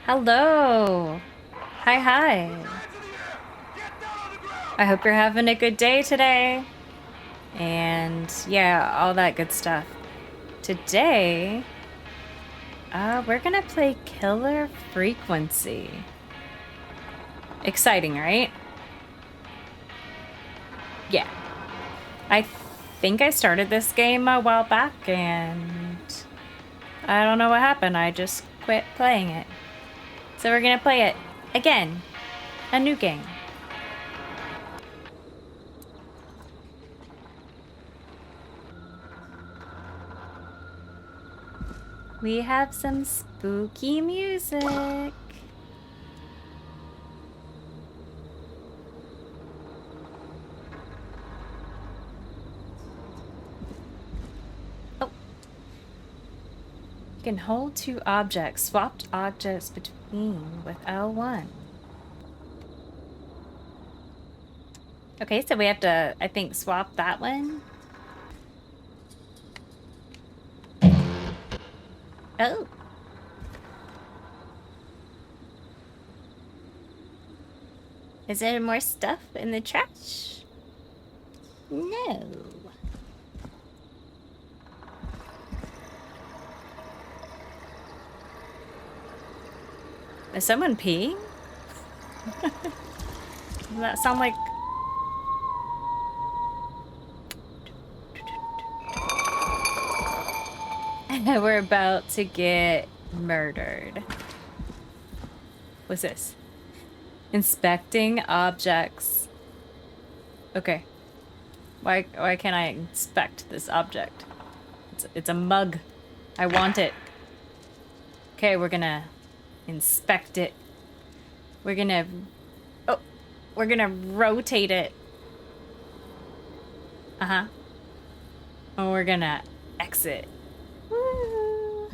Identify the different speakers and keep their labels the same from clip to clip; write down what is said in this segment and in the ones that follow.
Speaker 1: Hello. Hi, hi. I hope you're having a good day today. And yeah, all that good stuff. Today, we're gonna play Killer Frequency. Exciting, right? Yeah. I think I started this game a while back and I don't know what happened. I just quit playing it. So we're gonna play it again. A new game. We have some spooky music. Oh. You can hold two objects, swapped objects between with L1. Okay, so we have to, I think, swap that one. Oh. Is there more stuff in the trash? No. Is someone peeing? Does that sound like... We're about to get murdered. What's this? Inspecting objects. Okay. Why can't I inspect this object? It's a mug. I want it. Okay, we're gonna inspect it. We're gonna rotate it. Uh-huh. And we're gonna exit. Woo.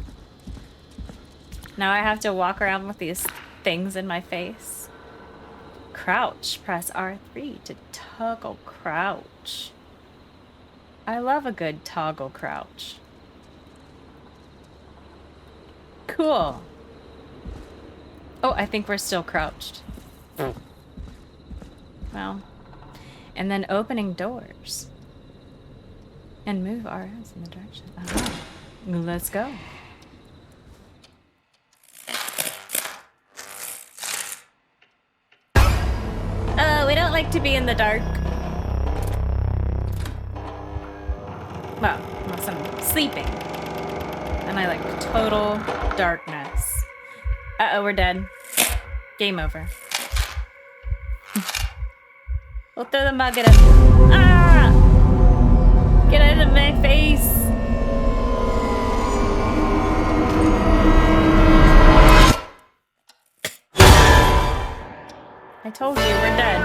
Speaker 1: Now I have to walk around with these things in my face. Crouch. Press R3 to toggle crouch. I love a good toggle crouch. Cool. Oh, I think we're still crouched. Well. And then opening doors. And move our hands in the direction. Uh-huh. Let's go. Oh, we don't like to be in the dark. Well, unless I'm sleeping. And I like total darkness. Uh-oh, we're dead. Game over. We'll throw the mug at him. Ah! Get out of my face! I told you, we're dead.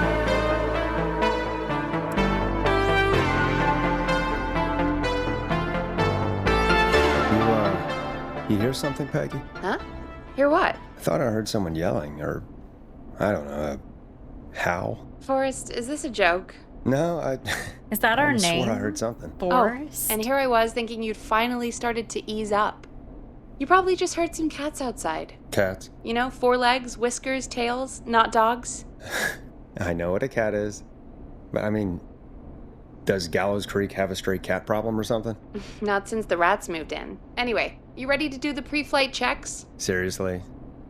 Speaker 2: You hear something, Peggy?
Speaker 3: Huh? Hear what?
Speaker 2: I thought I heard someone yelling, or, I don't know, a howl.
Speaker 3: Forrest, is this a joke?
Speaker 2: No,
Speaker 1: Is that our name?
Speaker 2: Swore I heard something.
Speaker 1: Forrest?
Speaker 3: Oh, and here I was thinking you'd finally started to ease up. You probably just heard some cats outside.
Speaker 2: Cats?
Speaker 3: You know, 4 legs, whiskers, tails, not dogs.
Speaker 2: I know what a cat is. But I mean, does Gallows Creek have a stray cat problem or something?
Speaker 3: Not since the rats moved in. Anyway, you ready to do the pre-flight checks?
Speaker 2: Seriously?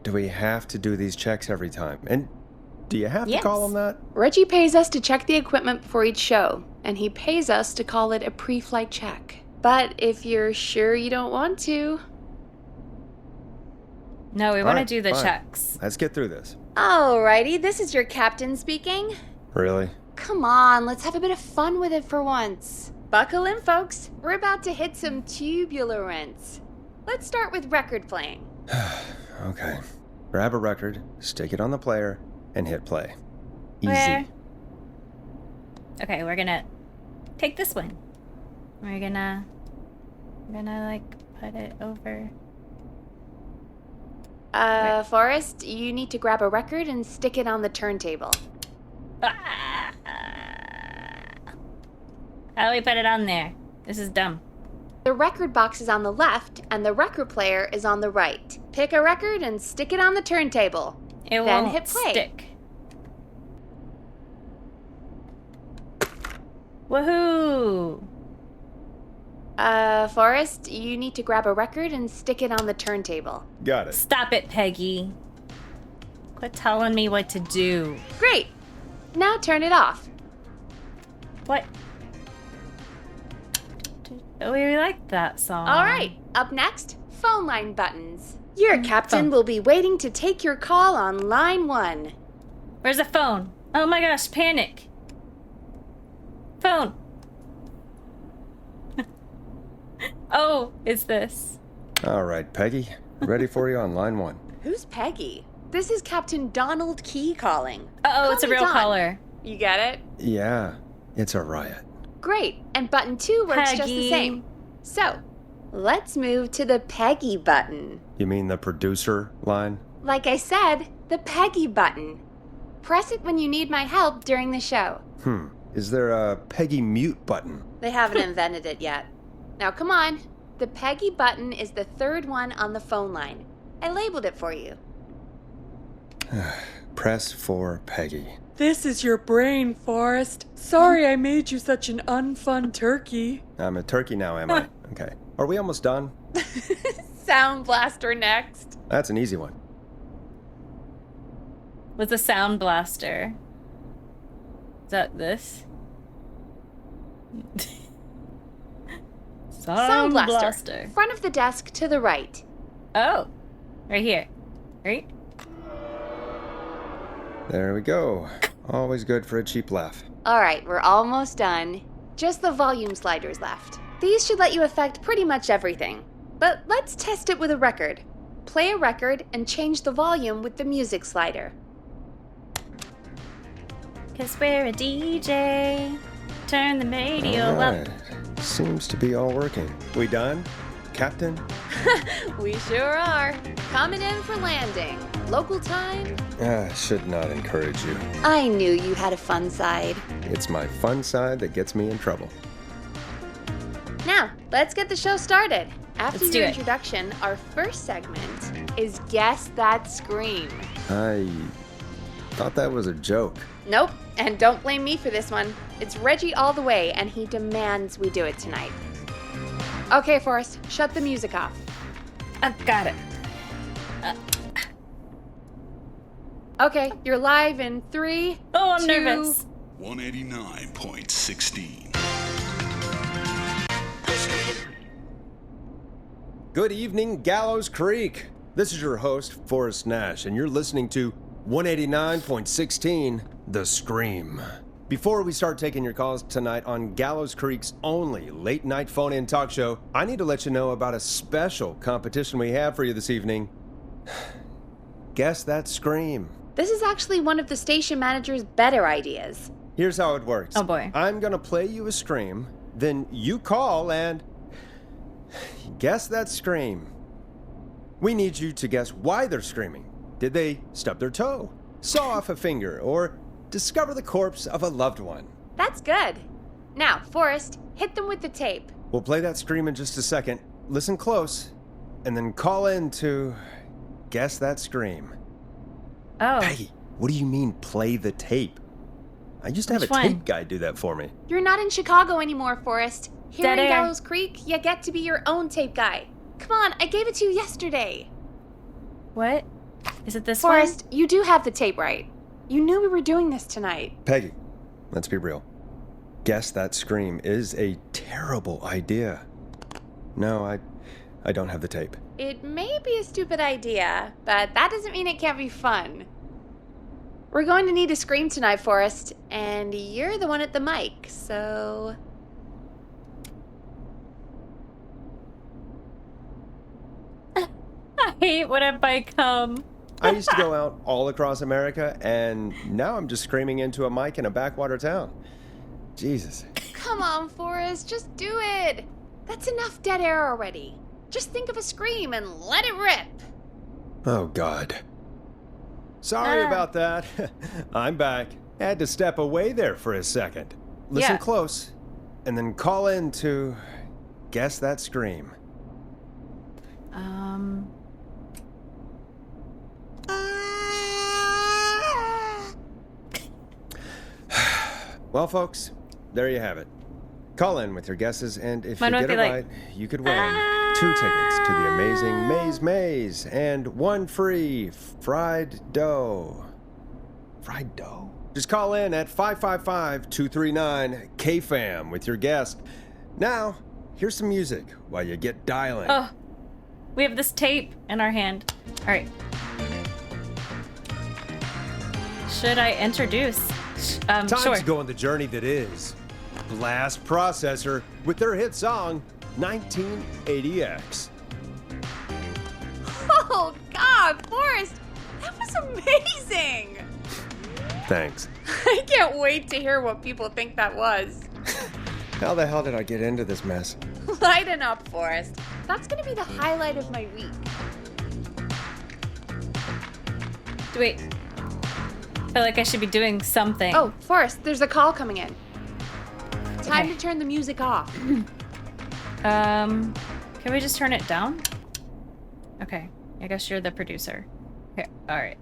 Speaker 2: Do we have to do these checks every time? And do you have to call them that?
Speaker 3: Reggie pays us to check the equipment before each show, and he pays us to call it a pre-flight check. But if you're sure you don't want to...
Speaker 1: No, we want to do the
Speaker 2: fine.
Speaker 1: checks.
Speaker 2: Let's get through this.
Speaker 3: Alrighty, this is your captain speaking.
Speaker 2: Really?
Speaker 3: Come on, let's have a bit of fun with it for once. Buckle in, folks. We're about to hit some tubular rents. Let's start with record playing.
Speaker 2: Okay. Grab a record, stick it on the player, and hit play. Easy.
Speaker 1: Where? Okay, we're gonna take this one. We're gonna like put it over.
Speaker 3: Forrest, you need to grab a record and stick it on the turntable.
Speaker 1: How do we put it on there? This is dumb.
Speaker 3: The record box is on the left, and the record player is on the right. Pick a record and stick it on the turntable.
Speaker 1: It
Speaker 3: Then
Speaker 1: won't
Speaker 3: hit play.
Speaker 1: stick. Woohoo!
Speaker 3: Forrest, you need to grab a record and stick it on the turntable.
Speaker 2: Got it.
Speaker 1: Stop it, Peggy. Quit telling me what to do.
Speaker 3: Great! Now turn it off.
Speaker 1: What? We like that song.
Speaker 3: All right, up next, phone line buttons. Your captain
Speaker 1: Phone.
Speaker 3: will be waiting to take your call on line 1.
Speaker 1: Where's the phone? Oh my gosh, panic. Phone. Oh, it's this.
Speaker 2: All right, Peggy. Ready for you on line 1.
Speaker 3: Who's Peggy? This is Captain Donald Key calling.
Speaker 1: Uh-oh,
Speaker 3: Call
Speaker 1: it's a
Speaker 3: me
Speaker 1: real
Speaker 3: Don.
Speaker 1: caller.
Speaker 3: You get it?
Speaker 2: Yeah, it's a riot.
Speaker 3: Great, and button 2 works just
Speaker 1: Peggy.
Speaker 3: the same. So, let's move to the Peggy button.
Speaker 2: You mean the producer line?
Speaker 3: Like I said, the Peggy button. Press it when you need my help during the show.
Speaker 2: Is there a Peggy mute button?
Speaker 3: They haven't invented it yet. Now come on. The Peggy button is the third one on the phone line. I labeled it for you.
Speaker 2: Press for Peggy.
Speaker 4: This is your brain, Forrest. Sorry I made you such an unfun turkey.
Speaker 2: I'm a turkey now, am I? Okay. Are we almost done?
Speaker 3: Sound blaster next.
Speaker 2: That's an easy one.
Speaker 1: With a sound blaster. Is that this?
Speaker 3: Sound blaster. Front of the desk to the right.
Speaker 1: Oh, right here. Right?
Speaker 2: There we go. Always good for a cheap laugh.
Speaker 3: All right, we're almost done. Just the volume sliders left. These should let you affect pretty much everything. But let's test it with a record. Play a record and change the volume with the music slider.
Speaker 1: 'Cause we're a DJ. Turn the radio
Speaker 2: All
Speaker 1: up.
Speaker 2: right. Seems to be all working. We done, Captain?
Speaker 3: We sure are. Coming in for landing. Local time.
Speaker 2: Should not encourage you.
Speaker 3: I knew you had a fun side.
Speaker 2: It's my fun side that gets me in trouble.
Speaker 3: Now, let's get the show started. After
Speaker 1: Let's do
Speaker 3: your
Speaker 1: it.
Speaker 3: introduction, our first segment is Guess That Scream.
Speaker 2: I thought that was a joke.
Speaker 3: Nope, and don't blame me for this one. It's Reggie all the way, and he demands we do it tonight. Okay, Forrest, shut the music off.
Speaker 1: I've got it.
Speaker 3: Okay, you're live in 3.
Speaker 1: Oh, I'm
Speaker 3: 2.
Speaker 1: nervous.
Speaker 5: 189.16.
Speaker 2: Good evening, Gallows Creek. This is your host, Forrest Nash, and you're listening to 189.16, The Scream. Before we start taking your calls tonight on Gallows Creek's only late-night phone-in talk show, I need to let you know about a special competition we have for you this evening. Guess That Scream.
Speaker 3: This is actually one of the station manager's better ideas.
Speaker 2: Here's how it works.
Speaker 1: Oh, boy.
Speaker 2: I'm gonna play you a scream, then you call and guess that scream. We need you to guess why they're screaming. Did they stub their toe, saw off a finger, or discover the corpse of a loved one?
Speaker 3: That's good. Now, Forrest, hit them with the tape.
Speaker 2: We'll play that scream in just a second. Listen close, and then call in to guess that scream.
Speaker 1: Oh.
Speaker 2: Peggy, what do you mean play the tape? I used to have
Speaker 1: Which
Speaker 2: a
Speaker 1: one?
Speaker 2: tape guy do that for me.
Speaker 3: You're not in Chicago anymore, Forrest. Here
Speaker 1: Dead
Speaker 3: in
Speaker 1: air.
Speaker 3: Gallows Creek, you get to be your own tape guy. Come on, I gave it to you yesterday.
Speaker 1: What? Is it this
Speaker 3: Forrest, you do have the tape right. You knew we were doing this tonight.
Speaker 2: Peggy, let's be real. Guess that scream is a terrible idea. No, I don't have the tape.
Speaker 3: It may be a stupid idea, but that doesn't mean it can't be fun. We're going to need a scream tonight, Forrest, and you're the one at the mic, so...
Speaker 1: one? I hate when I become.
Speaker 2: I used to go out all across America, and now I'm just screaming into a mic in a backwater town. Jesus.
Speaker 3: Come on, Forrest, just do it. That's enough dead air already. Just think of a scream and let it rip.
Speaker 2: Oh, God. Sorry
Speaker 1: Ah.
Speaker 2: about that. I'm back. Had to step away there for a second. Listen
Speaker 1: Yeah.
Speaker 2: close, and then call in to guess that scream. Well, folks, there you have it. Call in with your guesses, and if
Speaker 1: Mine
Speaker 2: you
Speaker 1: would
Speaker 2: get
Speaker 1: be
Speaker 2: it
Speaker 1: like,
Speaker 2: right, you could win 2 tickets to the amazing Maze Maze and 1 free fried dough. Fried dough? Just call in at 555-239-KFAM with your guess. Now, here's some music while you get dialing.
Speaker 1: Oh, we have this tape in our hand. All right. Should I introduce?
Speaker 2: Time
Speaker 1: Sure.
Speaker 2: to go on the journey that is Blast Processor with their hit song 1980X.
Speaker 3: Oh, God, Forrest, that was amazing!
Speaker 2: Thanks.
Speaker 3: I can't wait to hear what people think that was.
Speaker 2: How the hell did I get into this mess?
Speaker 3: Lighten up, Forrest. That's gonna be the highlight of my week.
Speaker 1: Wait. I feel like I should be doing something.
Speaker 3: Oh, Forrest, there's a call coming in. Time
Speaker 1: Okay.
Speaker 3: to turn the music off.
Speaker 1: Can we just turn it down? Okay. I guess you're the producer. Okay. All right.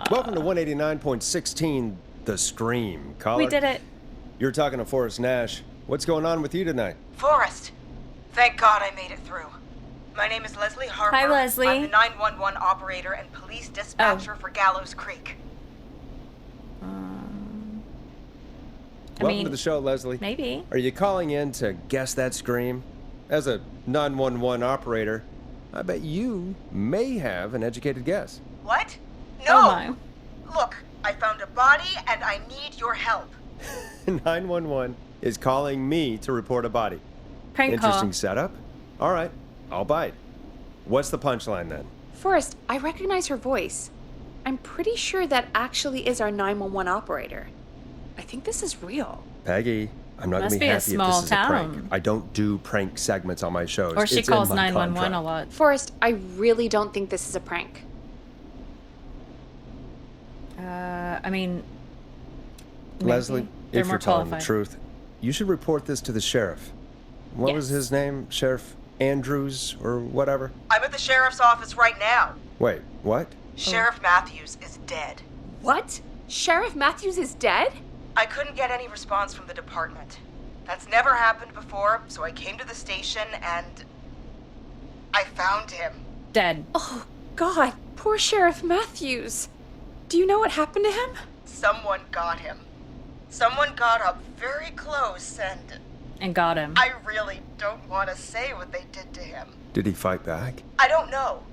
Speaker 2: Welcome to 189.16, The Scream. Caller,
Speaker 1: We did it.
Speaker 2: You're talking to Forrest Nash. What's going on with you tonight?
Speaker 5: Forrest, thank God I made it through. My name is Leslie Harper.
Speaker 1: Hi, Leslie.
Speaker 5: I'm the 911 operator and police dispatcher for Gallows Creek.
Speaker 1: I
Speaker 2: Welcome
Speaker 1: mean,
Speaker 2: to the show, Leslie.
Speaker 1: maybe.
Speaker 2: Are you calling in to guess that scream? As a 911 operator, I bet you may have an educated guess.
Speaker 5: What?
Speaker 1: Oh
Speaker 5: No!
Speaker 1: my.
Speaker 5: Look, I found a body and I need your help.
Speaker 2: 911 is calling me to report a body.
Speaker 1: Prank
Speaker 2: Interesting
Speaker 1: call.
Speaker 2: setup. All right, I'll bite. What's the punchline then?
Speaker 3: Forrest, I recognize her voice. I'm pretty sure that actually is our 911 operator. I think this is real.
Speaker 2: Peggy, I'm not going
Speaker 1: Must
Speaker 2: to
Speaker 1: be
Speaker 2: be
Speaker 1: a
Speaker 2: happy if
Speaker 1: small
Speaker 2: this is a prank.
Speaker 1: town.
Speaker 2: I don't do prank segments on my shows.
Speaker 1: Or she
Speaker 2: It's in
Speaker 1: calls
Speaker 2: my
Speaker 1: 911 a
Speaker 2: contract.
Speaker 1: lot.
Speaker 3: Forrest, I really don't think this is a prank.
Speaker 1: I mean, maybe.
Speaker 2: Leslie,
Speaker 1: They're
Speaker 2: if
Speaker 1: more
Speaker 2: you're telling the
Speaker 1: qualified.
Speaker 2: truth, you should report this to the sheriff. What was
Speaker 1: Yes.
Speaker 2: his name? Sheriff Andrews or whatever?
Speaker 5: I'm at the sheriff's office right now.
Speaker 2: Wait, what?
Speaker 5: Sheriff Matthews is dead.
Speaker 3: What? Sheriff Matthews is dead?
Speaker 5: I couldn't get any response from the department. That's never happened before, so I came to the station and I found him.
Speaker 1: Dead.
Speaker 3: Oh, God, poor Sheriff Matthews. Do you know what happened to him?
Speaker 5: Someone got him. Someone got up very close
Speaker 1: And got him.
Speaker 5: I really don't want to say what they did to him.
Speaker 2: Did he fight back?
Speaker 5: I don't know.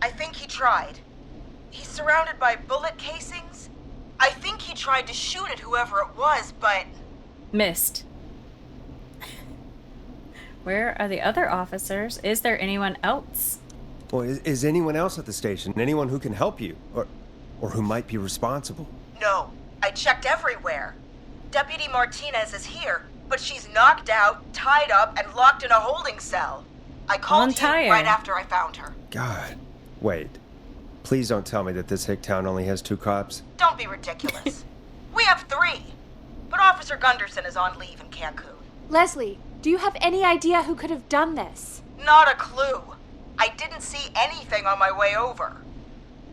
Speaker 5: I think he tried. He's surrounded by bullet casings. I think he tried to shoot at whoever it was, but
Speaker 1: Missed. Where are the other officers? Is there anyone else?
Speaker 2: Well, is anyone else at the station? Anyone who can help you? Or who might be responsible?
Speaker 5: no. I checked everywhere. Deputy Martinez is here, but she's knocked out, tied up, and locked in a holding cell. I called you
Speaker 1: tired.
Speaker 5: right after I found her.
Speaker 2: God. Wait. Please don't tell me that this hick town only has 2 cops.
Speaker 5: Don't be ridiculous. We have 3, but Officer Gunderson is on leave in Cancun.
Speaker 3: Leslie, do you have any idea who could have done this?
Speaker 5: Not a clue. I didn't see anything on my way over.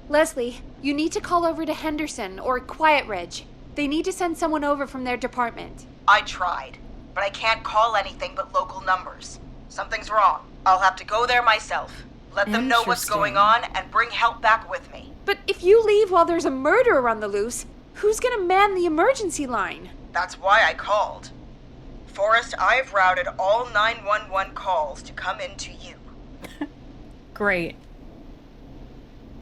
Speaker 3: Leslie, you need to call over to Henderson or Quiet Ridge. They need to send someone over from their department.
Speaker 5: I tried, but I can't call anything but local numbers. Something's wrong. I'll have to go there myself. Let them know what's going on and bring help back with me.
Speaker 3: But if you leave while there's a murderer on the loose, who's gonna man the emergency line?
Speaker 5: That's why I called. Forrest, I've routed all 911 calls to come in to you.
Speaker 1: Great.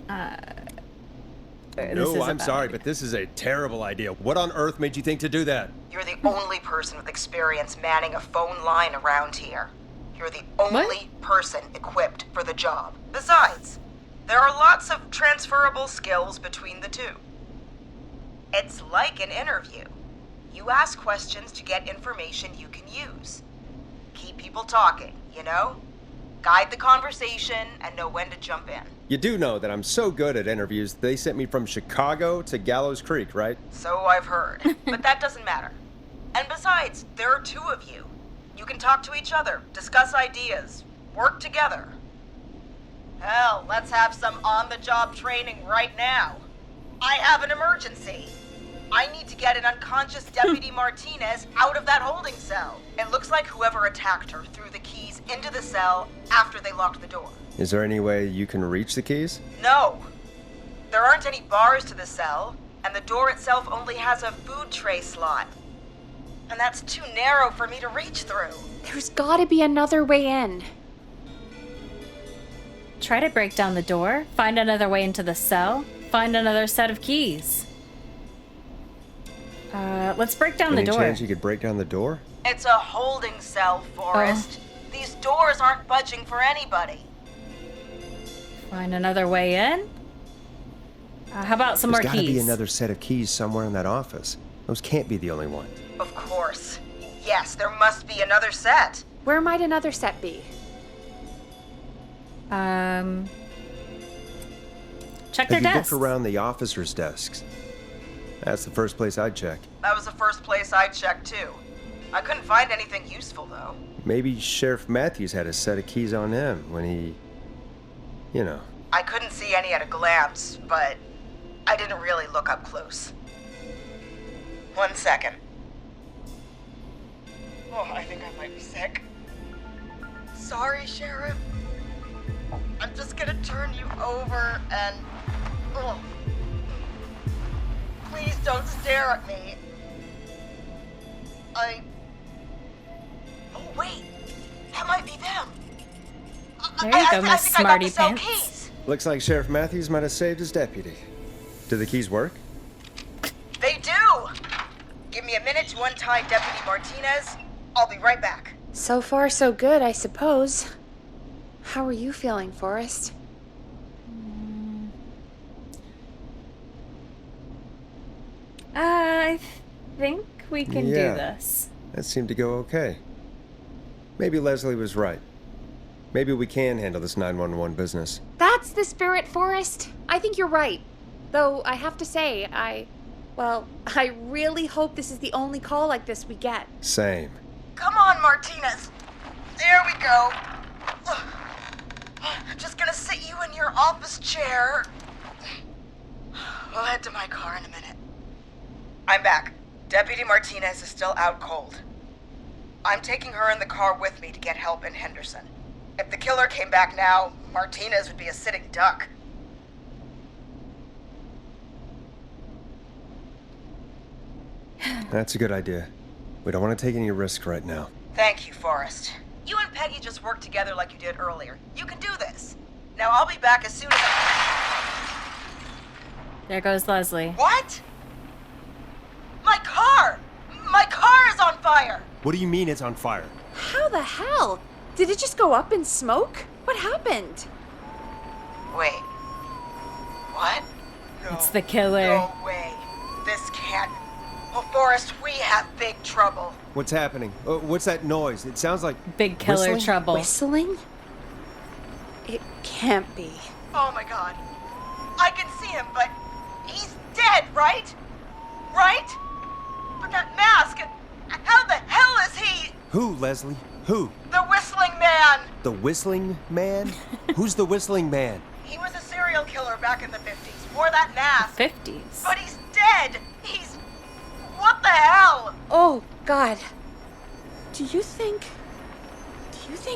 Speaker 2: No, I'm sorry, but this is a terrible idea. What on earth made you think to do that?
Speaker 5: You're the only person with experience manning a phone line around here. You're the only person equipped for the job. Besides, there are lots of transferable skills between the two. It's like an interview. You ask questions to get information you can use. Keep people talking, you know? Guide the conversation and know when to jump in.
Speaker 2: You do know that I'm so good at interviews, they sent me from Chicago to Gallows Creek, right?
Speaker 5: So I've heard, but that doesn't matter. And besides, there are 2 of you. You can talk to each other, discuss ideas, work together. Hell, let's have some on-the-job training right now. I have an emergency. I need to get an unconscious Deputy Martinez out of that holding cell. It looks like whoever attacked her threw the keys into the cell after they locked the door.
Speaker 2: Is there any way you can reach the keys?
Speaker 5: No. There aren't any bars to the cell, and the door itself only has a food tray slot. And that's too narrow for me to reach through.
Speaker 3: There's gotta be another way in.
Speaker 1: Try to break down the door, find another way into the cell, find another set of keys. Let's break down the door.
Speaker 2: Any chance you could break down the door?
Speaker 5: It's a holding cell, Forrest. These doors aren't budging for anybody.
Speaker 1: Find another way in? How about some more
Speaker 2: There's gotta
Speaker 1: keys?
Speaker 2: be another set of keys somewhere in that office. Those can't be the only ones.
Speaker 5: Of course. Yes, there must be another set.
Speaker 3: Where might another set be?
Speaker 1: Check their
Speaker 2: Have you
Speaker 1: desks.
Speaker 2: looked around the officers' desks? That's the first place I'd check.
Speaker 5: That was the first place I checked, too. I couldn't find anything useful, though.
Speaker 2: Maybe Sheriff Matthews had a set of keys on him when he... You know.
Speaker 5: I couldn't see any at a glance, but I didn't really look up close. 1 second. Oh, I think I might be sick. Sorry, Sheriff. I'm just gonna turn you over and... Oh. Please don't stare at me. Oh, wait. That might be them.
Speaker 1: There you go,
Speaker 5: I
Speaker 1: Miss
Speaker 5: think I got the
Speaker 1: Smarty
Speaker 5: cell
Speaker 1: Pants.
Speaker 5: keys.
Speaker 2: Looks like Sheriff Matthews might have saved his deputy. Did the keys work?
Speaker 5: They do! Give me a minute to untie Deputy Martinez. I'll be right back.
Speaker 3: So far, so good, I suppose. How are you feeling, Forrest?
Speaker 1: I think we can do
Speaker 2: Yeah.
Speaker 1: this.
Speaker 2: That seemed to go okay. Maybe Leslie was right. Maybe we can handle this 911 business.
Speaker 3: That's the spirit, Forrest. I think you're right. Though I have to say, I really hope this is the only call like this we get.
Speaker 2: Same.
Speaker 5: Come on, Martinez. There we go. Just gonna sit you in your office chair. We'll head to my car in a minute. I'm back. Deputy Martinez is still out cold. I'm taking her in the car with me to get help in Henderson. If the killer came back now, Martinez would be a sitting duck.
Speaker 2: That's a good idea. We don't want to take any risk right now.
Speaker 5: Thank you, Forrest. You and Peggy just worked together like you did earlier. You can do this. Now I'll be back as soon as
Speaker 1: There goes Leslie.
Speaker 5: What? My car! My car is on fire!
Speaker 2: What do you mean it's on fire?
Speaker 3: How the hell? Did it just go up in smoke? What happened?
Speaker 5: Wait. What? No.
Speaker 1: It's the killer.
Speaker 5: No way. This can't. Well, Forrest, we have big trouble.
Speaker 2: What's happening? What's that noise? It sounds like...
Speaker 1: Big killer
Speaker 2: whistling?
Speaker 1: trouble.
Speaker 3: Whistling? It can't be.
Speaker 5: Oh my god. I can see him, but he's dead, right? Right? But that mask, how the hell is he?
Speaker 2: Who, Leslie? Who?
Speaker 5: The whistling man!
Speaker 2: The Whistling Man? Who's the Whistling Man?
Speaker 5: He was a serial killer back in the 50s, wore that mask.
Speaker 1: 50s.
Speaker 5: But he's dead! He's... What the hell?
Speaker 3: Oh, God. Do you think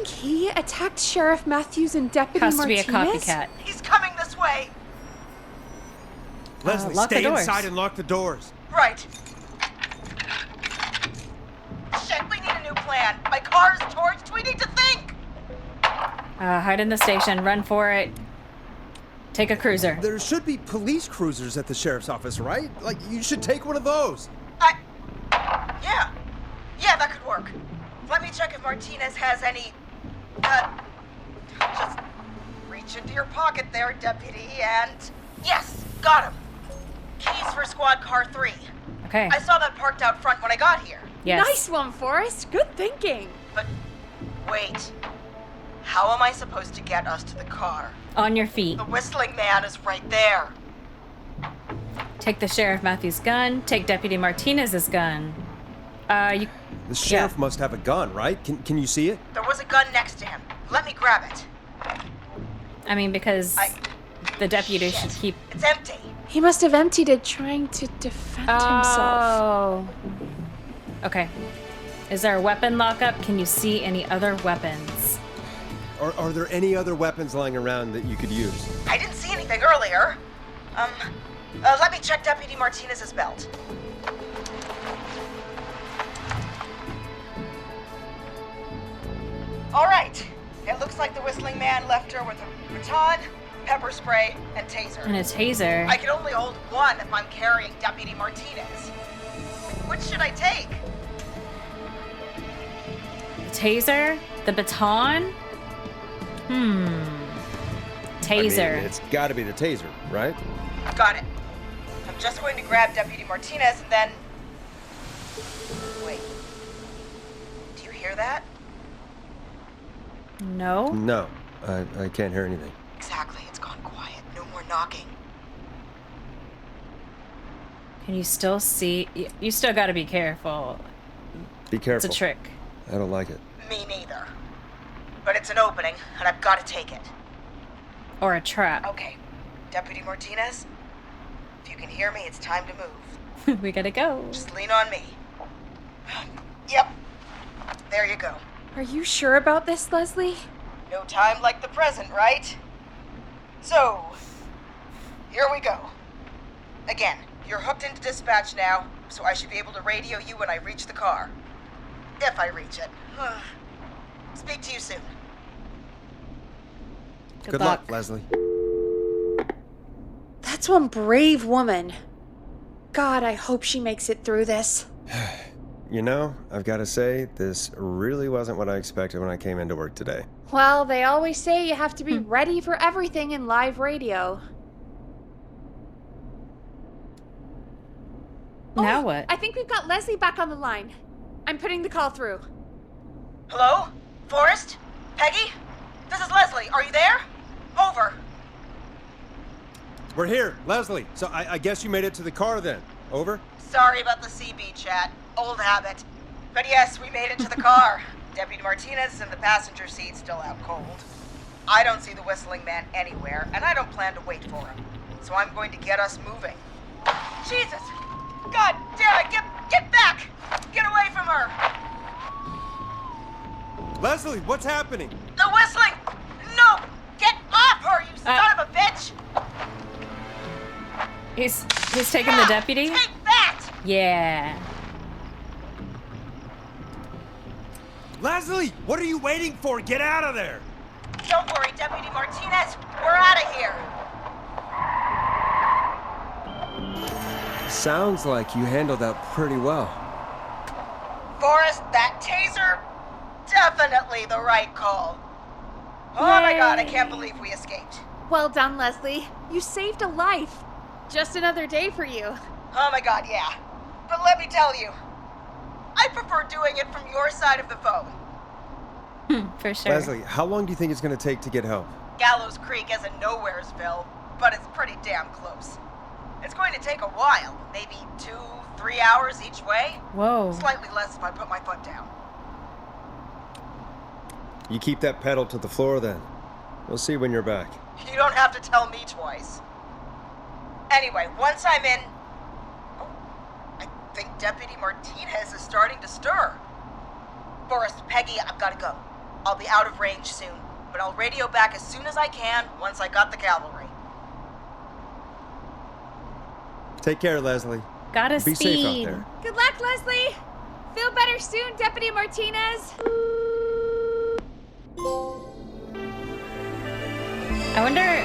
Speaker 3: he attacked Sheriff Matthews and Deputy
Speaker 1: Has to be a
Speaker 3: Martinez?
Speaker 1: copycat.
Speaker 5: He's coming this way.
Speaker 2: Leslie,
Speaker 1: lock the
Speaker 2: stay
Speaker 1: doors.
Speaker 2: inside and lock the doors.
Speaker 5: Right. Shit, we need a new plan. My car's torched. We need to think.
Speaker 1: Hide in the station. Run for it. Take a cruiser.
Speaker 2: There should be police cruisers at the sheriff's office, right? Like, you should take one of those.
Speaker 5: Yeah. Yeah, that could work. Let me check if Martinez has any... just reach into your pocket there, deputy, and... Yes, got him. Keys for squad car 3.
Speaker 1: Okay.
Speaker 5: I saw that parked out front when I got here.
Speaker 1: Yes.
Speaker 3: Nice one, Forrest. Good thinking.
Speaker 5: But wait. How am I supposed to get us to the car?
Speaker 1: On your feet.
Speaker 5: The whistling man is right there.
Speaker 1: Take the Sheriff Matthews' gun. Take Deputy Martinez's gun. You.
Speaker 2: The sheriff must have a gun, right? Can you see it?
Speaker 5: There was a gun next to him. Let me grab it.
Speaker 1: I mean, because the deputy should keep.
Speaker 5: It's empty.
Speaker 3: He must have emptied it trying to defend himself.
Speaker 1: Oh. Okay. Is there a weapon lockup? Can you see any other weapons?
Speaker 2: Are there any other weapons lying around that you could use?
Speaker 5: I didn't see anything earlier. Let me check Deputy Martinez's belt. All right. It looks like the Whistling Man left her with a baton, pepper spray, and taser.
Speaker 1: And a taser.
Speaker 5: I can only hold one if I'm carrying Deputy Martinez. Which should I take?
Speaker 1: The taser? The baton? Taser.
Speaker 2: I mean, it's got to be the taser, right?
Speaker 5: Got it. I'm just going to grab Deputy Martinez and then... Wait. Do you hear that?
Speaker 1: No?
Speaker 2: No, I can't hear anything.
Speaker 5: Exactly. It's gone quiet. No more knocking.
Speaker 1: Can you still see? You still gotta be careful.
Speaker 2: Be careful.
Speaker 1: It's a trick.
Speaker 2: I don't like it.
Speaker 5: Me neither. But it's an opening, and I've got to take it.
Speaker 1: Or a trap.
Speaker 5: Okay. Deputy Martinez, if you can hear me, it's time to move.
Speaker 1: We gotta go.
Speaker 5: Just lean on me. Yep. There you go.
Speaker 3: Are you sure about this, Leslie?
Speaker 5: No time like the present, right? So, here we go. Again, you're hooked into dispatch now, so I should be able to radio you when I reach the car. If I reach it. Speak to you soon.
Speaker 2: Good luck, Leslie.
Speaker 3: That's one brave woman. God, I hope she makes it through this.
Speaker 2: You know, I've got to say, this really wasn't what I expected when I came into work today.
Speaker 3: Well, they always say you have to be ready for everything in live radio.
Speaker 1: Now what?
Speaker 3: I think we've got Leslie back on the line. I'm putting the call through.
Speaker 5: Hello? Forrest? Peggy? This is Leslie. Are you there? Over.
Speaker 2: We're here, Leslie. So I guess you made it to the car then. Over?
Speaker 5: Sorry about the CB chat. Old habit. But yes, we made it to the car. Deputy Martinez is in the passenger seat, still out cold. I don't see the Whistling Man anywhere, and I don't plan to wait for him. So I'm going to get us moving. Jesus! God damn it! Get back! Get away from her!
Speaker 2: Leslie, what's happening?
Speaker 5: The whistling! No! Get off her, you son of a bitch!
Speaker 1: He's taking the deputy?
Speaker 5: Take that!
Speaker 1: Yeah.
Speaker 2: Leslie, what are you waiting for? Get out of there!
Speaker 5: Don't worry, Deputy Martinez. We're out of here.
Speaker 2: Sounds like you handled that pretty well.
Speaker 5: Forrest, that taser? Definitely the right call. Oh my God, I can't believe we escaped.
Speaker 3: Well done, Leslie. You saved a life. Just another day for you.
Speaker 5: Oh my God, yeah. But let me tell you, I prefer doing it from your side of the phone.
Speaker 1: For sure.
Speaker 2: Leslie, how long do you think it's going to take to get help?
Speaker 5: Gallows Creek isn't Nowheresville, but it's pretty damn close. It's going to take a while, maybe 2-3 hours each way.
Speaker 1: Whoa.
Speaker 5: Slightly less if I put my foot down.
Speaker 2: You keep that pedal to the floor then. We'll see when you're back.
Speaker 5: You don't have to tell me twice. Anyway, once I'm in... Oh, I think Deputy Martinez is starting to stir. Forrest, Peggy, I've got to go. I'll be out of range soon, but I'll radio back as soon as I can once I got the cavalry.
Speaker 2: Take care, Leslie.
Speaker 1: Gotta
Speaker 2: Be
Speaker 1: speed.
Speaker 2: safe out there.
Speaker 3: Good luck, Leslie. Feel better soon, Deputy Martinez.
Speaker 1: I wonder.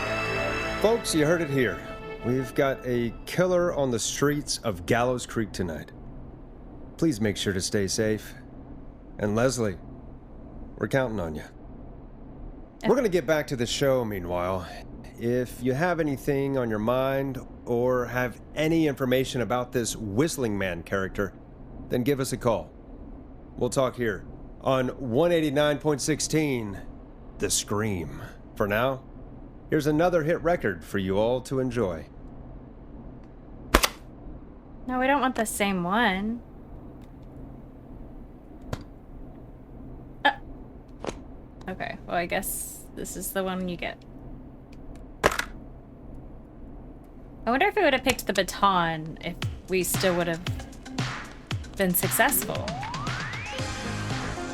Speaker 2: Folks, you heard it here. We've got a killer on the streets of Gallows Creek tonight. Please make sure to stay safe. And Leslie, we're counting on you. We're going to get back to the show meanwhile. If you have anything on your mind or have any information about this Whistling Man character, then give us a call. We'll talk here on 189.16, The Scream. For now, here's another hit record for you all to enjoy.
Speaker 1: No, we don't want the same one. Okay, well, I guess this is the one you get. I wonder if it would have picked the baton if we still would have been successful.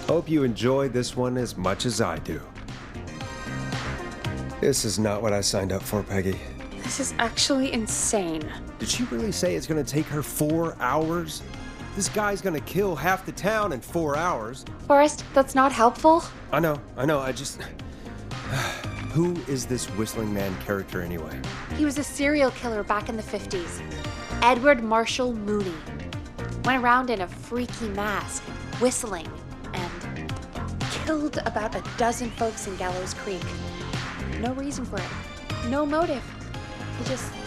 Speaker 2: Hope you enjoy this one as much as I do. This is not what I signed up for, Peggy.
Speaker 3: This is actually insane.
Speaker 2: Did she really say it's gonna take her 4 hours? This guy's gonna kill half the town in 4 hours.
Speaker 3: Forrest, that's not helpful.
Speaker 2: I know, I just... Who is this Whistling Man character anyway?
Speaker 3: He was a serial killer back in the 50s. Edward Marshall Mooney. Went around in a freaky mask, whistling, and killed about a dozen folks in Gallows Creek. No reason for it. No motive. He just did.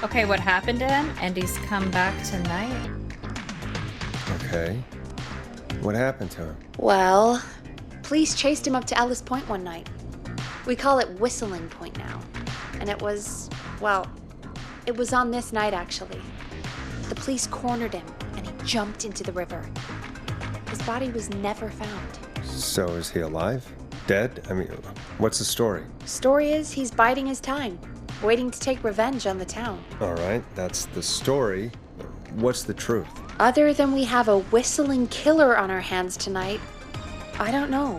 Speaker 1: Okay, what happened to him? And he's come back tonight?
Speaker 2: Okay. What happened to him?
Speaker 3: Well, police chased him up to Ellis Point one night. We call it Whistling Point now. And it was, well, it was on this night actually. The police cornered him and he jumped into the river. His body was never found.
Speaker 2: So is he alive? Dead? I mean, what's the story?
Speaker 3: Story is he's biding his time, waiting to take revenge on the town.
Speaker 2: All right, that's the story. What's the truth?
Speaker 3: Other than we have a whistling killer on our hands tonight, I don't know.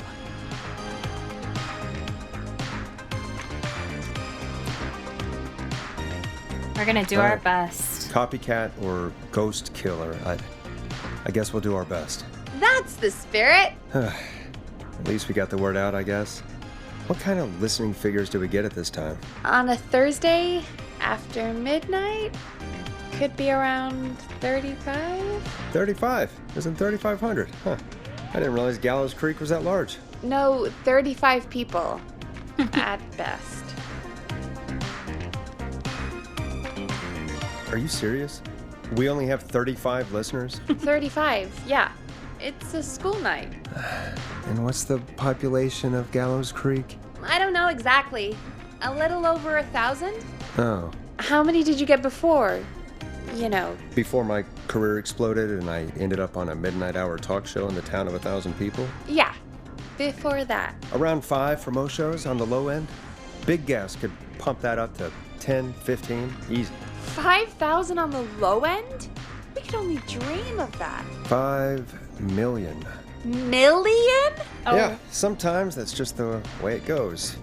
Speaker 1: We're gonna do
Speaker 2: All
Speaker 1: our
Speaker 2: right.
Speaker 1: best.
Speaker 2: Copycat or ghost killer? I guess we'll do our best.
Speaker 3: That's the spirit!
Speaker 2: At least we got the word out, I guess. What kind of listening figures do we get at this time?
Speaker 3: On a Thursday after midnight, could be around 35?
Speaker 2: 35. Isn't 3,500? Huh. I didn't realize Gallows Creek was that large.
Speaker 3: No, 35 people. At best.
Speaker 2: Are you serious? We only have 35 listeners?
Speaker 3: 35, yeah. It's a school night.
Speaker 2: And what's the population of Gallows Creek?
Speaker 3: I don't know exactly. A little over 1,000?
Speaker 2: Oh.
Speaker 3: How many did you get before? You know.
Speaker 2: Before my career exploded and I ended up on a midnight hour talk show in the town of 1,000 people?
Speaker 3: Yeah. Before that.
Speaker 2: Around 5 for most shows on the low end. Big gas could pump that up to 10, 15, easy.
Speaker 3: 5,000 on the low end? We could only dream of that.
Speaker 2: 5 million.
Speaker 3: Million?
Speaker 1: Oh,
Speaker 2: Yeah, sometimes that's just the way it goes.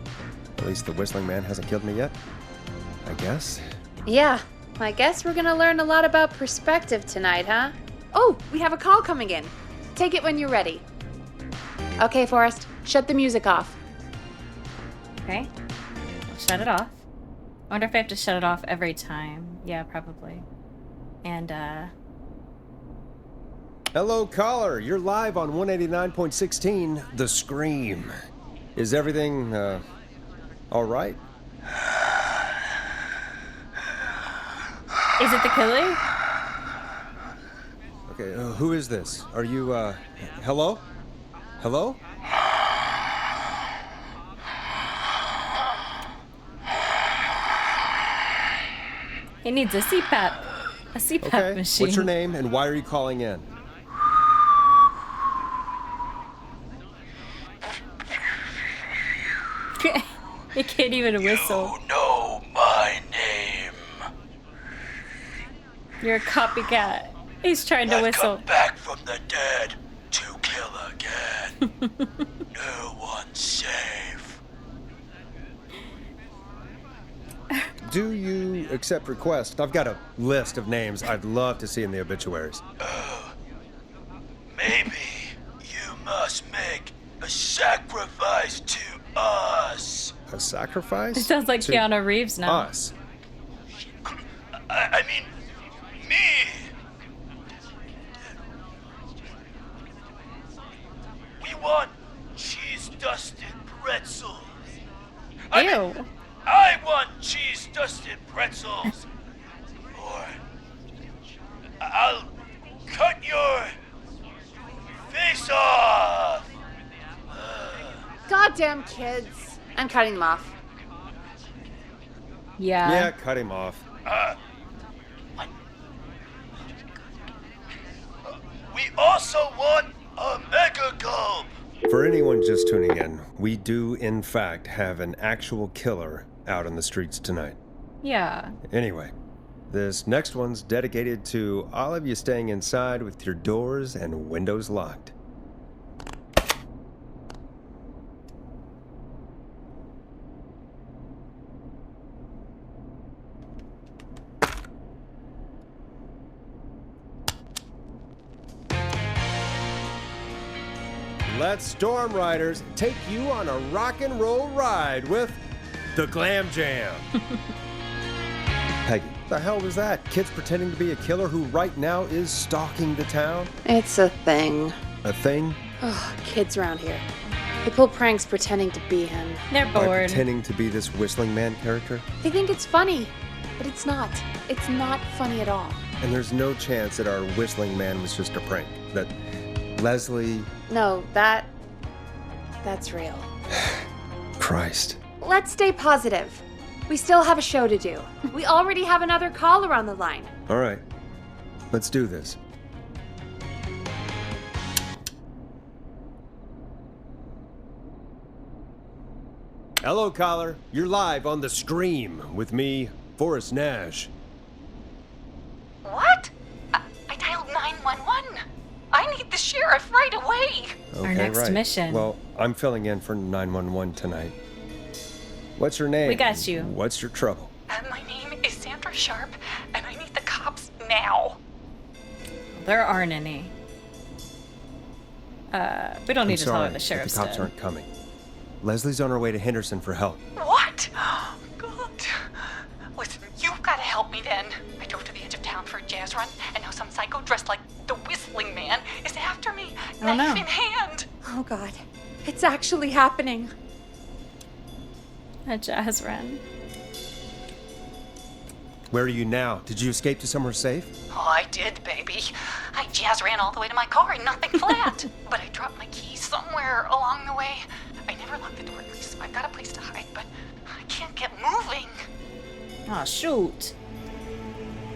Speaker 2: At least the Whistling Man hasn't killed me yet. I guess.
Speaker 3: Yeah. I guess we're gonna learn a lot about perspective tonight, huh? Oh, we have a call coming in. Take it when you're ready. Okay, Forrest, shut the music off.
Speaker 1: okay. I'll shut it off. I wonder if I have to shut it off every time. Yeah, probably. And,
Speaker 2: Hello, caller. You're live on 189.16, The Scream. Is everything, all right?
Speaker 1: is it the killer?
Speaker 2: Okay, who is this? Are you, hello? Hello?
Speaker 1: He needs a CPAP. A CPAP
Speaker 2: Okay,
Speaker 1: machine.
Speaker 2: what's your name and why are you calling in?
Speaker 1: He can't even whistle.
Speaker 6: You know my name.
Speaker 1: You're a copycat. He's trying to
Speaker 6: I've
Speaker 1: whistle.
Speaker 6: come back from the dead to kill again. No one's safe.
Speaker 2: Do you accept requests? I've got a list of names I'd love to see in the obituaries.
Speaker 6: Maybe you must make a sacrifice to us.
Speaker 2: A sacrifice?
Speaker 1: It sounds like
Speaker 2: to
Speaker 1: Keanu Reeves now.
Speaker 2: us.
Speaker 6: I mean, me. We want cheese-dusted pretzels.
Speaker 1: Ew.
Speaker 6: I want cheese-dusted pretzels. Or I'll cut your face off.
Speaker 3: Goddamn kids. I'm cutting them off.
Speaker 2: Yeah, cut him off.
Speaker 6: We also want a mega gulp.
Speaker 2: For anyone just tuning in, we do, in fact, have an actual killer out on the streets tonight.
Speaker 1: Yeah.
Speaker 2: Anyway, this next one's dedicated to all of you staying inside with your doors and windows locked. Let Storm Riders take you on a rock and roll ride with the Glam Jam. Peggy, what the hell was that? Kids pretending to be a killer who right now is stalking the town?
Speaker 3: It's a thing.
Speaker 2: A thing?
Speaker 3: Oh, kids around here. They pull pranks pretending to be him.
Speaker 1: They're
Speaker 2: By
Speaker 1: bored.
Speaker 2: pretending to be this Whistling Man character?
Speaker 3: They think it's funny, but it's not. It's not funny at all.
Speaker 2: And there's no chance that our Whistling Man was just a prank. That Leslie...
Speaker 3: No, that's real.
Speaker 2: Christ.
Speaker 3: Let's stay positive. We still have a show to do. We already have another caller on the line.
Speaker 2: All right. Let's do this. Hello, caller. You're live on The Scream with me, Forrest Nash.
Speaker 5: What? I dialed 911. I need the sheriff right away.
Speaker 2: Okay,
Speaker 1: next
Speaker 2: right.
Speaker 1: mission.
Speaker 2: Well, I'm filling in for 911 tonight. What's your name?
Speaker 1: We got you.
Speaker 2: What's your trouble?
Speaker 5: My name is Sandra Sharp, and I need the cops now.
Speaker 1: There aren't any. We don't need
Speaker 2: I'm
Speaker 1: to tell
Speaker 2: sorry,
Speaker 1: her the
Speaker 2: but
Speaker 1: sheriff's
Speaker 2: the cops
Speaker 1: dead.
Speaker 2: aren't coming. Leslie's on her way to Henderson for help.
Speaker 5: What? God. Listen, you've got to help me then. I drove to the edge of town for a jazz run, and now some psycho dressed like the Whistling Man is after me,
Speaker 1: Oh,
Speaker 5: knife
Speaker 1: no.
Speaker 5: in hand.
Speaker 3: Oh God, it's actually happening.
Speaker 1: A jazz run.
Speaker 2: Where are you now? Did you escape to somewhere safe?
Speaker 5: Oh, I did, baby. I jazz ran all the way to my car and nothing flat. But I dropped my keys somewhere along the way. I never locked the door, at least, so I've got a place to hide, but I can't get moving.
Speaker 1: Oh, shoot.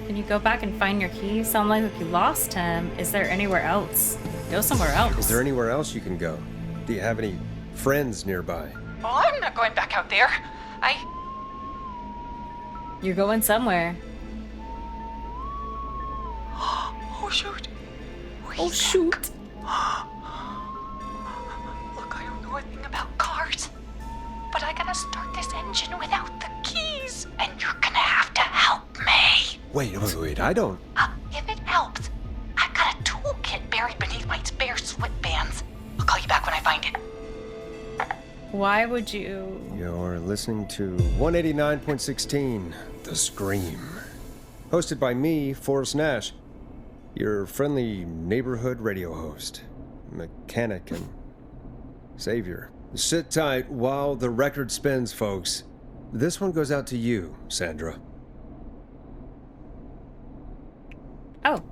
Speaker 1: Can you go back and find your keys? Sound like you lost him. Is there anywhere else? Go somewhere else.
Speaker 2: Is there anywhere else you can go? Do you have any friends nearby?
Speaker 5: Oh, I'm not going back out there.
Speaker 1: You're going somewhere.
Speaker 5: Oh, shoot.
Speaker 1: Oh, shoot.
Speaker 5: Look, I don't know a thing about cars, but I gotta start this engine without the keys, and you're gonna have to help me.
Speaker 2: Wait, I don't...
Speaker 5: If it helps, I've got a toolkit buried beneath my spare sweatbands. I'll call you back when I find it.
Speaker 1: Why would you?
Speaker 2: You're listening to 189.16, The Scream. Hosted by me, Forrest Nash, your friendly neighborhood radio host, mechanic, and savior. Sit tight while the record spins, folks. This one goes out to you, Sandra.
Speaker 1: Oh.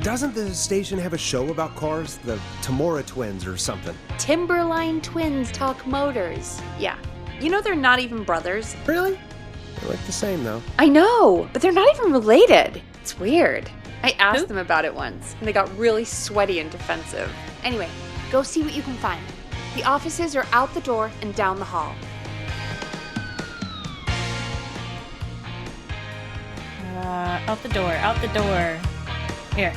Speaker 2: Doesn't the station have a show about cars? The Tamora twins or something?
Speaker 3: Timberline twins talk motors. Yeah. You know they're not even brothers.
Speaker 2: Really? They look the same, though.
Speaker 3: I know, but they're not even related. It's weird. I asked
Speaker 1: Who?
Speaker 3: them about it once, and they got really sweaty and defensive. Anyway, go see what you can find. The offices are out the door and down the hall.
Speaker 1: Out the door, out the door. Here.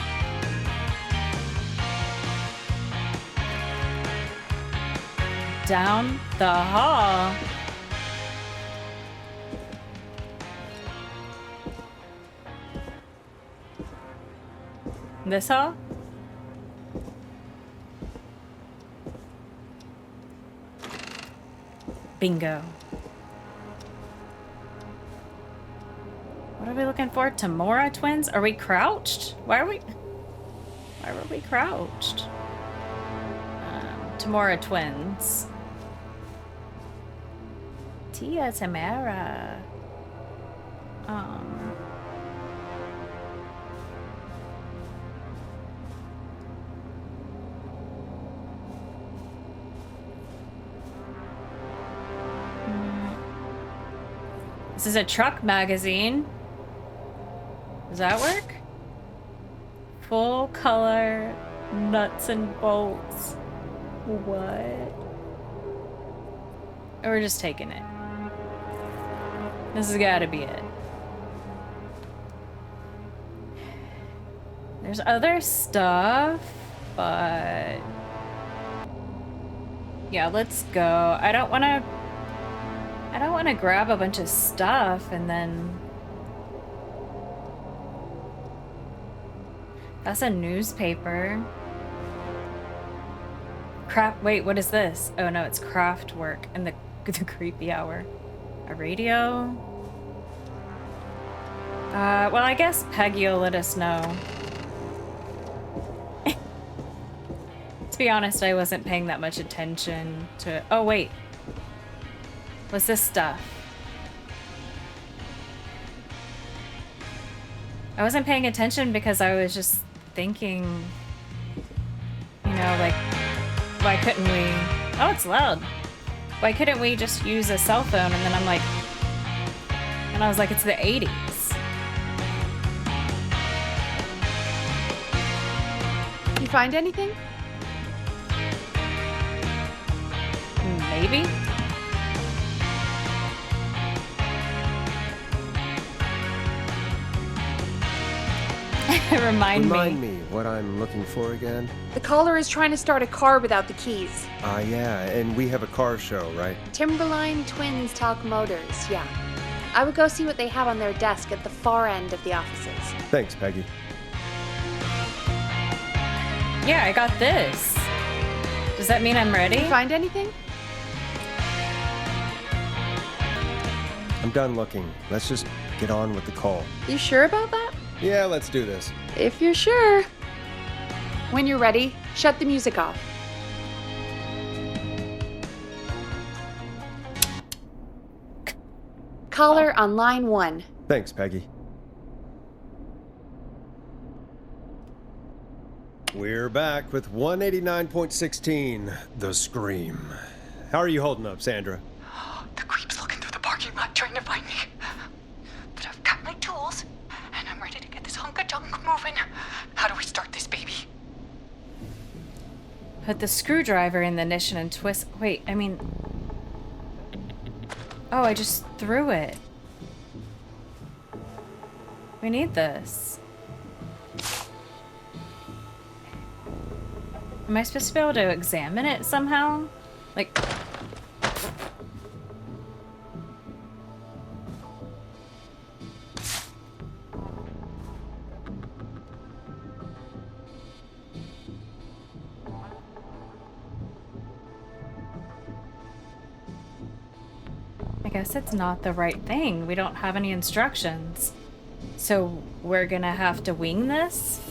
Speaker 1: Down the hall. This hall? Bingo. What are we looking for? Tamora twins? Are we crouched? Why were we crouched? Tamora twins. Tia Tamara. This is a truck magazine. Does that work? Full color nuts and bolts. What? Or we're just taking it. This has gotta be it. There's other stuff, but yeah, let's go. I don't wanna grab a bunch of stuff and then that's a newspaper. Crap, wait, what is this? Oh no, it's craft work and the creepy hour. A radio? Well, I guess Peggy will let us know. To be honest, I wasn't paying that much attention to... Oh, wait. What's this stuff? I wasn't paying attention because I was just thinking, you know, like, why couldn't we... Oh, it's loud. Why couldn't we just use a cell phone? And then I'm like... And I was like, it's the 80s.
Speaker 3: You find anything?
Speaker 1: Maybe? Remind
Speaker 2: me what I'm looking for again.
Speaker 3: The caller is trying to start a car without the keys.
Speaker 2: Yeah, and we have a car show, right?
Speaker 3: Timberline Twins Talk Motors, yeah. I would go see what they have on their desk at the far end of the offices.
Speaker 2: Thanks, Peggy.
Speaker 1: Yeah, I got this. Does that mean I'm ready?
Speaker 3: Did you find anything?
Speaker 2: I'm done looking. Let's just get on with the call.
Speaker 3: You sure about that?
Speaker 2: Yeah, let's do this.
Speaker 3: If you're sure. When you're ready, shut the music off. Caller on line 1.
Speaker 2: Thanks, Peggy. We're back with 189.16, The Scream. How are you holding up, Sandra?
Speaker 5: The creep's looking through the parking lot trying to find me. But I've got my tools, and I'm ready to get this hunk of junk moving. How do we start this baby?
Speaker 1: Put the screwdriver in the ignition and twist... Wait, I mean... Oh, I just threw it. We need this. Am I supposed to be able to examine it somehow? Like... I guess it's not the right thing. We don't have any instructions. So we're gonna have to wing this?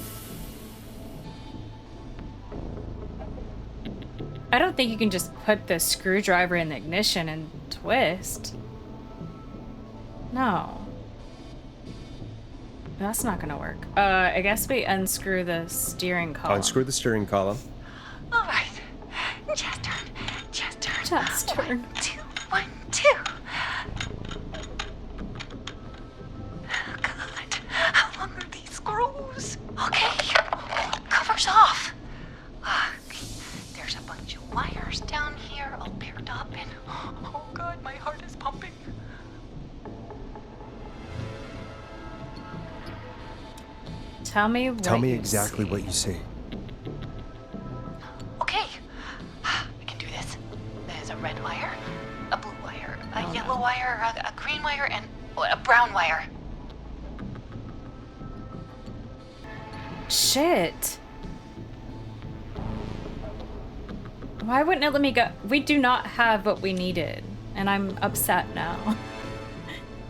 Speaker 1: I don't think you can just put the screwdriver in the ignition and twist. No. That's not gonna work. I guess we unscrew the steering column.
Speaker 2: Unscrew the steering column.
Speaker 5: All right. Chest turn. Chest turn.
Speaker 1: Chest turn.
Speaker 5: 1, 2, 1, 2. Oh, God. How long are these screws? Okay. Cover's off. There's a bunch of wires down here all paired up and... Oh, God, my heart is pumping.
Speaker 1: Tell me
Speaker 2: exactly what you see.
Speaker 5: Okay. I can do this. There's a red wire, a blue wire, a yellow wire, a green wire, and a brown wire.
Speaker 1: Shit. Why wouldn't it let me go? We do not have what we needed. And I'm upset now.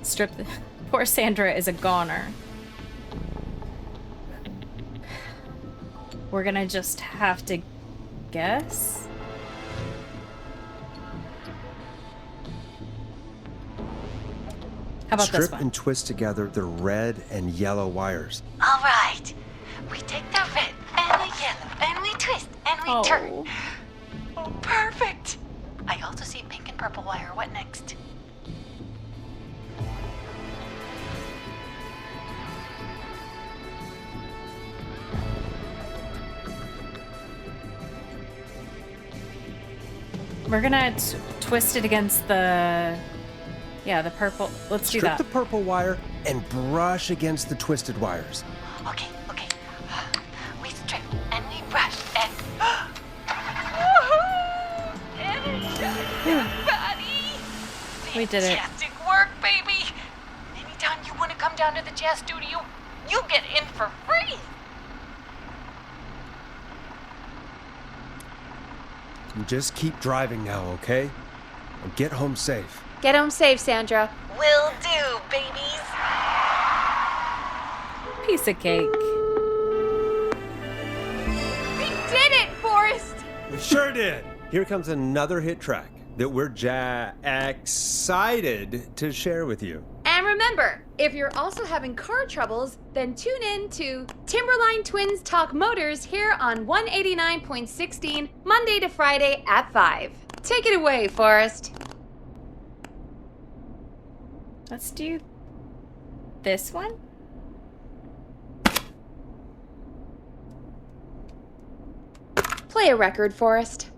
Speaker 1: Strip the... Poor Sandra is a goner. We're gonna just have to guess? How about this
Speaker 2: Strip
Speaker 1: one?
Speaker 2: and twist together the red and yellow wires.
Speaker 5: All right. We take the red and the yellow and we twist and we turn. Oh, perfect. I also see pink and purple wire. What next?
Speaker 1: We're gonna twist it against the... Yeah, the purple. Let's do
Speaker 2: Strip
Speaker 1: that.
Speaker 2: the purple wire and brush against the twisted wires.
Speaker 7: Okay. We strip and we brush and... Everybody!
Speaker 1: We did it.
Speaker 7: Fantastic work, baby! Anytime you want to come down to the jazz studio, you get in for free!
Speaker 2: You just keep driving now, okay? And get home safe.
Speaker 3: Get home safe, Sandra.
Speaker 7: Will do, babies!
Speaker 1: Piece of cake.
Speaker 3: We did it, Forrest!
Speaker 2: We sure did. Here comes another hit track that we're excited to share with you.
Speaker 3: And remember, if you're also having car troubles, then tune in to Timberline Twins Talk Motors here on 189.16, Monday to Friday at 5. Take it away, Forrest.
Speaker 1: Let's do this one.
Speaker 3: Play a record, Forrest.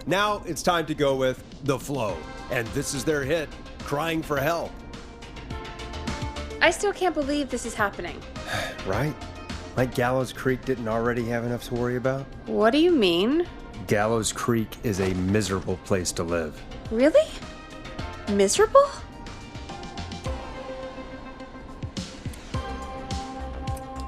Speaker 2: Now it's time to go with The Flow. And this is their hit, Crying for Help.
Speaker 3: I still can't believe this is happening.
Speaker 2: Right? Like Gallows Creek didn't already have enough to worry about?
Speaker 3: What do you mean?
Speaker 2: Gallows Creek is a miserable place to live.
Speaker 3: Really? Miserable?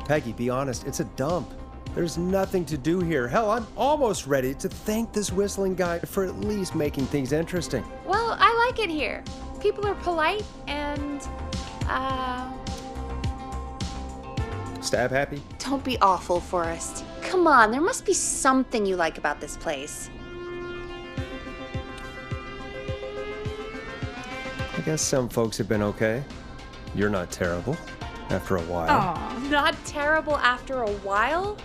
Speaker 2: Peggy, be honest, it's a dump. There's nothing to do here. Hell, I'm almost ready to thank this whistling guy for at least making things interesting.
Speaker 3: Well, I like it here. People are polite and,
Speaker 2: Stab happy?
Speaker 3: don't be awful, Forrest. Come on, there must be something you like about this place.
Speaker 2: I guess some folks have been okay. You're not terrible after a while.
Speaker 1: Aw.
Speaker 3: Not terrible after a while?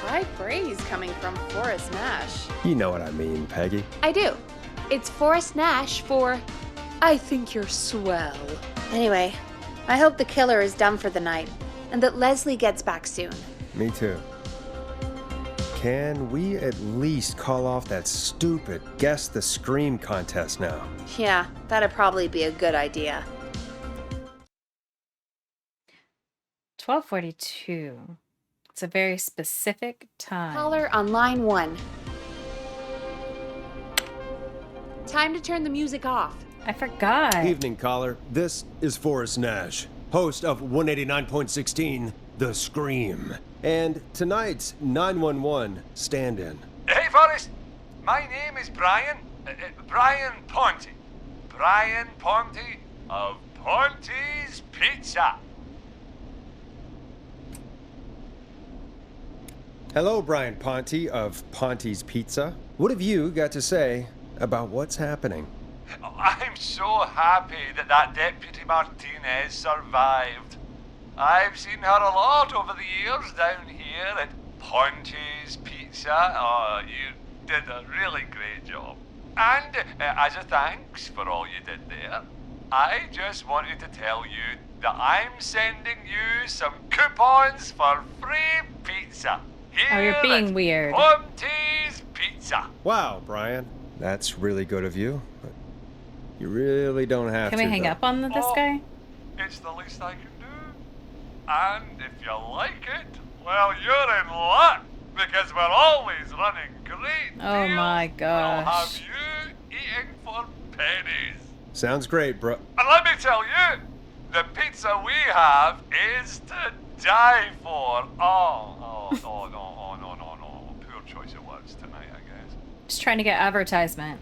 Speaker 3: High praise coming from Forrest Nash.
Speaker 2: You know what I mean, Peggy.
Speaker 3: I do. It's Forrest Nash for I think you're swell. Anyway, I hope the killer is done for the night and that Leslie gets back soon.
Speaker 2: Me too. Can we at least call off that stupid Guess the Scream contest now?
Speaker 3: Yeah, that'd probably be a good idea.
Speaker 1: 12:42. It's a very specific time.
Speaker 3: Caller on line 1. Time to turn the music off.
Speaker 1: I forgot.
Speaker 2: Evening, caller. This is Forrest Nash, host of 189.16, The Scream. And tonight's 911 stand-in.
Speaker 6: Hey, Forrest. My name is Brian. Brian Ponte. Brian Ponte of Ponte's Pizza.
Speaker 2: Hello, Brian Ponte of Ponte's Pizza. What have you got to say about what's happening?
Speaker 6: I'm so happy that Deputy Martinez survived. I've seen her a lot over the years down here at Ponte's Pizza. Oh, you did a really great job. And as a thanks for all you did there, I just wanted to tell you that I'm sending you some coupons for free pizza. Here
Speaker 1: Oh, you're being
Speaker 6: at
Speaker 1: weird.
Speaker 6: Ponte's Pizza.
Speaker 2: Wow, Brian. That's really good of you. But you really don't have
Speaker 1: Can
Speaker 2: to.
Speaker 1: we hang
Speaker 2: though.
Speaker 1: up on this guy?
Speaker 6: It's the least I can do. And if you like it, well, you're in luck, because we're always running great
Speaker 1: Oh
Speaker 6: deals
Speaker 1: my
Speaker 6: that'll have
Speaker 1: gosh.
Speaker 6: you eating for pennies.
Speaker 2: Sounds great, bro.
Speaker 6: And let me tell you, the pizza we have is to die for. No. Poor choice of words tonight, I guess.
Speaker 1: Just trying to get advertisement.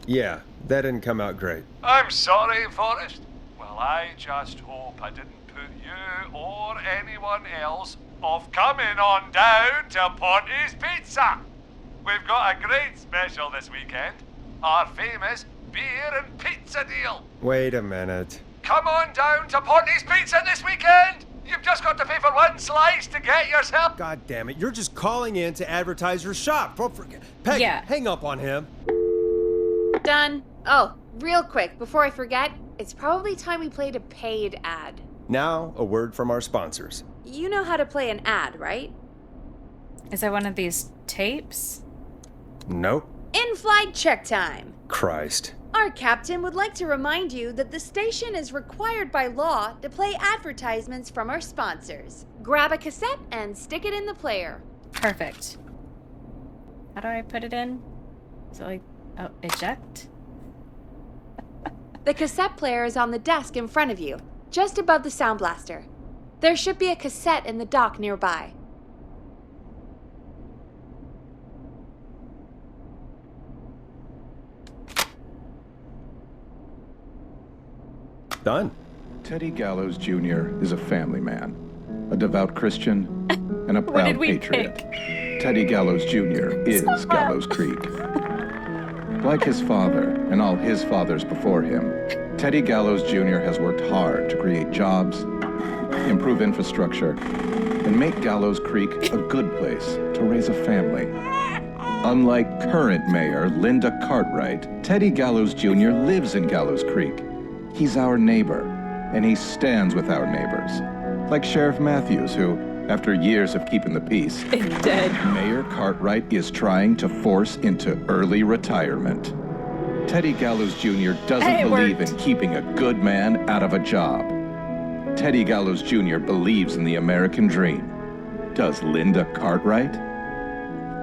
Speaker 2: Yeah, that didn't come out great.
Speaker 6: I'm sorry, Forrest. Well, I just hope I didn't put you or anyone else off coming on down to Ponte's Pizza. We've got a great special this weekend. Our famous beer and pizza deal.
Speaker 2: Wait a minute.
Speaker 6: Come on down to Ponte's Pizza this weekend. You've just got to pay for one slice to get yourself.
Speaker 2: God damn it, you're just calling in to advertise your shop. Peggy,
Speaker 1: Yeah.
Speaker 2: hang up on him.
Speaker 3: Done. Oh, real quick, before I forget, it's probably time we played a paid ad.
Speaker 2: Now, a word from our sponsors.
Speaker 3: You know how to play an ad, right?
Speaker 1: Is that one of these tapes?
Speaker 2: Nope.
Speaker 3: In-flight check time.
Speaker 2: Christ.
Speaker 3: Our captain would like to remind you that the station is required by law to play advertisements from our sponsors. Grab a cassette and stick it in the player.
Speaker 1: Perfect. How do I put it in? So like, oh, eject?
Speaker 3: The cassette player is on the desk in front of you, just above the sound blaster. There should be a cassette in the dock nearby.
Speaker 2: Done.
Speaker 8: Teddy Gallows Jr. is a family man, a devout Christian, and a proud
Speaker 1: did we
Speaker 8: patriot.
Speaker 1: pick?
Speaker 8: Teddy Gallows Jr. is Gallows Creek. Like his father and all his fathers before him, Teddy Gallows Jr. has worked hard to create jobs, improve infrastructure, and make Gallows Creek a good place to raise a family. Unlike current mayor Linda Cartwright, Teddy Gallows Jr. lives in Gallows Creek. He's our neighbor, and he stands with our neighbors. Like Sheriff Matthews, who, after years of keeping the peace,
Speaker 1: It's dead.
Speaker 8: Mayor Cartwright is trying to force into early retirement. Teddy Gallows Jr. doesn't
Speaker 1: It
Speaker 8: believe
Speaker 1: worked.
Speaker 8: in keeping a good man out of a job. Teddy Gallows Jr. believes in the American dream. Does Linda Cartwright?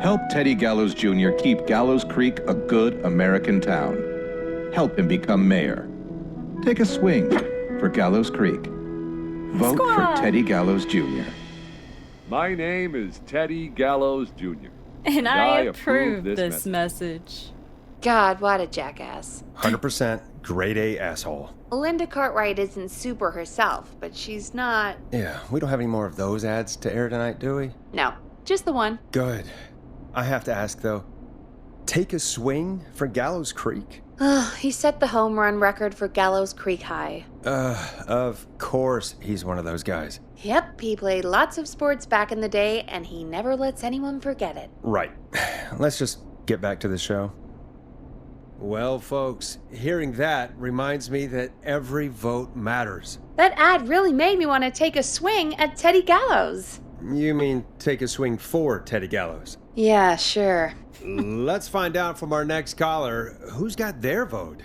Speaker 8: Help Teddy Gallows Jr. keep Gallows Creek a good American town. Help him become mayor. Take a swing for Gallows Creek. Vote
Speaker 1: Squad.
Speaker 8: for Teddy Gallows Jr.
Speaker 9: My name is Teddy Gallows Jr.
Speaker 1: And I approve
Speaker 9: this
Speaker 1: this message.
Speaker 3: God, what a jackass.
Speaker 2: 100% grade A asshole.
Speaker 3: Linda Cartwright isn't super herself, but she's not...
Speaker 2: Yeah, we don't have any more of those ads to air tonight, do we?
Speaker 3: No, just the one.
Speaker 2: Good. I have to ask, though. Take a swing for Gallows Creek?
Speaker 3: He set the home run record for Gallows Creek High.
Speaker 2: Of course he's one of those guys.
Speaker 3: Yep, he played lots of sports back in the day, and he never lets anyone forget it.
Speaker 2: Right. Let's just get back to the show. Well, folks, hearing that reminds me that every vote matters.
Speaker 3: That ad really made me want to take a swing at Teddy Gallows.
Speaker 2: You mean take a swing for Teddy Gallows?
Speaker 3: Yeah, sure.
Speaker 2: Let's find out from our next caller who's got their vote.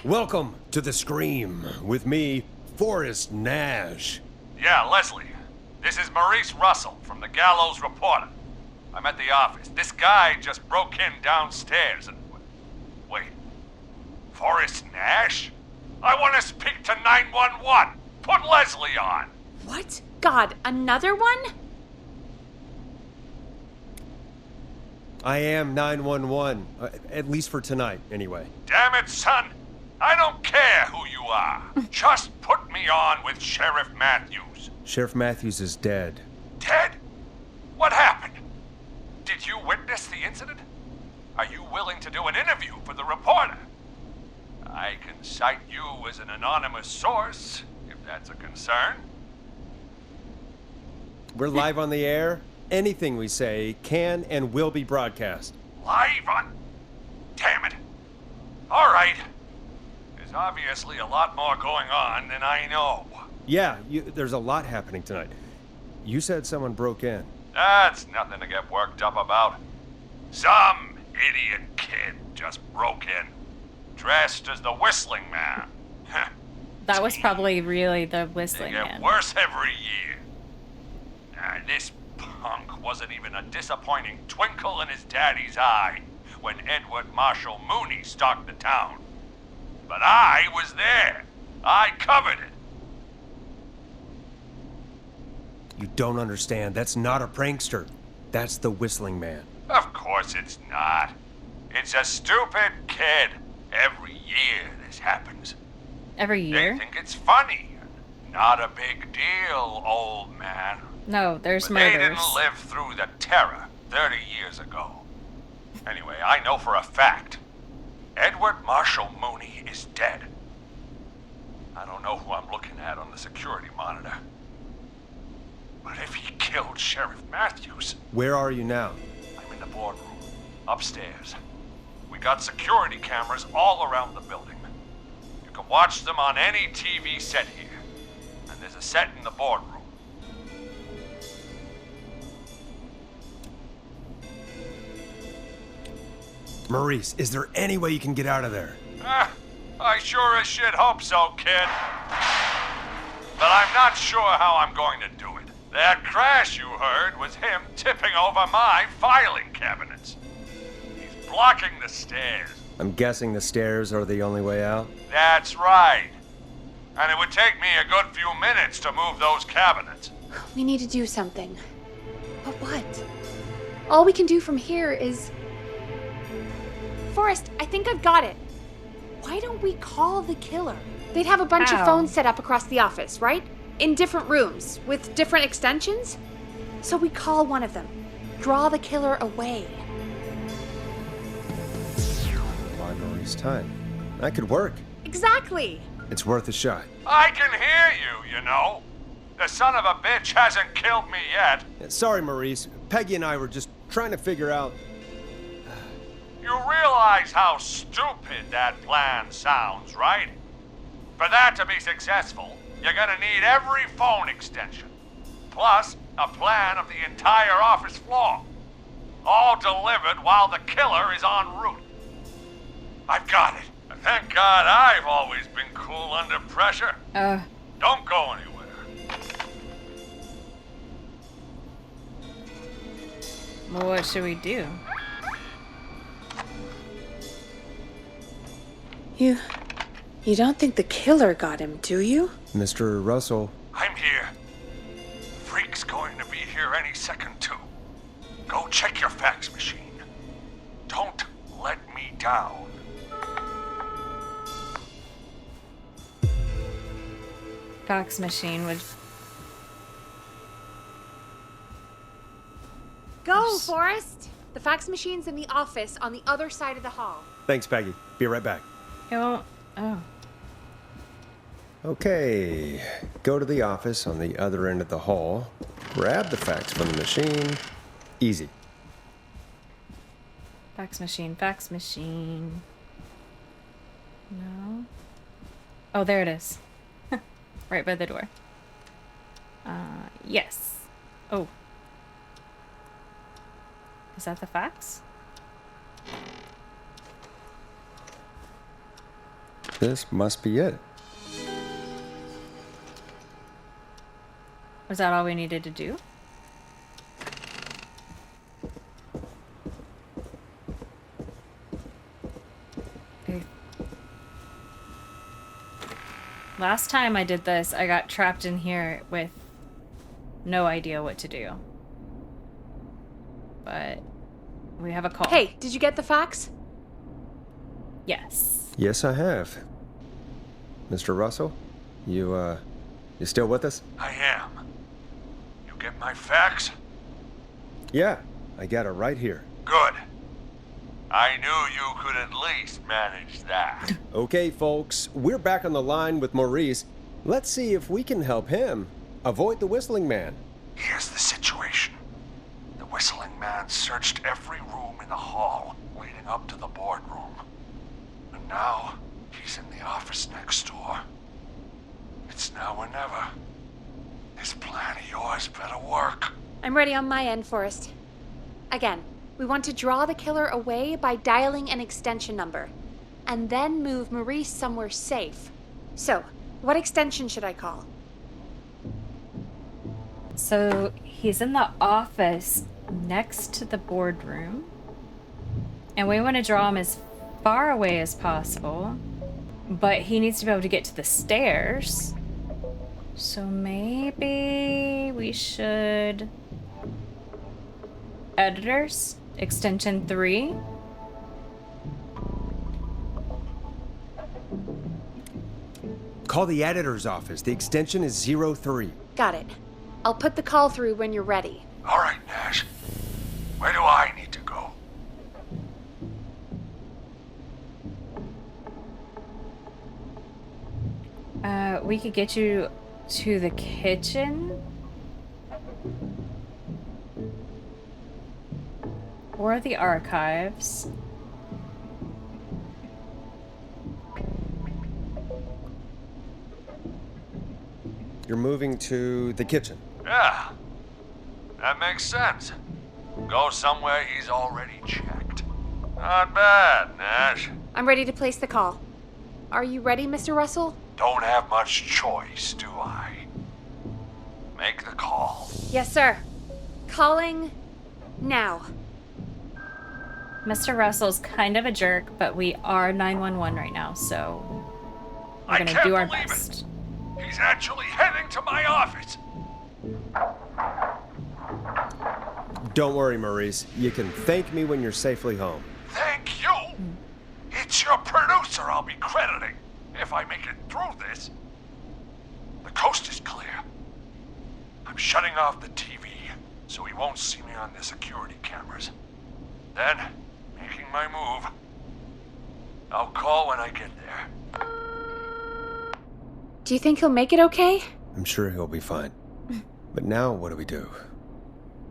Speaker 2: Welcome to The Scream with me, Forrest Nash.
Speaker 6: Yeah, Leslie. This is Maurice Russell from the Gallows Reporter. I'm at the office. This guy just broke in downstairs and... Wait. Forrest Nash? I want to speak to 911. Put Leslie on.
Speaker 3: What? God, another one?
Speaker 2: I am 911, at least for tonight, anyway.
Speaker 6: Damn it, son. I don't care who you are. Just put me on with Sheriff Matthews.
Speaker 2: Sheriff Matthews is dead.
Speaker 6: Ted? What happened? Did you witness the incident? Are you willing to do an interview for the reporter? I can cite you as an anonymous source, if that's a concern.
Speaker 2: We're live on the air. Anything we say can and will be broadcast.
Speaker 6: Live on... Damn it. All right. There's obviously a lot more going on than I know.
Speaker 2: Yeah, there's a lot happening tonight. You said someone broke in.
Speaker 6: That's nothing to get worked up about. Some idiot kid just broke in, dressed as the Whistling Man.
Speaker 1: That was probably really the
Speaker 6: They
Speaker 1: Whistling
Speaker 6: get
Speaker 1: Man.
Speaker 6: worse every year. This punk wasn't even a disappointing twinkle in his daddy's eye when Edward Marshall Mooney stalked the town. But I was there. I covered it.
Speaker 2: You don't understand. That's not a prankster. That's the Whistling Man.
Speaker 6: Of course it's not. It's a stupid kid. Every year this happens.
Speaker 1: Every year?
Speaker 6: They think it's funny. Not a big deal, old man.
Speaker 1: No, there's
Speaker 6: But they
Speaker 1: murders.
Speaker 6: didn't live through the terror 30 years ago. Anyway, I know for a fact. Edward Marshall Mooney is dead. I don't know who I'm looking at on the security monitor. But if he killed Sheriff Matthews,
Speaker 2: Where are you now?
Speaker 6: I'm in the boardroom, upstairs. We got security cameras all around the building. You can can watch them on any TV set here. And there's a set in the boardroom.
Speaker 2: Maurice, is there any way you can get out of there?
Speaker 6: I sure as shit hope so, kid. But I'm not sure how I'm going to do it. That crash you heard was him tipping over my filing cabinets. He's blocking the stairs.
Speaker 2: I'm guessing the stairs are the only way out?
Speaker 6: That's right. And it would take me a good few minutes to move those cabinets.
Speaker 3: We need to do something. But what? All we can do from here is... Forrest, I think I've got it. Why don't we call the killer? They'd have a bunch of phones set up across the office, right? In different rooms, with different extensions? So we call one of them. Draw the killer away.
Speaker 2: Buy Maurice time. That could work.
Speaker 3: Exactly!
Speaker 2: It's worth a shot.
Speaker 6: I can hear you, you know. The son of a bitch hasn't killed me yet.
Speaker 2: Sorry, Maurice. Peggy and I were just trying to figure out...
Speaker 6: You realize how stupid that plan sounds, right? For that to be successful, you're gonna need every phone extension, plus a plan of the entire office floor, all delivered while the killer is en route. I've got it. And thank God I've always been cool under pressure. Don't go anywhere.
Speaker 1: Well, what should we do?
Speaker 4: You don't think the killer got him, do you?
Speaker 2: Mr. Russell.
Speaker 6: I'm here. Freak's going to be here any second, too. Go check your fax machine. Don't let me down.
Speaker 1: Fax machine would...
Speaker 3: Go, Forrest! The fax machine's in the office on the other side of the hall.
Speaker 2: Thanks, Peggy. Be right back.
Speaker 1: It won't... Oh.
Speaker 2: Okay. Go to the office on the other end of the hall. Grab the fax from the machine. Easy.
Speaker 1: Fax machine, fax machine. No. Oh, there it is. Right by the door. Yes. Oh. Is that the fax?
Speaker 2: This must be it.
Speaker 1: Was that all we needed to do? Okay. Last time I did this, I got trapped in here with no idea what to do. But we have a call.
Speaker 3: Hey, did you get the fax?
Speaker 1: Yes.
Speaker 2: Yes, I have. Mr. Russell, you still with us?
Speaker 6: I am. You get my fax?
Speaker 2: Yeah, I got it right here.
Speaker 6: Good. I knew you could at least manage that.
Speaker 2: Okay, folks, we're back on the line with Maurice. Let's see if we can help him avoid the Whistling Man.
Speaker 6: Here's the situation. The Whistling Man searched every room in the hall leading up to the boardroom. And now, he's in the office next door. It's now or never. This plan of yours better work.
Speaker 3: I'm ready on my end, Forrest. Again, we want to draw the killer away by dialing an extension number, and then move Maurice somewhere safe. So, what extension should I call?
Speaker 1: So he's in the office next to the boardroom. And we want to draw him as far away as possible. But he needs to be able to get to the stairs. So maybe we should... Editors, extension 3.
Speaker 2: Call the editor's office. The extension is 03.
Speaker 3: Got it. I'll put the call through when you're ready.
Speaker 6: All right, Nash. Where do I need to go?
Speaker 1: We could get you to the kitchen. Or the archives.
Speaker 2: You're moving to the kitchen.
Speaker 6: Yeah, that makes sense. Go somewhere he's already checked. Not bad, Nash.
Speaker 3: I'm ready to place the call. Are you ready, Mr. Russell?
Speaker 6: Don't have much choice, do I? Make the call.
Speaker 3: Yes, sir. Calling now.
Speaker 1: Mr. Russell's kind of a jerk, but we are 911 right now, so we're gonna do our best.
Speaker 6: He's actually heading to my office.
Speaker 2: Don't worry, Maurice. You can thank me when you're safely home.
Speaker 6: Thank you. It's your producer I'll be crediting if I make it through this. The coast is clear. I'm shutting off the TV so he won't see me on the security cameras. Then, making my move. I'll call when I get there.
Speaker 3: Do you think he'll make it okay?
Speaker 2: I'm sure he'll be fine. But now what do we do?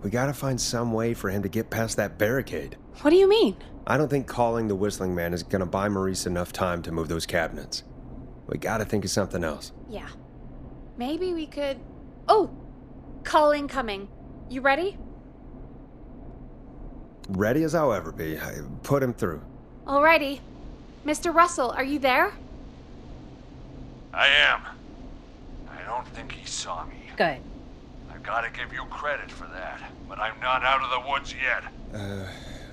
Speaker 2: We gotta find some way for him to get past that barricade.
Speaker 3: What do you mean?
Speaker 2: I don't think calling the Whistling Man is gonna buy Maurice enough time to move those cabinets. We gotta think of something else.
Speaker 3: Yeah. Maybe we could... Oh! Call incoming. You ready?
Speaker 2: Ready as I'll ever be. Put him through.
Speaker 3: Alrighty. Mr. Russell, are you there?
Speaker 6: I am. I don't think he saw me.
Speaker 1: Good.
Speaker 6: I've gotta give you credit for that, but I'm not out of the woods yet.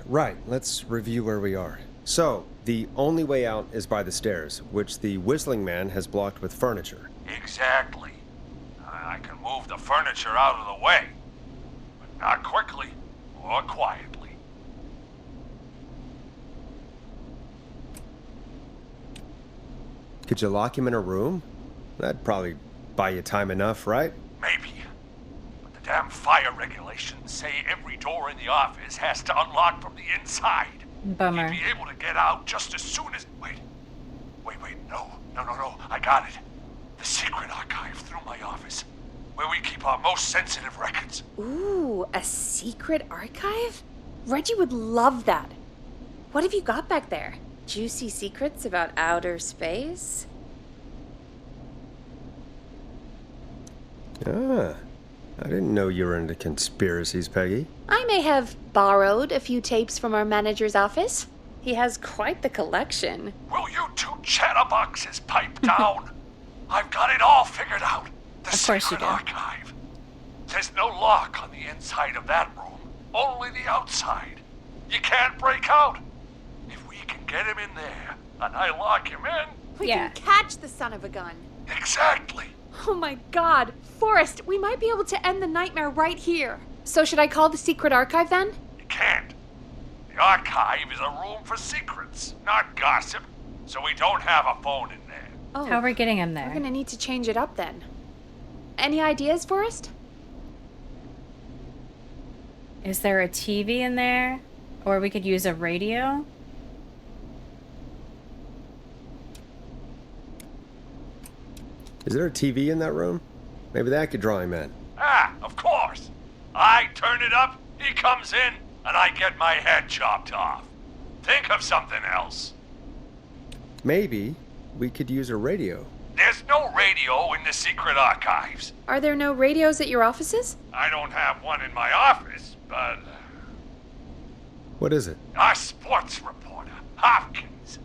Speaker 2: Right, let's review where we are. So, the only way out is by the stairs, which the Whistling Man has blocked with furniture.
Speaker 6: Exactly. I can move the furniture out of the way, but not quickly or quietly.
Speaker 2: Could you lock him in a room? That'd probably buy you time enough, right?
Speaker 6: Maybe. But the damn fire regulations say every door in the office has to unlock from the inside.
Speaker 1: Bummer.
Speaker 6: He'd be able to get out just as soon as... Wait, no. I got it. The secret archive through my office, where we keep our most sensitive records.
Speaker 3: Ooh, a secret archive? Reggie would love that. What have you got back there? Juicy secrets about outer space?
Speaker 2: Ah, I didn't know you were into conspiracies, Peggy.
Speaker 3: I may have borrowed a few tapes from our manager's office. He has quite the collection.
Speaker 6: Will you two chatterboxes pipe down? I've got it all figured out. The
Speaker 1: Of course you
Speaker 6: secret
Speaker 1: do.
Speaker 6: archive. There's no lock on the inside of that room, only the outside. You can't break out. If we can get him in there, and I lock him in...
Speaker 3: We
Speaker 1: Yeah.
Speaker 3: can catch the son of a gun.
Speaker 6: Exactly.
Speaker 3: Oh my god. Forrest, we might be able to end the nightmare right here. So should I call the secret archive then?
Speaker 6: You can't. The archive is a room for secrets, not gossip, so we don't have a phone in there.
Speaker 3: Oh,
Speaker 1: How are we getting him
Speaker 3: we're
Speaker 1: there?
Speaker 3: gonna need to change it up then. Any ideas, Forrest?
Speaker 1: Is there a TV in there? Or we could use a radio?
Speaker 2: Is there a TV in that room? Maybe that could draw him in.
Speaker 6: Ah, of course. I turn it up, he comes in, and I get my head chopped off. Think of something else.
Speaker 2: Maybe we could use a radio.
Speaker 6: There's no radio in the secret archives.
Speaker 3: Are there no radios at your offices?
Speaker 6: I don't have one in my office, but
Speaker 2: What is it?
Speaker 6: our sports reporter, Hopkins,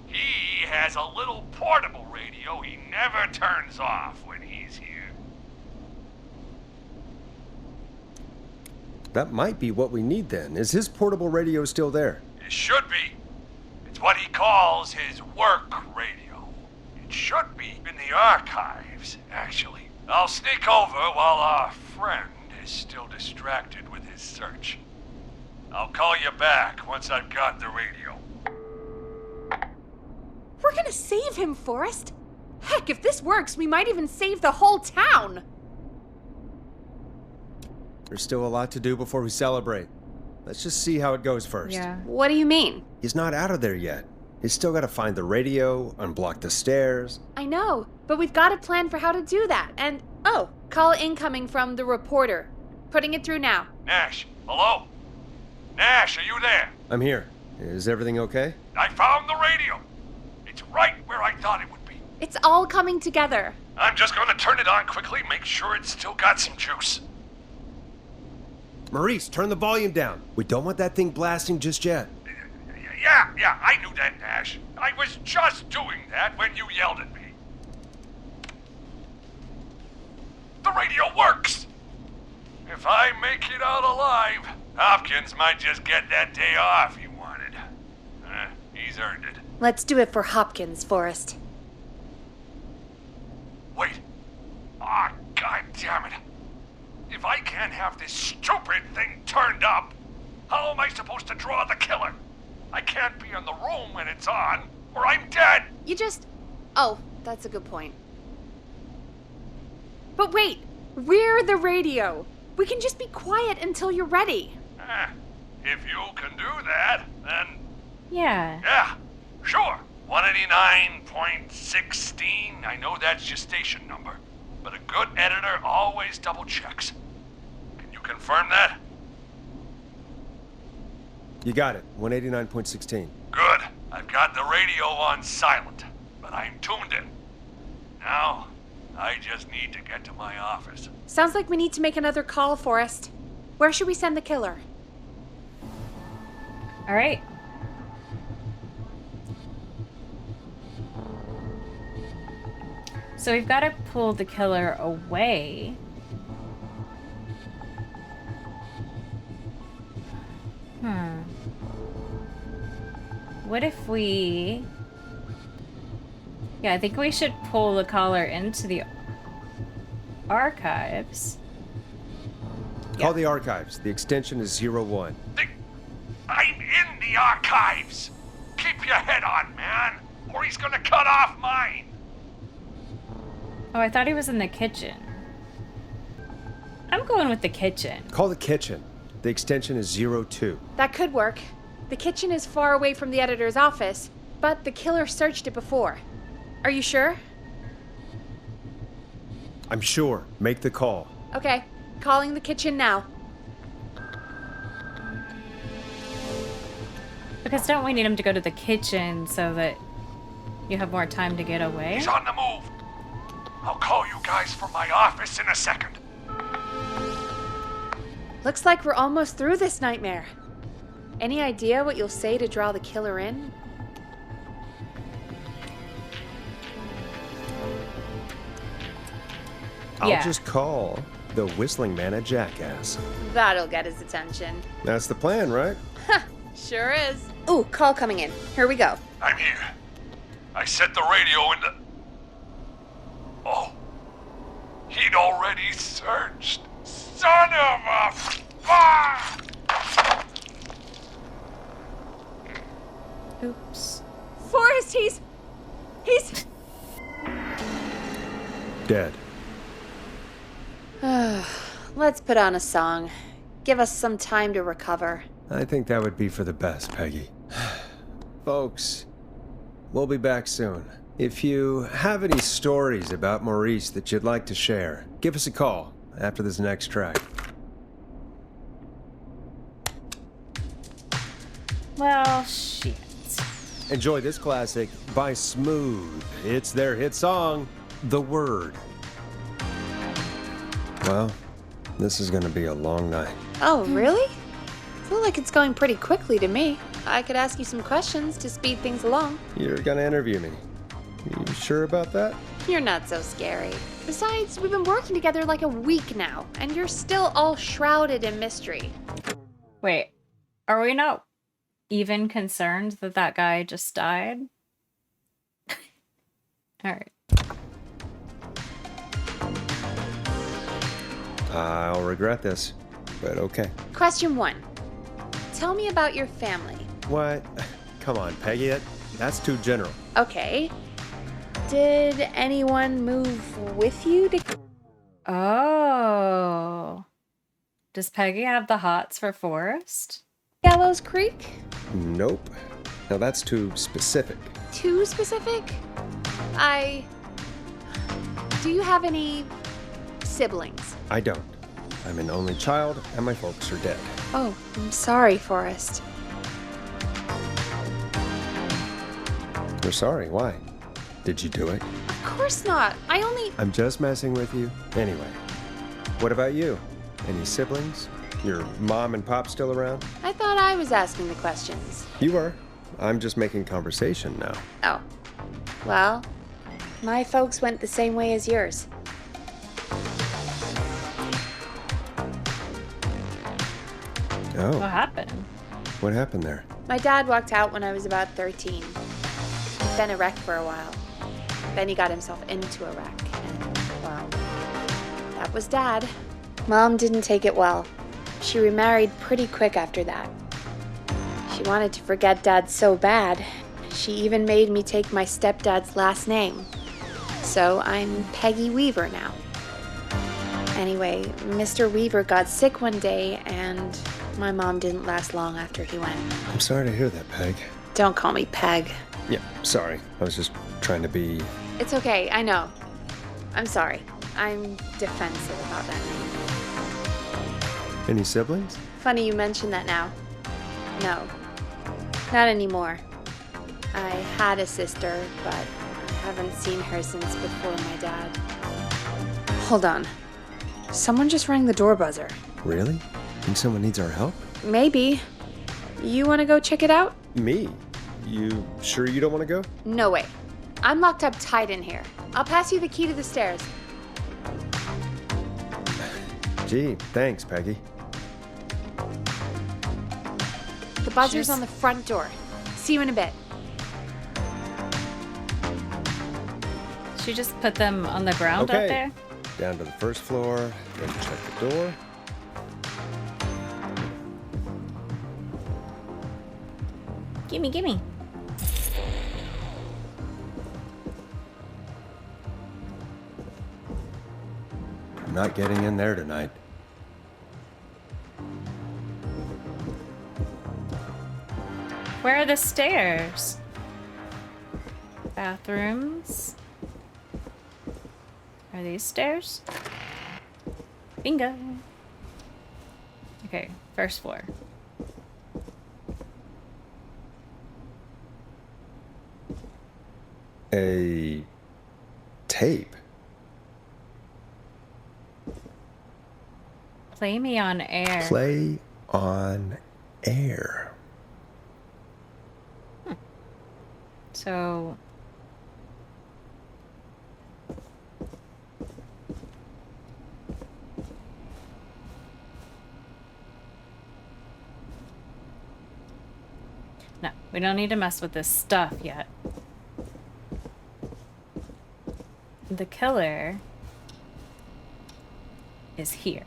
Speaker 6: he has a little portable radio he never turns off when he's here.
Speaker 2: That might be what we need then. Is his portable radio still there?
Speaker 6: It should be. It's what he calls his work radio. It should be in the archives, actually. I'll sneak over while our friend is still distracted with his search. I'll call you back once I've got the radio.
Speaker 3: We're gonna save him, Forrest. Heck, if this works, we might even save the whole town.
Speaker 2: There's still a lot to do before we celebrate. Let's just see how it goes first.
Speaker 1: Yeah.
Speaker 3: What do you mean?
Speaker 2: He's not out of there yet. He's still got to find the radio, unblock the stairs.
Speaker 3: I know, but we've got a plan for how to do that. And, oh, call incoming from the reporter. Putting it through now.
Speaker 6: Nash, hello? Nash, are you there?
Speaker 2: I'm here. Is everything okay?
Speaker 6: I found the radio. It's right where I thought it would be.
Speaker 3: It's all coming together.
Speaker 6: I'm just gonna turn it on quickly, make sure it's still got some juice.
Speaker 2: Maurice, turn the volume down. We don't want that thing blasting just yet.
Speaker 6: Yeah, I knew that, Nash. I was just doing that when you yelled at me. The radio works! If I make it out alive, Hopkins might just get that day off he wanted. He's earned it.
Speaker 3: Let's do it for Hopkins, Forrest.
Speaker 6: Wait. Ah, God damn it. If I can't have this stupid thing turned up, how am I supposed to draw the killer? I can't be in the room when it's on, or I'm dead.
Speaker 3: Oh, that's a good point. But wait, we're the radio. We can just be quiet until you're ready.
Speaker 6: If you can do that, then...
Speaker 1: Yeah.
Speaker 6: Yeah, sure. 189.16. I know that's your station number, but a good editor always double checks. Can you confirm that?
Speaker 2: You got it. 189.16.
Speaker 6: Good. I've got the radio on silent, but I'm tuned in. Now, I just need to get to my office.
Speaker 3: Sounds like we need to make another call, Forrest. Where should we send the killer?
Speaker 1: All right. So we've got to pull the killer away. What if we... Yeah, I think we should pull the caller into the archives.
Speaker 2: Call the archives. The extension is 01.
Speaker 6: I'm in the archives! Keep your head on, man, or he's gonna cut off mine!
Speaker 1: Oh, I thought he was in the kitchen. I'm going with the kitchen.
Speaker 2: Call the kitchen. The extension is 02.
Speaker 3: That could work. The kitchen is far away from the editor's office, but the killer searched it before. Are you sure?
Speaker 2: I'm sure. Make the call.
Speaker 3: Okay, calling the kitchen now.
Speaker 1: Because don't we need him to go to the kitchen so that you have more time to get away?
Speaker 6: He's on the move. I'll call you guys from my office in a second.
Speaker 3: Looks like we're almost through this nightmare. Any idea what you'll say to draw the killer in?
Speaker 2: I'll just call the whistling man a jackass.
Speaker 3: That'll get his attention.
Speaker 2: That's the plan, right?
Speaker 3: Sure is. Ooh, call coming in. Here we go.
Speaker 6: I'm here. I set the radio in the... Oh. He'd already searched. Son of a... Ah!
Speaker 1: Oops.
Speaker 3: Forrest, he's...
Speaker 2: Dead.
Speaker 3: Let's put on a song. Give us some time to recover.
Speaker 2: I think that would be for the best, Peggy. Folks, we'll be back soon. If you have any stories about Maurice that you'd like to share, give us a call after this next track.
Speaker 1: Well, shit.
Speaker 2: Enjoy this classic by Smooth. It's their hit song, The Word. Well, this is gonna be a long night.
Speaker 3: Oh, really? Feel like it's going pretty quickly to me. I could ask you some questions to speed things along.
Speaker 2: You're gonna interview me. You sure about that?
Speaker 3: You're not so scary. Besides, we've been working together like a week now, and you're still all shrouded in mystery.
Speaker 1: Wait, are we not even concerned that that guy just died? All right.
Speaker 2: I'll regret this, but okay.
Speaker 3: Question 1. Tell me about your family.
Speaker 2: What? Come on, Peggy, that's too general.
Speaker 3: Okay. Did anyone move with you to...
Speaker 1: Oh. Does Peggy have the hots for Forrest?
Speaker 3: Gallows Creek?
Speaker 2: Nope. Now that's too specific.
Speaker 3: Too specific? Do you have any siblings?
Speaker 2: I don't. I'm an only child, and my folks are dead.
Speaker 3: Oh, I'm sorry, Forrest.
Speaker 2: You're sorry, why? Did you do it?
Speaker 3: Of course not.
Speaker 2: I'm just messing with you. Anyway, what about you? Any siblings? Your mom and pop still around?
Speaker 3: I thought I was asking the questions.
Speaker 2: You are. I'm just making conversation now.
Speaker 3: Oh. Well, my folks went the same way as yours.
Speaker 2: Oh,
Speaker 1: What happened?
Speaker 2: what happened there?
Speaker 3: My dad walked out when I was about 13. He'd been a wreck for a while. Then he got himself into a wreck, and, well, that was Dad. Mom didn't take it well. She remarried pretty quick after that. She wanted to forget Dad so bad, she even made me take my stepdad's last name. So I'm Peggy Weaver now. Anyway, Mr. Weaver got sick one day, and my mom didn't last long after he went.
Speaker 2: I'm sorry to hear that, Peg.
Speaker 3: Don't call me Peg.
Speaker 2: Yeah, sorry. I was just trying to be...
Speaker 3: It's okay, I know. I'm sorry. I'm defensive about that name.
Speaker 2: Any siblings?
Speaker 3: Funny you mention that now. No, not anymore. I had a sister, but I haven't seen her since before my dad. Hold on. Someone just rang the door buzzer.
Speaker 2: Really? Think someone needs our help?
Speaker 3: Maybe. You want to go check it out?
Speaker 2: Me? You sure you don't want to go?
Speaker 3: No way. I'm locked up tight in here. I'll pass you the key to the stairs.
Speaker 2: Gee, thanks, Peggy.
Speaker 3: The buzzer's on the front door. See you in a bit.
Speaker 1: She just put them on the ground out
Speaker 2: Okay.
Speaker 1: there?
Speaker 2: Down to the first floor, then check the door.
Speaker 1: Gimme, gimme.
Speaker 2: I'm not getting in there tonight.
Speaker 1: Where are the stairs? Bathrooms? Are these stairs? Bingo. Okay, first floor.
Speaker 2: A tape.
Speaker 1: Play me on air.
Speaker 2: Play on air.
Speaker 1: So no, we don't need to mess with this stuff yet. The killer is here.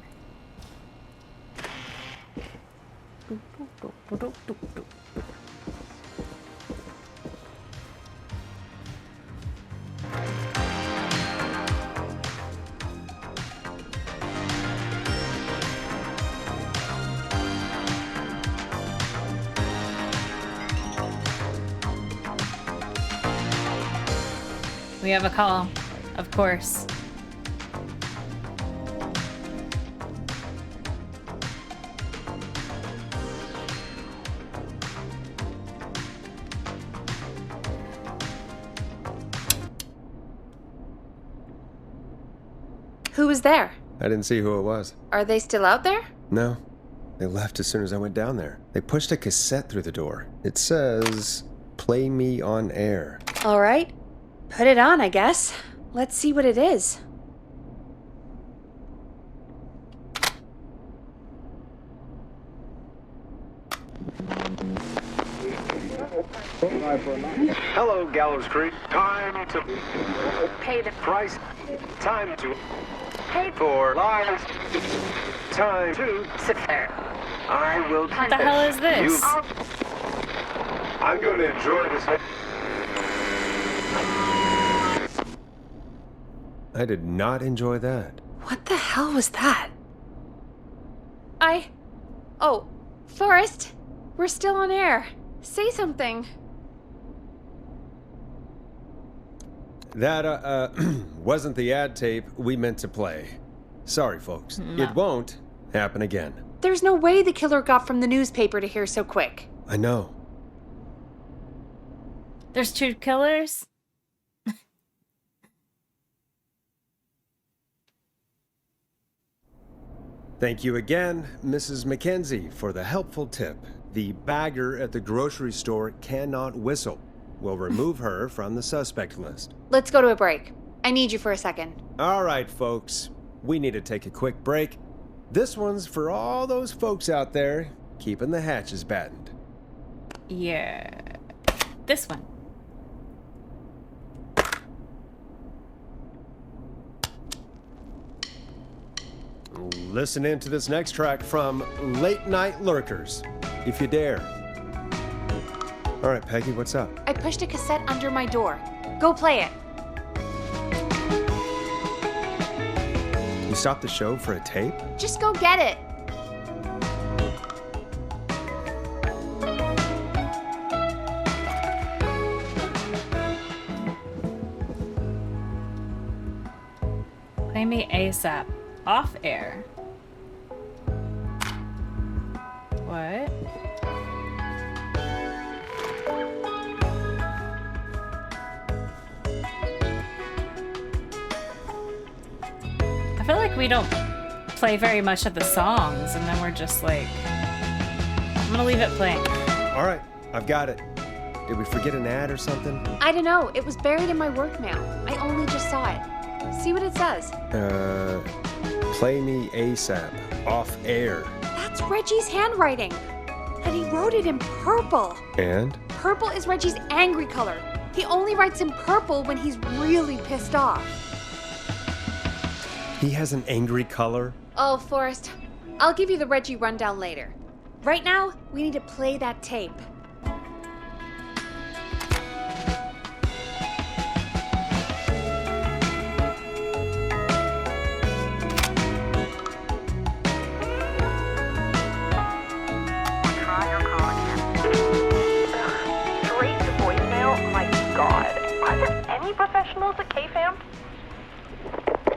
Speaker 1: We have a call, of course.
Speaker 3: Who was there?
Speaker 2: I didn't see who it was.
Speaker 3: Are they still out there?
Speaker 2: No. They left as soon as I went down there. They pushed a cassette through the door. It says, "Play me on air."
Speaker 3: All right. Put it on, I guess. Let's see what it is.
Speaker 10: Hello, Gallows Creek. Time to
Speaker 3: Pay the
Speaker 10: price. Time to pay for lives. Time to
Speaker 3: sit there.
Speaker 10: I will.
Speaker 1: What the hell is this?
Speaker 10: I'm going to enjoy this.
Speaker 2: I did not enjoy that.
Speaker 3: What the hell was that? Oh, Forrest, we're still on air. Say something.
Speaker 2: That, wasn't the ad tape we meant to play. Sorry, folks.
Speaker 1: No.
Speaker 2: It won't happen again.
Speaker 3: There's no way the killer got from the newspaper to here so quick.
Speaker 2: I know.
Speaker 1: There's two killers?
Speaker 2: Thank you again, Mrs. Mackenzie, for the helpful tip. The bagger at the grocery store cannot whistle. We'll remove her from the suspect list.
Speaker 3: Let's go to a break. I need you for a second.
Speaker 2: All right, folks. We need to take a quick break. This one's for all those folks out there keeping the hatches battened.
Speaker 1: Yeah. This one.
Speaker 2: Listen in to this next track from Late Night Lurkers, if you dare. All right, Peggy, what's up?
Speaker 3: I pushed a cassette under my door. Go play it.
Speaker 2: You stopped the show for a tape?
Speaker 3: Just go get it.
Speaker 1: Play me ASAP. Off air. What? I feel like we don't play very much of the songs, and then we're just like, I'm gonna leave it playing.
Speaker 2: All right, I've got it. Did we forget an ad or something?
Speaker 3: I don't know. It was buried in my work mail. I only just saw it. See what it says.
Speaker 2: Play me ASAP. Off air.
Speaker 3: That's Reggie's handwriting. And he wrote it in purple.
Speaker 2: And?
Speaker 3: Purple is Reggie's angry color. He only writes in purple when he's really pissed off.
Speaker 2: He has an angry color?
Speaker 3: Oh, Forrest, I'll give you the Reggie rundown later. Right now, we need to play that tape.
Speaker 11: Professionals at KFAM?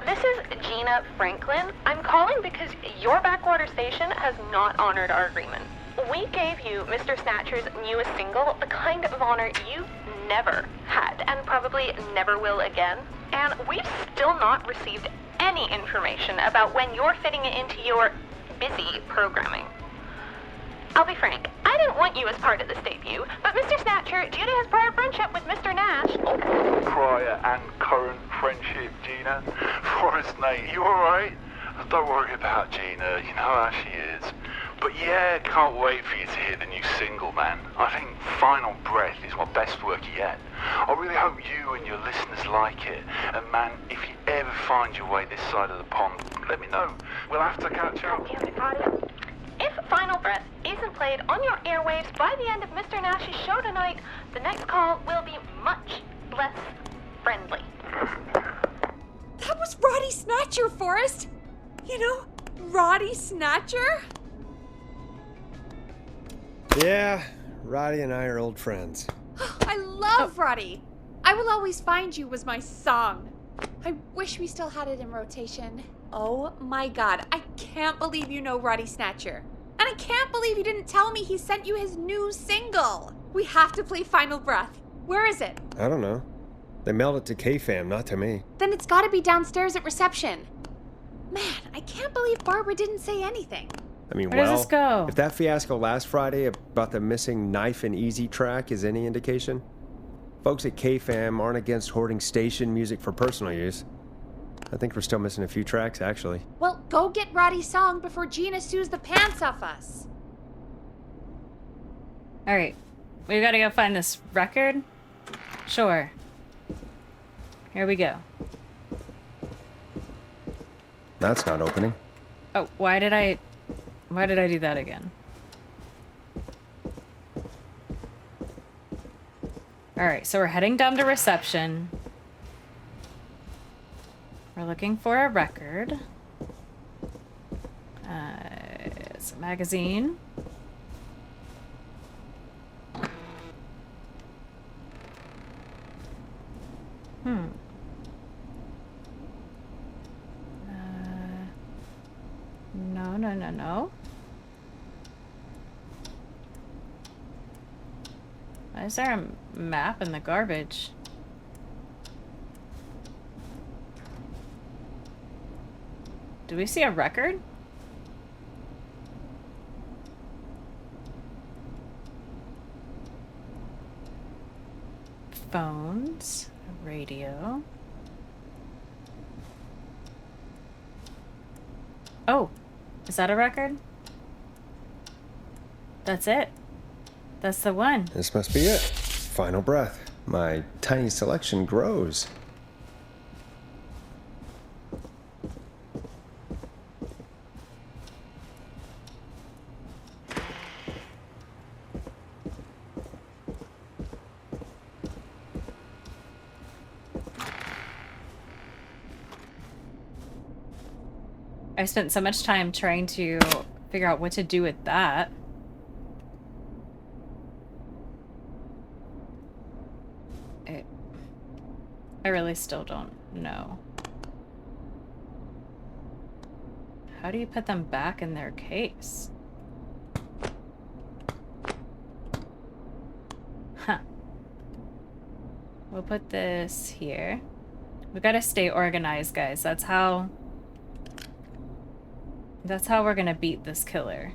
Speaker 11: This is Gina Franklin. I'm calling because your backwater station has not honored our agreement. We gave you Mr. Snatcher's newest single, the kind of honor you never had and probably never will again. And we've still not received any information about when you're fitting it into your busy programming. I'll be frank, I didn't want you as part of this debut, but Mr. Snatcher, due to his prior friendship with Mr. Nash...
Speaker 12: Prior and current friendship, Gina. Forrest, mate, you alright? Don't worry about Gina, you know how she is. But yeah, can't wait for you to hear the new single, man. I think Final Breath is my best work yet. I really hope you and your listeners like it. And man, if you ever find your way this side of the pond, let me know. We'll have to catch up.
Speaker 11: If Final Breath isn't played on your airwaves by the end of Mr. Nash's show tonight, the next call will be much less friendly.
Speaker 3: That was Roddy Snatcher, Forrest. You know, Roddy Snatcher?
Speaker 2: Yeah, Roddy and I are old friends.
Speaker 3: I love Roddy. I Will Always Find You was my song. I wish we still had it in rotation. Oh my god, I can't believe you know Roddy Snatcher. And I can't believe you didn't tell me he sent you his new single. We have to play Final Breath. Where is it?
Speaker 2: I don't know. They mailed it to KFAM, not to me.
Speaker 3: Then it's gotta be downstairs at reception. Man, I can't believe Barbara didn't say anything.
Speaker 2: I mean,
Speaker 1: Where does this go?
Speaker 2: If that fiasco last Friday about the missing Knife and Easy track is any indication, folks at KFAM aren't against hoarding station music for personal use. I think we're still missing a few tracks, actually.
Speaker 3: Well, go get Roddy's song before Gina sues the pants off us.
Speaker 1: All right. We gotta go find this record? Sure. Here we go.
Speaker 2: That's not opening.
Speaker 1: Oh, why did I do that again? All right, so we're heading down to reception. We're looking for a record. It's a magazine. No. Why is there a map in the garbage? Do we see a record? phones, a radio. Oh, is that a record? That's it. That's the one.
Speaker 2: This must be it. Final breath. My tiny selection grows.
Speaker 1: I spent so much time trying to figure out what to do with that. I really still don't know. How do you put them back in their case? Huh. We'll put this here. We gotta stay organized, guys. That's how we're gonna beat this killer.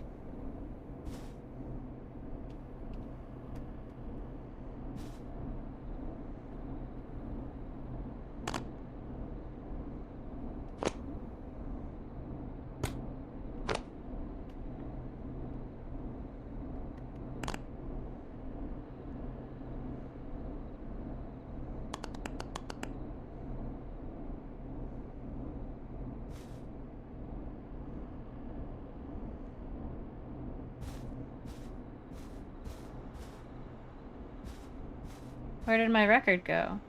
Speaker 1: Where did my record go?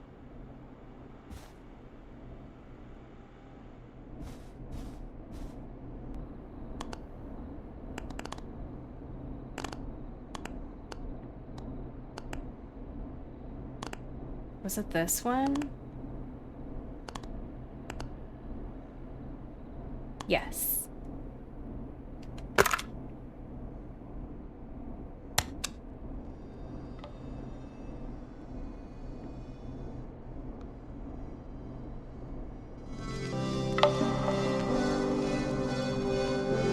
Speaker 1: Was it this one? Yes.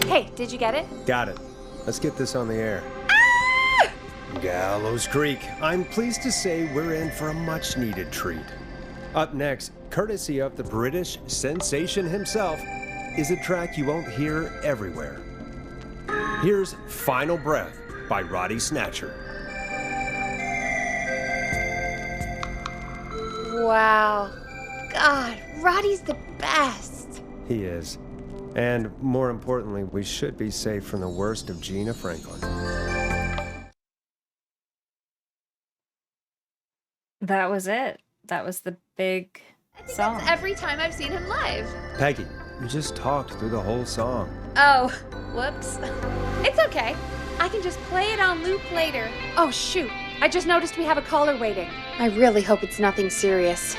Speaker 3: Hey, did you get it?
Speaker 2: Got it. Let's get this on the air.
Speaker 3: Ah!
Speaker 2: Gallows Creek. I'm pleased to say we're in for a much-needed treat. Up next, courtesy of the British sensation himself, is a track you won't hear everywhere. Here's Final Breath by Roddy Snatcher.
Speaker 3: Wow. God, Roddy's the best.
Speaker 2: He is. And more importantly, we should be safe from the worst of Gina Franklin.
Speaker 1: That was it. That was the big song.
Speaker 3: That's every time I've seen him live.
Speaker 2: Peggy, you just talked through the whole song.
Speaker 3: Oh, whoops. It's okay. I can just play it on loop later. Oh, shoot. I just noticed we have a caller waiting. I really hope it's nothing serious.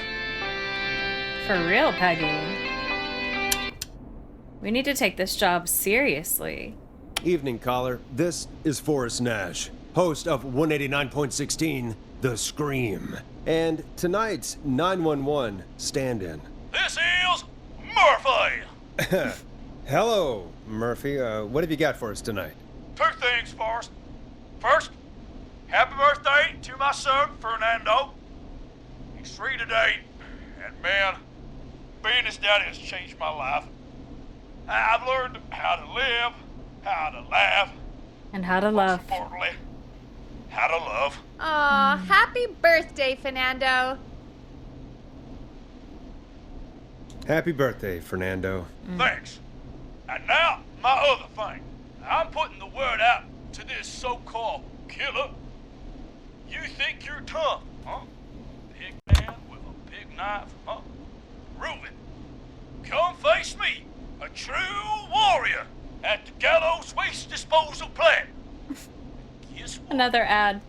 Speaker 1: For real, Peggy. We need to take this job seriously.
Speaker 2: Evening, caller. This is Forrest Nash, host of 189.16, The Scream. And tonight's 911 stand-in.
Speaker 6: This is Murphy!
Speaker 2: Hello, Murphy. What have you got for us tonight?
Speaker 6: Two things, Forrest. First, happy birthday to my son, Fernando. He's 3 today, and man, being his daddy has changed my life. I've learned how to live, how to laugh,
Speaker 1: and how to love.
Speaker 6: Most importantly, how to love.
Speaker 3: Aw, happy birthday, Fernando.
Speaker 2: Happy birthday, Fernando.
Speaker 6: Thanks. And now, my other thing. I'm putting the word out to this so-called killer. You think you're tough, huh? Big man with a big knife, huh? Reuben, come face me. A true warrior at the Gallows Waste Disposal Plant. Guess what?
Speaker 1: Another ad.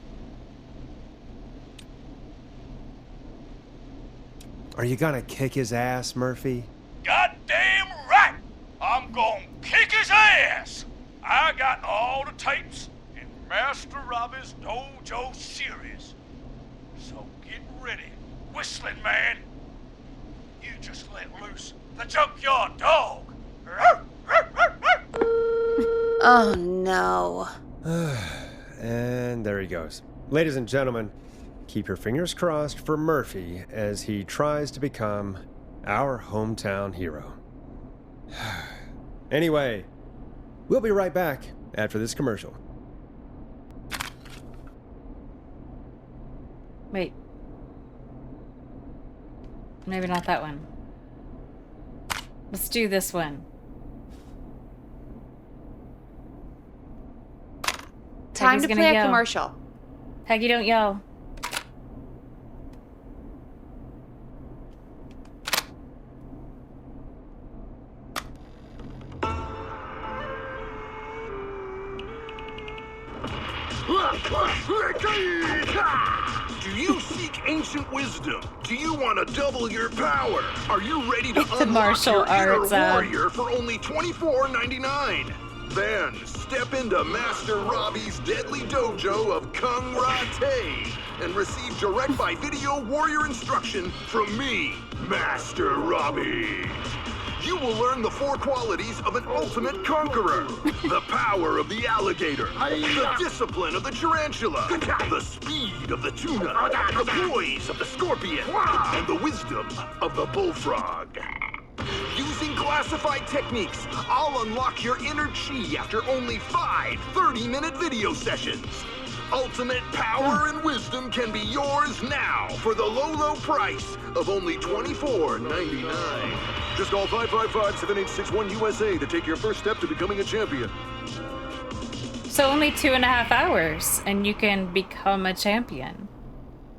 Speaker 2: Are you gonna kick his ass, Murphy?
Speaker 6: Goddamn right! I'm gonna kick his ass! I got all the tapes in Master Robbie's Dojo series. So get ready, whistling man. You just let loose the junkyard dog.
Speaker 3: Oh, no.
Speaker 2: And there he goes. Ladies and gentlemen, keep your fingers crossed for Murphy as he tries to become our hometown hero. Anyway, we'll be right back after this commercial.
Speaker 1: Wait. Maybe not that one. Let's do this one.
Speaker 3: Time
Speaker 1: Peggy's
Speaker 3: to
Speaker 1: gonna
Speaker 3: play a
Speaker 1: yell.
Speaker 3: commercial.
Speaker 1: Peggy, don't yell.
Speaker 13: Do you seek ancient wisdom? Do you want to double your power? Are you ready to
Speaker 1: The
Speaker 13: unlock
Speaker 1: martial
Speaker 13: your inner
Speaker 1: arts,
Speaker 13: warrior for only $24.99? Then step into Master Robbie's deadly dojo of Kung Ra-Te and receive direct by video warrior instruction from me, Master Robbie. You will learn the 4 qualities of an ultimate conqueror. The power of the alligator, the discipline of the tarantula, the speed of the tuna, the poise of the scorpion, and the wisdom of the bullfrog. Using classified techniques, I'll unlock your inner chi after only 5 30-minute video sessions. Ultimate power and wisdom can be yours now for the low, low price of only $24.99. Just call 555-7861 USA to take your first step to becoming a champion.
Speaker 1: So only 2.5 hours, and you can become a champion.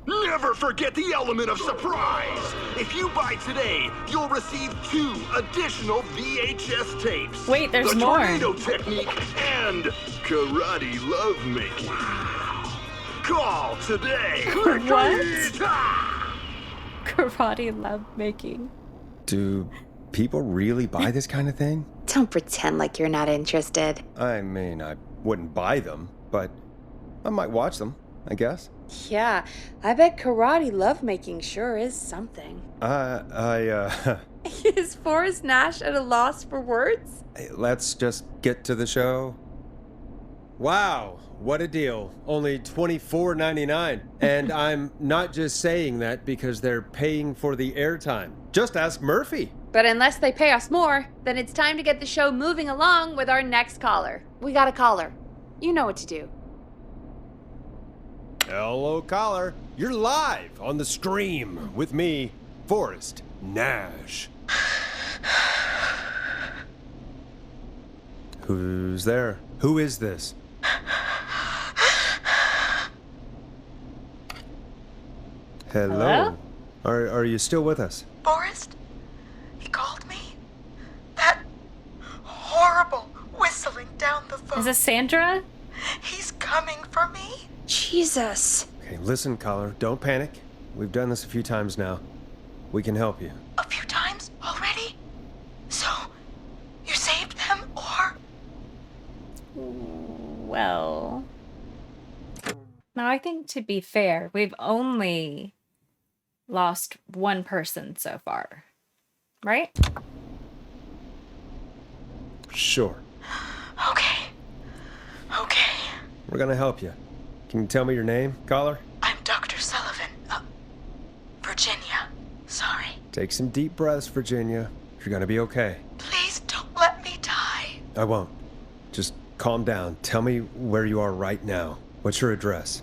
Speaker 13: Never forget the element of surprise! If you buy today, you'll receive 2 additional VHS tapes.
Speaker 1: Wait, there's
Speaker 13: the
Speaker 1: more.
Speaker 13: Tornado Technique and Karate Lovemaking. Call today.
Speaker 1: What? Karate lovemaking.
Speaker 2: Do people really buy this kind of thing?
Speaker 3: Don't pretend like you're not interested.
Speaker 2: I mean, I wouldn't buy them, but I might watch them, I guess.
Speaker 4: Yeah, I bet karate lovemaking sure is something. Is Forrest Nash at a loss for words?
Speaker 2: Let's just get to the show. Wow, what a deal. Only $24.99. And I'm not just saying that because they're paying for the airtime. Just ask Murphy.
Speaker 3: But unless they pay us more, then it's time to get the show moving along with our next caller. We got a caller. You know what to do.
Speaker 2: Hello, caller. You're live on the stream with me, Forrest Nash. Who's there? Who is this? Hello? Are you still with us?
Speaker 5: Forrest? He called me? That horrible whistling down the phone.
Speaker 1: Is this Sandra?
Speaker 5: He's coming for me?
Speaker 3: Jesus.
Speaker 2: Okay, listen, caller. Don't panic. We've done this a few times now. We can help you.
Speaker 5: A few times already? So, you saved them, or?
Speaker 1: Well... Now, I think to be fair, we've only lost one person so far. Right?
Speaker 2: Sure.
Speaker 5: Okay. Okay.
Speaker 2: We're gonna help you. Can you tell me your name, caller?
Speaker 5: I'm Dr. Sullivan. Virginia. Sorry.
Speaker 2: Take some deep breaths, Virginia. You're gonna be okay.
Speaker 5: Please don't let me die.
Speaker 2: I won't. Just calm down. Tell me where you are right now. What's your address?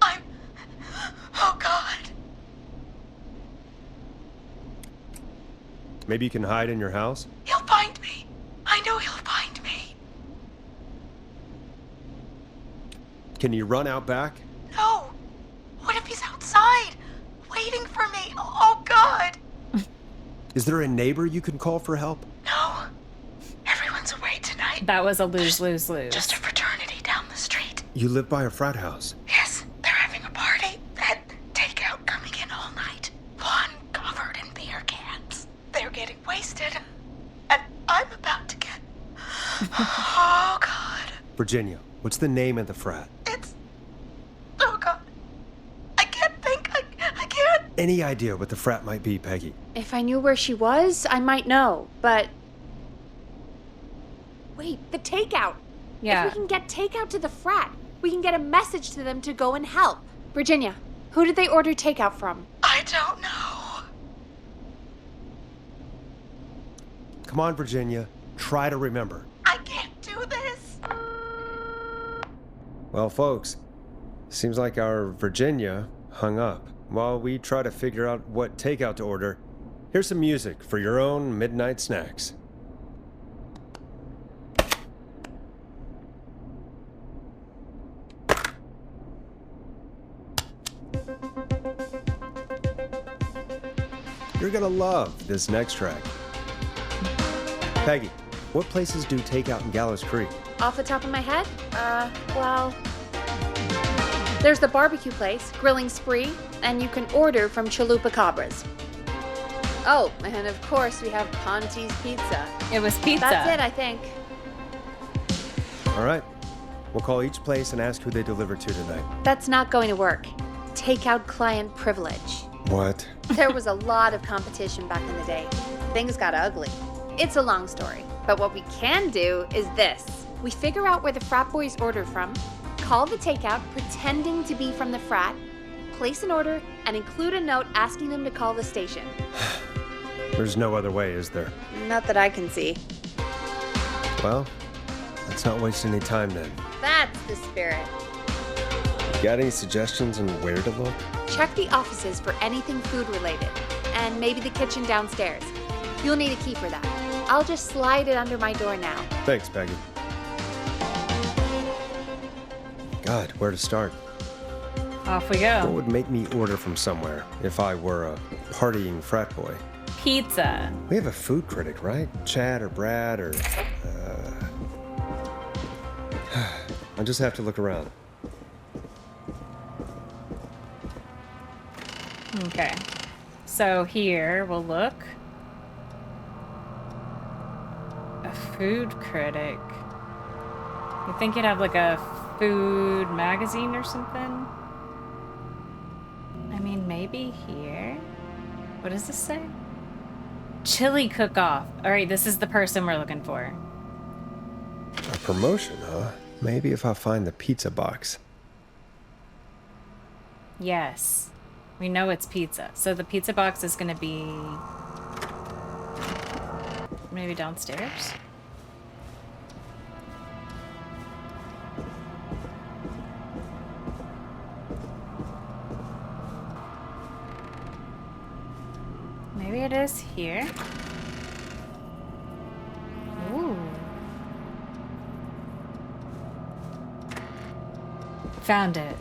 Speaker 5: Oh, God.
Speaker 2: Maybe you can hide in your house?
Speaker 5: He'll find me. I know he'll find me.
Speaker 2: Can you run out back?
Speaker 5: No. What if he's outside, waiting for me? Oh, God.
Speaker 2: Is there a neighbor you can call for help?
Speaker 5: No. Everyone's away tonight.
Speaker 1: That was a lose-lose-lose.
Speaker 5: Just a fraternity down the street.
Speaker 2: You live by a frat house.
Speaker 5: Yes, they're having a party. That takeout coming in all night. Lawn covered in beer cans. They're getting wasted. And I'm about to get... Oh, God.
Speaker 2: Virginia, what's the name of the frat?
Speaker 5: Oh, God. I can't think. I can't.
Speaker 2: Any idea what the frat might be, Peggy?
Speaker 3: If I knew where she was, I might know, but... Wait, the takeout!
Speaker 1: Yeah.
Speaker 3: If we can get takeout to the frat, we can get a message to them to go and help. Virginia, Who did they order takeout from?
Speaker 5: I don't know.
Speaker 2: Come on, Virginia. Try to remember.
Speaker 5: I can't do this.
Speaker 2: Well, folks, seems like our Virginia hung up. While we try to figure out what takeout to order, here's some music for your own midnight snacks. You're gonna love this next track. Peggy, what places do takeout in Gallows Creek?
Speaker 3: Off the top of my head? Well... There's the barbecue place, Grilling Spree, and you can order from Chalupa Cabras. Oh, and of course we have Ponte's Pizza.
Speaker 1: It was pizza.
Speaker 3: That's it, I think.
Speaker 2: All right. We'll call each place and ask who they deliver to tonight.
Speaker 3: That's not going to work. Takeout client privilege.
Speaker 2: What?
Speaker 3: There was a lot of competition back in the day. Things got ugly. It's a long story, but what we can do is this. We figure out where the frat boys order from, call the takeout pretending to be from the frat, place an order, and include a note asking them to call the station.
Speaker 2: There's no other way, is there?
Speaker 3: Not that I can see.
Speaker 2: Well, let's not waste any time then.
Speaker 3: That's the spirit.
Speaker 2: Got any suggestions on where to look?
Speaker 3: Check the offices for anything food related, and maybe the kitchen downstairs. You'll need a key for that. I'll just slide it under my door now.
Speaker 2: Thanks, Peggy. God, where to start?
Speaker 1: Off we go.
Speaker 2: What would make me order from somewhere if I were a partying frat boy?
Speaker 1: Pizza.
Speaker 2: We have a food critic, right? Chad or Brad or... I'll just have to look around.
Speaker 1: Okay. So here, we'll look. A food critic. You think you'd have like a food magazine or something? I mean, maybe here. What does this say? Chili cook-off. All right, this is the person we're looking for.
Speaker 2: A promotion, huh? Maybe if I find the pizza box.
Speaker 1: Yes. We know it's pizza. So the pizza box is going to be... maybe downstairs? Maybe it is here. Ooh. Found it.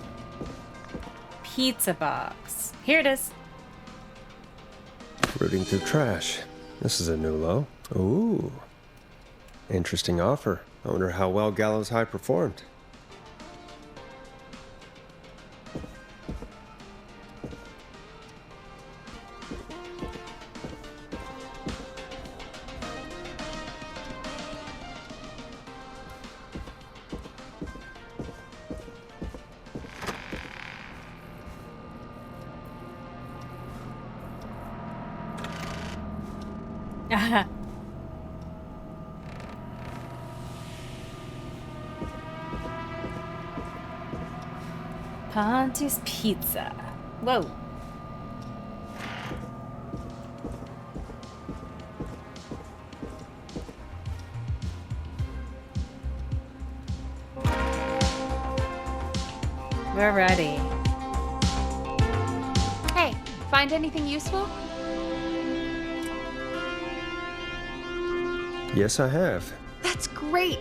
Speaker 1: Pizza box. Here it is.
Speaker 2: Rooting through trash. This is a new low. Ooh. Interesting offer. I wonder how well Gallows High performed.
Speaker 1: Ponte's Pizza. Whoa. We're ready.
Speaker 3: Hey, find anything useful?
Speaker 2: Yes, I have.
Speaker 3: That's great.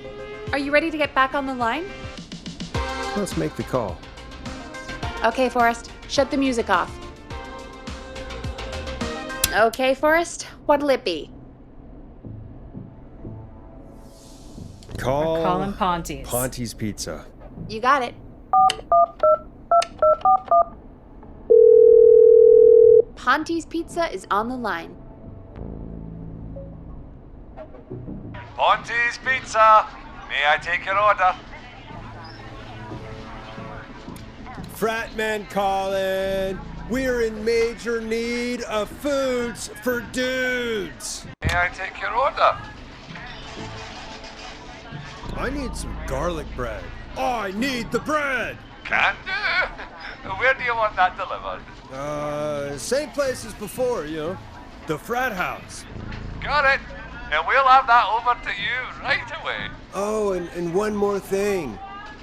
Speaker 3: Are you ready to get back on the line?
Speaker 2: Let's make the call.
Speaker 3: Okay, Forrest, shut the music off. Okay, Forrest, what'll it be?
Speaker 2: Call...
Speaker 1: We're calling Ponte's.
Speaker 2: Ponte's Pizza.
Speaker 3: You got it. Ponte's Pizza is on the line.
Speaker 6: Ponte's Pizza. May I take your order?
Speaker 2: Fratmen calling. We're in major need of foods for dudes.
Speaker 6: May I take your order?
Speaker 2: I need some garlic bread. I need the bread.
Speaker 6: Can do. Where do you want that delivered?
Speaker 2: Same place as before, you know. The frat house.
Speaker 6: Got it. And we'll have that over to you right away.
Speaker 2: Oh, and one more thing.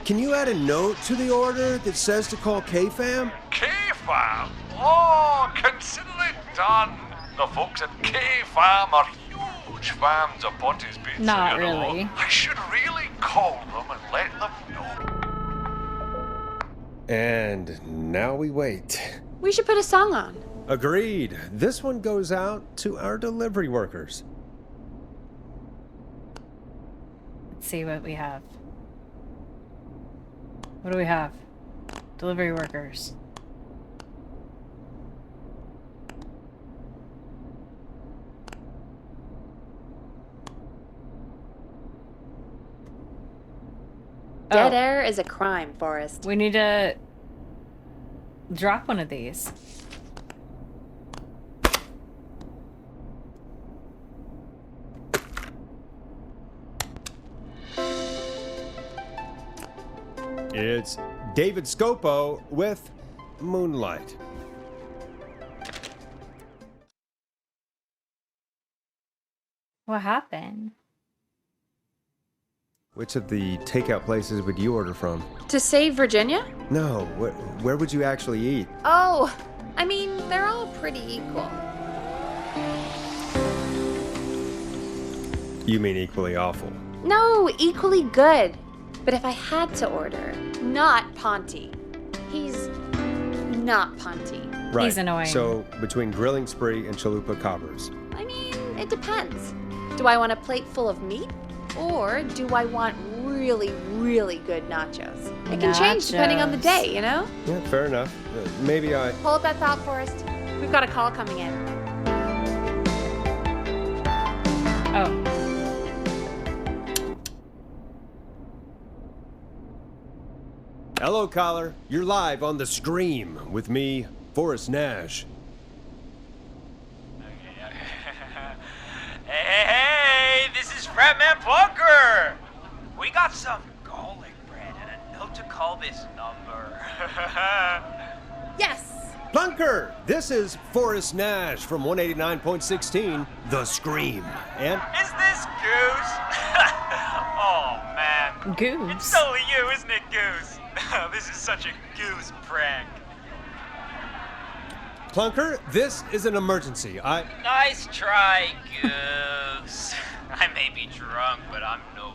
Speaker 2: Can you add a note to the order that says to call K-Fam?
Speaker 6: K-Fam? Oh, consider it done. The folks at K-Fam are huge fans of Ponty's Pizza.
Speaker 1: Not
Speaker 6: you know.
Speaker 1: really.
Speaker 6: I should really call them and let them know.
Speaker 2: And now we wait.
Speaker 3: We should put a song on.
Speaker 2: Agreed. This one goes out to our delivery workers.
Speaker 1: Let's see what we have. What do we have? Delivery workers.
Speaker 3: Dead air is a crime, Forrest.
Speaker 1: We need to drop one of these.
Speaker 2: It's David Scopo with Moonlight.
Speaker 1: What happened?
Speaker 2: Which of the takeout places would you order from?
Speaker 3: To save Virginia?
Speaker 2: No, where would you actually eat?
Speaker 3: Oh, I mean, they're all pretty equal.
Speaker 2: You mean equally awful?
Speaker 3: No, equally good. But if I had to order, not Ponty. He's not Ponty.
Speaker 2: Right.
Speaker 1: He's annoying.
Speaker 2: So, between Grilling Spree and Chalupa Cobbers.
Speaker 3: I mean, it depends. Do I want a plate full of meat? Or do I want really, really good nachos? It can change depending on the day, you know?
Speaker 2: Yeah, fair enough. Maybe I...
Speaker 3: Hold that thought, Forrest. We've got a call coming in.
Speaker 1: Oh.
Speaker 2: Hello, caller. You're live on The Scream with me, Forrest Nash.
Speaker 14: Hey, this is Fratman Plunker! We got some garlic bread and a note to call this number.
Speaker 3: Yes!
Speaker 2: Plunker! This is Forrest Nash from 189.16, The Scream. And...
Speaker 14: Is this Goose? Oh, man.
Speaker 1: Goose?
Speaker 14: It's totally you, isn't it, Goose? This is such a Goose prank.
Speaker 2: Plunker, this is an emergency.
Speaker 14: Nice try, Goose. I may be drunk, but I'm no...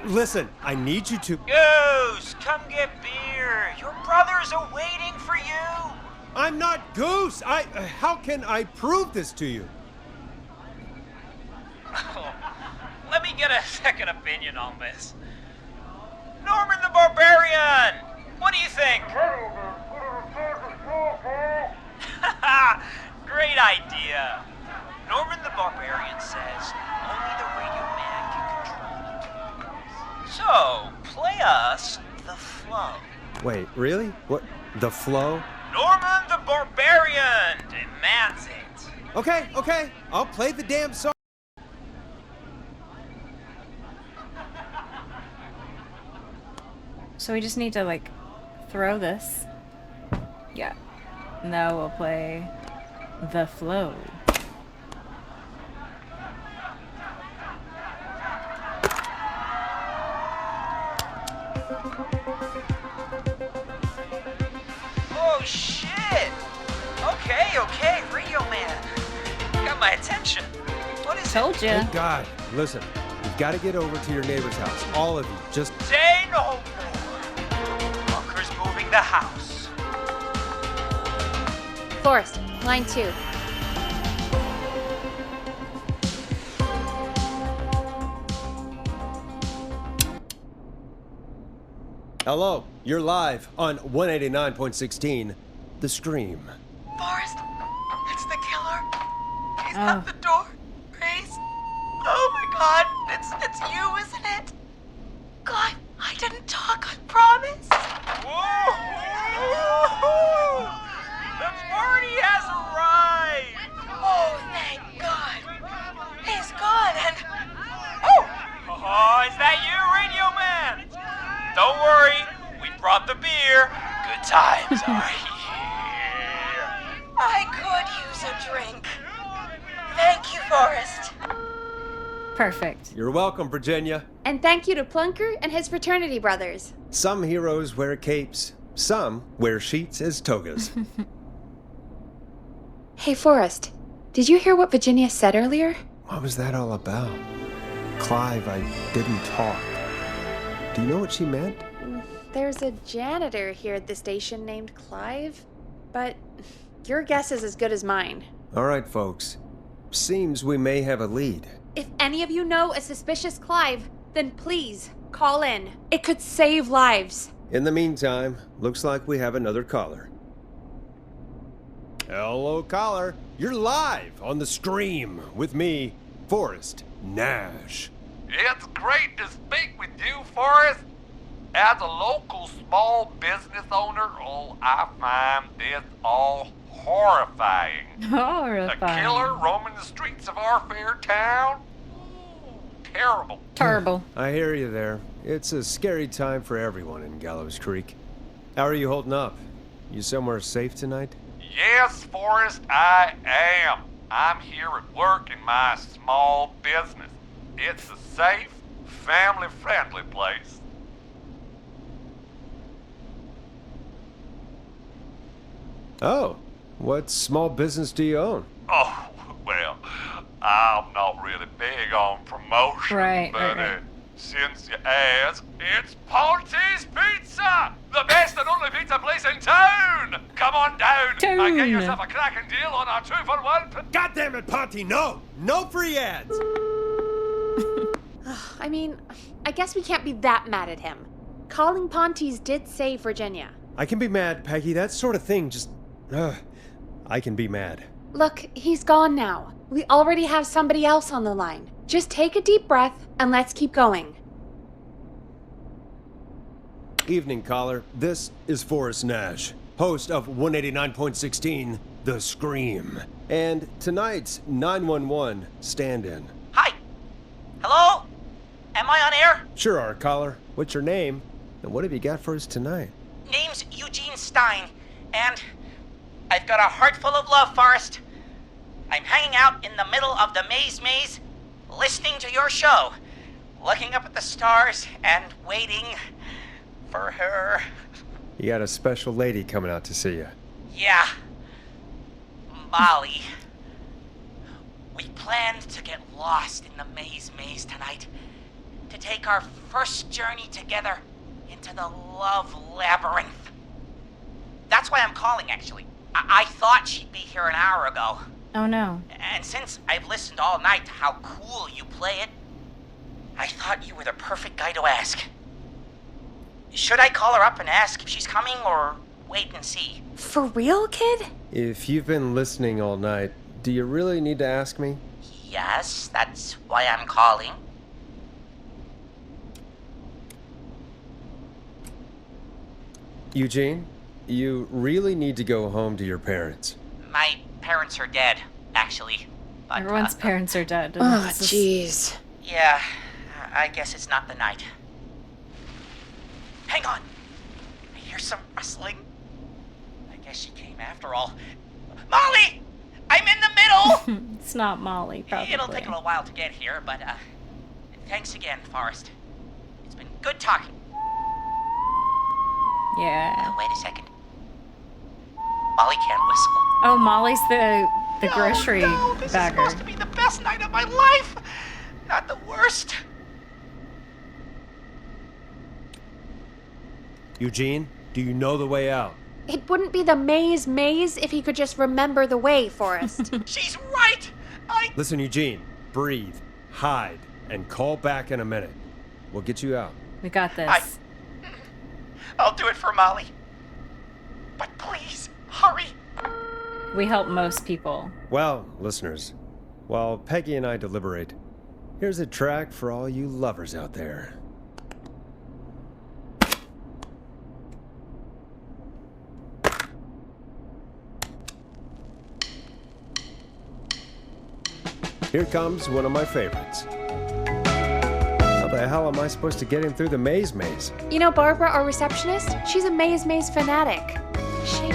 Speaker 2: Listen, I need you to...
Speaker 14: Goose, come get beer. Your brothers are waiting for you.
Speaker 2: I'm not Goose! How can I prove this to you?
Speaker 14: Oh, let me get a second opinion on this. Norman the Barbarian! What do you think? Great idea. Norman the Barbarian says only the Radio Man can control it. So, play us the flow.
Speaker 2: Wait, really? What? The flow?
Speaker 14: Norman the Barbarian demands it.
Speaker 2: Okay. I'll play the damn song.
Speaker 1: So we just need to, like, throw this. Yeah. Now we'll play The Flow.
Speaker 14: Oh, shit! Okay, Radio Man. Got my attention. What is
Speaker 1: Told you.
Speaker 2: Thank God. Listen, you've got to get over to your neighbor's house. All of you. Just...
Speaker 14: Say no more. Bunker's moving the house.
Speaker 3: Forrest, line 2.
Speaker 2: Hello, you're live on 189.16, The Scream.
Speaker 7: Forrest, it's the killer. He's at the door. Grace. Oh my God, it's you, isn't it? God, I didn't talk, I promise.
Speaker 14: Whoa! The party has arrived.
Speaker 7: Oh, thank God. He's gone and...
Speaker 14: Oh, is that you, Radio Man? Don't worry, we brought the beer. Good
Speaker 7: I could use a drink. Thank you, Forrest.
Speaker 1: Perfect.
Speaker 2: You're welcome, Virginia.
Speaker 3: And thank you to Plunker and his fraternity brothers.
Speaker 2: Some heroes wear capes, some wear sheets as togas.
Speaker 3: Hey, Forrest, did you hear what Virginia said earlier?
Speaker 2: What was that all about? Clive, I didn't talk. Do you know what she meant?
Speaker 3: There's a janitor here at the station named Clive, but your guess is as good as mine.
Speaker 2: All right, folks. Seems we may have a lead.
Speaker 3: If any of you know a suspicious Clive, then please call in. It could save lives.
Speaker 2: In the meantime, looks like we have another caller. Hello, caller. You're live on The Scream with me, Forrest Nash.
Speaker 6: It's great to speak with you, Forrest. As a local small business owner, I find this all horrifying.
Speaker 1: Horrifying.
Speaker 6: A killer roaming the streets of our fair town? Terrible.
Speaker 1: Terrible.
Speaker 2: I hear you there. It's a scary time for everyone in Gallows Creek. How are you holding up? You somewhere safe tonight?
Speaker 6: Yes, Forrest, I am. I'm here at work in my small business. It's a safe, family-friendly place.
Speaker 2: Oh, what small business do you own?
Speaker 6: Oh, well, I'm not really big on promotion,
Speaker 1: Right,
Speaker 6: but
Speaker 1: right.
Speaker 6: since you asked, it's Ponty's Pizza! The best and only pizza place in town! Come on down and get yourself a cracking deal on our 2-for-1.
Speaker 2: God damn it, Ponty, no! No free ads!
Speaker 3: I mean, I guess we can't be that mad at him. Calling Ponty's did save Virginia.
Speaker 2: I can be mad, Peggy. That sort of thing just... I can be mad.
Speaker 3: Look, he's gone now. We already have somebody else on the line. Just take a deep breath and let's keep going.
Speaker 2: Evening, caller. This is Forrest Nash, host of 189.16, The Scream. And tonight's 911 stand-in.
Speaker 14: Hi. Hello? Am I on air?
Speaker 2: Sure are, caller. What's your name? And what have you got for us tonight?
Speaker 14: Name's Eugene Stein, and I've got a heart full of love, Forrest. I'm hanging out in the middle of the maze, listening to your show, looking up at the stars and waiting for her.
Speaker 2: You got a special lady coming out to see you.
Speaker 14: Yeah. Molly. We planned to get lost in the maze tonight, to take our first journey together into the love labyrinth. That's why I'm calling, actually. I thought she'd be here an hour ago.
Speaker 1: Oh no.
Speaker 14: And since I've listened all night to how cool you play it, I thought you were the perfect guy to ask. Should I call her up and ask if she's coming, or wait and see?
Speaker 3: For real, kid?
Speaker 2: If you've been listening all night, do you really need to ask me?
Speaker 14: Yes, that's why I'm calling.
Speaker 2: Eugene, you really need to go home to your parents.
Speaker 14: My parents are dead, actually. But,
Speaker 1: Everyone's parents are dead.
Speaker 3: Oh, jeez.
Speaker 14: Yeah, I guess it's not the night. Hang on. I hear some rustling. I guess she came after all. Molly! I'm in the middle!
Speaker 1: It's not Molly, probably.
Speaker 14: It'll take a little while to get here, but thanks again, Forrest. It's been good talking.
Speaker 1: Yeah.
Speaker 14: Wait a second. Molly can't whistle.
Speaker 1: Oh, Molly's the grocery
Speaker 14: This
Speaker 1: bagger.
Speaker 14: is supposed to be the best night of my life! Not the worst.
Speaker 2: Eugene, do you know the way out?
Speaker 3: It wouldn't be the maze if he could just remember the way, Forrest.
Speaker 14: She's right!
Speaker 2: Listen, Eugene, breathe, hide, and call back in a minute. We'll get you out.
Speaker 1: We got this.
Speaker 14: I'll do it for Molly. But please, hurry.
Speaker 1: We help most people.
Speaker 2: Well, listeners, while Peggy and I deliberate, here's a track for all you lovers out there. Here comes one of my favorites. How the hell am I supposed to get him through the maze?
Speaker 3: You know Barbara, our receptionist? She's a maze fanatic. Shame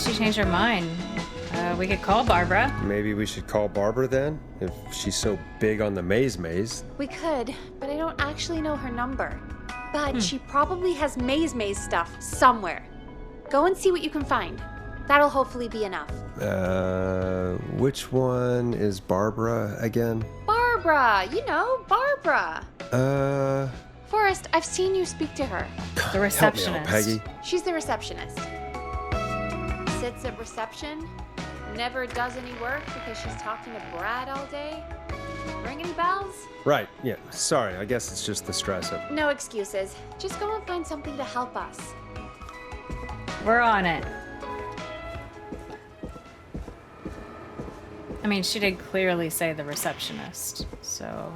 Speaker 1: unless she changed her mind. We could call Barbara.
Speaker 2: Maybe we should call Barbara then, if she's so big on the maze.
Speaker 3: We could, but I don't actually know her number. But she probably has maze stuff somewhere. Go and see what you can find. That'll hopefully be enough.
Speaker 2: Which one is Barbara again?
Speaker 3: Barbara! You know, Barbara! Forrest, I've seen you speak to her.
Speaker 1: The receptionist.
Speaker 2: Help me out, Peggy.
Speaker 3: She's the receptionist. Sits at reception, never does any work because she's talking to Brad all day. Ring any bells?
Speaker 2: Right, yeah. Sorry, I guess it's just the stress of...
Speaker 3: No excuses. Just go and find something to help us.
Speaker 1: We're on it. I mean, she did clearly say the receptionist, so...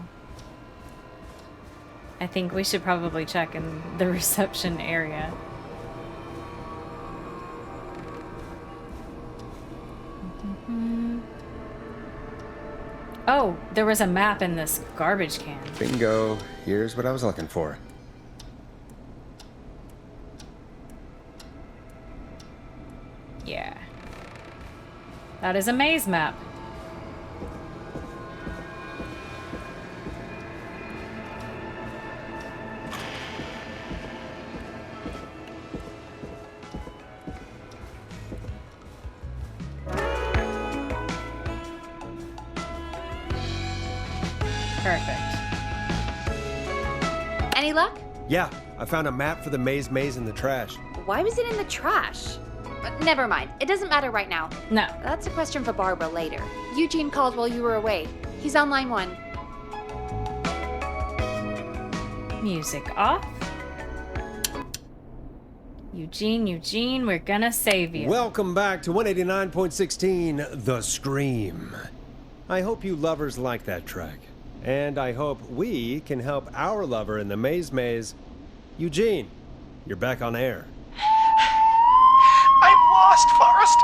Speaker 1: I think we should probably check in the reception area. Oh, there was a map in this garbage can.
Speaker 2: Bingo. Here's what I was looking for.
Speaker 1: Yeah. That is a maze map. Perfect.
Speaker 3: Any luck?
Speaker 2: Yeah, I found a map for the maze in the trash.
Speaker 3: Why was it in the trash? But never mind. It doesn't matter right now.
Speaker 1: No.
Speaker 3: That's a question for Barbara later. Eugene called while you were away. He's on line 1.
Speaker 1: Music off. Eugene, we're gonna save you.
Speaker 2: Welcome back to 189.16, The Scream. I hope you lovers like that track. And I hope we can help our lover in the maze. Eugene, you're back on air.
Speaker 14: I'm lost, Forrest.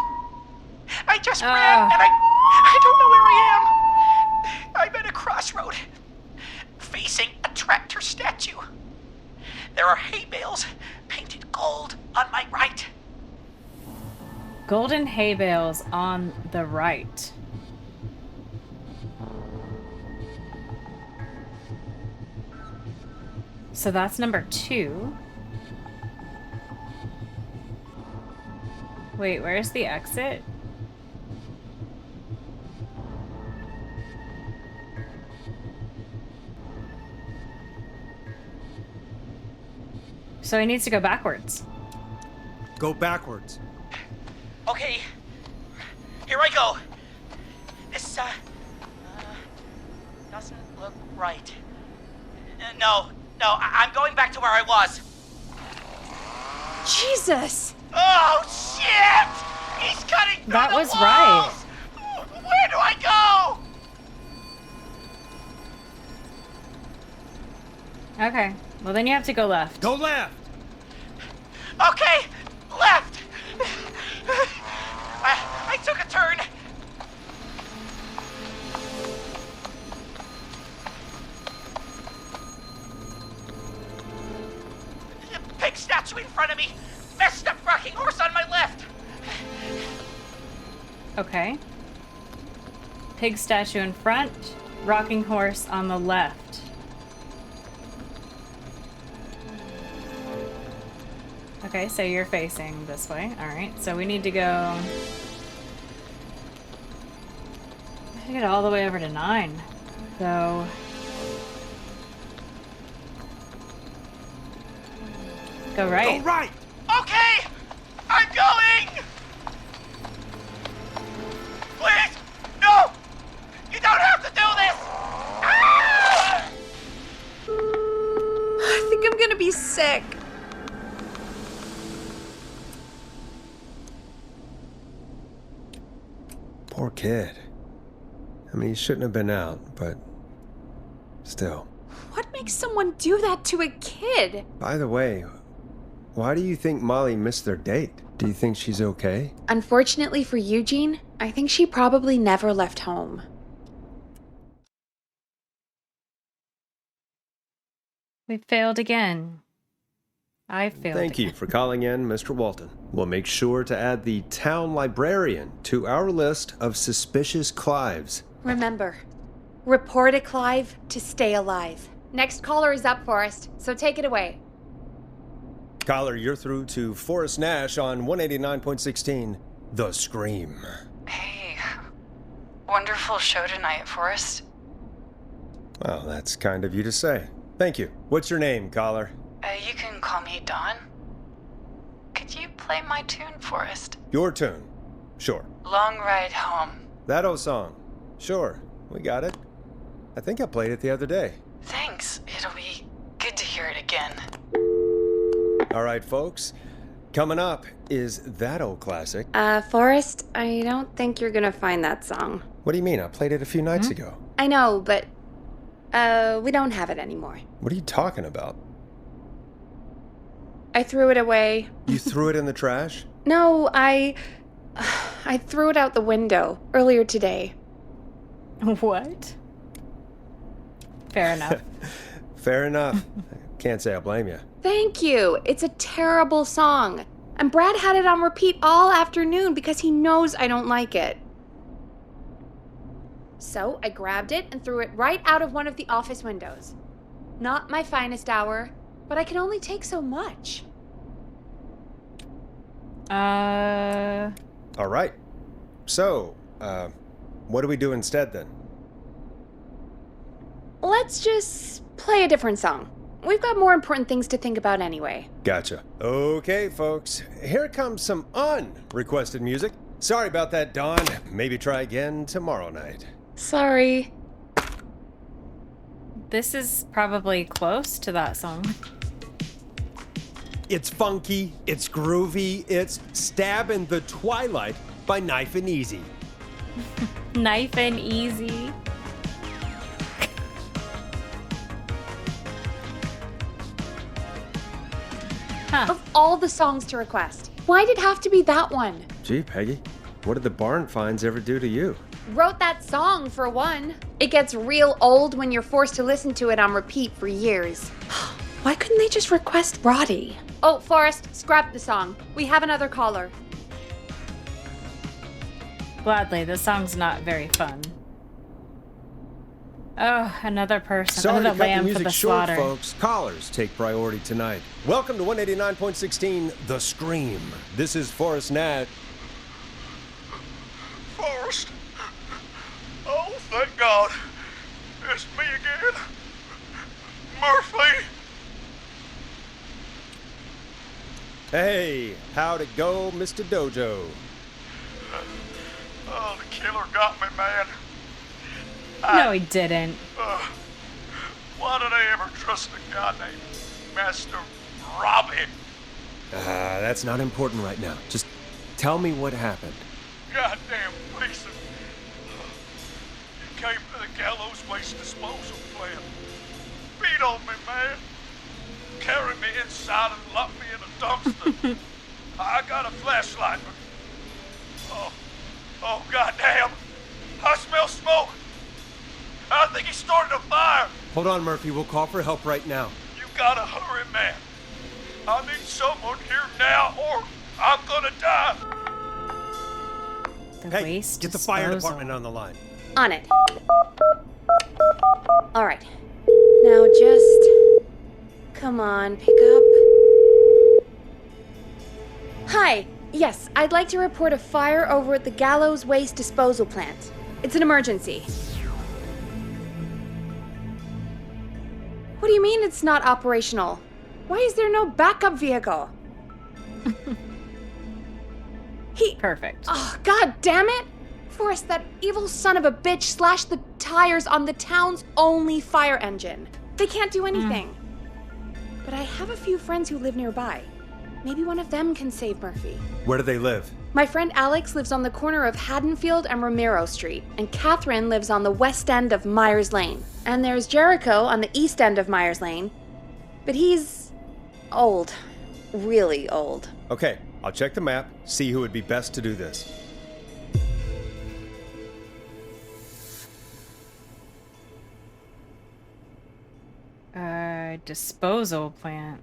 Speaker 14: I just ran and I don't know where I am. I'm at a crossroad, facing a tractor statue. There are hay bales painted gold on my right.
Speaker 1: Golden hay bales on the right. So that's number 2. Wait, where's the exit? So he needs to go backwards.
Speaker 2: Go backwards.
Speaker 14: Okay, here I go. This, doesn't look right. No, I'm going back to where I was.
Speaker 3: Jesus!
Speaker 14: Oh, shit! He's cutting through
Speaker 1: That
Speaker 14: the
Speaker 1: was
Speaker 14: walls!
Speaker 1: right.
Speaker 14: Where do I go?
Speaker 1: Okay, well then you have to go left.
Speaker 2: Go left!
Speaker 14: Okay, left! I took a turn. Pig statue in front of me. Messed up rocking horse on my left.
Speaker 1: Okay. Pig statue in front, rocking horse on the left. Okay, so you're facing this way. Alright, so we need to go... We have to get all the way over to 9. So... Go right.
Speaker 2: Go right!
Speaker 14: Okay, I'm going. Please, no! You don't have to do this! Ah!
Speaker 3: I think I'm gonna be sick.
Speaker 2: Poor kid. I mean, he shouldn't have been out, but still.
Speaker 3: What makes someone do that to a kid?
Speaker 2: By the way, why do you think Molly missed their date? Do you think she's okay?
Speaker 3: Unfortunately for Eugene, I think she probably never left home.
Speaker 1: We failed again. I failed.
Speaker 2: Thank you for calling in, Mr. Walton. We'll make sure to add the town librarian to our list of suspicious Clives.
Speaker 3: Remember, report a Clive to stay alive. Next caller is up, Forrest, so take it away.
Speaker 2: Caller, you're through to Forrest Nash on 189.16, The Scream.
Speaker 7: Hey, wonderful show tonight, Forrest.
Speaker 2: Well, that's kind of you to say. Thank you. What's your name, caller?
Speaker 7: You can call me Dawn. Could you play my tune, Forrest?
Speaker 2: Your tune. Sure.
Speaker 7: Long Ride Home.
Speaker 2: That old song. Sure. We got it. I think I played it the other day.
Speaker 7: Thanks. It'll be good to hear it again.
Speaker 2: All right, folks. Coming up is that old classic.
Speaker 3: Forrest, I don't think you're gonna find that song.
Speaker 2: What do you mean? I played it a few nights ago.
Speaker 3: I know, but, we don't have it anymore.
Speaker 2: What are you talking about?
Speaker 3: I threw it away.
Speaker 2: You threw it in the trash?
Speaker 3: No, I threw it out the window earlier today.
Speaker 1: What? Fair enough.
Speaker 2: Fair enough. Can't say I blame you.
Speaker 3: Thank you. It's a terrible song. And Brad had it on repeat all afternoon because he knows I don't like it. So I grabbed it and threw it right out of one of the office windows. Not my finest hour, but I can only take so much.
Speaker 2: All right. So, what do we do instead then?
Speaker 3: Let's just play a different song. We've got more important things to think about anyway.
Speaker 2: Gotcha. Okay, folks. Here comes some unrequested music. Sorry about that, Dawn. Maybe try again tomorrow night.
Speaker 3: Sorry.
Speaker 1: This is probably close to that song.
Speaker 2: It's funky, it's groovy, it's Stab in the Twilight by Knife and Easy.
Speaker 1: Knife and Easy. Huh.
Speaker 3: Of all the songs to request, why'd it have to be that one?
Speaker 2: Gee, Peggy, what did the barn finds ever do to you?
Speaker 3: Wrote that song, for one. It gets real old when you're forced to listen to it on repeat for years. Why couldn't they just request Roddy? Oh, Forrest, scrap the song. We have another caller.
Speaker 1: Gladly, the song's not very fun. Oh, another person.
Speaker 2: Sorry
Speaker 1: another
Speaker 2: to cut the
Speaker 1: lamb for
Speaker 2: music
Speaker 1: the
Speaker 2: short,
Speaker 1: slaughter.
Speaker 2: folks. Callers take priority tonight. Welcome to 189.16, The Scream. This is Forrest Nat.
Speaker 12: Forrest. Oh, thank God. It's me again. Murphy.
Speaker 2: Hey, how'd it go, Mr. Dojo?
Speaker 12: Oh, the killer got me, man.
Speaker 1: No, he didn't.
Speaker 12: Why did I ever trust a guy named Master Robbie?
Speaker 2: That's not important right now. Just tell me what happened.
Speaker 12: Goddamn piece of... You came to the gallows waste disposal plant. Beat on me, man. Carried me inside and locked me in a dumpster. I got a flashlight, but... Oh, goddamn. I smell smoke. I think he started a fire.
Speaker 2: Hold on, Murphy. We'll call for help right now.
Speaker 12: You gotta hurry, man. I need someone here now or I'm gonna die.
Speaker 1: The
Speaker 2: Hey,
Speaker 1: waste
Speaker 2: get the fire
Speaker 1: disposal.
Speaker 2: department on the line.
Speaker 3: On it. All right. Now just... Come on, pick up. Hi. Yes, I'd like to report a fire over at the Gallows Waste Disposal Plant. It's an emergency. What do you mean it's not operational? Why is there no backup vehicle?
Speaker 1: Perfect.
Speaker 3: Oh, God damn it! Forrest, that evil son of a bitch slashed the tires on the town's only fire engine. They can't do anything. But I have a few friends who live nearby. Maybe one of them can save Murphy.
Speaker 2: Where do they live?
Speaker 3: My friend Alex lives on the corner of Haddonfield and Romero Street, and Catherine lives on the west end of Myers Lane. And there's Jericho on the east end of Myers Lane. But he's old. Really old.
Speaker 2: Okay, I'll check the map, see who would be best to do this.
Speaker 1: Disposal plant.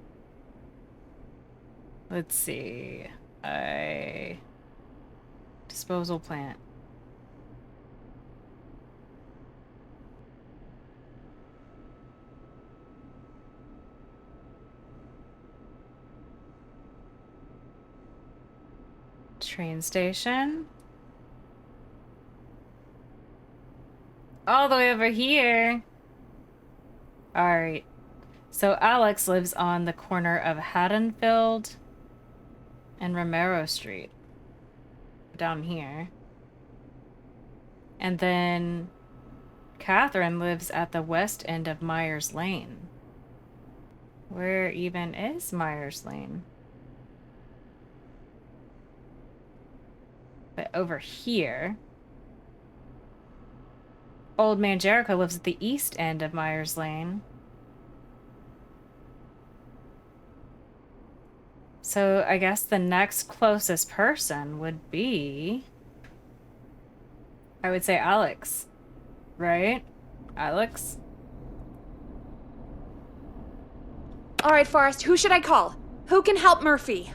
Speaker 1: Let's see. Disposal plant. Train station. All the way over here. Alright. So Alex lives on the corner of Haddonfield and Romero Street. Down here. And then Catherine lives at the west end of Myers Lane. Where even is Myers Lane? But over here. Old Man Jericho lives at the east end of Myers Lane. So I guess the next closest person would be... I would say Alex. Right? Alex?
Speaker 3: All right, Forrest, who should I call? Who can help Murphy?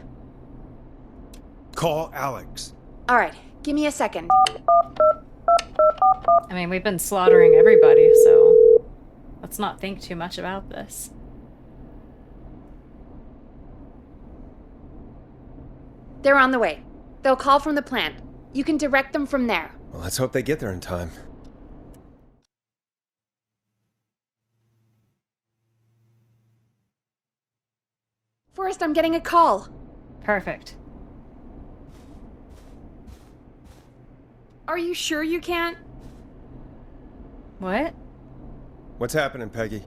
Speaker 2: Call Alex.
Speaker 3: All right, give me a second.
Speaker 1: I mean, we've been slaughtering everybody, so let's not think too much about this.
Speaker 3: They're on the way. They'll call from the plant. You can direct them from there.
Speaker 2: Well, let's hope they get there in time.
Speaker 3: Forrest, I'm getting a call.
Speaker 1: Perfect.
Speaker 3: Are you sure you can't?
Speaker 1: What?
Speaker 2: What's happening, Peggy?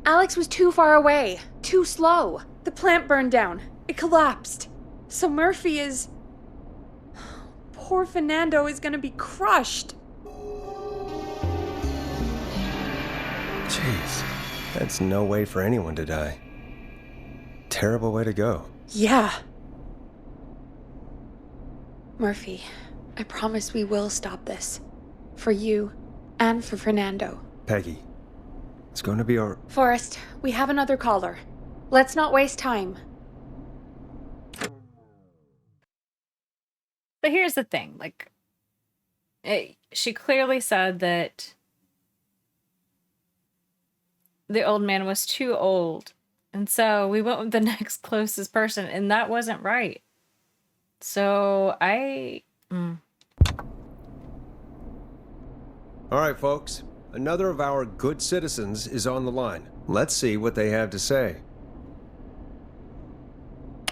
Speaker 3: Alex was too far away. Too slow. The plant burned down. It collapsed. So Murphy is... Poor Fernando is gonna be crushed.
Speaker 2: Jeez, that's no way for anyone to die. Terrible way to go.
Speaker 3: Yeah. Murphy, I promise we will stop this. For you and for Fernando.
Speaker 2: Peggy, it's going to be our...
Speaker 3: Forrest, we have another caller. Let's not waste time.
Speaker 1: But here's the thing, like, she clearly said that the old man was too old. And so we went with the next closest person, and that wasn't right. So
Speaker 2: All right, folks. Another of our good citizens is on the line. Let's see what they have to say.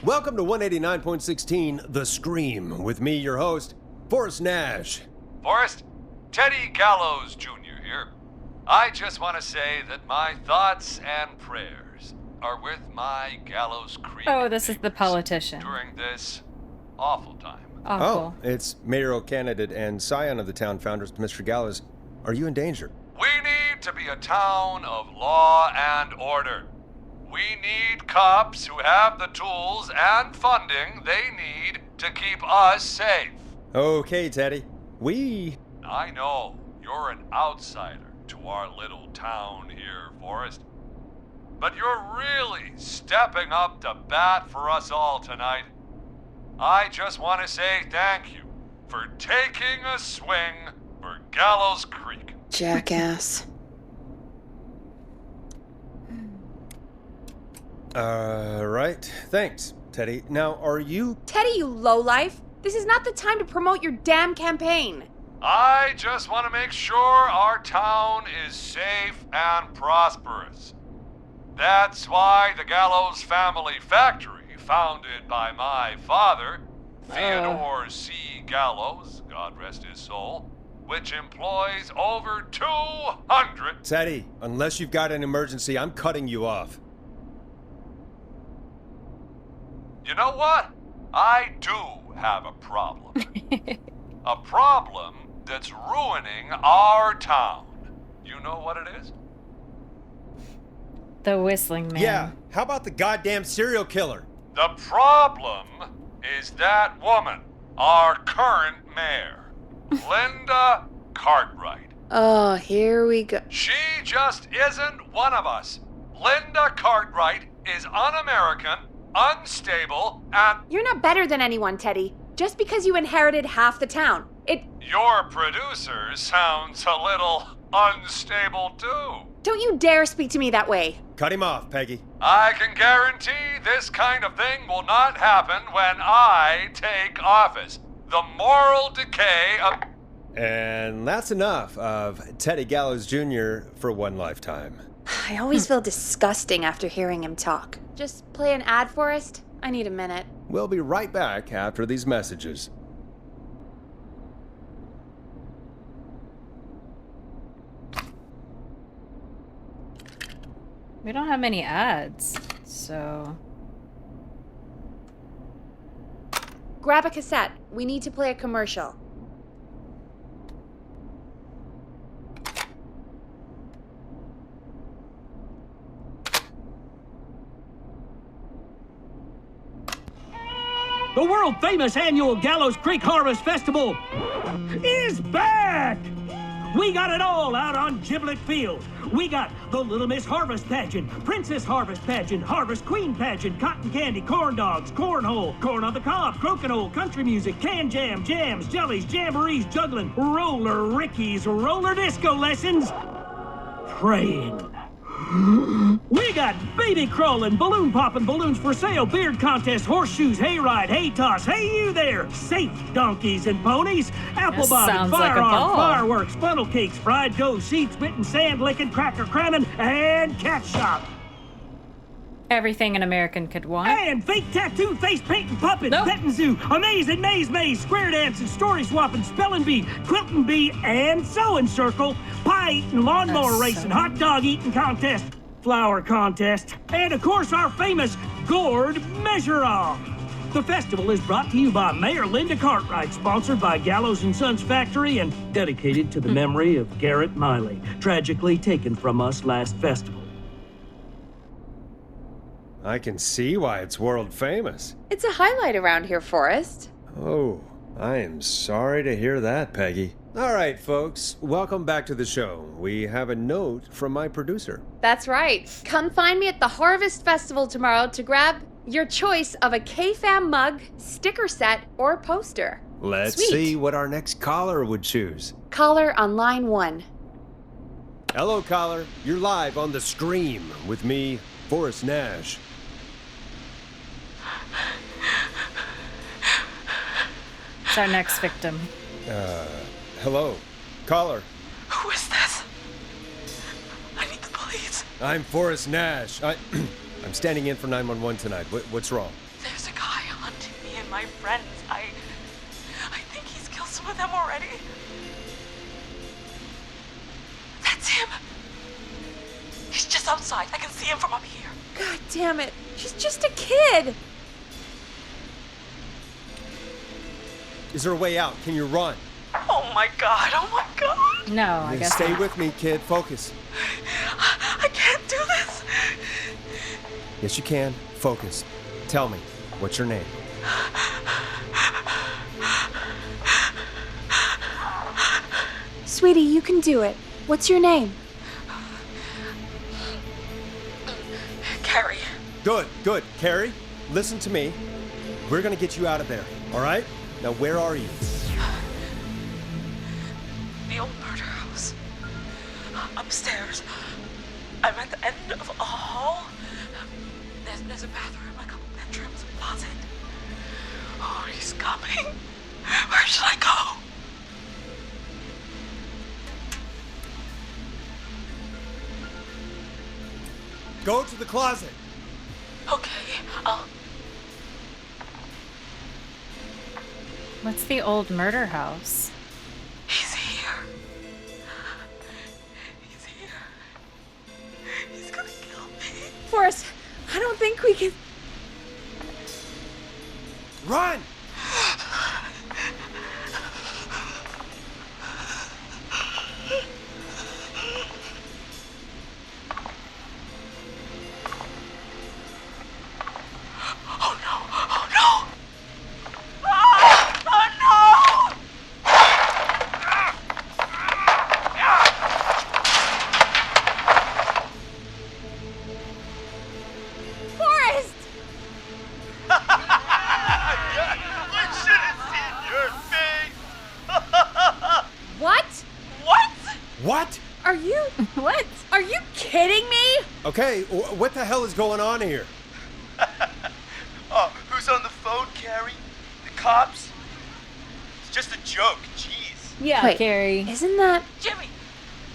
Speaker 2: Welcome to 189.16 The Scream, with me, your host, Forrest Nash.
Speaker 6: Forrest, Teddy Gallows Jr. here. I just want to say that my thoughts and prayers are with my Gallows Creek.
Speaker 1: Oh, this is the politician.
Speaker 6: During this awful time.
Speaker 1: Awful.
Speaker 2: Oh, it's mayoral candidate and scion of the town founders, Mr. Gallows. Are you in danger?
Speaker 6: We need to be a town of law and order. We need cops who have the tools and funding they need to keep us safe.
Speaker 2: Okay, Teddy.
Speaker 6: I know you're an outsider to our little town here, Forrest. But you're really stepping up to bat for us all tonight. I just want to say thank you for taking a swing for Gallows Creek.
Speaker 3: Jackass.
Speaker 2: Right. Thanks, Teddy. Now, are you...
Speaker 3: Teddy, you lowlife! This is not the time to promote your damn campaign!
Speaker 6: I just want to make sure our town is safe and prosperous. That's why the Gallows Family Factory, founded by my father, Theodore C. Gallows, God rest his soul, which employs over 200...
Speaker 2: Teddy, unless you've got an emergency, I'm cutting you off.
Speaker 6: You know what? I do have a problem. A problem that's ruining our town. You know what it is?
Speaker 1: The Whistling Man.
Speaker 2: Yeah, how about the goddamn serial killer?
Speaker 6: The problem is that woman, our current mayor, Linda Cartwright.
Speaker 3: Oh, here we go.
Speaker 6: She just isn't one of us. Linda Cartwright is un-American, unstable, and
Speaker 3: You're not better than anyone, Teddy. Just because you inherited half the town.
Speaker 6: your producer sounds a little unstable too.
Speaker 3: Don't you dare speak to me that way.
Speaker 2: Cut him off, Peggy.
Speaker 6: I can guarantee this kind of thing will not happen when I take office. The moral decay of...
Speaker 2: And that's enough of Teddy Gallows Jr. for one lifetime.
Speaker 3: I always feel disgusting after hearing him talk. Just play an ad, Forrest. I need a minute.
Speaker 2: We'll be right back after these messages.
Speaker 1: We don't have many ads, so...
Speaker 3: Grab a cassette. We need to play a commercial.
Speaker 15: The world-famous annual Gallows Creek Harvest Festival is back! We got it all out on Giblet Field. We got the Little Miss Harvest Pageant, Princess Harvest Pageant, Harvest Queen Pageant, Cotton Candy, Corn Dogs, Cornhole, Corn on the Cob, Crokinole, Country Music, Can Jam, Jams, Jellies, Jamborees, Juggling, Roller Rickies, Roller Disco Lessons, Praying. We got baby crawling, balloon popping, balloons for sale, beard contest, horseshoes, hayride, hay toss, hey you there, safe donkeys and ponies, apple bobbing,
Speaker 1: sounds like a
Speaker 15: firearms,
Speaker 1: ball.
Speaker 15: fireworks, funnel cakes, fried dough, seed spitting, sand licking, cracker cramming, and cat shop.
Speaker 1: Everything an American could want.
Speaker 15: And fake tattoo, face painting, puppets, petting zoo, amazing maze, square dancing, story swapping, spelling bee, quilting bee, and sewing circle, pie eating, lawnmower racing, hot dog eating contest, flower contest, and of course our famous gourd measure-off. The festival is brought to you by Mayor Linda Cartwright, sponsored by Gallows & Sons Factory, and dedicated to the memory of Garrett Miley, tragically taken from us last festival.
Speaker 2: I can see why it's world famous.
Speaker 3: It's a highlight around here, Forrest.
Speaker 2: Oh, I am sorry to hear that, Peggy. All right, folks, welcome back to the show. We have a note from my producer.
Speaker 3: That's right. Come find me at the Harvest Festival tomorrow to grab your choice of a K-Fam mug, sticker set, or poster.
Speaker 2: Let's
Speaker 3: Sweet.
Speaker 2: see what our next caller would choose.
Speaker 3: Caller on line 1.
Speaker 2: Hello, caller. You're live on The Scream with me, Forrest Nash.
Speaker 1: It's our next victim.
Speaker 2: Hello, caller.
Speaker 7: Who is this? I need the police.
Speaker 2: I'm Forrest Nash. I'm standing in for 911 tonight. What's wrong?
Speaker 7: There's a guy hunting me and my friends. I think he's killed some of them already. That's him. He's just outside. I can see him from up here.
Speaker 3: God damn it. She's just a kid.
Speaker 2: Is there a way out? Can you run?
Speaker 7: Oh my god. Oh my god.
Speaker 1: No, I guess
Speaker 2: Stay
Speaker 1: not.
Speaker 2: with me, kid. Focus.
Speaker 7: I can't do this.
Speaker 2: Yes, you can. Focus. Tell me, what's your name?
Speaker 3: Sweetie, you can do it. What's your name?
Speaker 7: Carrie.
Speaker 2: Good. Carrie, listen to me. We're gonna get you out of there, all right? Now, where are you?
Speaker 7: The old murder house. Upstairs. I'm at the end of a hall. There's a bathroom, a couple bedrooms, a closet. Oh, he's coming. Where should I go?
Speaker 2: Go to the closet.
Speaker 7: Okay, I'll...
Speaker 1: What's the old murder house?
Speaker 7: He's here. He's here. He's gonna kill me.
Speaker 3: Forrest, I don't think we can...
Speaker 2: Run!
Speaker 7: Oh no! Oh no! Ah! Oh no!
Speaker 3: kidding me?
Speaker 2: Okay, what the hell is going on here?
Speaker 16: Oh, who's on the phone, Carrie? The cops? It's just a joke, jeez.
Speaker 1: Yeah,
Speaker 3: Wait,
Speaker 1: Carrie.
Speaker 3: Isn't that...
Speaker 14: Jimmy,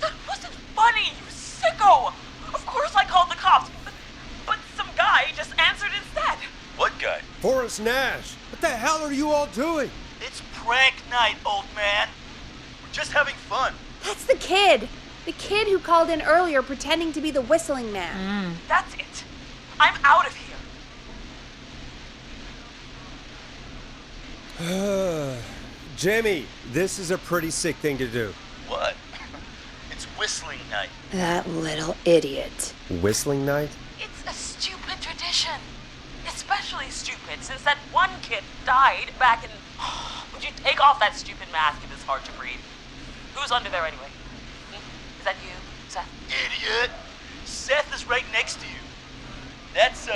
Speaker 14: that wasn't funny, you sicko! Of course I called the cops, but some guy just answered instead.
Speaker 16: What guy?
Speaker 2: Forrest Nash. What the hell are you all doing?
Speaker 16: It's prank night, old man. We're just having fun.
Speaker 3: That's the kid. The kid who called in earlier pretending to be the whistling man.
Speaker 14: That's it. I'm out of here.
Speaker 2: Jimmy, this is a pretty sick thing to do.
Speaker 16: What? It's whistling night.
Speaker 3: That little idiot.
Speaker 2: Whistling night?
Speaker 14: It's a stupid tradition. Especially stupid since that one kid died back in... Would you take off that stupid mask if it's hard to breathe? Who's under there anyway? Is that you, Seth?
Speaker 16: Idiot! Seth is right next to you. That's,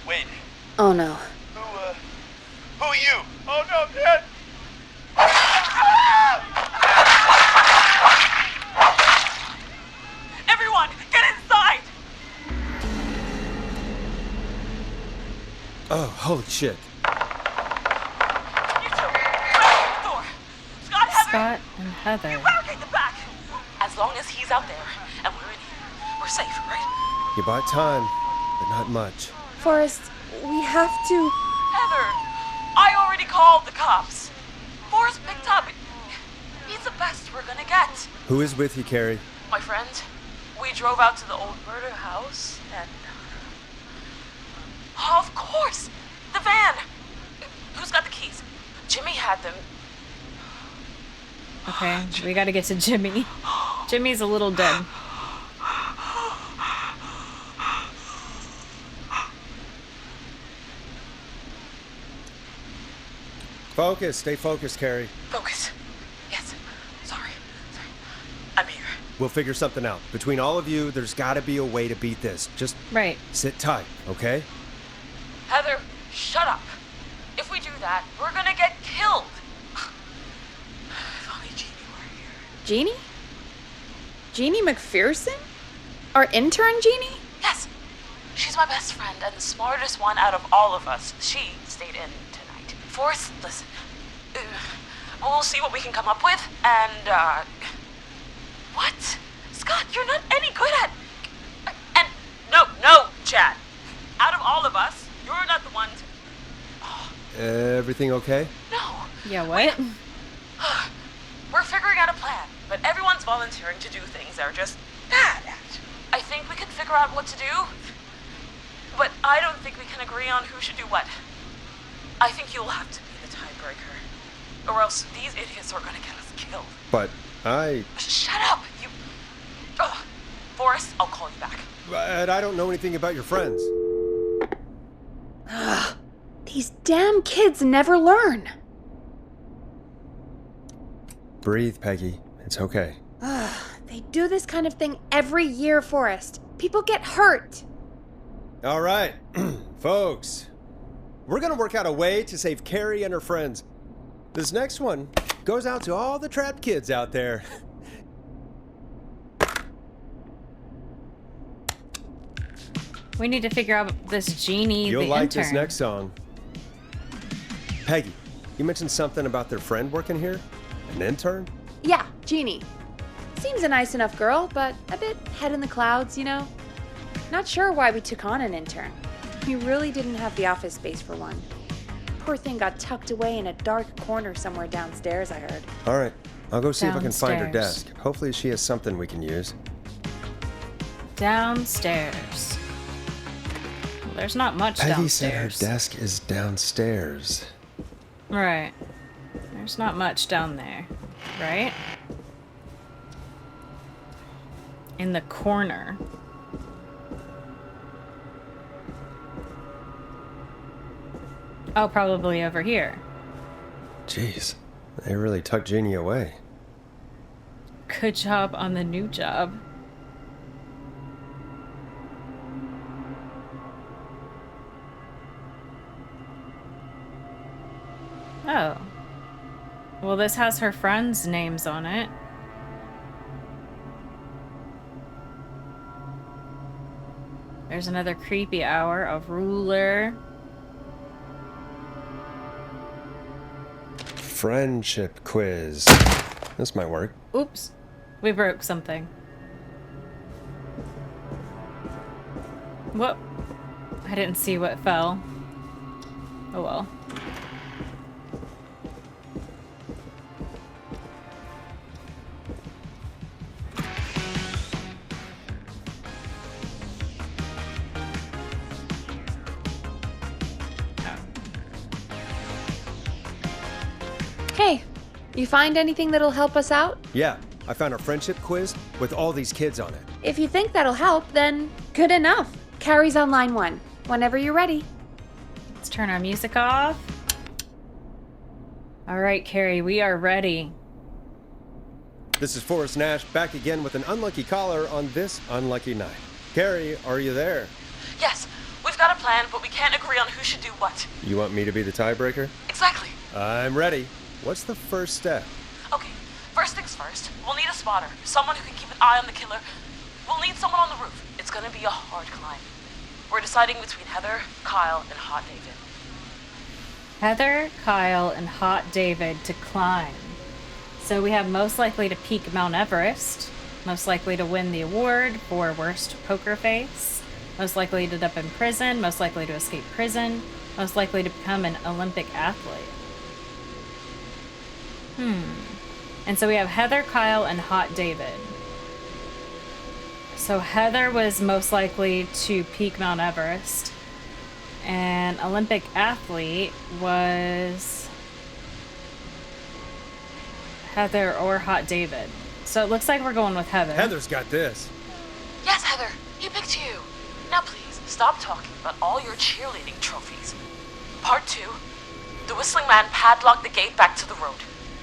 Speaker 16: wait.
Speaker 3: Oh no.
Speaker 16: Who are you? Oh no, Dad!
Speaker 14: Everyone, get inside!
Speaker 2: Oh, holy shit.
Speaker 14: You two, barricade the door. Scott, Heather,
Speaker 1: Scott and Heather.
Speaker 14: you barricade the back. As long as he's out there and we're in here, we're safe, right?
Speaker 2: You buy time, but not much.
Speaker 3: Forrest, we have to...
Speaker 14: Heather, I already called the cops. Forrest picked up. He's the best we're gonna get.
Speaker 2: Who is with you, Carrie?
Speaker 14: My friend, we drove out to the old murder house and... Oh, of course! The van! Who's got the keys? Jimmy had them.
Speaker 1: Okay, we gotta get to Jimmy. Jimmy's a little dead.
Speaker 2: Focus, stay focused, Carrie.
Speaker 14: Focus. Yes. Sorry. I'm here.
Speaker 2: We'll figure something out. Between all of you, there's gotta be a way to beat this. Just
Speaker 1: right.
Speaker 2: Sit tight, okay?
Speaker 14: Heather, shut up. If we do that, we're gonna get killed. If only Jeannie were here.
Speaker 3: Jeannie? Jeannie McPherson? Our intern Jeannie?
Speaker 14: Yes. She's my best friend and the smartest one out of all of us. She stayed in tonight. Forrest, listen. We'll see what we can come up with, and, What? Scott, you're not any good at... And, no, Chad. Out of all of us, you're not the one to...
Speaker 2: Everything okay?
Speaker 14: No.
Speaker 1: Yeah, what?
Speaker 14: We're figuring out a plan, but everyone's volunteering to do things they're just bad at. I think we can figure out what to do, but I don't think we can agree on who should do what. I think you'll have to be the tiebreaker, or else these idiots are gonna get us killed.
Speaker 2: But I...
Speaker 14: Shut up, you... Forrest, I'll call you back.
Speaker 2: But I don't know anything about your friends.
Speaker 3: These damn kids never learn.
Speaker 2: Breathe, Peggy. It's okay.
Speaker 3: They do this kind of thing every year, Forrest. People get hurt.
Speaker 2: All right, folks. We're gonna work out a way to save Carrie and her friends. This next one goes out to all the trapped kids out there.
Speaker 1: We need to figure out this Jeannie,
Speaker 2: You'll
Speaker 1: the
Speaker 2: like
Speaker 1: intern.
Speaker 2: this next song. Peggy, you mentioned something about their friend working here? An intern?
Speaker 3: Yeah, Jeannie. Seems a nice enough girl, but a bit head in the clouds, you know? Not sure why we took on an intern. We really didn't have the office space for one. Poor thing got tucked away in a dark corner somewhere downstairs, I heard.
Speaker 2: All right, I'll go see if I can find her
Speaker 1: Downstairs.
Speaker 2: desk. Hopefully she has something we can use.
Speaker 1: Downstairs. Well, there's not much
Speaker 2: Peggy said her
Speaker 1: downstairs.
Speaker 2: desk is downstairs.
Speaker 1: Right. There's not much down there, right? In the corner. Oh, probably over here.
Speaker 2: Jeez, they really tucked Jeannie away.
Speaker 1: Good job on the new job. Oh. Well, this has her friends' names on it. There's another creepy hour of ruler.
Speaker 2: Friendship quiz. This might work.
Speaker 1: Oops. We broke something. Whoop. I didn't see what fell. Oh well.
Speaker 3: Hey, you find anything that'll help us out?
Speaker 2: Yeah, I found a friendship quiz with all these kids on it.
Speaker 3: If you think that'll help, then good enough. Carrie's on line 1. Whenever you're ready.
Speaker 1: Let's turn our music off. All right, Carrie, we are ready.
Speaker 2: This is Forrest Nash back again with an unlucky caller on this unlucky night. Carrie, are you there?
Speaker 17: Yes, we've got a plan, but we can't agree on who should do what.
Speaker 2: You want me to be the tiebreaker?
Speaker 17: Exactly.
Speaker 2: I'm ready. What's the first step?
Speaker 17: Okay, first things first, we'll need a spotter, someone who can keep an eye on the killer. We'll need someone on the roof. It's gonna be a hard climb. We're deciding between Heather, Kyle, and Hot David.
Speaker 1: Heather, Kyle, and Hot David to climb. So we have most likely to peak Mount Everest, most likely to win the award for worst poker face, most likely to end up in prison, most likely to escape prison, most likely to become an Olympic athlete. And so we have Heather, Kyle, and Hot David. So Heather was most likely to peak Mount Everest. And Olympic athlete was Heather or Hot David. So it looks like we're going with Heather.
Speaker 2: Heather's got this.
Speaker 17: Yes, Heather, he picked you. Now please, stop talking about all your cheerleading trophies. Part 2, the Whistling Man padlocked the gate back to the road.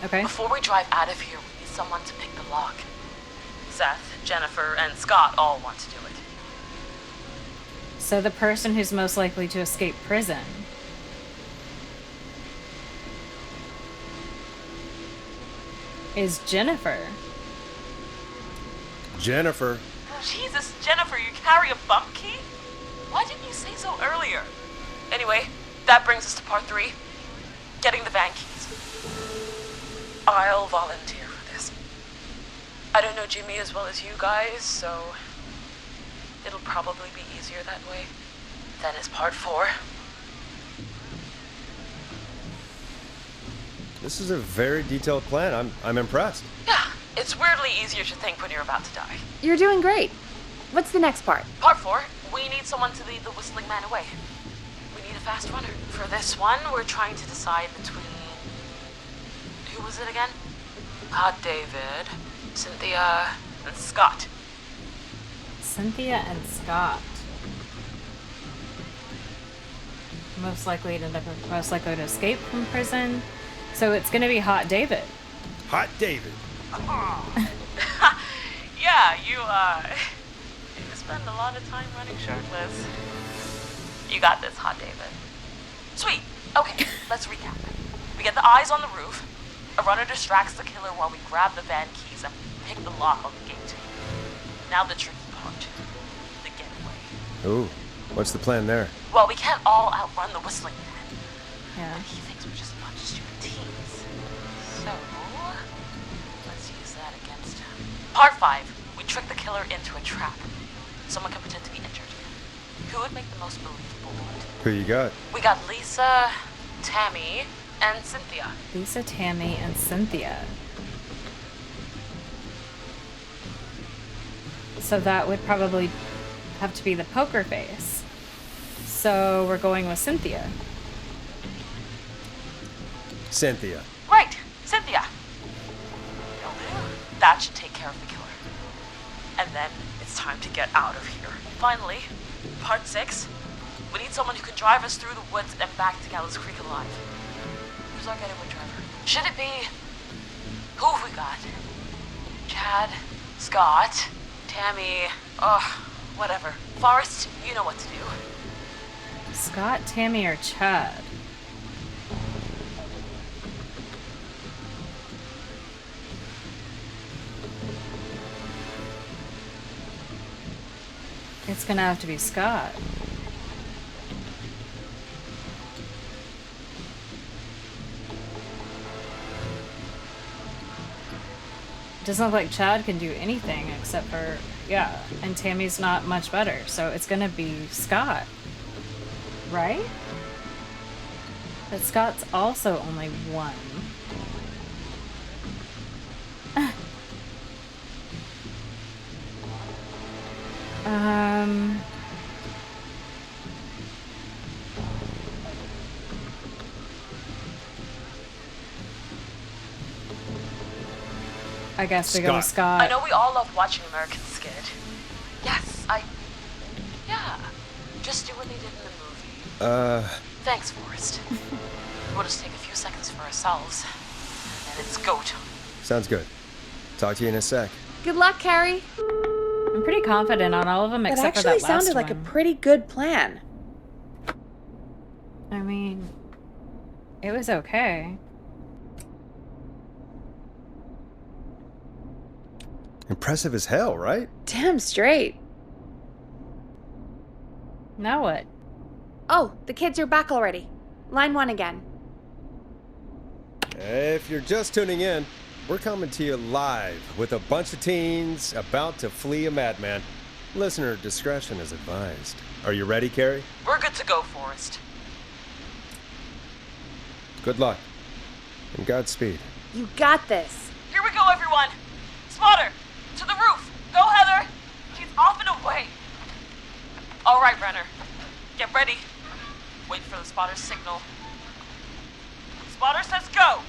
Speaker 1: Okay.
Speaker 17: Before we drive out of here, we need someone to pick the lock. Seth, Jennifer, and Scott all want to do it.
Speaker 1: So the person who's most likely to escape prison is Jennifer.
Speaker 2: Jennifer.
Speaker 17: Jesus, Jennifer, you carry a bump key? Why didn't you say so earlier? Anyway, that brings us to part 3, getting the van keys. I'll volunteer for this. I don't know Jimmy as well as you guys, so it'll probably be easier that way. Then is part 4.
Speaker 2: This is a very detailed plan. I'm impressed.
Speaker 17: Yeah, it's weirdly easier to think when you're about to die.
Speaker 3: You're doing great. What's the next part?
Speaker 17: Part 4, we need someone to lead the Whistling Man away. We need a fast runner. For this one, we're trying to decide between... Who was it again? Hot David, Cynthia, and Scott.
Speaker 1: Cynthia and Scott. Most likely to escape from prison. So it's going to be Hot David.
Speaker 2: Hot David.
Speaker 17: Yeah, you spend a lot of time running shirtless. You got this, Hot David. Sweet. Okay, let's recap. We get the eyes on the roof. A runner distracts the killer while we grab the van keys and pick the lock on the gate. Now the tricky part. The getaway.
Speaker 2: Ooh, what's the plan there?
Speaker 17: Well, we can't all outrun the Whistling Man.
Speaker 1: Yeah.
Speaker 17: And he thinks we're just a bunch of stupid teens. So, let's use that against him. Part 5. We trick the killer into a trap. Someone can pretend to be injured. Who would make the most believable one?
Speaker 2: Who you got?
Speaker 17: We got Lisa, Tammy, and Cynthia.
Speaker 1: Lisa, Tammy, and Cynthia. So that would probably have to be the poker face. So we're going with Cynthia.
Speaker 2: Cynthia.
Speaker 17: Right, Cynthia. Will do. That should take care of the killer. And then it's time to get out of here. Finally, part 6. We need someone who can drive us through the woods and back to Gallows Creek alive. Who's our getaway driver? Should it be... Who have we got? Chad, Scott, Tammy, whatever. Forrest, you know what to do.
Speaker 1: Scott, Tammy, or Chad? It's gonna have to be Scott. Doesn't look like Chad can do anything except for, yeah, and Tammy's not much better, so it's gonna be Scott. Right? But Scott's also only one. I guess we go with Scott.
Speaker 17: I know we all love watching American Skid. Yes, yeah. Just do what they did in the movie. Thanks, Forrest. We'll just take a few seconds for ourselves, and then it's go time.
Speaker 2: Sounds good. Talk to you in a sec.
Speaker 3: Good luck, Carrie.
Speaker 1: I'm pretty confident on all of them except for that last one.
Speaker 3: That actually sounded like a pretty good plan.
Speaker 1: I mean, it was okay.
Speaker 2: Impressive as hell, right?
Speaker 3: Damn straight.
Speaker 1: Now what?
Speaker 3: Oh, the kids are back already. Line 1 again.
Speaker 2: If you're just tuning in, we're coming to you live with a bunch of teens about to flee a madman. Listener discretion is advised. Are you ready, Carrie?
Speaker 17: We're good to go, Forrest.
Speaker 2: Good luck. And Godspeed.
Speaker 3: You got this.
Speaker 17: Here we go, everyone. Spotter, to the roof. Go, Heather. She's off and away. All right, Renner. Get ready. Wait for the spotter's signal. Spotter says go.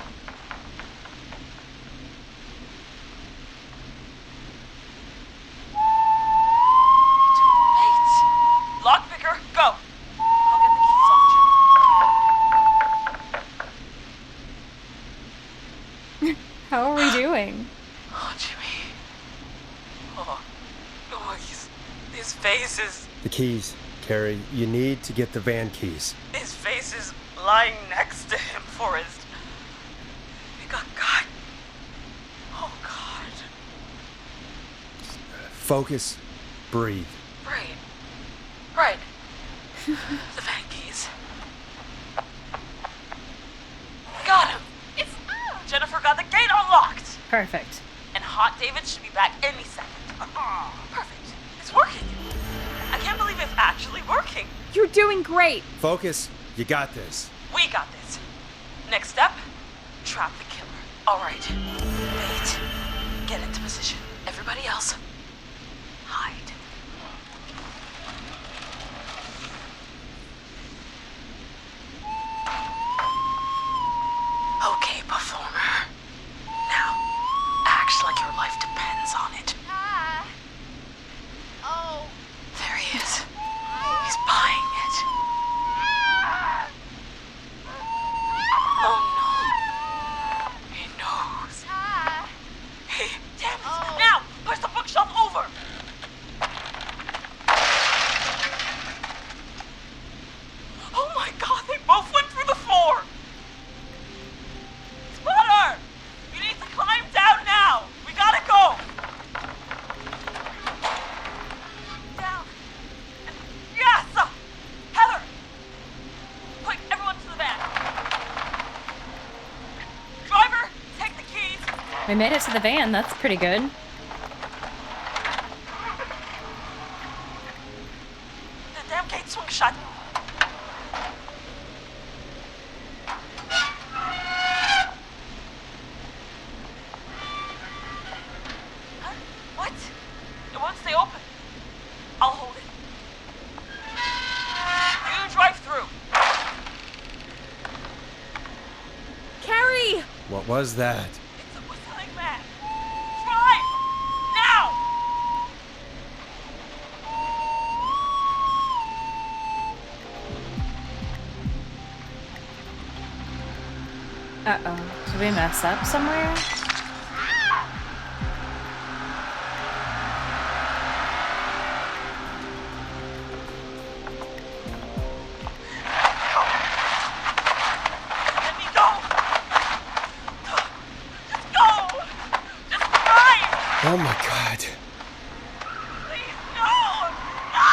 Speaker 17: Wait. Lockpicker, go. I'll get the keys off Jimmy.
Speaker 1: How are we doing?
Speaker 17: Oh, Jimmy. Oh, his face is...
Speaker 2: The keys, Carrie. You need to get the van keys.
Speaker 17: His face is lying next to him, Forrest. He got cut. Oh, God.
Speaker 2: Focus. Breathe.
Speaker 17: Right. The van keys. Got him. It's... Jennifer got the gate unlocked.
Speaker 1: Perfect.
Speaker 17: And Hot David should be back any second. Perfect. It's working. I can't believe it's actually working.
Speaker 3: You're doing great.
Speaker 2: Focus. You got this.
Speaker 17: We got this. Next step, trap the killer. All right. Wait. Get into position. Everybody else, hide. Okay, performer. Now, act like your life depends on it.
Speaker 7: Oh.
Speaker 17: There he is. He's buying it. Oh no. He knows. Hey, damn it. Now, push the bookshelf over. Oh my God, they both went through the floor. Spotter! You need to climb down now. We gotta go. Down. Yes! Heather! Quick, everyone to the van. Driver, take the keys.
Speaker 1: We made it to the van. That's pretty good.
Speaker 17: The damn gate swung shut. Huh? What? It won't stay open. I'll hold it. You drive through.
Speaker 3: Carrie!
Speaker 2: What was that?
Speaker 17: It's a whistling man. Drive! Now!
Speaker 1: Uh-oh. Did we mess up somewhere?
Speaker 17: Let me go! Just go! Just drive!
Speaker 2: Oh my God.
Speaker 17: Please, no! No!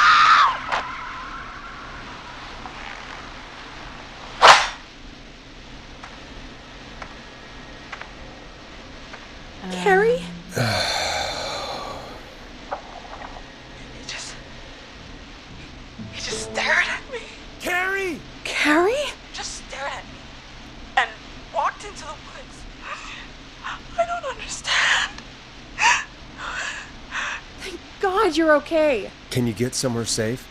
Speaker 17: He just stared at me.
Speaker 2: Carrie!
Speaker 4: Carrie?
Speaker 17: Just stared at me and walked into the woods. I don't understand.
Speaker 3: Thank God you're okay.
Speaker 2: Can you get somewhere safe?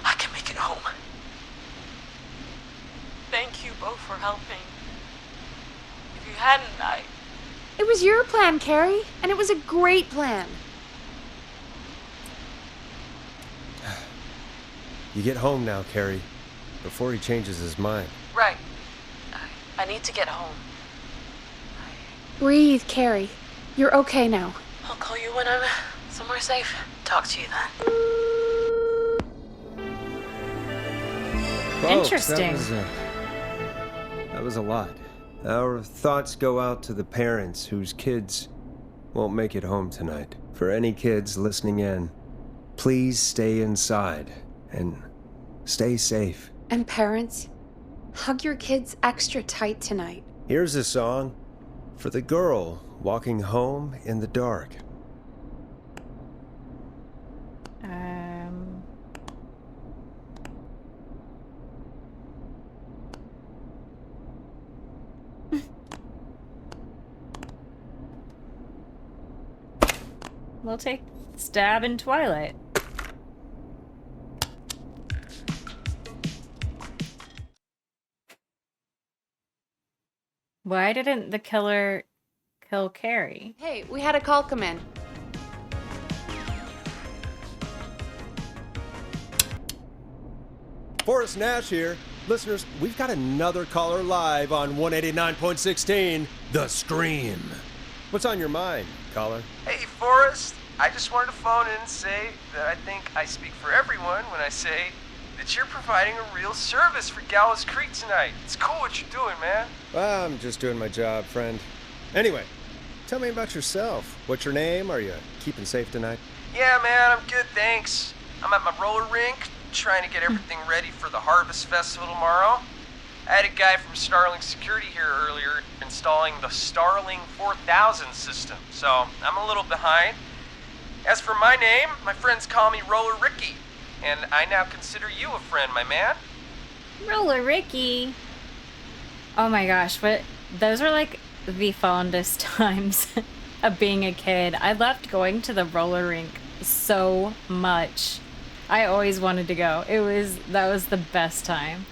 Speaker 17: I can make it home. Thank you both for helping. If you hadn't,
Speaker 3: It was your plan, Carrie, and it was a great plan.
Speaker 2: You get home now, Carrie, before he changes his mind.
Speaker 17: Right. I need to get home.
Speaker 3: Breathe, Carrie. You're okay now.
Speaker 17: I'll call you when I'm somewhere safe. Talk to you then.
Speaker 2: Folks,
Speaker 1: Interesting.
Speaker 2: That was a lot. Our thoughts go out to the parents whose kids won't make it home tonight. For any kids listening in, please stay inside and stay safe.
Speaker 3: And parents, hug your kids extra tight tonight.
Speaker 2: Here's a song for the girl walking home in the dark.
Speaker 1: We'll take Stab in Twilight. Why didn't the killer kill Carrie?
Speaker 3: Hey, we had a call come in.
Speaker 2: Forrest Nash here. Listeners, we've got another caller live on 189.16, The Scream. What's on your mind, caller?
Speaker 16: Hey, Forrest. I just wanted to phone in and say that I think I speak for everyone when I say that you're providing a real service for Gallows Creek tonight. It's cool what you're doing, man.
Speaker 2: Well, I'm just doing my job, friend. Anyway, tell me about yourself. What's your name? Are you keeping safe tonight?
Speaker 16: Yeah, man, I'm good, thanks. I'm at my roller rink, trying to get everything ready for the Harvest Festival tomorrow. I had a guy from Starling Security here earlier installing the Starling 4000 system, so I'm a little behind. As for my name, my friends call me Roller Ricky, and I now consider you a friend, my man.
Speaker 1: Roller Ricky. Oh my gosh, but those were like the fondest times of being a kid. I loved going to the roller rink so much. I always wanted to go. That was the best time.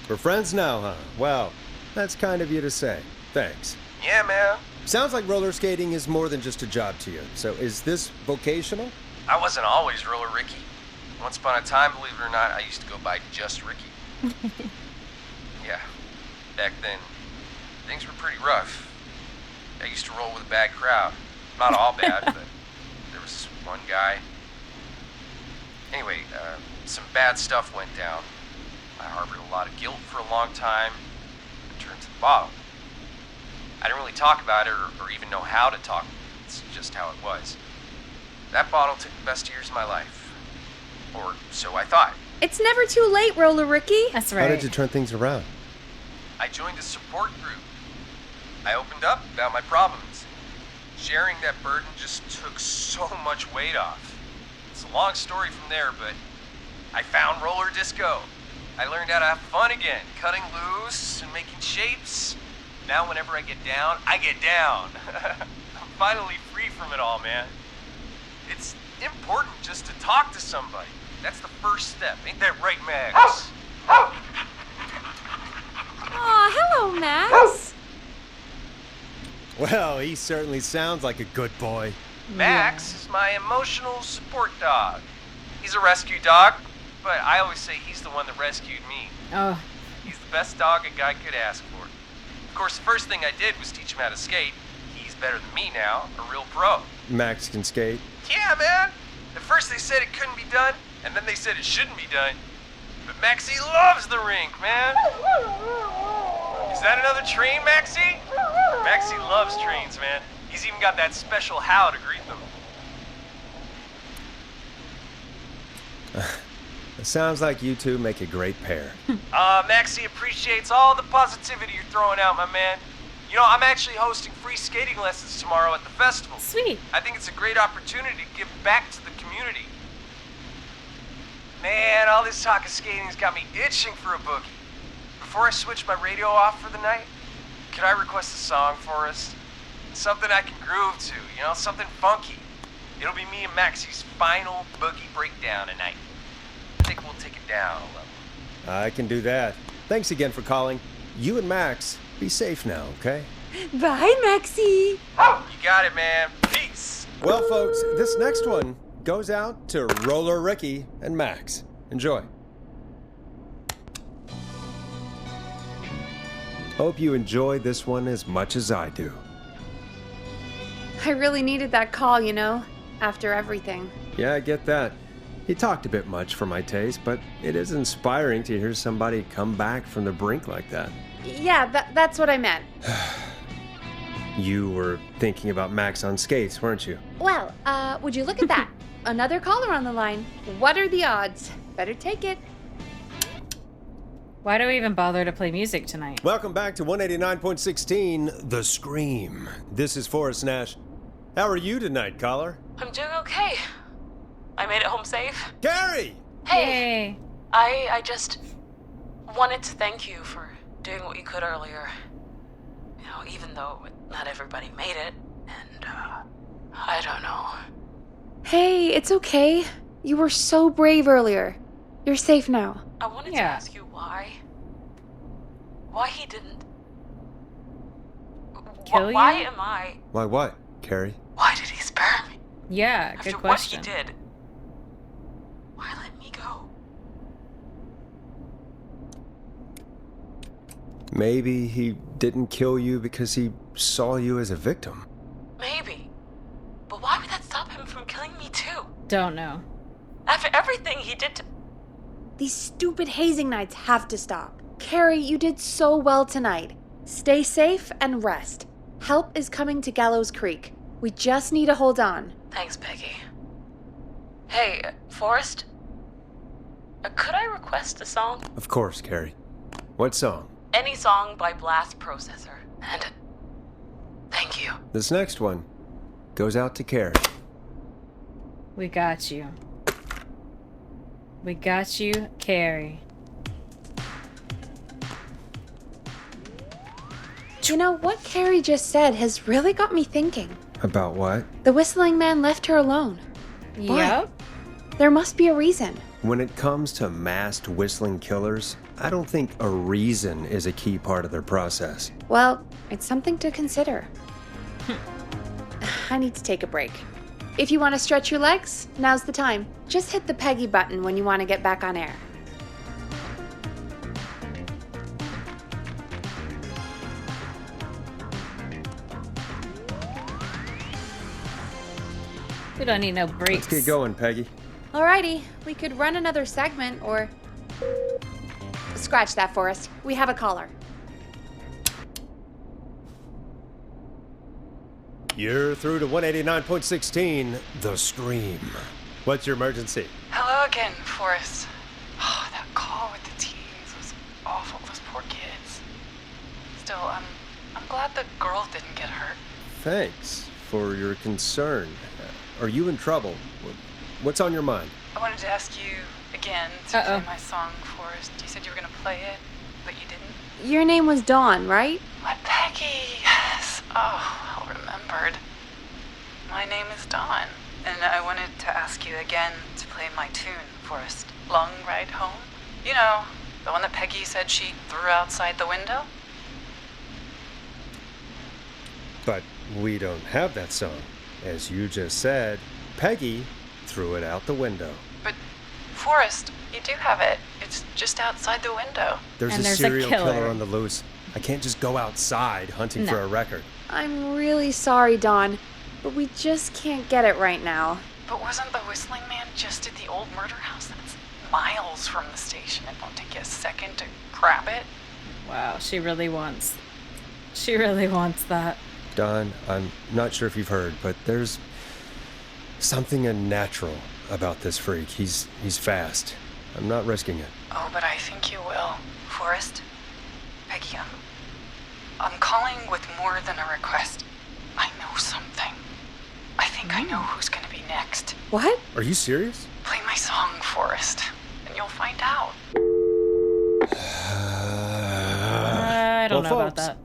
Speaker 2: We're friends now, huh? Well, that's kind of you to say. Thanks.
Speaker 16: Yeah, man.
Speaker 2: Sounds like roller skating is more than just a job to you. So is this vocational?
Speaker 16: I wasn't always Roller Ricky. Once upon a time, believe it or not, I used to go by just Ricky. Yeah, back then, things were pretty rough. I used to roll with a bad crowd. Not all bad, but there was one guy. Anyway, some bad stuff went down. I harbored a lot of guilt for a long time and turned to the bottle. I didn't really talk about it or even know how to talk. It's just how it was. That bottle took the best years of my life. Or so I thought.
Speaker 3: It's never too late, Roller Ricky.
Speaker 1: That's right.
Speaker 2: How did you turn things around?
Speaker 16: I joined a support group. I opened up about my problems. Sharing that burden just took so much weight off. It's a long story from there, but I found roller disco. I learned how to have fun again, cutting loose and making shapes. Now whenever I get down, I get down. I'm finally free from it all, man. It's important just to talk to somebody. That's the first step. Ain't that right, Max?
Speaker 3: Aw, hello, Max.
Speaker 2: Well, he certainly sounds like a good boy.
Speaker 16: Max is my emotional support dog. He's a rescue dog, but I always say he's the one that rescued me.
Speaker 1: Oh.
Speaker 16: He's the best dog a guy could ask for. Of course, the first thing I did was teach him how to skate. He's better than me now, a real pro.
Speaker 2: Max can skate.
Speaker 16: Yeah, man. At first they said it couldn't be done, and then they said it shouldn't be done. But Maxie loves the rink, man. Is that another train, Maxie? Maxie loves trains, man. He's even got that special how to greet them.
Speaker 2: It sounds like you two make a great pair.
Speaker 16: Maxie appreciates all the positivity you're throwing out, my man. You know, I'm actually hosting free skating lessons tomorrow at the festival.
Speaker 1: Sweet.
Speaker 16: I think it's a great opportunity to give back to the community. community. Man, all this talk of skating's got me itching for a boogie. Before I switch my radio off for the night, could I request a song for us? Something I can groove to, you know, something funky. It'll be me and Maxie's final boogie breakdown tonight. I think we'll take it down a level.
Speaker 2: I can do that. Thanks again for calling. You and Max, be safe now, okay?
Speaker 4: Bye, Maxie.
Speaker 16: You got it, man. Peace.
Speaker 2: Well, folks, this next one goes out to Roller Ricky and Max. Enjoy. Hope you enjoy this one as much as I do.
Speaker 3: I really needed that call, you know, after everything.
Speaker 2: Yeah, I get that. He talked a bit much for my taste, but it is inspiring to hear somebody come back from the brink like that.
Speaker 3: Yeah, that's what I meant.
Speaker 2: You were thinking about Max on skates, weren't you?
Speaker 3: Well, would you look at that? Another caller on the line. What are the odds? Better take it.
Speaker 1: Why do we even bother to play music tonight?
Speaker 2: Welcome back to 189.16, The Scream. This is Forrest Nash. How are you tonight, caller?
Speaker 17: I'm doing okay. I made it home safe.
Speaker 2: Gary!
Speaker 17: Hey! I just wanted to thank you for doing what you could earlier. You know, even though not everybody made it, and, I don't know.
Speaker 3: Hey, it's okay. You were so brave earlier. You're safe now.
Speaker 17: I wanted to ask you why. Why he didn't...
Speaker 1: Kill you?
Speaker 17: Why am I...
Speaker 2: Why what, Carrie?
Speaker 17: Why did he spare me?
Speaker 1: Yeah, good question.
Speaker 17: After what he did. Why let me go?
Speaker 2: Maybe he didn't kill you because he saw you as a victim.
Speaker 17: Maybe. But why would that stop him from killing me too?
Speaker 1: Don't know.
Speaker 17: After everything he did to...
Speaker 3: These stupid hazing nights have to stop. Carrie, you did so well tonight. Stay safe and rest. Help is coming to Gallows Creek. We just need to hold on.
Speaker 17: Thanks, Peggy. Hey, Forrest? Could I request a song?
Speaker 2: Of course, Carrie. What song?
Speaker 17: Any song by Blast Processor. And thank you.
Speaker 2: This next one goes out to Carrie.
Speaker 1: We got you. We got you, Carrie.
Speaker 3: You know, what Carrie just said has really got me thinking.
Speaker 2: About what?
Speaker 3: The whistling man left her alone.
Speaker 1: Yep.
Speaker 3: There must be a reason.
Speaker 2: When it comes to masked whistling killers, I don't think a reason is a key part of their process.
Speaker 3: Well, it's something to consider. I need to take a break. If you want to stretch your legs, now's the time. Just hit the Peggy button when you want to get back on air.
Speaker 1: We don't need no breaks.
Speaker 2: Let's get going, Peggy.
Speaker 3: Alrighty, we could run another segment or... Scratch that, Forrest. We have a caller.
Speaker 2: You're through to 189.16, The Scream. What's your emergency?
Speaker 18: Hello again, Forrest. Oh, that call with the teens was awful. Those poor kids. Still, I'm glad the girl didn't get hurt.
Speaker 2: Thanks for your concern. Are you in trouble? What's on your mind?
Speaker 18: I wanted to ask you again to play my song, Forrest. You said you were going to play it, but you didn't.
Speaker 3: Your name was Dawn, right?
Speaker 18: What, Peggy? Yes. Oh, well remembered. My name is Dawn, and I wanted to ask you again to play my tune, Forrest. Long Ride Home? You know, the one that Peggy said she threw outside the window?
Speaker 2: But we don't have that song. As you just said, Peggy threw it out the window.
Speaker 18: But, Forrest, you do have it. It's just outside the window.
Speaker 2: There's a serial killer on the loose. I can't just go outside hunting for a record.
Speaker 3: I'm really sorry, Dawn, but we just can't get it right now.
Speaker 18: But wasn't the whistling man just at the old murder house? That's miles from the station. It won't take you a second to grab it.
Speaker 1: Wow, she really wants that.
Speaker 2: Don, I'm not sure if you've heard, but there's something unnatural about this freak. He's fast. I'm not risking it.
Speaker 18: Oh, but I think you will. Forrest? Peggy, I'm calling with more than a request. I know something. I think I know who's gonna be next.
Speaker 3: What?
Speaker 2: Are you serious?
Speaker 18: Play my song, Forrest, and you'll find out.
Speaker 1: I don't know
Speaker 2: folks,
Speaker 1: about that.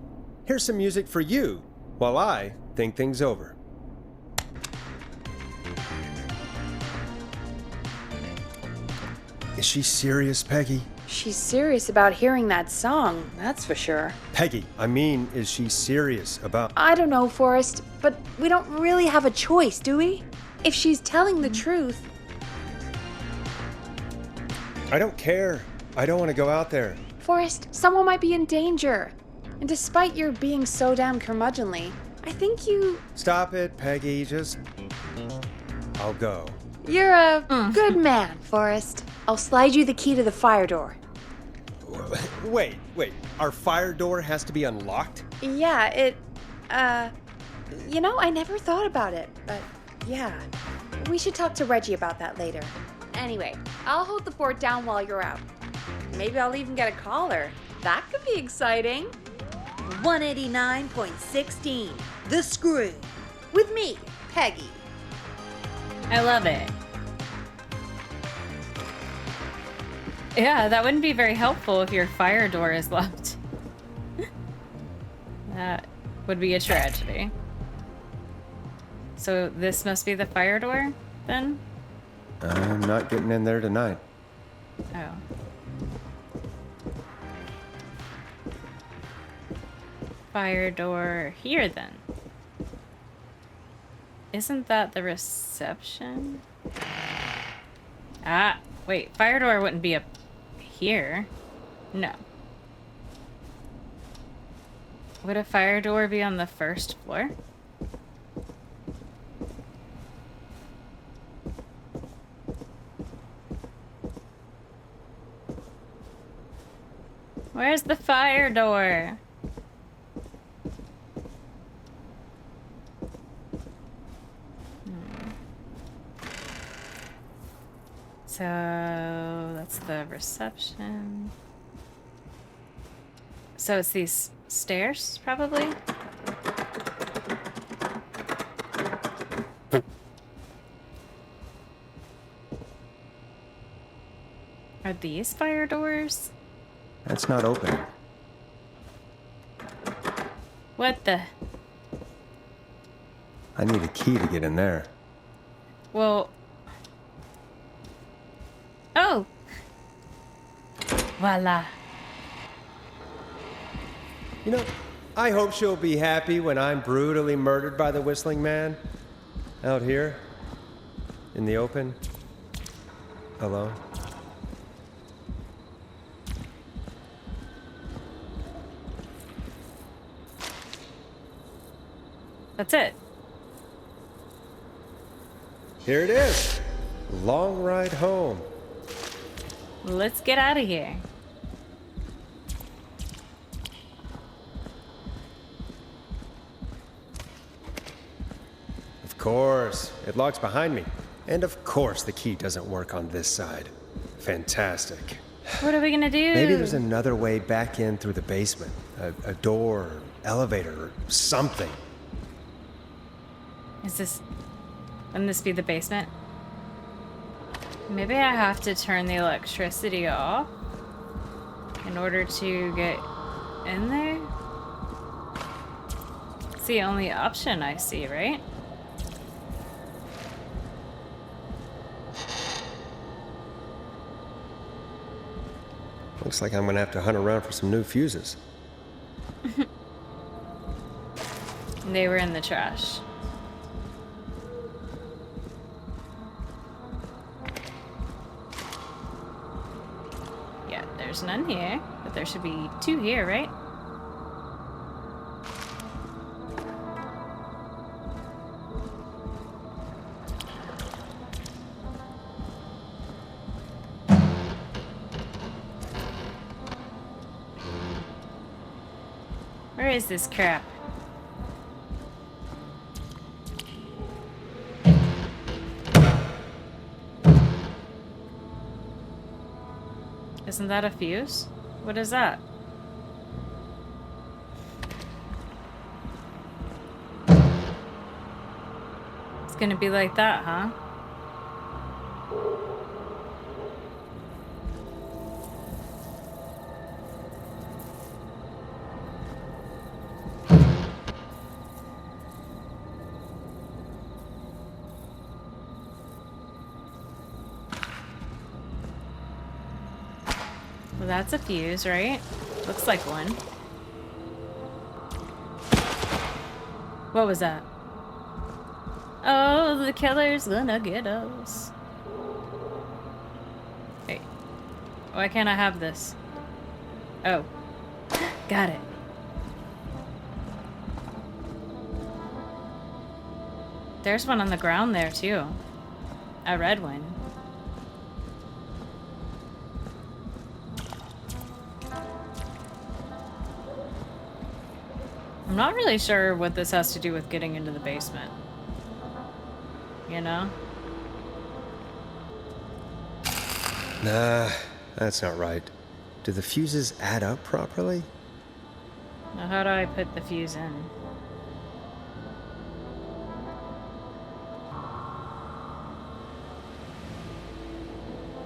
Speaker 2: Here's some music for you while I think things over. Is she serious, Peggy?
Speaker 3: She's serious about hearing that song, that's for sure.
Speaker 2: Peggy, I mean, is she serious about...
Speaker 3: I don't know, Forrest, but we don't really have a choice, do we? If she's telling the truth...
Speaker 2: I don't care. I don't want to go out there.
Speaker 3: Forrest, someone might be in danger. And despite your being so damn curmudgeonly, I think you...
Speaker 2: Stop it, Peggy. Just... I'll go.
Speaker 3: You're a good man, Forrest. I'll slide you the key to the fire door.
Speaker 2: Wait. Our fire door has to be unlocked?
Speaker 3: Yeah, you know, I never thought about it, but yeah. We should talk to Reggie about that later. Anyway, I'll hold the fort down while you're out. Maybe I'll even get a caller. That could be exciting.
Speaker 19: 189.16, The Screw. With me, Peggy.
Speaker 1: I love it. Yeah, that wouldn't be very helpful if your fire door is locked. That would be a tragedy. So this must be the fire door, then?
Speaker 2: I'm not getting in there tonight.
Speaker 1: Oh. Fire door here, then. Isn't that the reception? Ah, wait, fire door wouldn't be up here. No. Would a fire door be on the first floor? Where's the fire door? So that's the reception. So it's these stairs, probably? Are these fire doors?
Speaker 2: That's not open.
Speaker 1: What the?
Speaker 2: I need a key to get in there.
Speaker 1: Well... Oh! Voila.
Speaker 2: You know, I hope she'll be happy when I'm brutally murdered by the Whistling Man. Out here. In the open. Alone.
Speaker 1: That's it.
Speaker 2: Here it is. Long ride home.
Speaker 1: Let's get out of here.
Speaker 2: Of course. It locks behind me. And of course the key doesn't work on this side. Fantastic.
Speaker 1: What are we gonna do?
Speaker 2: Maybe there's another way back in through the basement. A door, or elevator, or something.
Speaker 1: Wouldn't this be the basement? Maybe I have to turn the electricity off in order to get in there? It's the only option I see, right?
Speaker 2: Looks like I'm gonna have to hunt around for some new fuses.
Speaker 1: They were in the trash. Yeah, there's none here, but there should be 2 here, right? Where is this crap? Isn't that a fuse? What is that? It's gonna be like that, huh? Well, that's a fuse, right? Looks like one. What was that? Oh, the killer's gonna get us. Wait. Why can't I have this? Oh. Got it. There's one on the ground there, too. A red one. I'm not really sure what this has to do with getting into the basement. You know?
Speaker 2: Nah, that's not right. Do the fuses add up properly?
Speaker 1: Now, how do I put the fuse in?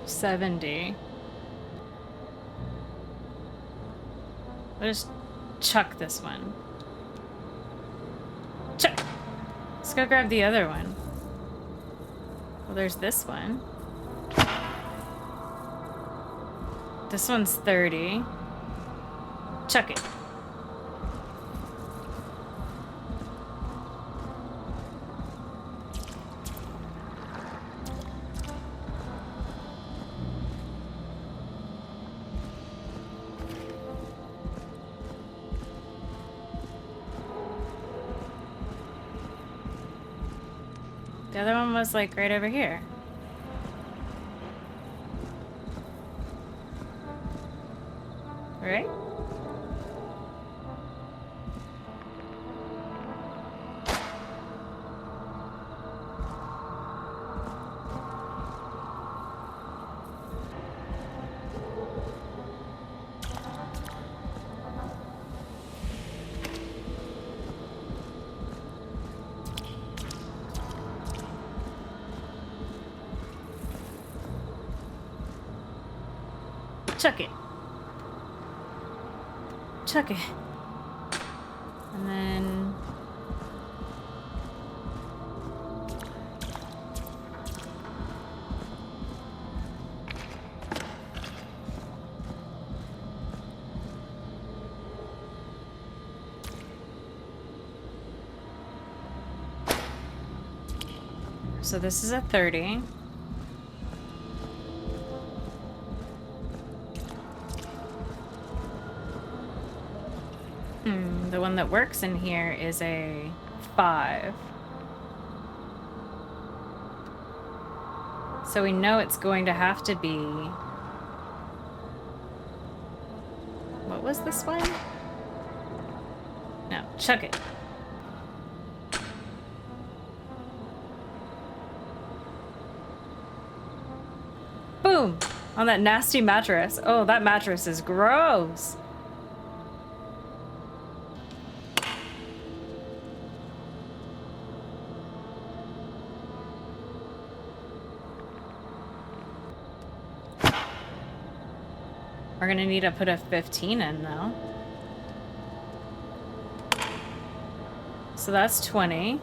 Speaker 1: $70. I'll just chuck this one. Chuck! Let's go grab the other one. Well, there's this one. This one's 30. Chuck it. The other one was like right over here. Right? Chuck it. Chuck it. And then... So this is a 30. The one that works in here is a 5. So we know it's going to have to be... What was this one? No, chuck it. Boom! On that nasty mattress. Oh, that mattress is gross. We're gonna need to put a 15 in though. So that's 20.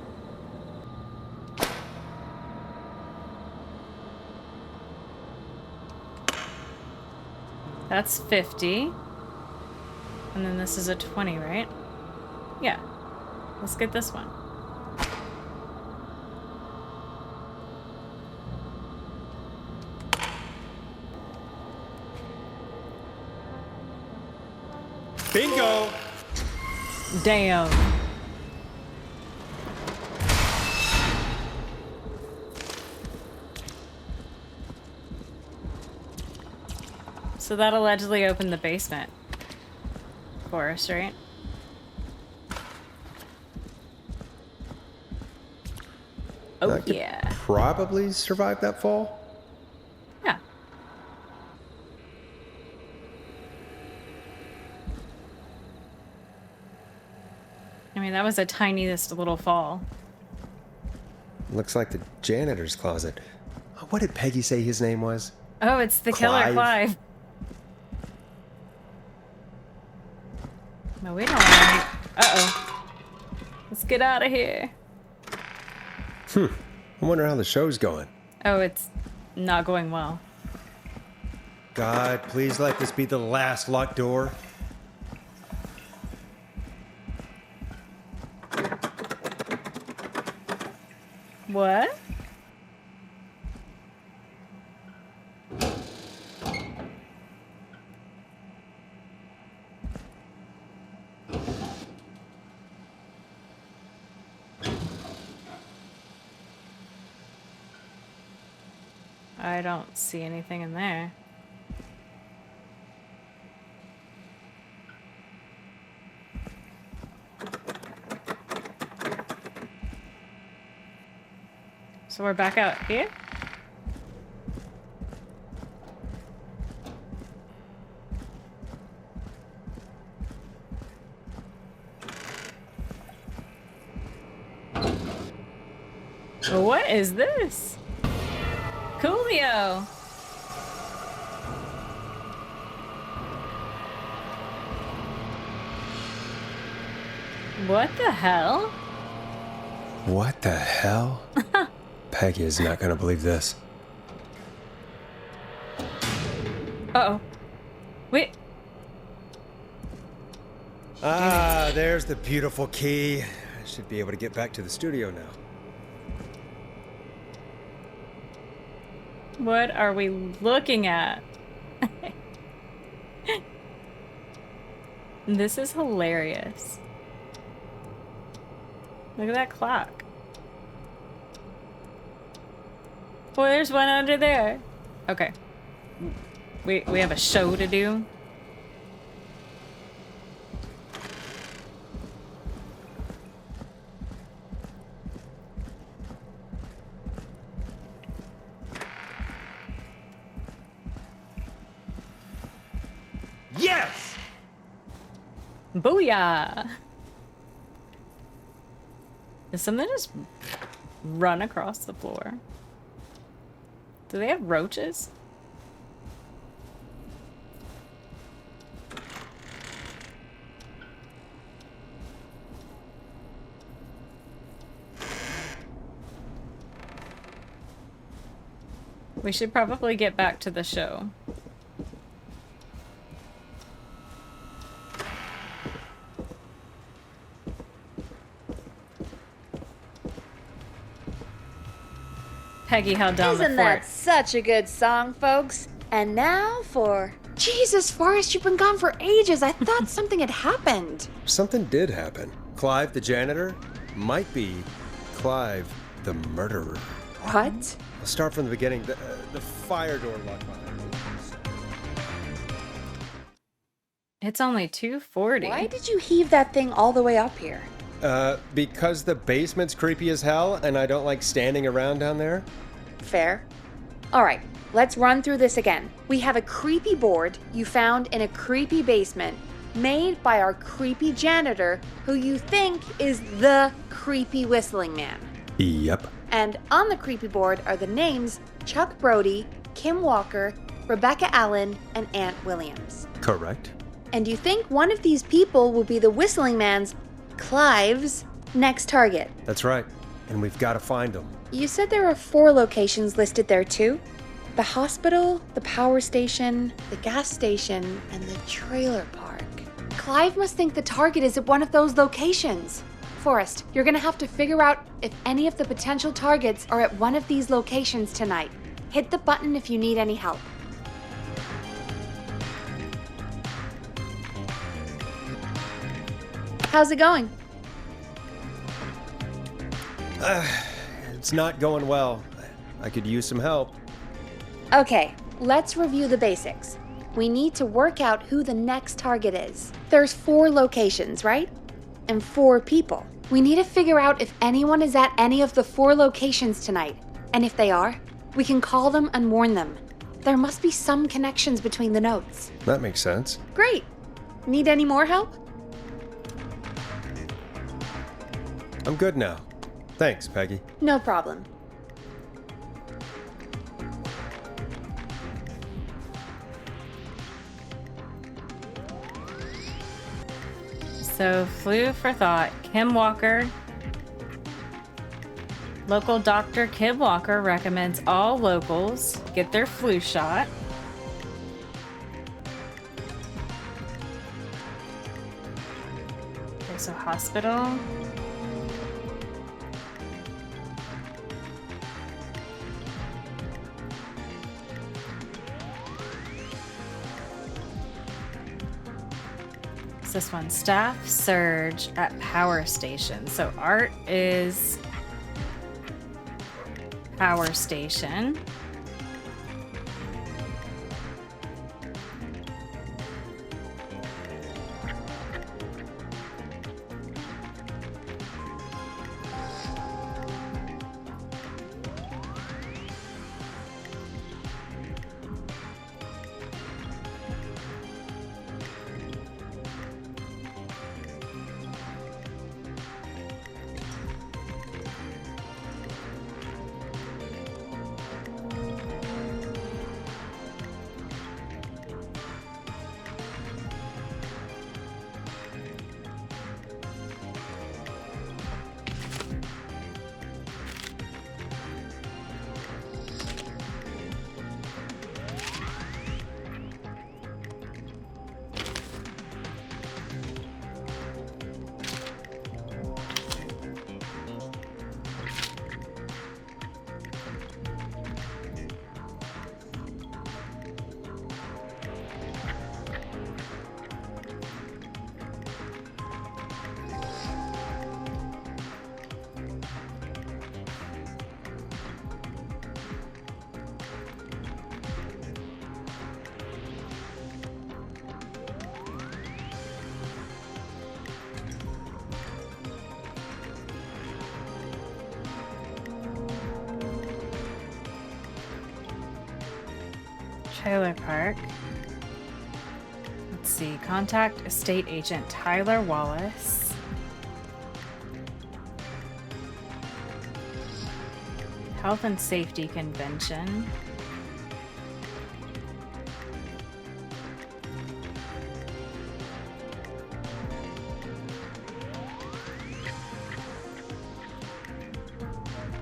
Speaker 1: That's 50. And then this is a 20, right? Yeah. Let's get this one.
Speaker 2: Bingo!
Speaker 1: Damn. So that allegedly opened the basement for us, right? Oh,
Speaker 2: I could
Speaker 1: yeah.
Speaker 2: probably survive that fall.
Speaker 1: Yeah. I mean, that was the tiniest little fall.
Speaker 2: Looks like the janitor's closet. What did Peggy say his name was?
Speaker 1: Oh, it's the killer Clive. No, we don't want to. Uh-oh. Let's get out of here.
Speaker 2: I wonder how the show's going.
Speaker 1: Oh, it's not going well.
Speaker 2: God, please let this be the last locked door.
Speaker 1: What? I don't see anything in there. So we're back out here? What is this? Coolio! What the hell?
Speaker 2: What the hell? Peggy is not going to believe this.
Speaker 1: Uh-oh. Wait.
Speaker 2: Ah, there's the beautiful key. I should be able to get back to the studio now.
Speaker 1: What are we looking at? This is hilarious. Look at that clock. Well, there's one under there. Okay. We have a show to do.
Speaker 2: Yes!
Speaker 1: Booyah! Did something just run across the floor? Do they have roaches? We should probably get back to the show. Peggy held down the fort.
Speaker 3: Isn't that such a good song, folks? And now for... Jesus, Forrest, you've been gone for ages. I thought something had happened.
Speaker 2: Something did happen. Clive, the janitor, might be Clive, the murderer.
Speaker 3: What?
Speaker 2: I'll start from the beginning. The fire door locked behind me.
Speaker 1: It's only 2:40.
Speaker 3: Why did you heave that thing all the way up here?
Speaker 2: Because the basement's creepy as hell, and I don't like standing around down there.
Speaker 3: Fair. All right, let's run through this again. We have a creepy board you found in a creepy basement made by our creepy janitor who you think is the creepy whistling man.
Speaker 2: Yep.
Speaker 3: And on the creepy board are the names Chuck Brody, Kim Walker, Rebecca Allen, and Aunt Williams.
Speaker 2: Correct.
Speaker 3: And you think one of these people will be the whistling man's, Clive's, next target.
Speaker 2: That's right. And we've got to find him.
Speaker 3: You said there are 4 locations listed there too? The hospital, the power station, the gas station, and the trailer park. Clive must think the target is at one of those locations. Forrest, you're gonna have to figure out if any of the potential targets are at one of these locations tonight. Hit the button if you need any help. How's it going?
Speaker 2: It's not going well. I could use some help.
Speaker 3: Okay, let's review the basics. We need to work out who the next target is. There's 4 locations, right? And 4 people. We need to figure out if anyone is at any of the 4 locations tonight. And if they are, we can call them and warn them. There must be some connections between the notes.
Speaker 2: That makes sense.
Speaker 3: Great. Need any more help?
Speaker 2: I'm good now. Thanks, Peggy.
Speaker 3: No problem.
Speaker 1: So, flu for thought. Kim Walker. Local doctor Kim Walker recommends all locals get their flu shot. There's a hospital. This one, staff surge at power station. So Art is power station. Trailer park. Let's see. Contact estate agent Tyler Wallace. Health and Safety Convention.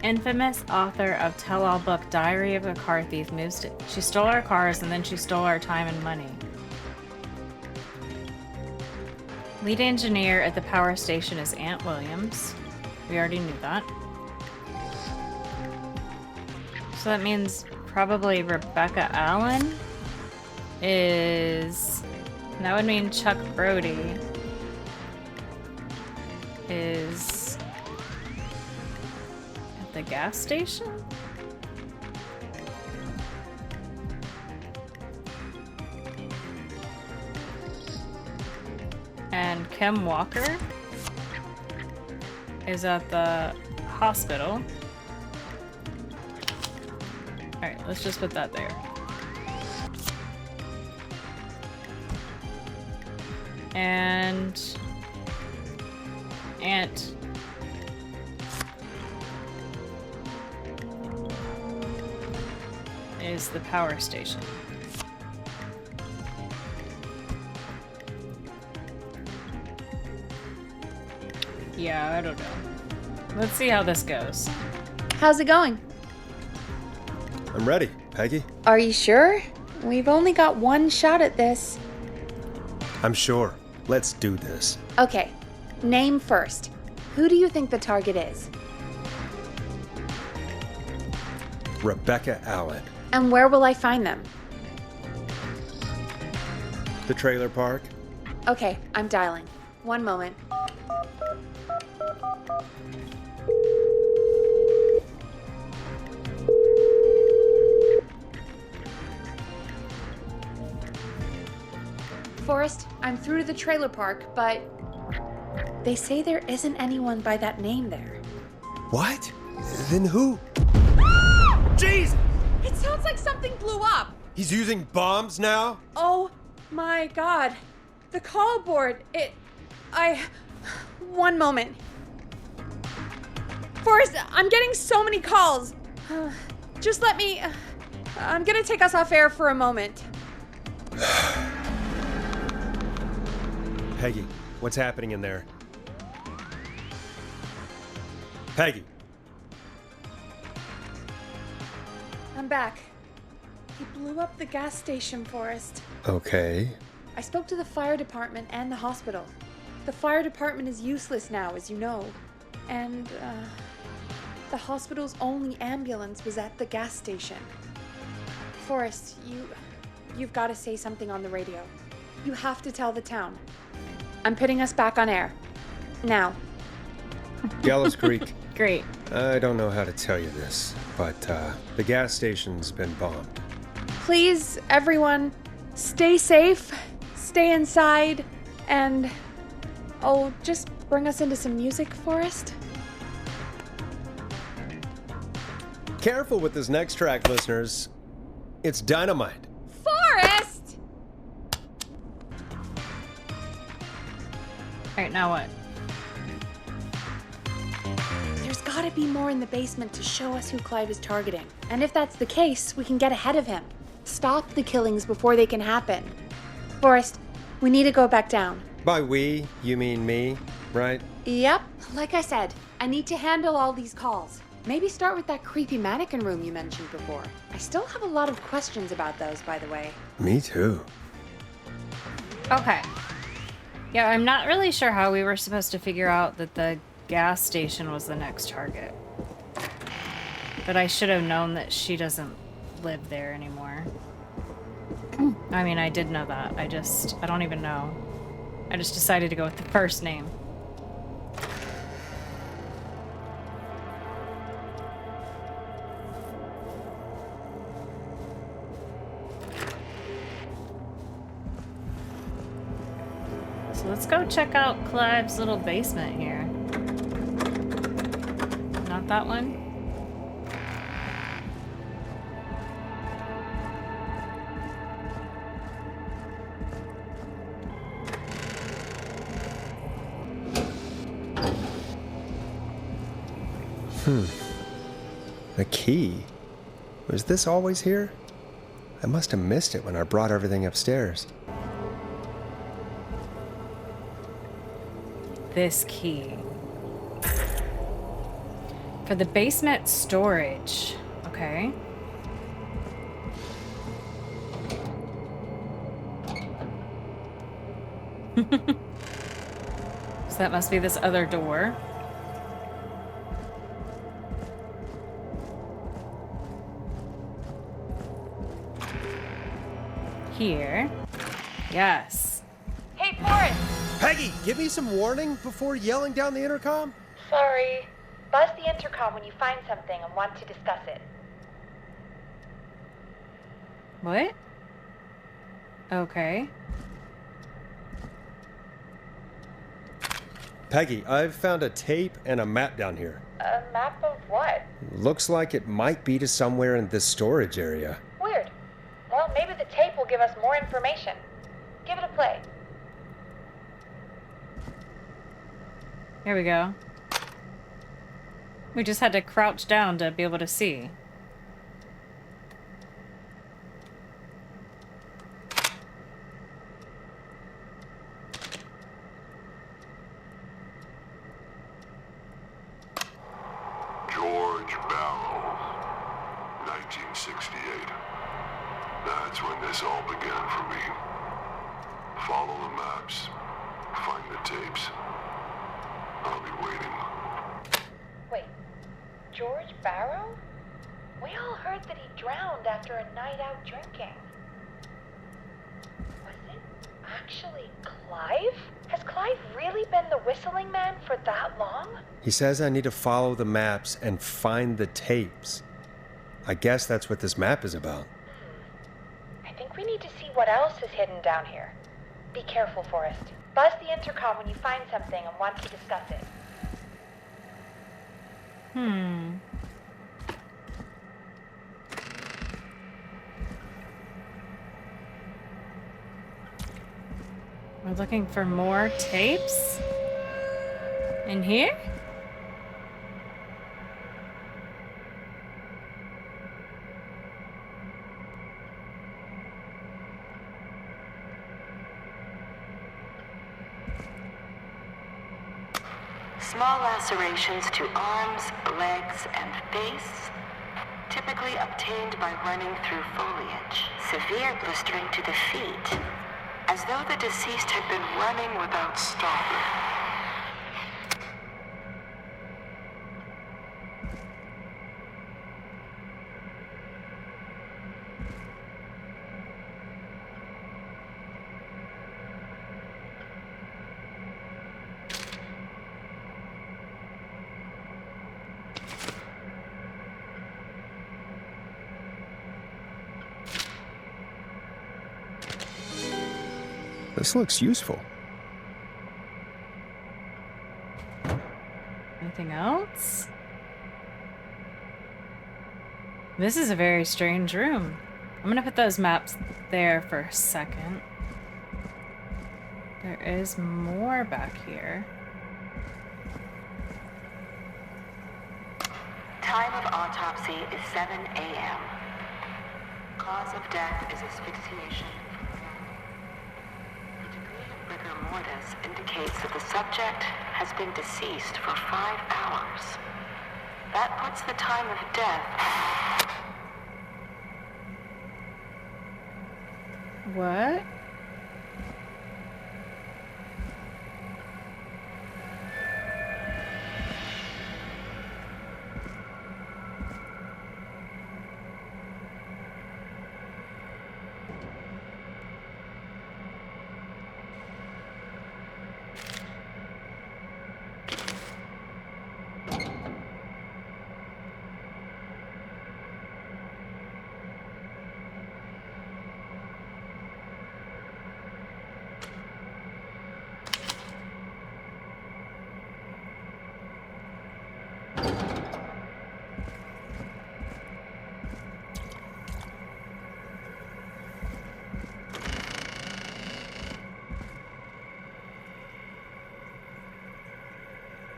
Speaker 1: Infamous author of tell-all book Diary of a Car Thief moves to... She stole our cars and then she stole our time and money. Lead engineer at the power station is Aunt Williams. We already knew that. So that means probably Rebecca Allen is... That would mean Chuck Brody is... the gas station? And Kim Walker is at the hospital. Alright, let's just put that there. And Aunt is the power station. Yeah, I don't know. Let's see how this goes.
Speaker 3: How's it going?
Speaker 2: I'm ready, Peggy.
Speaker 3: Are you sure? We've only got one shot at this.
Speaker 2: I'm sure. Let's do this.
Speaker 3: Okay, name first. Who do you think the target is?
Speaker 2: Rebecca Allen.
Speaker 3: And where will I find them?
Speaker 2: The trailer park.
Speaker 3: Okay, I'm dialing. One moment. Forrest, I'm through to the trailer park, but they say there isn't anyone by that name there.
Speaker 2: What? Then who?
Speaker 4: Jeez! It sounds like something blew up.
Speaker 2: He's using bombs now?
Speaker 4: Oh my god. The call board,
Speaker 3: One moment. Forrest, I'm getting so many calls. Just let me... I'm gonna take us off air for a moment.
Speaker 2: Peggy, what's happening in there? Peggy!
Speaker 3: I'm back. He blew up the gas station, Forrest.
Speaker 2: Okay.
Speaker 3: I spoke to the fire department and the hospital. The fire department is useless now, as you know. And, the hospital's only ambulance was at the gas station. Forrest, you've got to say something on the radio. You have to tell the town. I'm putting us back on air. Now.
Speaker 2: Gallows Creek.
Speaker 1: Great.
Speaker 2: I don't know how to tell you this, but the gas station's been bombed.
Speaker 3: Please, everyone, stay safe, stay inside, and... Oh, just bring us into some music, Forrest.
Speaker 2: Careful with this next track, listeners. It's dynamite.
Speaker 3: Forrest!
Speaker 1: Alright, now what?
Speaker 3: There's gotta be more in the basement to show us who Clive is targeting. And if that's the case, we can get ahead of him. Stop the killings before they can happen. Forrest, we need to go back down.
Speaker 2: By we, you mean me, right?
Speaker 3: Yep. Like I said, I need to handle all these calls. Maybe start with that creepy mannequin room you mentioned before. I still have a lot of questions about those, by the way.
Speaker 2: Me too.
Speaker 1: Okay. Yeah, I'm not really sure how we were supposed to figure out that the gas station was the next target. But I should have known that she doesn't live there anymore. I mean, I did know that. I don't even know. I just decided to go with the first name. So let's go check out Clive's little basement here. Not that one?
Speaker 2: A key? Was this always here? I must have missed it when I brought everything upstairs.
Speaker 1: This key. For the basement storage. Okay. So that must be this other door. Here. Yes.
Speaker 11: Hey, Forrest!
Speaker 2: Peggy, give me some warning before yelling down the intercom?
Speaker 11: Sorry. Buzz the intercom when you find something and want to discuss it.
Speaker 1: What? Okay.
Speaker 2: Peggy, I've found a tape and a map down here.
Speaker 11: A map of what?
Speaker 2: Looks like it might be to somewhere in this storage area.
Speaker 11: Weird. Well, maybe the tape will give us more information. Give it a play.
Speaker 1: Here we go. We just had to crouch down to be able to see.
Speaker 13: George Barrow, 1968. That's when this all began for me. Follow the maps. Find the tapes. I'll be waiting.
Speaker 11: Wait, George Barrow? We all heard that he drowned after a night out drinking. Was it actually Clive? Has Clive really been the whistling man for that long?
Speaker 2: He says I need to follow the maps and find the tapes. I guess that's what this map is about.
Speaker 11: I think we need to see what else is hidden down here. Be careful, Forrest. Buzz the intercom when you find something and want to discuss it.
Speaker 1: We're looking for more tapes? In here?
Speaker 20: Small lacerations to arms, legs, and face, typically obtained by running through foliage. Severe blistering to the feet, as though the deceased had been running without stopping.
Speaker 2: This looks useful.
Speaker 1: Anything else? This is a very strange room. I'm gonna put those maps there for a second. There is more back here.
Speaker 20: Time of autopsy is 7 a.m. Cause of death is asphyxiation. The degree of rigor mortis indicates that the subject has been deceased for 5 hours. That puts the time of death.
Speaker 1: What?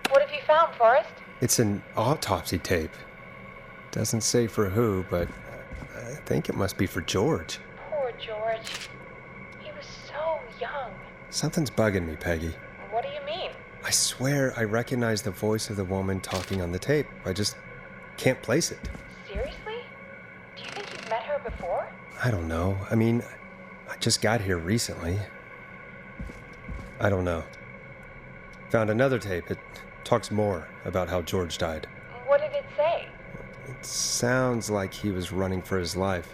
Speaker 11: What have you found, Forrest?
Speaker 2: It's an autopsy tape. Doesn't say for who, but I think it must be for George.
Speaker 11: Poor George. He was so young.
Speaker 2: Something's bugging me, Peggy.
Speaker 11: What do you mean?
Speaker 2: I swear I recognize the voice of the woman talking on the tape. I just can't place it.
Speaker 11: Seriously? Do you think you've met her before?
Speaker 2: I don't know. I mean, I just got here recently. I don't know. Found another tape. It talks more about how George died.
Speaker 11: What did it say?
Speaker 2: It sounds like he was running for his life.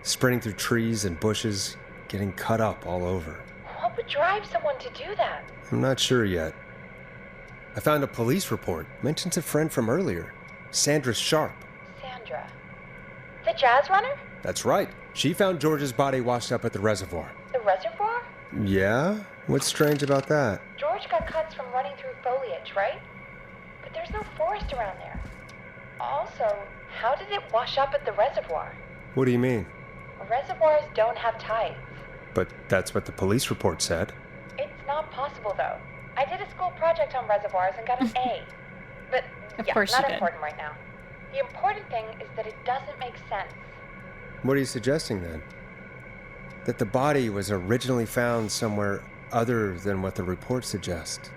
Speaker 2: Sprinting through trees and bushes, getting cut up all over.
Speaker 11: What would drive someone to do that?
Speaker 2: I'm not sure yet. I found a police report. Mentions a friend from earlier. Sandra Sharp.
Speaker 11: Sandra. The jazz runner?
Speaker 2: That's right. She found George's body washed up at the reservoir.
Speaker 11: The reservoir?
Speaker 2: Yeah? What's strange about that?
Speaker 11: George got cuts from running through foliage, right? But there's no forest around there. Also, how did it wash up at the reservoir?
Speaker 2: What do you mean?
Speaker 11: Reservoirs don't have tides.
Speaker 2: But that's what the police report said.
Speaker 11: It's not possible, though. I did a school project on reservoirs and got an A. But, yeah,
Speaker 1: course
Speaker 11: not
Speaker 1: you did.
Speaker 11: important right now. The important thing is that it doesn't make sense.
Speaker 2: What are you suggesting then? That the body was originally found somewhere other than what the report suggests?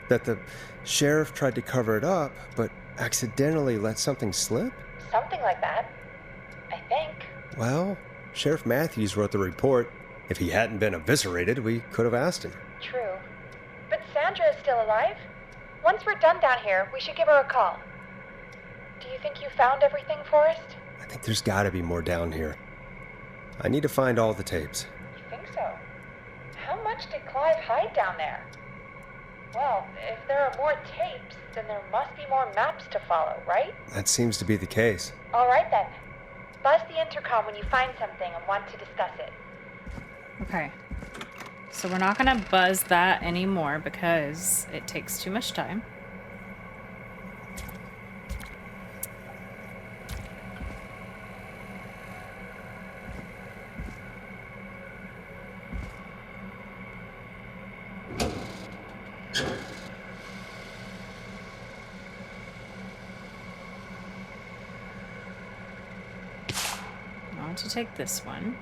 Speaker 2: That the sheriff tried to cover it up, but accidentally let something slip?
Speaker 11: Something like that. I think.
Speaker 2: Well, Sheriff Matthews wrote the report. If he hadn't been eviscerated, we could have asked him.
Speaker 11: True. But Sandra is still alive. Once we're done down here, we should give her a call. Do you think you found everything, Forrest?
Speaker 2: I think there's gotta be more down here. I need to find all the tapes.
Speaker 11: You think so? How much did Clive hide down there? Well, if there are more tapes, then there must be more maps to follow, right?
Speaker 2: That seems to be the case.
Speaker 11: All right then. Buzz the intercom when you find something and want to discuss it.
Speaker 1: Okay. So we're not gonna buzz that anymore because it takes too much time. I want to take this one.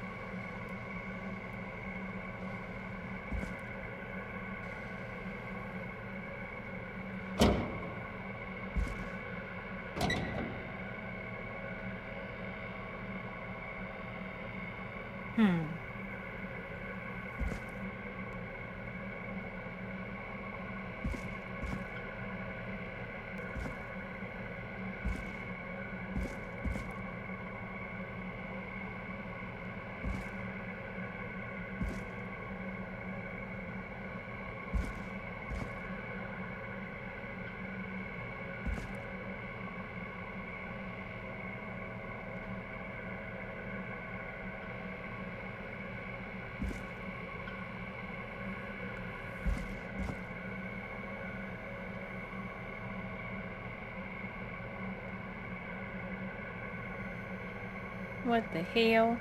Speaker 1: What the hell?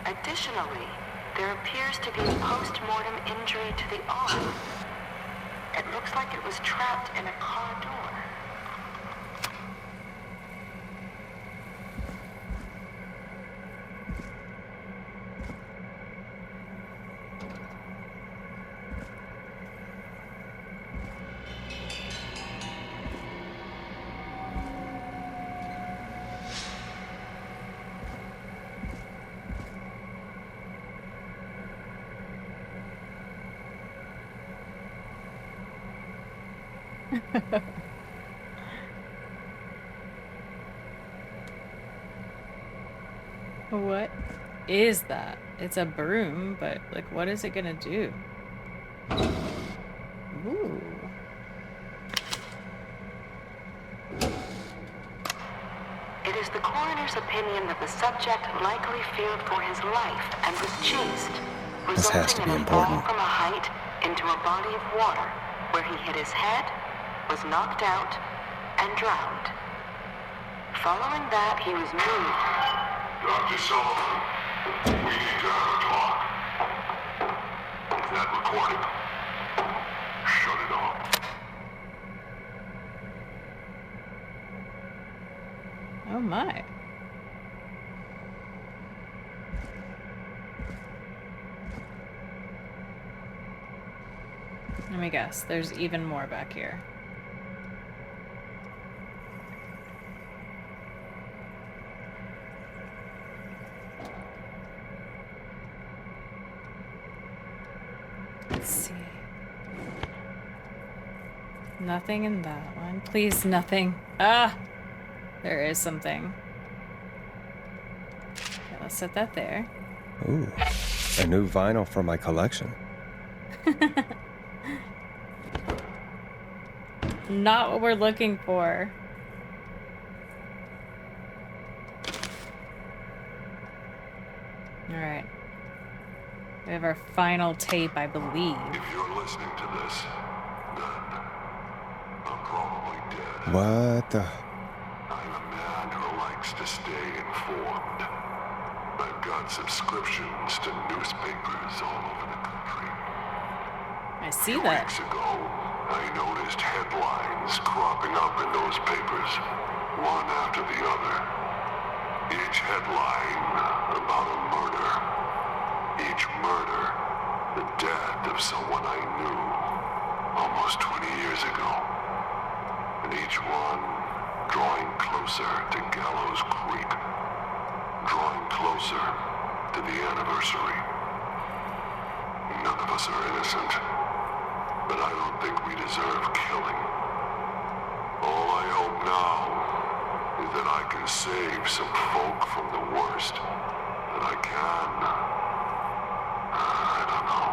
Speaker 20: Additionally, there appears to be a post-mortem injury to the arm. It looks like it was trapped in a car door.
Speaker 1: What is that? It's a broom, but like, what is it gonna do? Ooh.
Speaker 20: It is the coroner's opinion that the subject likely feared for his life and was chased,
Speaker 2: This has to
Speaker 20: resulting
Speaker 2: be
Speaker 20: in a fall
Speaker 2: important.
Speaker 20: from a height into a body of water, where he hit his head, was knocked out, and drowned. Following that, he was moved.
Speaker 13: Dr. Sullivan, we need to have a talk. Is that recording? Shut it off.
Speaker 1: Oh my. Let me guess, there's even more back here. Let's see. Nothing in that one. Please, nothing. Ah! There is something. Okay, let's set that there.
Speaker 2: Ooh, a new vinyl for my collection.
Speaker 1: Not what we're looking for. Alright. We have our final tape, I believe.
Speaker 13: If you're listening to this, then I'm probably dead.
Speaker 2: What the?
Speaker 13: I'm a man who likes to stay informed. I've got subscriptions to newspapers all over the country.
Speaker 1: I see that.
Speaker 13: Weeks ago, I noticed headlines cropping up in those papers, one after the other. Each headline about a murder. Each murder, the death of someone I knew almost 20 years ago. And each one drawing closer to Gallows Creek. Drawing closer to the anniversary. None of us are innocent. But I don't think we deserve killing. All I hope now is that I can save some folk from the worst that I can. I don't know.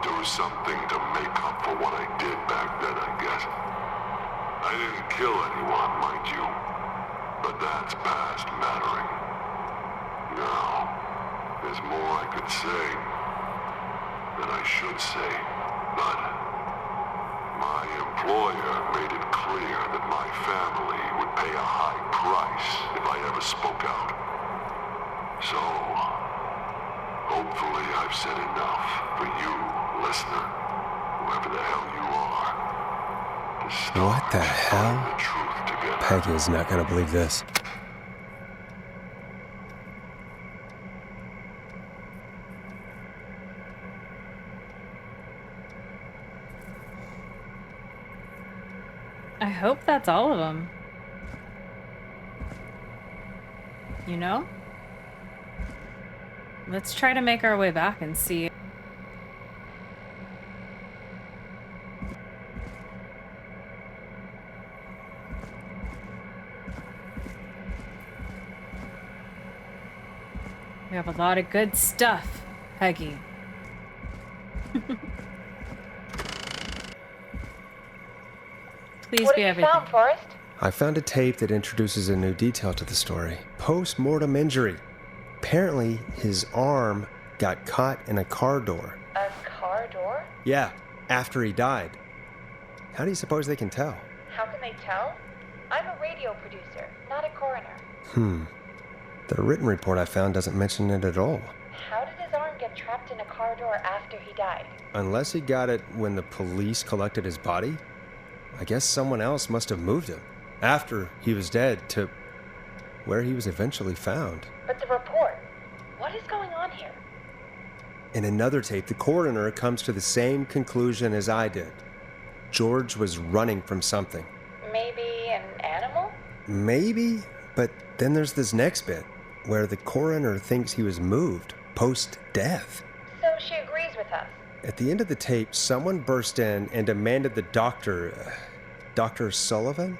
Speaker 13: Do something to make up for what I did back then, I guess. I didn't kill anyone, mind you. But that's past mattering. Now, there's more I could say than I should say. But my employer made it clear that my family would pay a high price if I ever spoke out. So, hopefully I've said enough for you, listener, whoever the hell you are, to start
Speaker 2: What the hell?
Speaker 13: the truth together.
Speaker 2: Peggy is not gonna believe this.
Speaker 1: I hope that's all of them. You know? Let's try to make our way back and see. We have a lot of good stuff, Peggy. Please be everything.
Speaker 11: Found, Forrest?
Speaker 2: I found a tape that introduces a new detail to the story. Post-mortem injury. Apparently, his arm got caught in a car door.
Speaker 11: A car door?
Speaker 2: Yeah, after he died. How do you suppose they can tell?
Speaker 11: How can they tell? I'm a radio producer, not a coroner.
Speaker 2: The written report I found doesn't mention it at all.
Speaker 11: How did his arm get trapped in a car door after he died?
Speaker 2: Unless he got it when the police collected his body, I guess someone else must have moved him after he was dead to where he was eventually found.
Speaker 11: But the report, what is going on here?
Speaker 2: In another tape, the coroner comes to the same conclusion as I did. George was running from something.
Speaker 11: Maybe an animal?
Speaker 2: Maybe, but then there's this next bit where the coroner thinks he was moved post-death.
Speaker 11: So she agrees with us.
Speaker 2: At the end of the tape, someone burst in and demanded the doctor, Dr. Sullivan,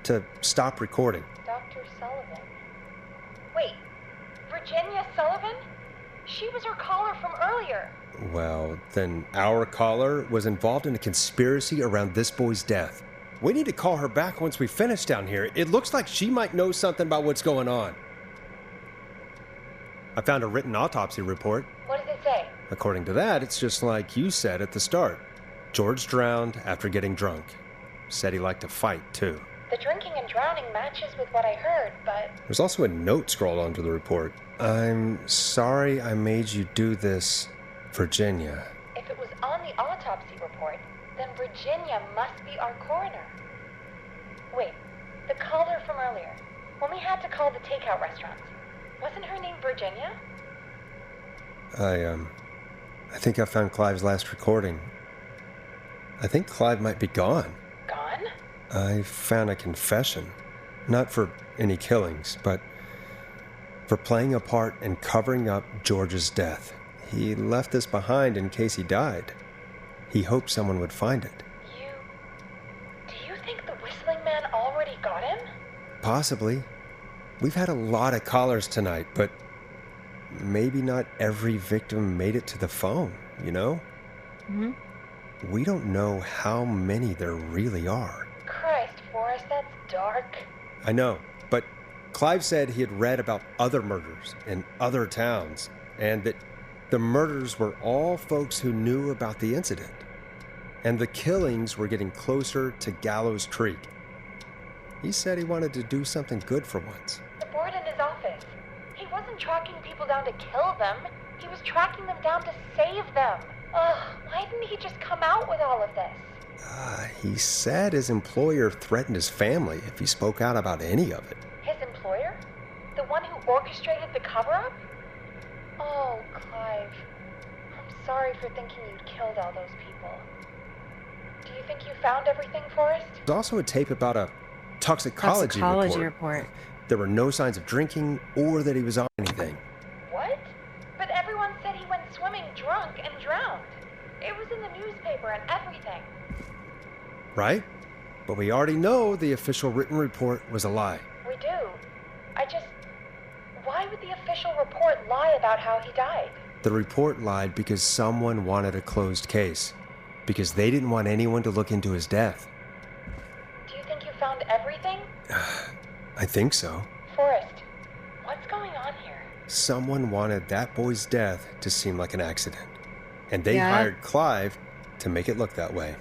Speaker 2: to stop recording.
Speaker 11: Dr. Sullivan? Wait, Virginia Sullivan? She was her caller from earlier.
Speaker 2: Well, then our caller was involved in a conspiracy around this boy's death. We need to call her back once we finish down here. It looks like she might know something about what's going on. I found a written autopsy report.
Speaker 11: What does it say?
Speaker 2: According to that, it's just like you said at the start. George drowned after getting drunk. Said he liked to fight, too.
Speaker 11: The drinking and drowning matches with what I heard, but...
Speaker 2: There's also a note scrawled onto the report. I'm sorry I made you do this, Virginia.
Speaker 11: If it was on the autopsy report, then Virginia must be our coroner. Wait, the caller from earlier, when we had to call the takeout restaurants, wasn't her name Virginia?
Speaker 2: I think I found Clive's last recording. I think Clive might be gone.
Speaker 11: Gone?
Speaker 2: I found a confession. Not for any killings, but for playing a part in covering up George's death. He left this behind in case he died. He hoped someone would find it.
Speaker 11: Do you think the whistling man already got him?
Speaker 2: Possibly. We've had a lot of callers tonight, but maybe not every victim made it to the phone, you know?
Speaker 1: Mm-hmm.
Speaker 2: We don't know how many there really are.
Speaker 11: Christ, Forrest, that's dark.
Speaker 2: I know, but Clive said he had read about other murders in other towns, and that the murders were all folks who knew about the incident. And the killings were getting closer to Gallows Creek. He said he wanted to do something good for once.
Speaker 11: The board in his office. He wasn't tracking people down to kill them. He was tracking them down to save them. Ugh, why didn't he just come out with all of this?
Speaker 2: He said his employer threatened his family if he spoke out about any of it.
Speaker 11: His employer? The one who orchestrated the cover-up? Oh, Clive. I'm sorry for thinking you'd killed all those people. Do you think you found everything, Forrest?
Speaker 2: There's also a tape about a toxicology report. There were no signs of drinking or that he was on anything.
Speaker 11: What? But everyone said he went swimming drunk and drowned. It was in the newspaper and everything.
Speaker 2: Right? But we already know the official written report was a lie.
Speaker 11: We do. Why would the official report lie about how he died?
Speaker 2: The report lied because someone wanted a closed case. Because they didn't want anyone to look into his death.
Speaker 11: Do you think you found everything?
Speaker 2: I think so.
Speaker 11: Forrest, what's going on here?
Speaker 2: Someone wanted that boy's death to seem like an accident. And they hired Clive to make it look that way.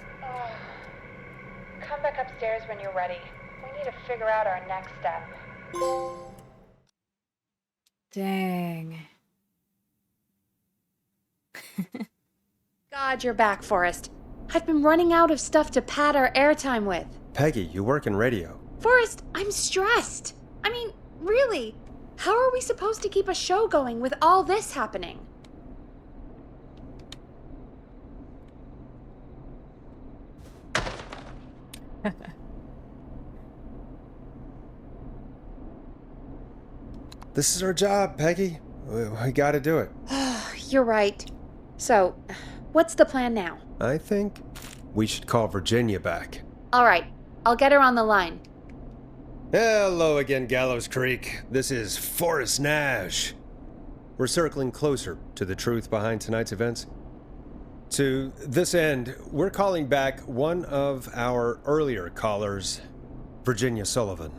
Speaker 11: Come back upstairs when you're ready. We need to figure out our next step.
Speaker 1: Dang.
Speaker 3: God, you're back, Forrest. I've been running out of stuff to pad our airtime with.
Speaker 2: Peggy, you work in radio.
Speaker 3: Forrest, I'm stressed. I mean, really, how are we supposed to keep a show going with all this happening?
Speaker 2: This is our job, Peggy. We gotta do it.
Speaker 3: You're right. So, what's the plan now?
Speaker 2: I think we should call Virginia back.
Speaker 3: All right, I'll get her on the line.
Speaker 2: Hello again, Gallows Creek. This is Forrest Nash. We're circling closer to the truth behind tonight's events. To this end, we're calling back one of our earlier callers, Virginia Sullivan.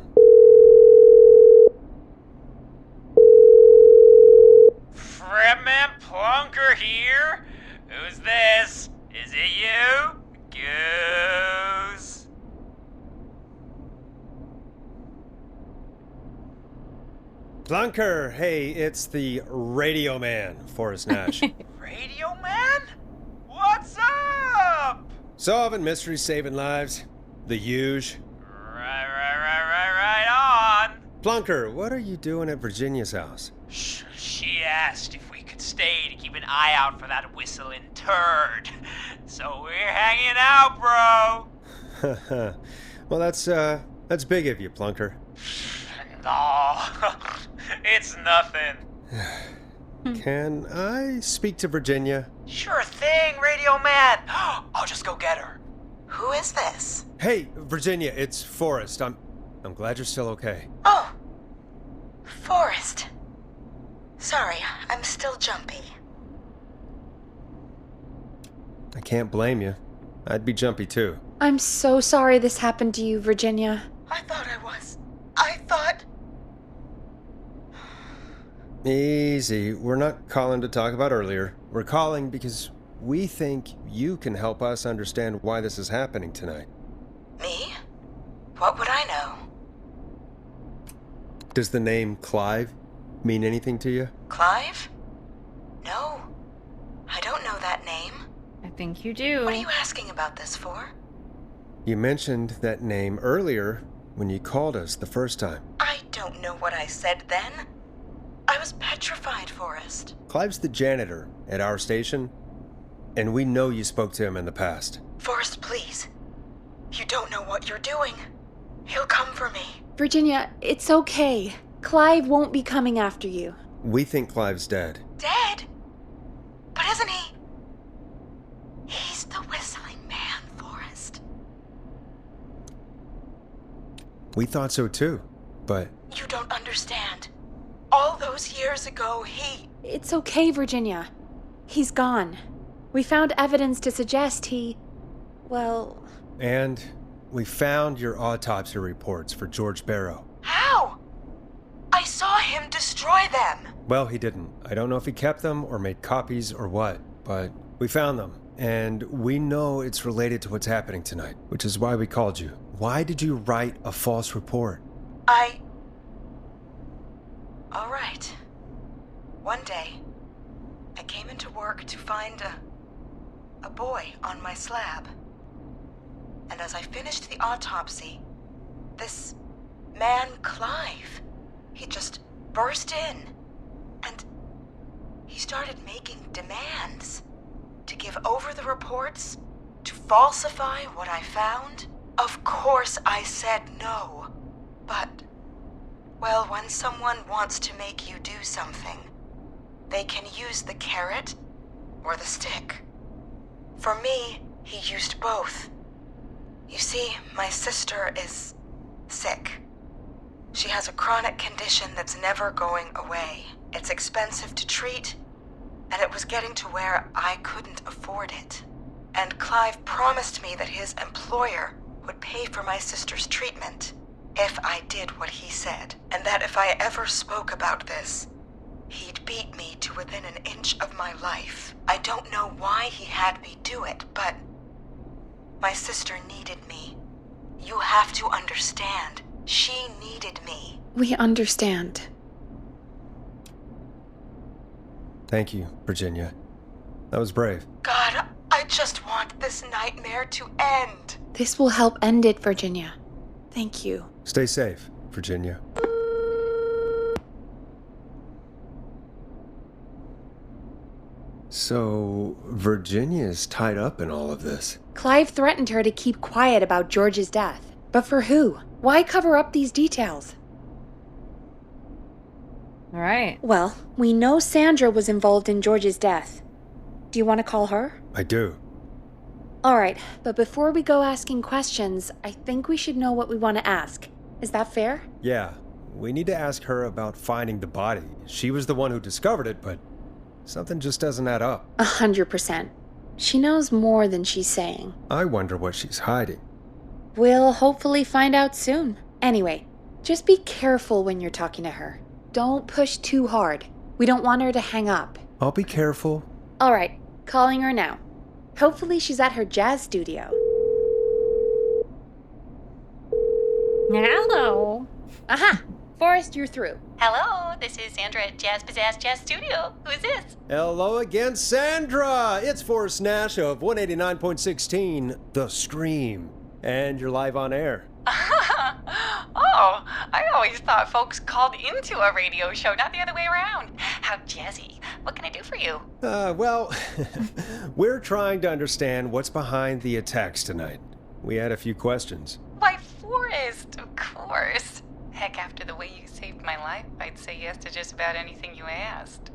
Speaker 21: Fredman Plunker here? Who's this? Is it you? Goose.
Speaker 2: Plunker, hey, it's the Radio Man, Forrest Nash.
Speaker 21: Radio Man? What's up?
Speaker 2: Solving mysteries, saving lives. The huge.
Speaker 21: Right on.
Speaker 2: Plunker, what are you doing at Virginia's house?
Speaker 21: She asked if we could stay to keep an eye out for that whistling turd. So we're hanging out, bro.
Speaker 2: Well, that's big of you, Plunker.
Speaker 21: No, it's nothing.
Speaker 2: Can I speak to Virginia?
Speaker 21: Sure thing, Radio Man. I'll just go get her.
Speaker 5: Who is this?
Speaker 2: Hey, Virginia, it's Forrest. I'm glad you're still okay.
Speaker 5: Oh, Forrest. Sorry, I'm still jumpy.
Speaker 2: I can't blame you. I'd be jumpy too.
Speaker 3: I'm so sorry this happened to you, Virginia.
Speaker 5: I thought I was. I thought...
Speaker 2: Easy. We're not calling to talk about earlier. We're calling because we think you can help us understand why this is happening tonight.
Speaker 5: Me? What would I know?
Speaker 2: Does the name Clive mean anything to you?
Speaker 5: Clive? No. I don't know that name.
Speaker 1: I think you do.
Speaker 5: What are you asking about this for?
Speaker 2: You mentioned that name earlier when you called us the first time.
Speaker 5: I don't know what I said then. I was petrified, Forrest.
Speaker 2: Clive's the janitor at our station, and we know you spoke to him in the past.
Speaker 5: Forrest, please. You don't know what you're doing. He'll come for me.
Speaker 3: Virginia, it's okay. Clive won't be coming after you.
Speaker 2: We think Clive's dead.
Speaker 5: Dead? But isn't he? He's the whistling man, Forrest.
Speaker 2: We thought so too, but...
Speaker 5: You don't understand. All those years ago, he...
Speaker 3: It's okay, Virginia. He's gone. We found evidence to suggest he... well...
Speaker 2: And we found your autopsy reports for George Barrow.
Speaker 5: How? I saw him destroy them.
Speaker 2: Well, he didn't. I don't know if he kept them or made copies or what, but we found them. And we know it's related to what's happening tonight, which is why we called you. Why did you write a false report?
Speaker 5: All right. One day, I came into work to find a boy on my slab. And as I finished the autopsy, this man, Clive, he just burst in. And he started making demands to give over the reports, to falsify what I found. Of course I said no, but, well, when someone wants to make you do something, they can use the carrot or the stick. For me, he used both. You see, my sister is sick. She has a chronic condition that's never going away. It's expensive to treat, and it was getting to where I couldn't afford it. And Clive promised me that his employer would pay for my sister's treatment if I did what he said, and that if I ever spoke about this, he'd beat me to within an inch of my life. I don't know why he had me do it, but my sister needed me. You have to understand. She needed me.
Speaker 3: We understand.
Speaker 2: Thank you, Virginia. That was brave.
Speaker 5: God, I just want this nightmare to end.
Speaker 3: This will help end it, Virginia. Thank you.
Speaker 2: Stay safe, Virginia. So, Virginia's tied up in all of this.
Speaker 3: Clive threatened her to keep quiet about George's death. But for who? Why cover up these details?
Speaker 1: All right.
Speaker 3: Well, we know Sandra was involved in George's death. Do you want to call her?
Speaker 2: I do.
Speaker 3: All right, but before we go asking questions, I think we should know what we want to ask. Is that fair?
Speaker 2: Yeah, we need to ask her about finding the body. She was the one who discovered it, but something just doesn't add up.
Speaker 3: 100%. She knows more than she's saying.
Speaker 2: I wonder what she's hiding.
Speaker 3: We'll hopefully find out soon. Anyway, just be careful when you're talking to her. Don't push too hard. We don't want her to hang up.
Speaker 2: I'll be careful.
Speaker 3: All right, calling her now. Hopefully she's at her jazz studio.
Speaker 1: Hello.
Speaker 3: Aha! Forrest, you're through.
Speaker 8: Hello, this is Sandra at Jazz Pizzazz Jazz Studio. Who is this?
Speaker 2: Hello again, Sandra! It's Forrest Nash of 189.16, The Scream. And you're live on air.
Speaker 18: Oh, I always thought folks called into a radio show, not the other way around. How jazzy. What can I do for you?
Speaker 2: Well, we're trying to understand what's behind the attacks tonight. We had a few questions.
Speaker 18: Why, Forrest, of course. Heck, after the way you saved my life, I'd say yes to just about anything you asked.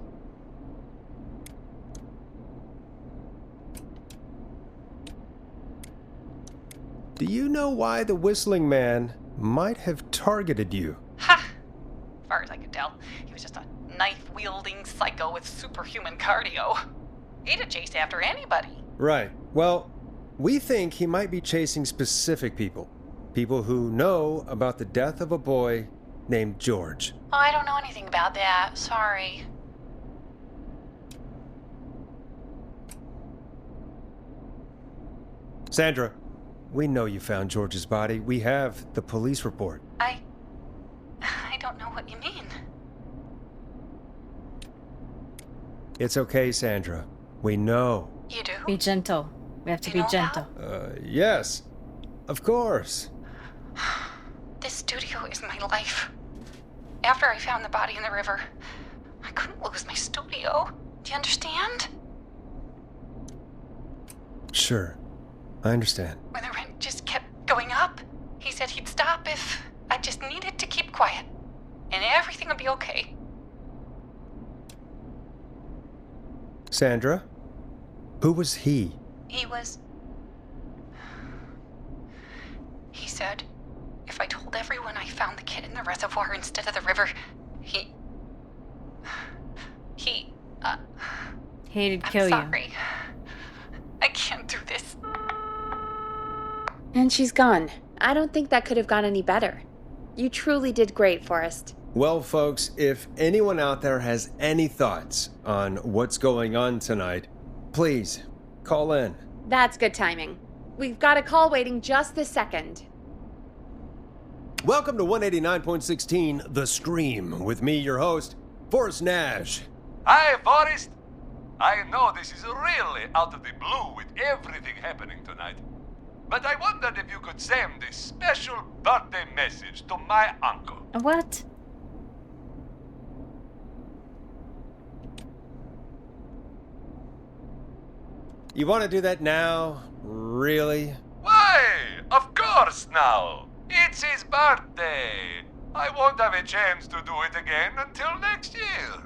Speaker 2: Do you know why the Whistling Man might have targeted you?
Speaker 18: Ha! As far as I could tell, he was just a knife-wielding psycho with superhuman cardio. He'd have chased after anybody.
Speaker 2: Right. Well, we think he might be chasing specific people. People who know about the death of a boy named George.
Speaker 18: Oh, I don't know anything about that. Sorry.
Speaker 2: Sandra, we know you found George's body. We have the police report.
Speaker 18: I don't know what you mean.
Speaker 2: It's okay, Sandra. We know.
Speaker 18: You do?
Speaker 1: Be gentle. We have to be gentle.
Speaker 2: Yes. Of course.
Speaker 18: This studio is my life. After I found the body in the river, I couldn't lose my studio. Do you understand?
Speaker 2: Sure. I understand.
Speaker 18: When the rent just kept going up, he said he'd stop if I just needed to keep quiet. And everything would be okay.
Speaker 2: Sandra? Who was he?
Speaker 18: He said if I told everyone I found the kid in the reservoir instead of the river,
Speaker 1: He'd kill you.
Speaker 18: I'm sorry. I can't do this.
Speaker 3: And she's gone. I don't think that could have gone any better. You truly did great, Forrest.
Speaker 2: Well, folks, if anyone out there has any thoughts on what's going on tonight, please call in.
Speaker 3: That's good timing. We've got a call waiting just this second.
Speaker 2: Welcome to 189.16, The Scream, with me, your host, Forrest Nash.
Speaker 6: Hi, Forrest. I know this is really out of the blue with everything happening tonight, but I wondered if you could send a special birthday message to my uncle.
Speaker 1: What?
Speaker 2: You want to do that now? Really?
Speaker 6: Why? Of course now. It's his birthday. I won't have a chance to do it again until next year.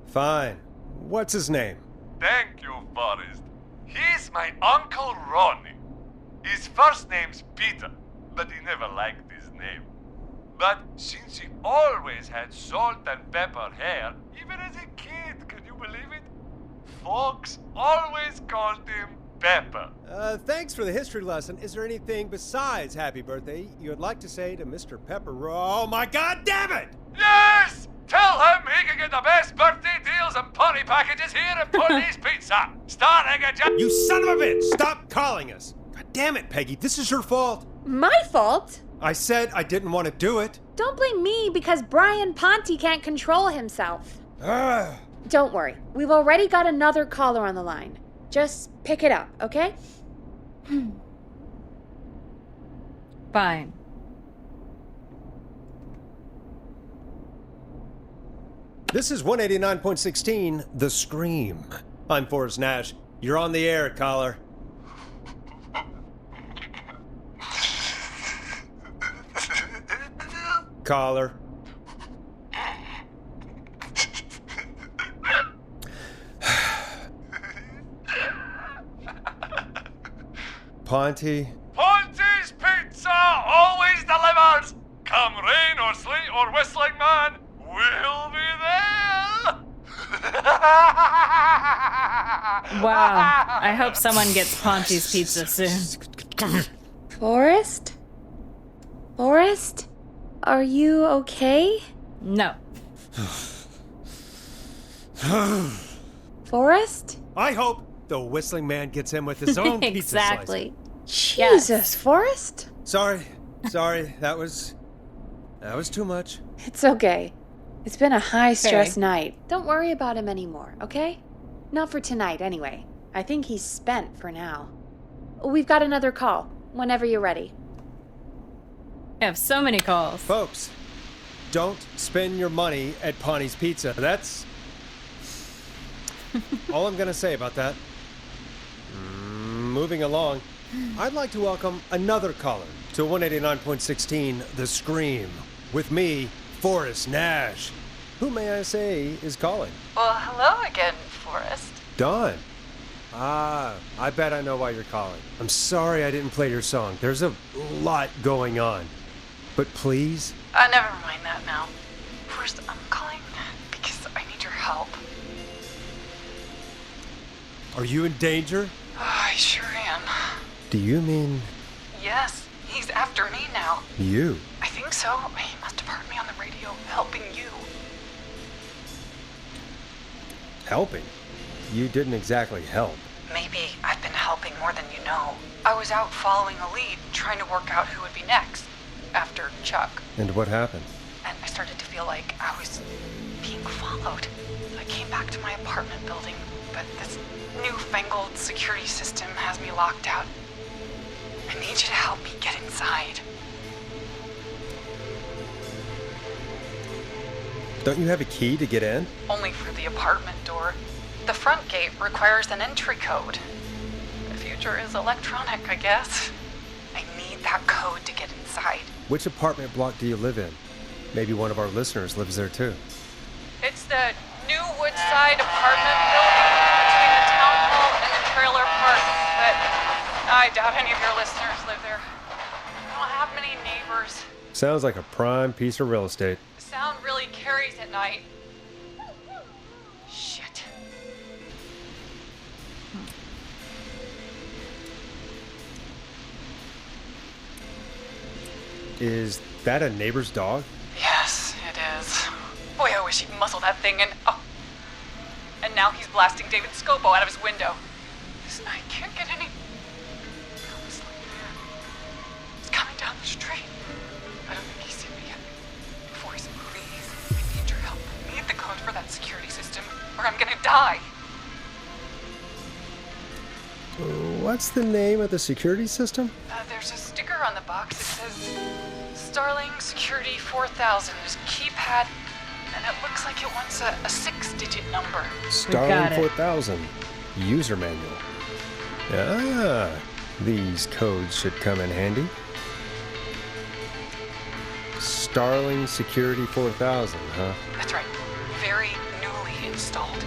Speaker 2: Fine. What's his name?
Speaker 6: Thank you, Forrest. He's my Uncle Ronnie. His first name's Peter, but he never liked his name. But since he always had salt and pepper hair, even as a kid, can you believe it? Folks always called him Pepper.
Speaker 2: Thanks for the history lesson. Is there anything besides happy birthday you would like to say to Mr. Pepper? Oh my god damn it!
Speaker 6: Yes! Tell him he can get the best birthday deals and party packages here at Police Pizza. Starting at
Speaker 2: You son of a bitch! Stop calling us! God damn it, Peggy, this is your fault.
Speaker 3: My fault?
Speaker 2: I said I didn't want to do it.
Speaker 3: Don't blame me because Brian Ponte can't control himself. Don't worry. We've already got another caller on the line. Just pick it up, okay?
Speaker 1: Fine.
Speaker 2: This is 189.16, The Scream. I'm Forrest Nash. You're on the air, caller. Caller. Ponty.
Speaker 6: Ponty's Pizza always delivers! Come rain or sleet or whistling man, we'll be there!
Speaker 1: Wow. I hope someone gets Ponty's Pizza soon.
Speaker 3: Forrest? Forrest? Are you okay?
Speaker 1: No.
Speaker 3: Forrest?
Speaker 2: I hope the whistling man gets in with his own pizza
Speaker 1: Exactly.
Speaker 3: Jesus, Forrest?
Speaker 2: Sorry. That was too much.
Speaker 3: It's okay. It's been a high-stress night. Don't worry about him anymore, okay? Not for tonight, anyway. I think he's spent for now. We've got another call, whenever you're ready.
Speaker 1: I have so many calls.
Speaker 2: Folks, don't spend your money at Ponty's Pizza. That's all I'm going to say about that. Moving along, I'd like to welcome another caller to 189.16 The Scream. With me, Forrest Nash. Who, may I say, is calling?
Speaker 18: Well, hello again, Forrest.
Speaker 2: Dawn. I bet I know why you're calling. I'm sorry I didn't play your song. There's a lot going on. But please?
Speaker 18: Never mind that now. First, I'm calling because I need your help.
Speaker 2: Are you in danger?
Speaker 18: I sure am.
Speaker 2: Do you mean
Speaker 18: Yes, he's after me now.
Speaker 2: you?
Speaker 18: I think so. He must have heard me on the radio helping you.
Speaker 2: Helping? You didn't exactly help.
Speaker 18: Maybe I've been helping more than you know. I was out following a lead, trying to work out who would be next, after Chuck.
Speaker 2: And what happened?
Speaker 18: And I started to feel like I was being followed. I came back to my apartment building, but this newfangled security system has me locked out. I need you to help me get inside.
Speaker 2: Don't you have a key to get in?
Speaker 18: Only for the apartment door. The front gate requires an entry code. The future is electronic, I guess. I need that code to get inside.
Speaker 2: Which apartment block do you live in? Maybe one of our listeners lives there too.
Speaker 18: It's the new Woodside apartment building between the town hall and the trailer park, but I doubt any of your listeners live there. I don't have many neighbors.
Speaker 2: Sounds like a prime piece of real estate.
Speaker 18: The sound really carries at night. Shit.
Speaker 2: Is that a neighbor's dog?
Speaker 18: Yes, it is. Boy, I wish he'd muzzle that thing and... Oh. And now he's blasting David Scopo out of his window. This night can't get any... He's coming down the street. I don't think he's seen me yet. Forrest, please. I need your help. I need the code for that security system, or I'm gonna die.
Speaker 2: What's the name of the security system?
Speaker 18: There's a sticker on the box. It says Starling Security 4000. There's a keypad, and it looks like it wants a 6-digit number.
Speaker 2: Starling 4000. User manual. Ah, these codes should come in handy. Starling Security 4000, huh?
Speaker 18: That's right. Very newly installed.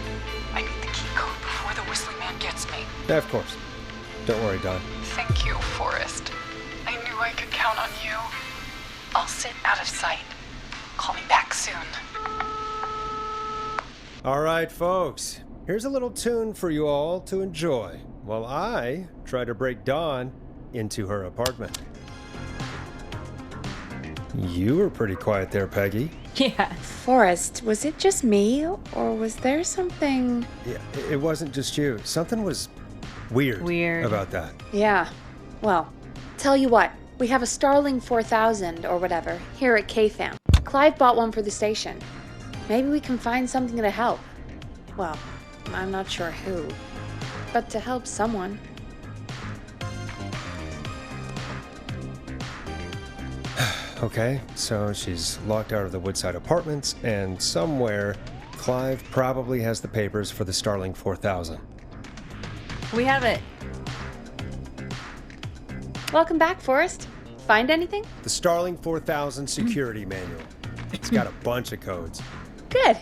Speaker 18: I need the key code before the whistling man gets me.
Speaker 2: Of course. Don't worry, Don.
Speaker 18: Thank you, Forrest. I knew I could count on you. I'll sit out of sight. Call me back soon.
Speaker 2: All right, folks. Here's a little tune for you all to enjoy while I try to break Dawn into her apartment. You were pretty quiet there, Peggy.
Speaker 1: Yeah.
Speaker 3: Forrest, was it just me, or was there something...
Speaker 2: Yeah, it wasn't just you. Something was weird about that.
Speaker 3: Yeah. Well, tell you what. We have a Starling 4000 or whatever here at KFAM. Clive bought one for the station. Maybe we can find something to help. Well, I'm not sure who, but to help someone.
Speaker 2: Okay, so she's locked out of the Woodside Apartments, and somewhere Clive probably has the papers for the Starling 4000.
Speaker 1: We have it.
Speaker 3: Welcome back, Forrest. Find anything?
Speaker 2: The Starling 4000 security manual. It's got a bunch of codes.
Speaker 3: Good.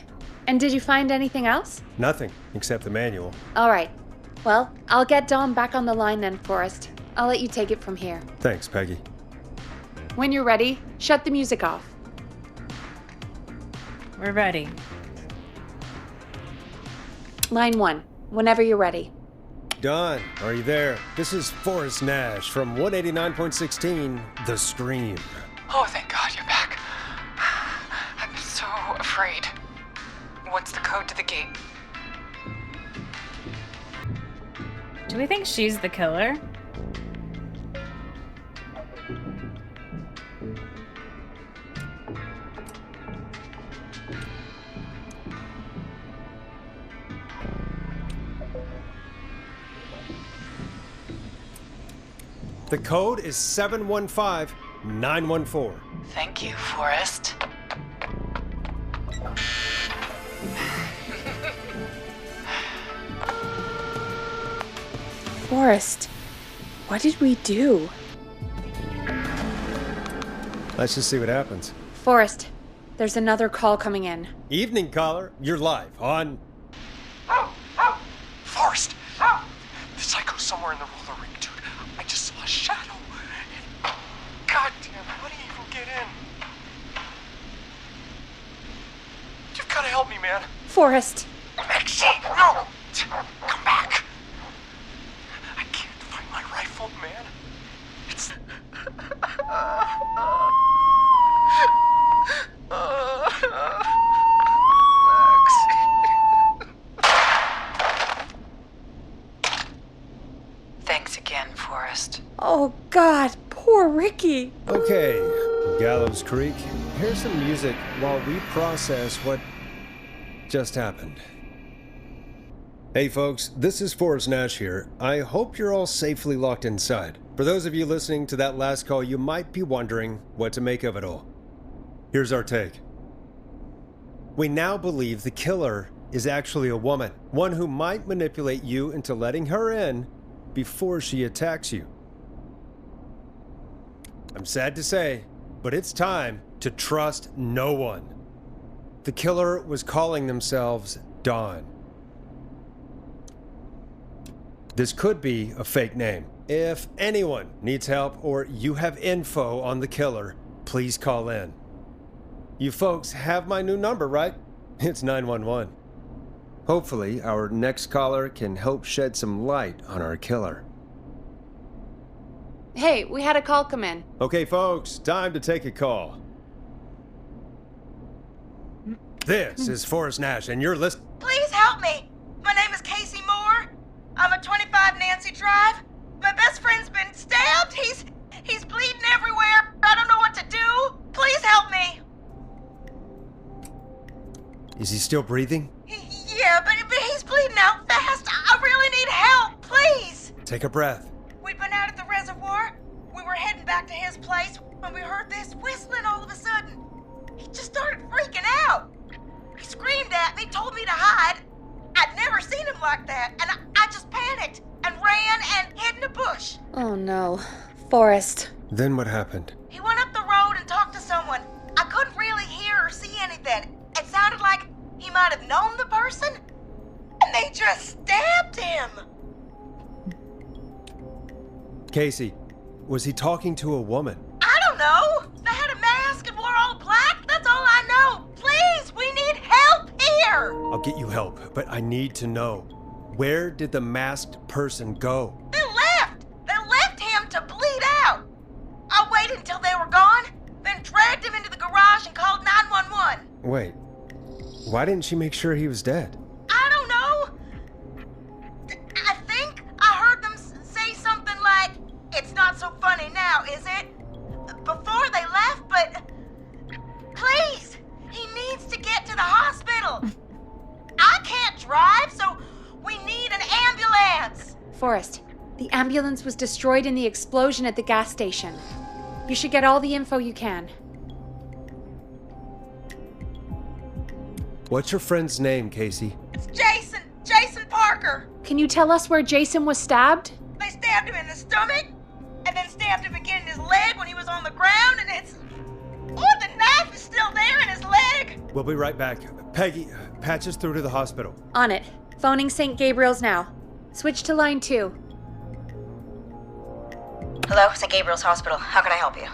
Speaker 3: And did you find anything else?
Speaker 2: Nothing except the manual.
Speaker 3: All right. Well, I'll get Dom back on the line then, Forrest. I'll let you take it from here.
Speaker 2: Thanks, Peggy.
Speaker 3: When you're ready, shut the music off.
Speaker 1: We're ready.
Speaker 3: Line 1, whenever you're ready.
Speaker 2: Don, are you there? This is Forrest Nash from 189.16, The Scream.
Speaker 18: Oh, thank God you're back. I'm so afraid. What's the code to the gate?
Speaker 1: Do we think she's the killer?
Speaker 2: The code is 715914.
Speaker 18: Thank you, Forrest.
Speaker 3: Forrest, what did we do?
Speaker 2: Let's just see what happens.
Speaker 3: Forrest, there's another call coming in.
Speaker 2: Evening, caller. You're live on...
Speaker 16: Forrest! The psycho's somewhere in the roller rink, dude. I just saw a shadow. God damn, how do you even get in? You've got to help me, man.
Speaker 3: Forrest.
Speaker 16: Maxine, no! Come back. I can't find my rifle, man. It's...
Speaker 18: Thanks again, Forrest.
Speaker 3: Oh, God, poor Ricky.
Speaker 2: Okay, Gallows Creek, here's some music while we process what just happened. Hey folks, this is Forrest Nash here. I hope you're all safely locked inside. For those of you listening to that last call, you might be wondering what to make of it all. Here's our take. We now believe the killer is actually a woman, one who might manipulate you into letting her in before she attacks you. I'm sad to say, but it's time to trust no one. The killer was calling themselves Dawn. This could be a fake name. If anyone needs help or you have info on the killer, please call in. You folks have my new number, right? It's 911. Hopefully, our next caller can help shed some light on our killer.
Speaker 3: Hey, we had a call come in.
Speaker 2: Okay, folks, time to take a call. This is Forrest Nash, and you're listening.
Speaker 7: Please help me. My name is Casey Moore. I'm at 25 Nancy Drive. My best friend's been stabbed. He's bleeding everywhere. I don't know what to do. Please help me.
Speaker 2: Is he still breathing?
Speaker 7: Yeah, but he's bleeding out fast. I really need help. Please.
Speaker 2: Take a breath.
Speaker 7: We'd been out at the reservoir. We were heading back to his place when we heard this whistling all of a sudden. He just started freaking out. He screamed at me, told me to hide. I'd never seen him like that, and I just panicked and ran and hid in a bush.
Speaker 3: Oh no. Forrest.
Speaker 2: Then what happened?
Speaker 7: He went up the road and talked to someone. I couldn't really hear or see anything. It sounded like he might have known the person, and they just stabbed him.
Speaker 2: Casey, was he talking to a woman?
Speaker 7: I don't know. They had a mask and wore all black. That's all I know. Please, we need help here.
Speaker 2: I'll get you help, but I need to know. Where did the masked person go?
Speaker 7: They left. They left him to bleed out. I waited until they were gone, then dragged him into the garage and called 911.
Speaker 2: Wait, why didn't she make sure he was dead?
Speaker 7: I don't know. I think I heard them say something like, "It's not so funny now, is it?" before they left, but please, he needs to get to the hospital. I can't drive, so we need an ambulance.
Speaker 3: Forrest, the ambulance was destroyed in the explosion at the gas station. You should get all the info you can.
Speaker 2: What's your friend's name, Casey?
Speaker 7: It's Jason Parker.
Speaker 3: Can you tell us where Jason was stabbed?
Speaker 7: They stabbed him in the stomach, and then stabbed him again in his leg when he was on the ground, and it's... Oh, the knife is still there in his leg.
Speaker 2: We'll be right back. Peggy, patch us through to the hospital.
Speaker 3: On it. Phoning St. Gabriel's now. Switch to line 2.
Speaker 5: Hello, St. Gabriel's Hospital. How can I help you?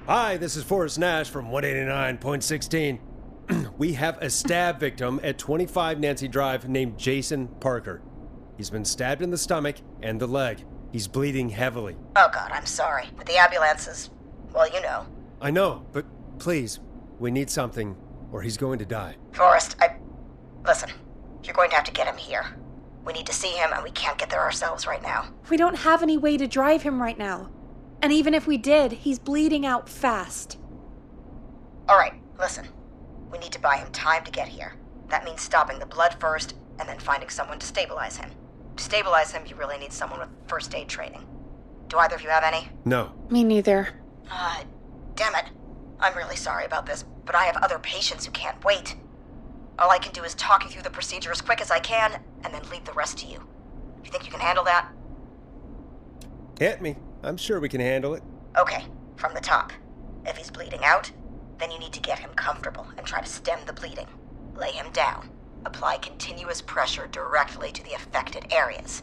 Speaker 2: Hi, this is Forrest Nash from 189.16. We have a stab victim at 25 Nancy Drive named Jason Parker. He's been stabbed in the stomach and the leg. He's bleeding heavily.
Speaker 5: Oh God, I'm sorry. But the ambulance is, well, you know.
Speaker 2: I know, but please, we need something, or he's going to die.
Speaker 5: Forrest, Listen, you're going to have to get him here. We need to see him, and we can't get there ourselves right now.
Speaker 3: We don't have any way to drive him right now. And even if we did, he's bleeding out fast.
Speaker 5: Alright, listen. We need to buy him time to get here. That means stopping the blood first, and then finding someone to stabilize him. To stabilize him, you really need someone with first aid training. Do either of you have any?
Speaker 2: No.
Speaker 3: Me neither.
Speaker 5: Damn it. I'm really sorry about this, but I have other patients who can't wait. All I can do is talk you through the procedure as quick as I can, and then leave the rest to you. You think you can handle that?
Speaker 2: Hit me. I'm sure we can handle it.
Speaker 5: Okay, from the top. If he's bleeding out, then you need to get him comfortable and try to stem the bleeding. Lay him down. Apply continuous pressure directly to the affected areas.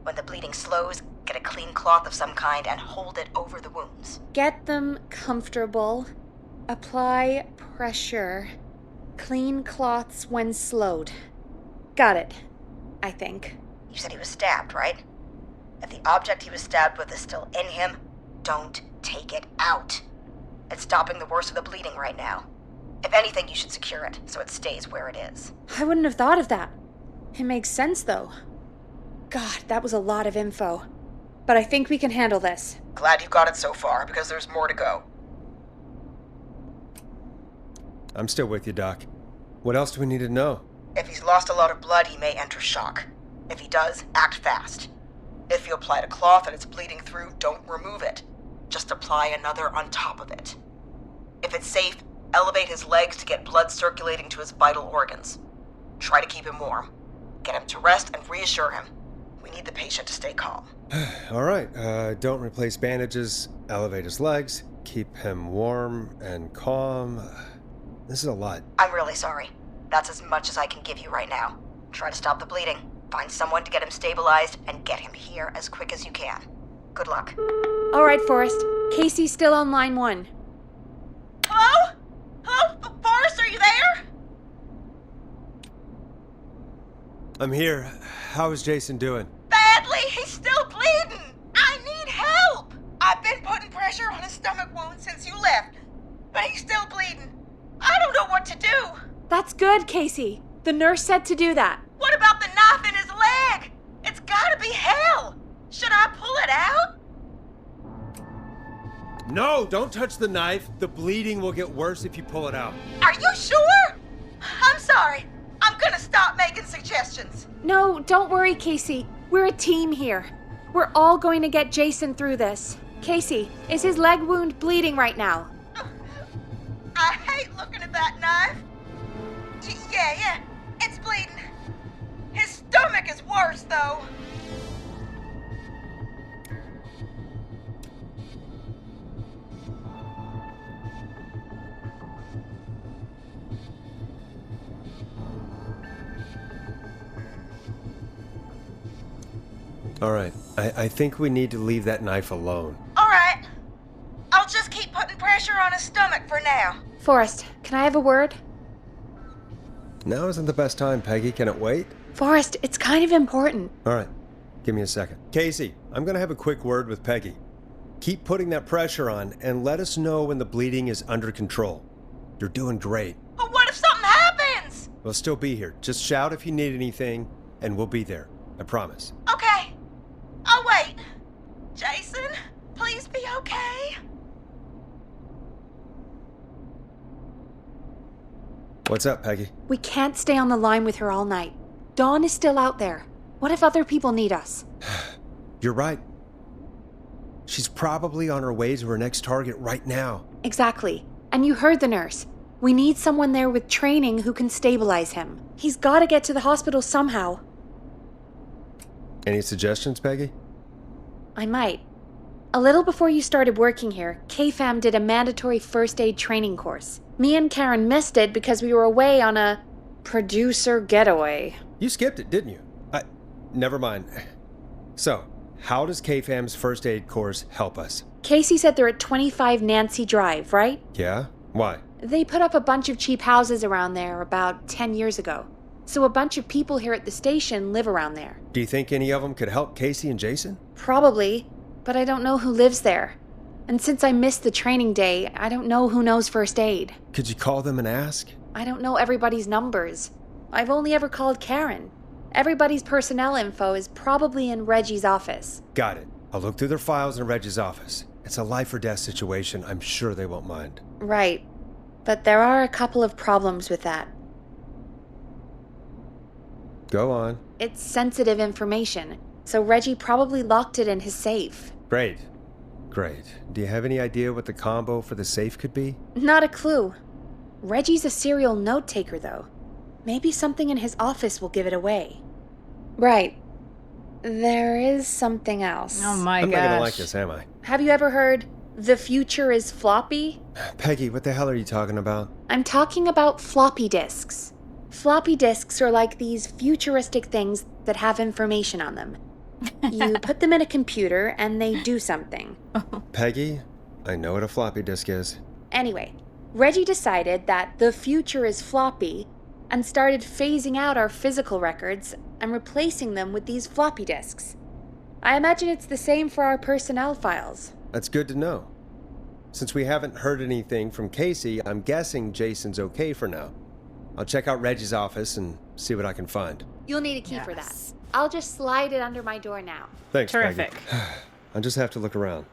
Speaker 5: When the bleeding slows, get a clean cloth of some kind and hold it over the wounds.
Speaker 3: Get them comfortable. Apply pressure. Clean cloths when slowed. Got it, I think.
Speaker 5: You said he was stabbed, right? If the object he was stabbed with is still in him, don't take it out. It's stopping the worst of the bleeding right now. If anything, you should secure it so it stays where it is.
Speaker 3: I wouldn't have thought of that. It makes sense, though. God, that was a lot of info. But I think we can handle this.
Speaker 5: Glad you got it so far, because there's more to go.
Speaker 2: I'm still with you, Doc. What else do we need to know?
Speaker 5: If he's lost a lot of blood, he may enter shock. If he does, act fast. If you applied a cloth and it's bleeding through, don't remove it. Just apply another on top of it. If it's safe, elevate his legs to get blood circulating to his vital organs. Try to keep him warm. Get him to rest and reassure him. We need the patient to stay calm.
Speaker 2: All right, don't replace bandages, elevate his legs, keep him warm and calm. This is a lot.
Speaker 5: I'm really sorry. That's as much as I can give you right now. Try to stop the bleeding. Find someone to get him stabilized and get him here as quick as you can. Good luck.
Speaker 3: All right, Forrest. Casey's still on line 1.
Speaker 7: Hello? Hello? Forrest, are you there?
Speaker 2: I'm here. How is Jason doing?
Speaker 7: Badly. He's still bleeding. I need help. I've been putting pressure on his stomach wound since you left, but he's still bleeding. I don't know what to do.
Speaker 3: That's good, Casey. The nurse said to do that.
Speaker 7: What about the knife in his leg? It's gotta be hell. Should I pull it out?
Speaker 2: No, don't touch the knife. The bleeding will get worse if you pull it out.
Speaker 7: Are you sure? I'm sorry. I'm gonna stop making suggestions.
Speaker 3: No, don't worry, Casey. We're a team here. We're all going to get Jason through this. Casey, is his leg wound bleeding right now?
Speaker 7: I hate looking at that knife. Yeah, it's bleeding. His stomach is worse, though.
Speaker 2: All right, I think we need to leave that knife alone.
Speaker 7: All right. I'll just keep putting pressure on his stomach for now.
Speaker 3: Forrest, can I have a word?
Speaker 2: Now isn't the best time, Peggy. Can it wait?
Speaker 3: Forrest, it's kind of important.
Speaker 2: All right, give me a second. Casey, I'm going to have a quick word with Peggy. Keep putting that pressure on and let us know when the bleeding is under control. You're doing great.
Speaker 7: But what if something happens?
Speaker 2: We'll still be here. Just shout if you need anything, and we'll be there. I promise.
Speaker 7: Okay. I'll wait. Jason, please be okay.
Speaker 2: What's up, Peggy?
Speaker 3: We can't stay on the line with her all night. Dawn is still out there. What if other people need us?
Speaker 2: You're right. She's probably on her way to her next target right now.
Speaker 3: Exactly. And you heard the nurse. We need someone there with training who can stabilize him. He's got to get to the hospital somehow.
Speaker 2: Any suggestions, Peggy?
Speaker 3: I might. A little before you started working here, KFAM did a mandatory first aid training course. Me and Karen missed it because we were away on a producer getaway.
Speaker 2: You skipped it, didn't you? Never mind. So, how does KFAM's first aid course help us?
Speaker 3: Casey said they're at 25 Nancy Drive, right?
Speaker 2: Yeah? Why?
Speaker 3: They put up a bunch of cheap houses around there about 10 years ago. So a bunch of people here at the station live around there.
Speaker 2: Do you think any of them could help Casey and Jason?
Speaker 3: Probably, but I don't know who lives there. And since I missed the training day, I don't know who knows first aid.
Speaker 2: Could you call them and ask?
Speaker 3: I don't know everybody's numbers. I've only ever called Karen. Everybody's personnel info is probably in Reggie's office.
Speaker 2: Got it. I'll look through their files in Reggie's office. It's a life or death situation. I'm sure they won't mind.
Speaker 3: Right. But there are a couple of problems with that.
Speaker 2: Go on.
Speaker 3: It's sensitive information, so Reggie probably locked it in his safe.
Speaker 2: Great. Do you have any idea what the combo for the safe could be?
Speaker 3: Not a clue. Reggie's a serial note-taker, though. Maybe something in his office will give it away. Right. There is something else.
Speaker 1: Oh my gosh.
Speaker 2: I'm not gonna like this, am I?
Speaker 3: Have you ever heard, the future is floppy?
Speaker 2: Peggy, what the hell are you talking about?
Speaker 3: I'm talking about floppy disks. Floppy disks are like these futuristic things that have information on them. You put them in a computer and they do something.
Speaker 2: Peggy, I know what a floppy disk is.
Speaker 3: Anyway, Reggie decided that the future is floppy and started phasing out our physical records and replacing them with these floppy disks. I imagine it's the same for our personnel files.
Speaker 2: That's good to know. Since we haven't heard anything from Casey, I'm guessing Jason's okay for now. I'll check out Reggie's office and see what I can find.
Speaker 3: You'll need a key for that. I'll just slide it under my door now.
Speaker 2: Thanks,
Speaker 1: Terrific.
Speaker 2: Peggy. I'll just have to look around.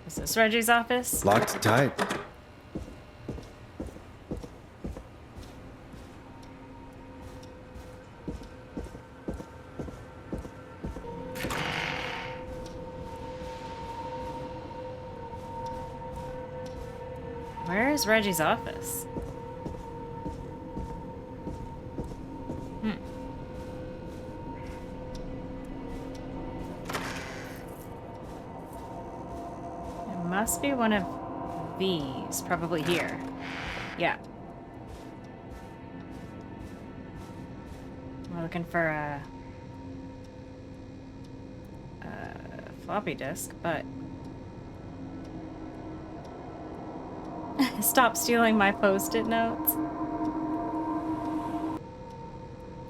Speaker 1: Is this Reggie's office?
Speaker 2: Locked tight.
Speaker 1: Where is Reggie's office? It must be one of these, probably here. Yeah. We're looking for a floppy disk, but stop stealing my post-it notes.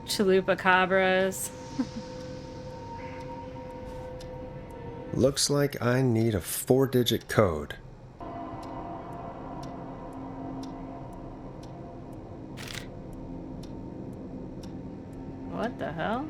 Speaker 1: Chalupa cabras.
Speaker 2: Looks like I need a 4-digit code.
Speaker 1: What the hell?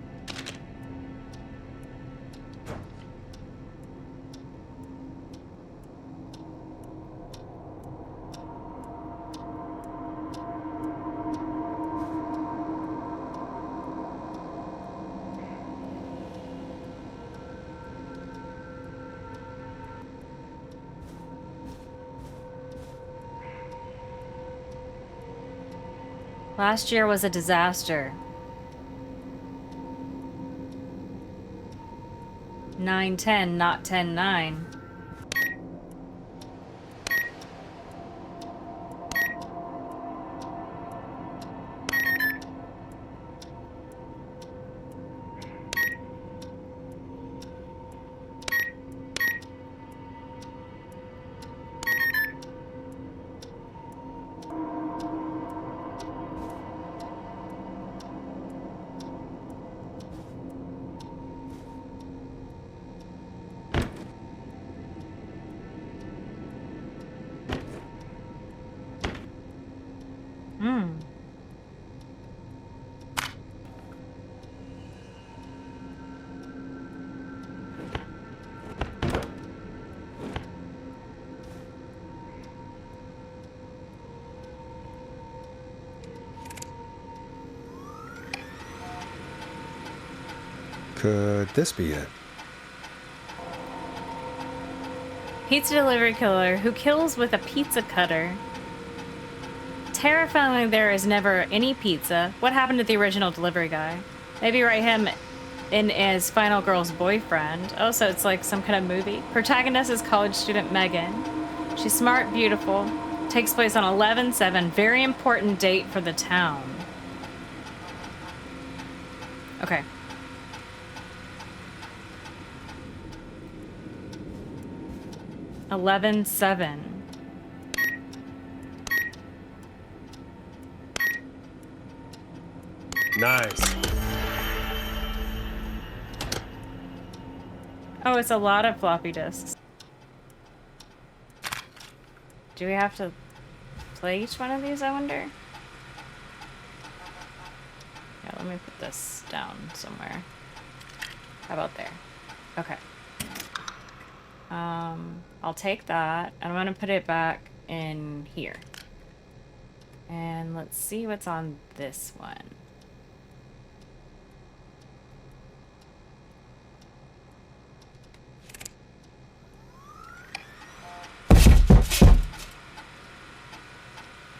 Speaker 1: Last year was a disaster. 9-10, not 10-9.
Speaker 2: Could this be it?
Speaker 1: Pizza delivery killer who kills with a pizza cutter. Terrifyingly, there is never any pizza. What happened to the original delivery guy? Maybe write him in as Final Girl's boyfriend. Oh, so it's like some kind of movie. Protagonist is college student Megan. She's smart, beautiful, Takes place on 11/7. Very important date for the town. Okay. $11/7.
Speaker 2: Nice.
Speaker 1: Oh, it's a lot of floppy disks. Do we have to play each one of these, I wonder? Yeah, let me put this down somewhere. How about there? Okay. I'll take that, and I'm gonna put it back in here. And let's see what's on this one.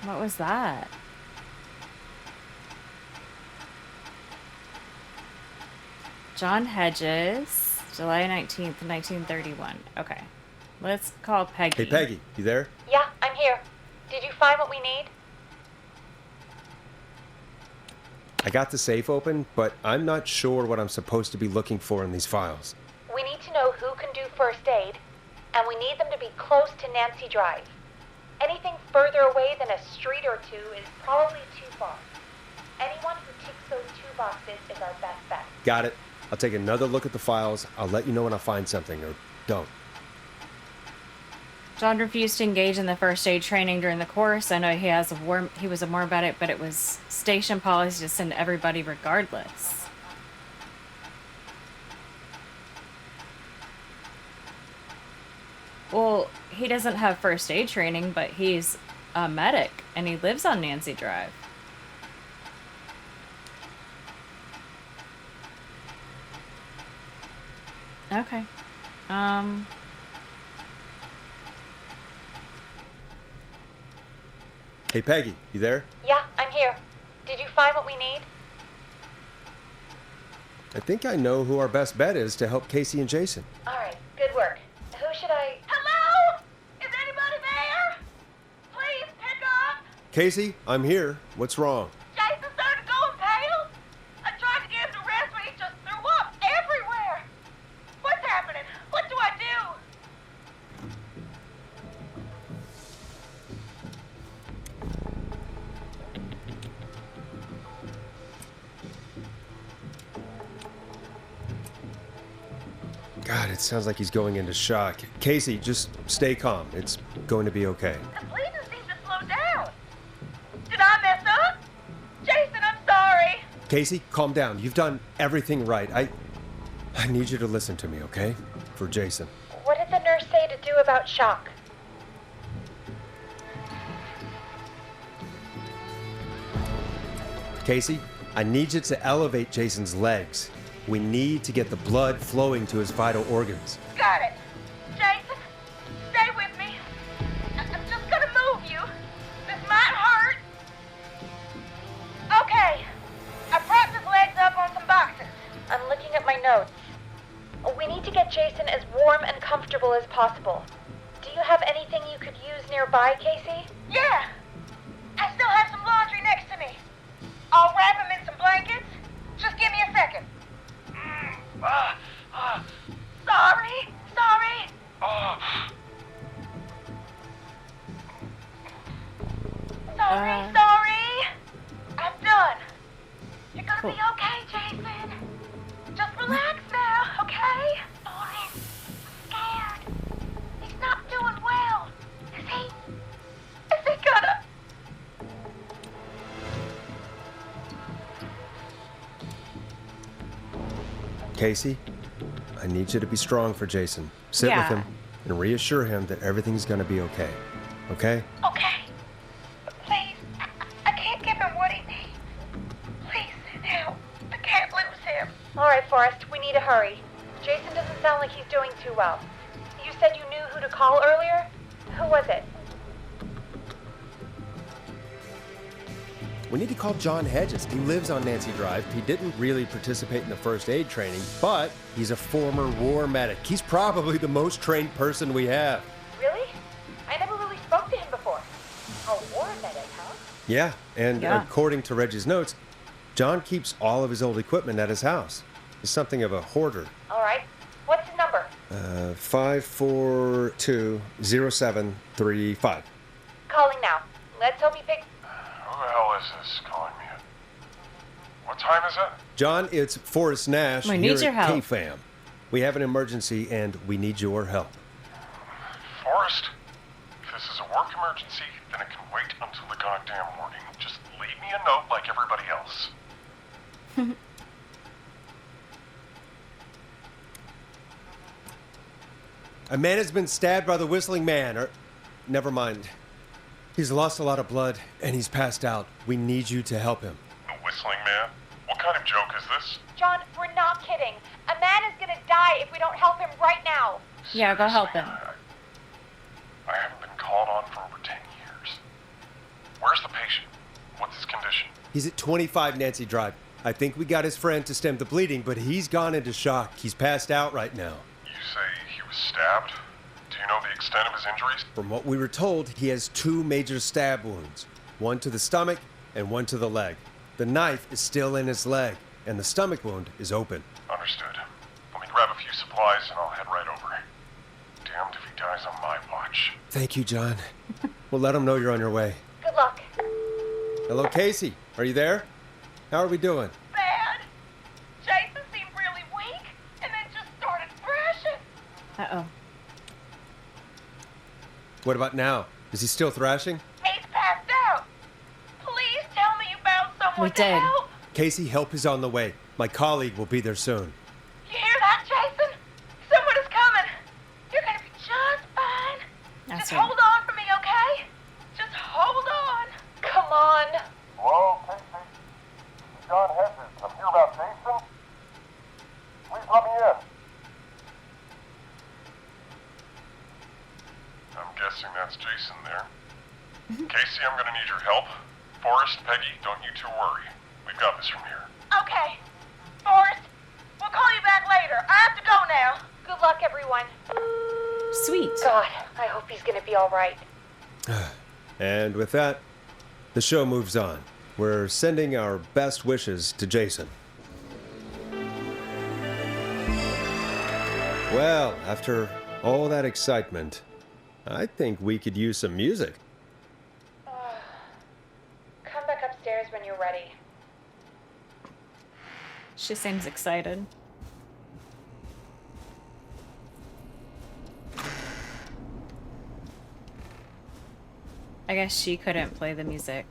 Speaker 1: What was that? John Hedges, July 19th, 1931. Okay. Let's call Peggy.
Speaker 2: Hey, Peggy, you there?
Speaker 11: Yeah, I'm here. Did you find what we need?
Speaker 2: I got the safe open, but I'm not sure what I'm supposed to be looking for in these files.
Speaker 11: We need to know who can do first aid, and we need them to be close to Nancy Drive. Anything further away than a street or two is probably too far. Anyone who ticks those 2 boxes is our best bet.
Speaker 2: Got it. I'll take another look at the files. I'll let you know when I find something, or don't.
Speaker 1: John refused to engage in the first aid training during the course. I know he was a warm about it, but it was station policy to send everybody regardless. Well, he doesn't have first aid training, but he's a medic, and he lives on Nancy Drive. Okay.
Speaker 2: Hey, Peggy, you there?
Speaker 11: Yeah, I'm here. Did you find what we need?
Speaker 2: I think I know who our best bet is to help Casey and Jason.
Speaker 11: All right, good work. Who should I...
Speaker 7: Hello? Is anybody there? Please pick up.
Speaker 2: Casey, I'm here. What's wrong?
Speaker 7: Jason started going pale. I tried to get him to rest, but he just threw up everywhere. What's happening? What do I do?
Speaker 2: God, it sounds like he's going into shock. Casey, just stay calm. It's going to be okay.
Speaker 7: The bleeding seems to slow down. Did I mess up? Jason, I'm sorry.
Speaker 2: Casey, calm down. You've done everything right. I need you to listen to me, okay? For Jason.
Speaker 11: What did the nurse say to do about shock?
Speaker 2: Casey, I need you to elevate Jason's legs. We need to get the blood flowing to his vital organs.
Speaker 7: Got it. Jason, stay with me. I'm just gonna move you. This might hurt. Okay. I propped his legs up on some boxes.
Speaker 11: I'm looking at my notes. We need to get Jason as warm and comfortable as possible. Do you have anything you could use nearby, Casey?
Speaker 7: Yeah. I still have some laundry next to me. I'll wrap him in some blankets. Just give me a second. Sorry. Sorry. I'm done. You're gonna be okay, Jason. Just relax now, okay? Boris, I'm scared. He's not doing well. Is he gonna...
Speaker 2: Casey, I need you to be strong for Jason. Sit with him and reassure him that everything's going to be okay. Okay?
Speaker 7: Okay. But please, I can't give him what he needs. Please, now. I can't lose him.
Speaker 11: All right, Forrest, we need to hurry. Jason doesn't sound like he's doing too well. You said you knew who to call earlier? Who was it?
Speaker 2: We need to call John Hedges. He lives on Nancy Drive. He didn't really participate in the first aid training, but he's a former war medic. He's probably the most trained person we have.
Speaker 11: Really? I never really spoke to him before.
Speaker 2: Yeah, and
Speaker 1: Yeah.
Speaker 2: according to Reggie's notes, John keeps all of his old equipment at his house. He's something of a hoarder.
Speaker 9: All right. What's his number?
Speaker 2: 5420735.
Speaker 9: Calling now. Let's hope he picks.
Speaker 12: Who the hell is this calling me? What time is it?
Speaker 2: John, it's Forrest Nash
Speaker 1: We
Speaker 2: here
Speaker 1: need
Speaker 2: at
Speaker 1: your help.
Speaker 2: K-Fam. We have an emergency and we need your help.
Speaker 12: Forrest, if this is a work emergency, then it can wait until the goddamn morning. Just leave me a note like everybody else.
Speaker 2: A man has been stabbed by the Whistling Man, or... Never mind. He's lost a lot of blood, and he's passed out. We need you to help him.
Speaker 12: The Whistling Man? What kind of joke is this?
Speaker 9: John, we're not kidding. A man is gonna die if we don't help him right now.
Speaker 1: Yeah, go help him.
Speaker 12: I haven't been called on for over 10 years. Where's the patient? What's his condition?
Speaker 2: He's at 25 Nancy Drive. I think we got his friend to stem the bleeding, but he's gone into shock. He's passed out right now.
Speaker 12: You say he was stabbed? Do you know the extent of his injuries?
Speaker 2: From what we were told, he has 2 major stab wounds. One to the stomach and one to the leg. The knife is still in his leg, and the stomach wound is open.
Speaker 12: Understood. Let me grab a few supplies and I'll head right over. Damned if he dies on my watch.
Speaker 2: Thank you, John. We'll let him know you're on your way.
Speaker 9: Good luck.
Speaker 2: Hello, Casey. Are you there? How are we doing?
Speaker 7: Bad. Jason seemed really weak and then just started thrashing.
Speaker 1: Uh-oh.
Speaker 2: What about now? Is he still thrashing?
Speaker 7: He's passed out. Please tell me you found someone
Speaker 1: We
Speaker 7: to
Speaker 1: did.
Speaker 7: help.
Speaker 2: Casey, help is on the way. My colleague will be there soon.
Speaker 7: You hear that, Jason? Someone is coming. You're gonna be just fine.
Speaker 1: That's
Speaker 7: Just
Speaker 1: right.
Speaker 7: hold on for me, okay? Just hold on. Come on.
Speaker 12: Hello, Casey. This is John Hedges. I'm here about Jason. Please let me in. I'm guessing that's Jason there. Casey, I'm gonna need your help. Forrest, Peggy, don't you two worry. We've got this from here.
Speaker 7: Okay. Forrest, we'll call you back later. I have to go now.
Speaker 9: Good luck, everyone.
Speaker 1: Sweet.
Speaker 9: God, I hope he's gonna be all right.
Speaker 2: And with that, the show moves on. We're sending our best wishes to Jason. Well, after all that excitement, I think we could use some music.
Speaker 9: Come back upstairs when you're ready.
Speaker 1: She seems excited. I guess she couldn't play the music.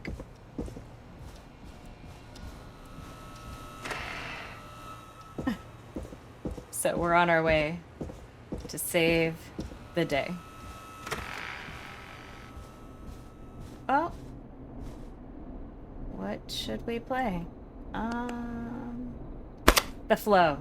Speaker 1: So we're on our way to save the day. Well, what should we play? The Flow.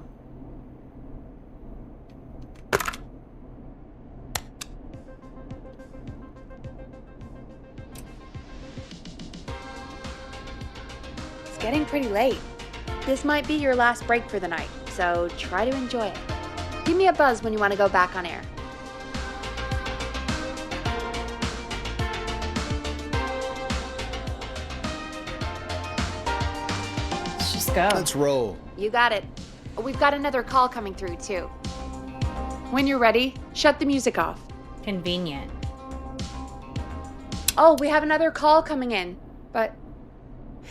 Speaker 3: It's getting pretty late. This might be your last break for the night, so try to enjoy it. Give me a buzz when you want to go back on air.
Speaker 1: Let's just go.
Speaker 2: Let's roll.
Speaker 3: You got it. We've got another call coming through, too. When you're ready, shut the music off.
Speaker 1: Convenient.
Speaker 3: Oh, we have another call coming in, but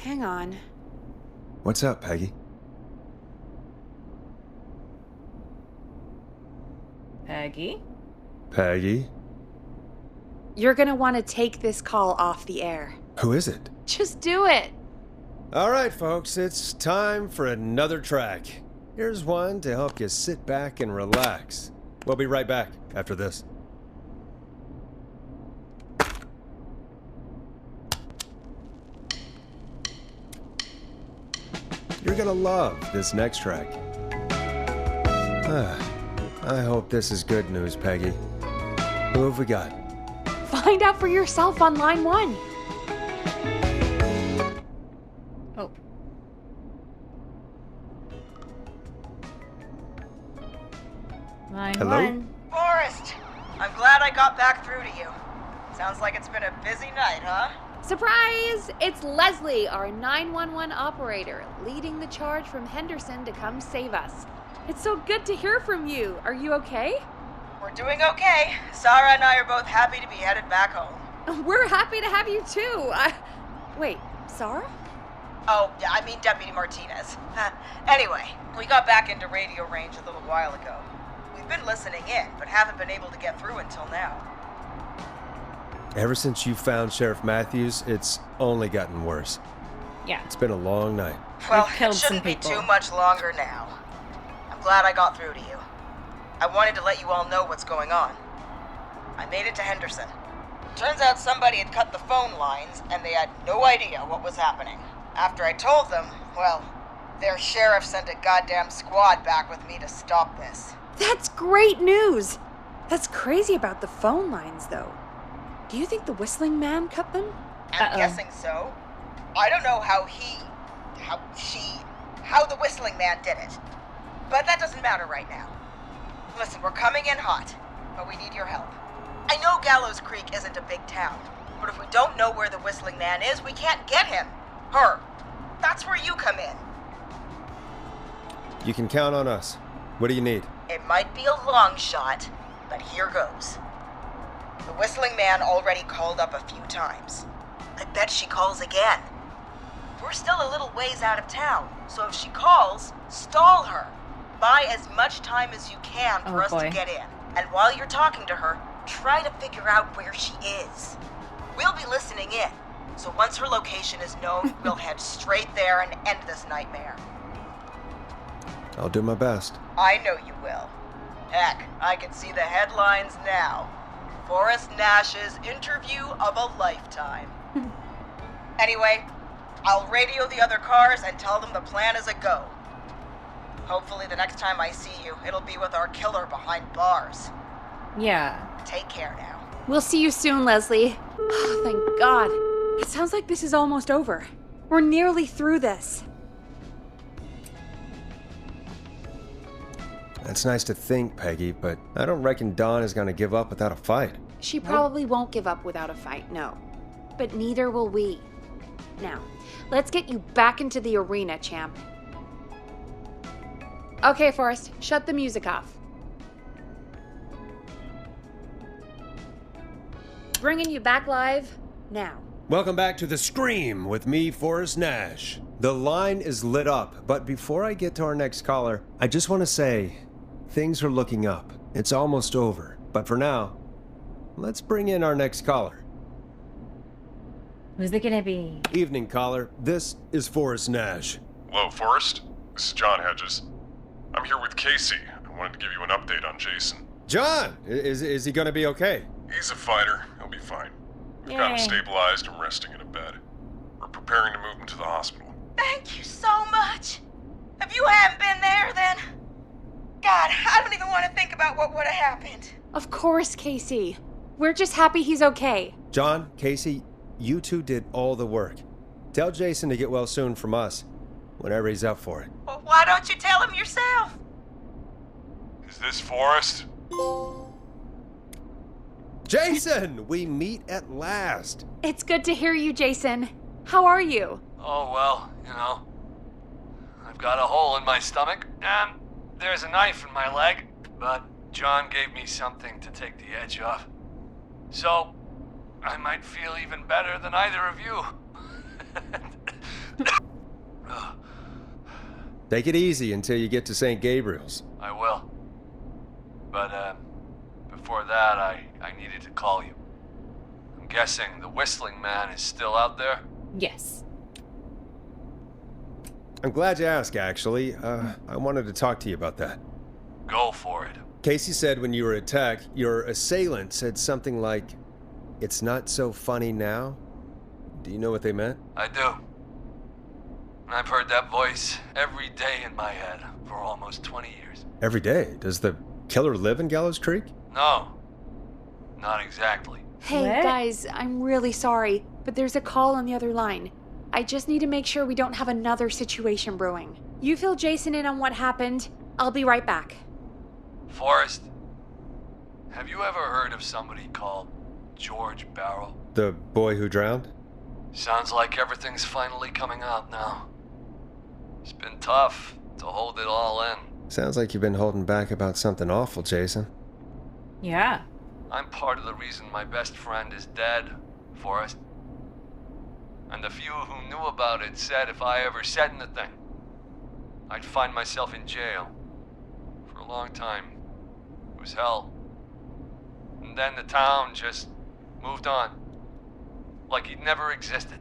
Speaker 3: hang on.
Speaker 2: What's up, Peggy?
Speaker 1: Peggy?
Speaker 2: Peggy?
Speaker 3: You're gonna want to take this call off the air.
Speaker 2: Who is it?
Speaker 3: Just do it.
Speaker 2: All right, folks, it's time for another track. Here's one to help you sit back and relax. We'll be right back after this. You're gonna love this next track. I hope this is good news, Peggy. Who have we got?
Speaker 3: Find out for yourself on line 1.
Speaker 1: Oh. Line
Speaker 2: Hello?
Speaker 1: 1.
Speaker 5: Forrest, I'm glad I got back through to you. Sounds like it's been a busy night, huh?
Speaker 3: Surprise! It's Leslie, our 911 operator, leading the charge from Henderson to come save us. It's so good to hear from you. Are you okay?
Speaker 5: We're doing okay. Sarah and I are both happy to be headed back home.
Speaker 3: We're happy to have you too. Wait, Sarah?
Speaker 5: Oh, yeah, I mean Deputy Martinez. Anyway, we got back into radio range a little while ago. We've been listening in, but haven't been able to get through until now.
Speaker 2: Ever since you found Sheriff Matthews, it's only gotten worse.
Speaker 1: Yeah.
Speaker 2: It's been a long night.
Speaker 5: Well, it shouldn't be too much longer now. I'm glad I got through to you. I wanted to let you all know what's going on. I made it to Henderson. Turns out somebody had cut the phone lines, and they had no idea what was happening. After I told them, well, their sheriff sent a goddamn squad back with me to stop this.
Speaker 3: That's great news! That's crazy about the phone lines, though. Do you think the Whistling Man cut them?
Speaker 5: I'm guessing so. I don't know how the Whistling Man did it. But that doesn't matter right now. Listen, we're coming in hot, but we need your help. I know Gallows Creek isn't a big town, but if we don't know where the Whistling Man is, we can't get him. Her. That's where you come in.
Speaker 2: You can count on us. What do you need?
Speaker 5: It might be a long shot, but here goes. The Whistling Man already called up a few times. I bet she calls again. We're still a little ways out of town, so if she calls, stall her. Buy as much time as you can for us to get in. And while you're talking to her, try to figure out where she is. We'll be listening in, so once her location is known, we'll head straight there and end this nightmare.
Speaker 2: I'll do my best.
Speaker 5: I know you will. Heck, I can see the headlines now. Forrest Nash's interview of a lifetime. Anyway, I'll radio the other cars and tell them the plan is a go. Hopefully the next time I see you, it'll be with our killer behind bars.
Speaker 1: Yeah.
Speaker 5: Take care now.
Speaker 3: We'll see you soon, Leslie. Oh, thank God. It sounds like this is almost over. We're nearly through this.
Speaker 2: That's nice to think, Peggy, but I don't reckon Dawn is going to give up without a fight.
Speaker 3: She probably won't give up without a fight, no. But neither will we. Now, let's get you back into the arena, champ. Okay, Forrest, shut the music off. Bringing you back live now.
Speaker 2: Welcome back to The Scream with me, Forrest Nash. The line is lit up, but before I get to our next caller, I just want to say, things are looking up. It's almost over, but for now, let's bring in our next caller.
Speaker 1: Who's it gonna be?
Speaker 2: Evening, caller. This is Forrest Nash.
Speaker 10: Hello, Forrest. This is John Hedges. I'm here with Casey. I wanted to give you an update on Jason.
Speaker 2: John! Is he gonna be okay?
Speaker 10: He's a fighter. He'll be fine. We've got him stabilized and resting in a bed. We're preparing to move him to the hospital.
Speaker 5: Thank you so much. If you hadn't been there, then... God, I don't even want to think about what would have happened.
Speaker 3: Of course, Casey. We're just happy he's okay.
Speaker 2: John, Casey, you two did all the work. Tell Jason to get well soon from us, whenever he's up for it.
Speaker 5: Well, why don't you tell him yourself?
Speaker 10: Is this Forrest?
Speaker 2: Jason! We meet at last.
Speaker 3: It's good to hear you, Jason. How are you?
Speaker 6: Oh, well, you know. I've got a hole in my stomach, and there's a knife in my leg, but John gave me something to take the edge off. So, I might feel even better than either of you.
Speaker 2: Take it easy until you get to St. Gabriel's.
Speaker 6: I will. But, before that, I needed to call you. I'm guessing the Whistling Man is still out there?
Speaker 1: Yes.
Speaker 2: I'm glad you asked, actually. I wanted to talk to you about that.
Speaker 6: Go for it.
Speaker 2: Casey said when you were attacked, your assailant said something like, "It's not so funny now." Do you know what they meant?
Speaker 6: I do. I've heard that voice every day in my head for almost 20 years.
Speaker 2: Every day? Does the killer live in Gallows Creek?
Speaker 6: No. Not exactly.
Speaker 3: Hey, guys, I'm really sorry, but there's a call on the other line. I just need to make sure we don't have another situation brewing. You fill Jason in on what happened. I'll be right back.
Speaker 6: Forrest, have you ever heard of somebody called George Barrow?
Speaker 2: The boy who drowned?
Speaker 6: Sounds like everything's finally coming out now. It's been tough to hold it all in.
Speaker 2: Sounds like you've been holding back about something awful, Jason.
Speaker 1: Yeah.
Speaker 6: I'm part of the reason my best friend is dead, Forrest. And the few who knew about it said if I ever said anything, I'd find myself in jail. For a long time. It was hell. And then the town just moved on. Like he'd never existed.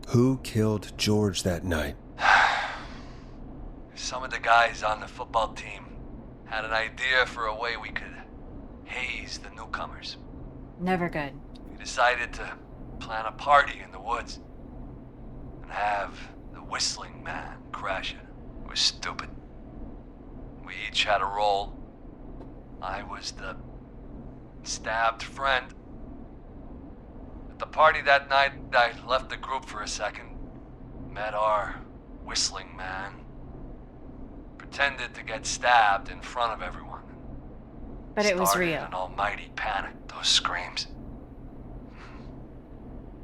Speaker 2: Who killed George that night?
Speaker 6: Some of the guys on the football team had an idea for a way we could haze the newcomers.
Speaker 1: Never good.
Speaker 6: We decided to plan a party in the woods and have the Whistling Man crash it. It was stupid. We each had a role. I was the stabbed friend. At the party that night, I left the group for a second. Met our Whistling Man. Pretended to get stabbed in front of everyone.
Speaker 1: But it was
Speaker 6: Started
Speaker 1: real.
Speaker 6: An almighty panic. Those screams.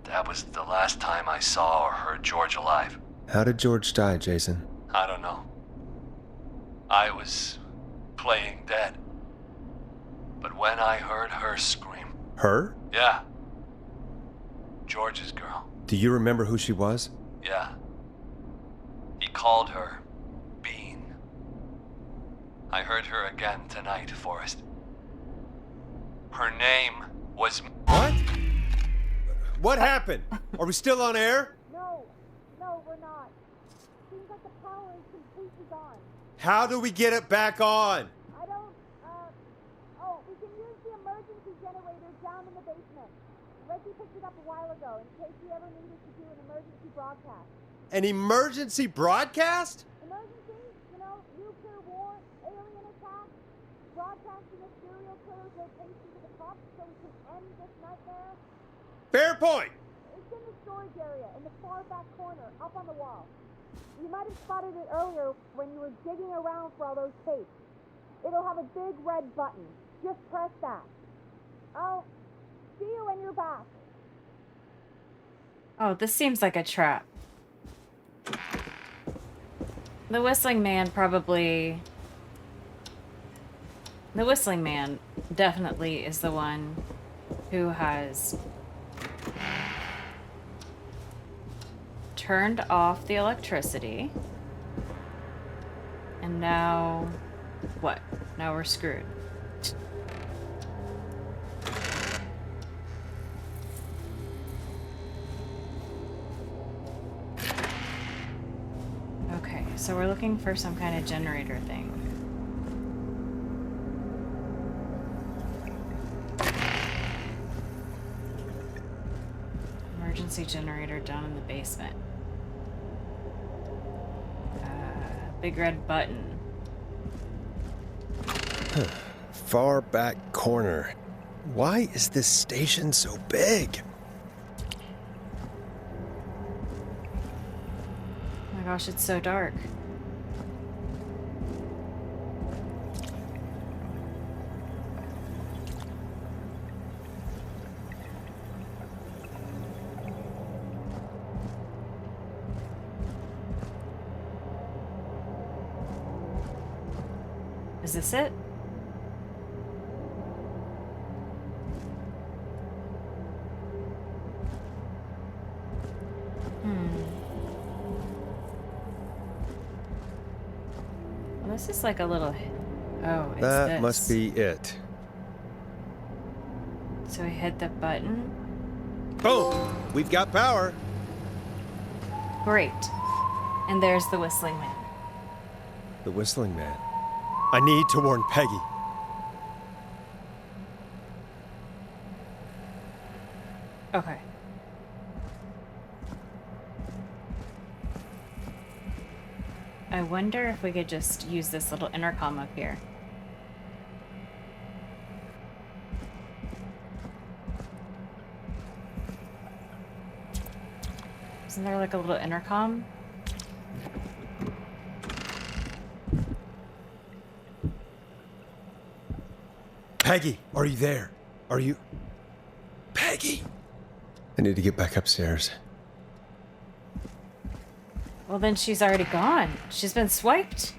Speaker 6: That was the last time I saw or heard George alive.
Speaker 2: How did George die, Jason?
Speaker 6: I don't know. I was playing dead. But when I heard her scream...
Speaker 2: Her?
Speaker 6: Yeah. George's girl.
Speaker 2: Do you remember who she was?
Speaker 6: Yeah. He called her Bean. I heard her again tonight, Forrest. Her name was...
Speaker 2: What? What happened? Are we still on air?
Speaker 9: No, we're not. Seems like the power is completely gone.
Speaker 2: How do we get it back on?
Speaker 9: I don't, we can use the emergency generator down in the basement. Reggie picked it up a while ago in case we ever needed to do an emergency broadcast.
Speaker 2: An emergency broadcast?
Speaker 9: Emergency? You know, nuclear war, alien attack, broadcasting a serial killer's location to the cops so we can end this nightmare.
Speaker 2: Fair point.
Speaker 9: It's in the storage area in the far back corner, up on the wall. You might have spotted it earlier when you were digging around for all those tapes. It'll have a big red button. Just press that. I'll see you when you're back.
Speaker 1: Oh, this seems like a trap. The Whistling Man probably... The Whistling Man definitely is the one who has turned off the electricity. And now... what? Now we're screwed. Okay, so we're looking for some kind of generator thing. Emergency generator down in the basement. Big red button.
Speaker 2: Far back corner. Why is this station so big?
Speaker 1: Oh my gosh, it's so dark. Is this it? Well, this is like a little... Oh, it's
Speaker 2: That
Speaker 1: this.
Speaker 2: must be it.
Speaker 1: So we hit the button.
Speaker 2: Boom! We've got power.
Speaker 1: Great. And there's the Whistling Man.
Speaker 2: The Whistling Man. I need to warn Peggy.
Speaker 1: Okay. I wonder if we could just use this little intercom up here. Isn't there like a little intercom?
Speaker 2: Peggy, are you there? Are you... Peggy! need to get back upstairs.
Speaker 1: Well, then she's already gone. She's been swiped.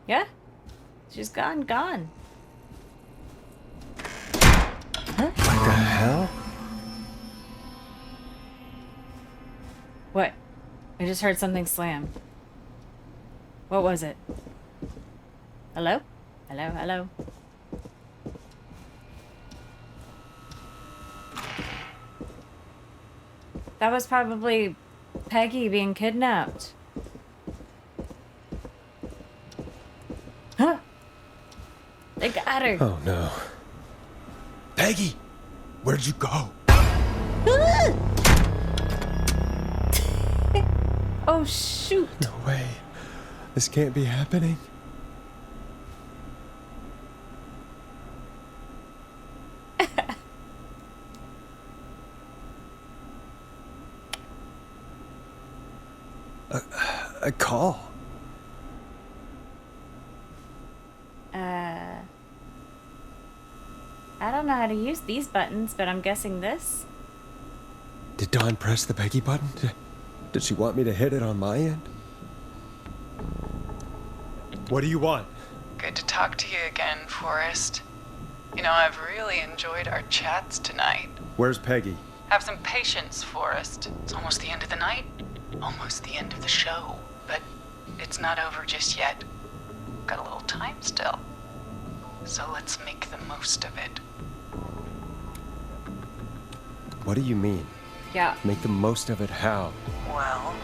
Speaker 1: Yeah. She's gone. Huh?
Speaker 2: What the hell?
Speaker 1: What? I just heard something slam. What was it? Hello? Hello? That was probably Peggy being kidnapped. Huh? They got her.
Speaker 2: Oh no. Peggy! Where'd you go?
Speaker 1: Oh shoot.
Speaker 2: No way. This can't be happening. A call.
Speaker 1: I don't know how to use these buttons, but I'm guessing this.
Speaker 2: Did Dawn press the Peggy button? Did she want me to hit it on my end? What do you want?
Speaker 18: Good to talk to you again, Forrest. You know, I've really enjoyed our chats tonight.
Speaker 2: Where's Peggy?
Speaker 18: Have some patience, Forrest. It's almost the end of the night. Almost the end of the show. But it's not over just yet. Got a little time still. So let's make the most of it.
Speaker 2: What do you mean?
Speaker 1: Yeah.
Speaker 2: Make the most of it how?
Speaker 18: Well...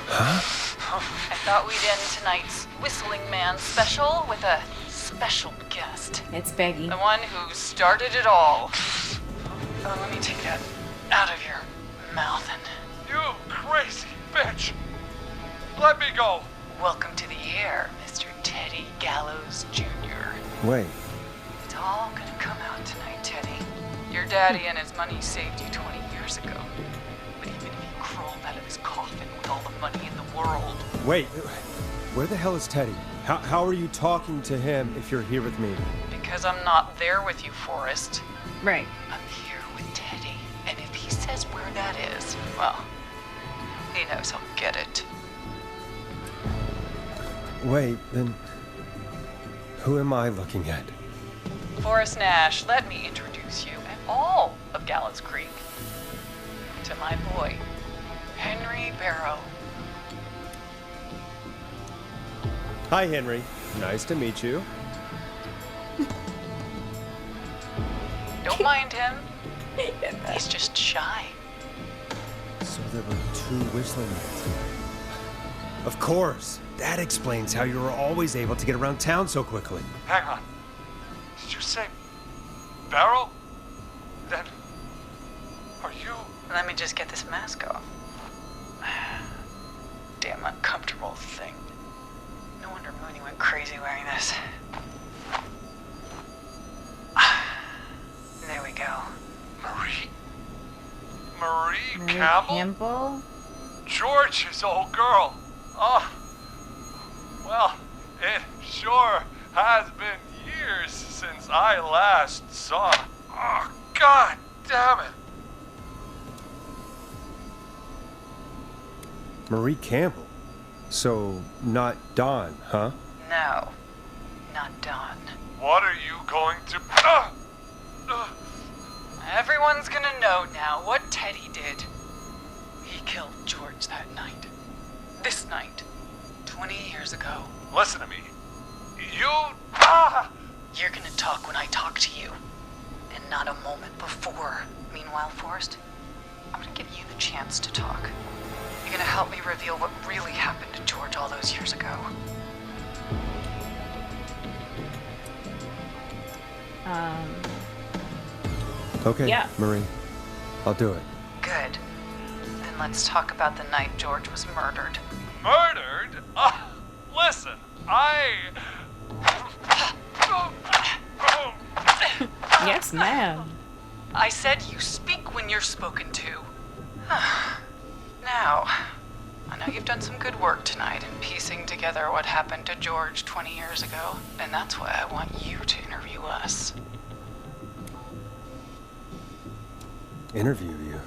Speaker 2: Huh?
Speaker 18: I thought we'd end tonight's Whistling Man special with a special guest.
Speaker 1: It's Peggy.
Speaker 18: The one who started it all. Let me take that out of your mouth and...
Speaker 6: You crazy bitch! Let me go!
Speaker 18: Welcome to the air, Mr. Teddy Gallows Jr.
Speaker 2: Wait.
Speaker 18: It's all gonna come out tonight, Teddy. Your daddy and his money saved you 20 years ago. But even if he crawled out of his coffin with all the money in the world...
Speaker 2: Wait. Where the hell is Teddy? How are you talking to him if you're here with me?
Speaker 18: Because I'm not there with you, Forrest.
Speaker 1: Right.
Speaker 18: I'm here with Teddy. And if he says where that is, well, he knows I'll get it.
Speaker 2: Wait, then... Who am I looking at?
Speaker 18: Forrest Nash, let me introduce you and all of Gallows Creek to my boy, Henry Barrow.
Speaker 2: Hi, Henry. Nice to meet you.
Speaker 18: Don't mind him. He's just shy.
Speaker 2: So there were two whistling mans. Of course. That explains how you were always able to get around town so quickly.
Speaker 6: Hang on. Did you say Barrow? Then are you...
Speaker 18: Let me just get this mask off. Damn uncomfortable thing. No wonder Mooney went crazy wearing this. There we go.
Speaker 6: Marie Campbell?
Speaker 1: Campbell?
Speaker 6: George's old girl. Oh. Well, it sure has been years since I last saw... Oh, God damn it.
Speaker 2: Marie Campbell? So, not Dawn, huh?
Speaker 18: No, not Dawn.
Speaker 6: What are you going to...
Speaker 18: Everyone's gonna know now what Teddy did. He killed George that night. This night. 20 years ago.
Speaker 6: Listen to me. You...
Speaker 18: You're gonna talk when I talk to you. And not a moment before. Meanwhile, Forrest, I'm gonna give you the chance to talk. You're gonna help me reveal what really happened to George all those years ago.
Speaker 2: Okay,
Speaker 1: yeah.
Speaker 2: Marie. I'll do it.
Speaker 18: Good. Then let's talk about the night George was murdered.
Speaker 6: Murdered? Listen,
Speaker 1: Yes, ma'am.
Speaker 18: I said you speak when you're spoken to. Now, I know you've done some good work tonight in piecing together what happened to George 20 years ago, and that's why I want you to interview us.
Speaker 2: Interview you?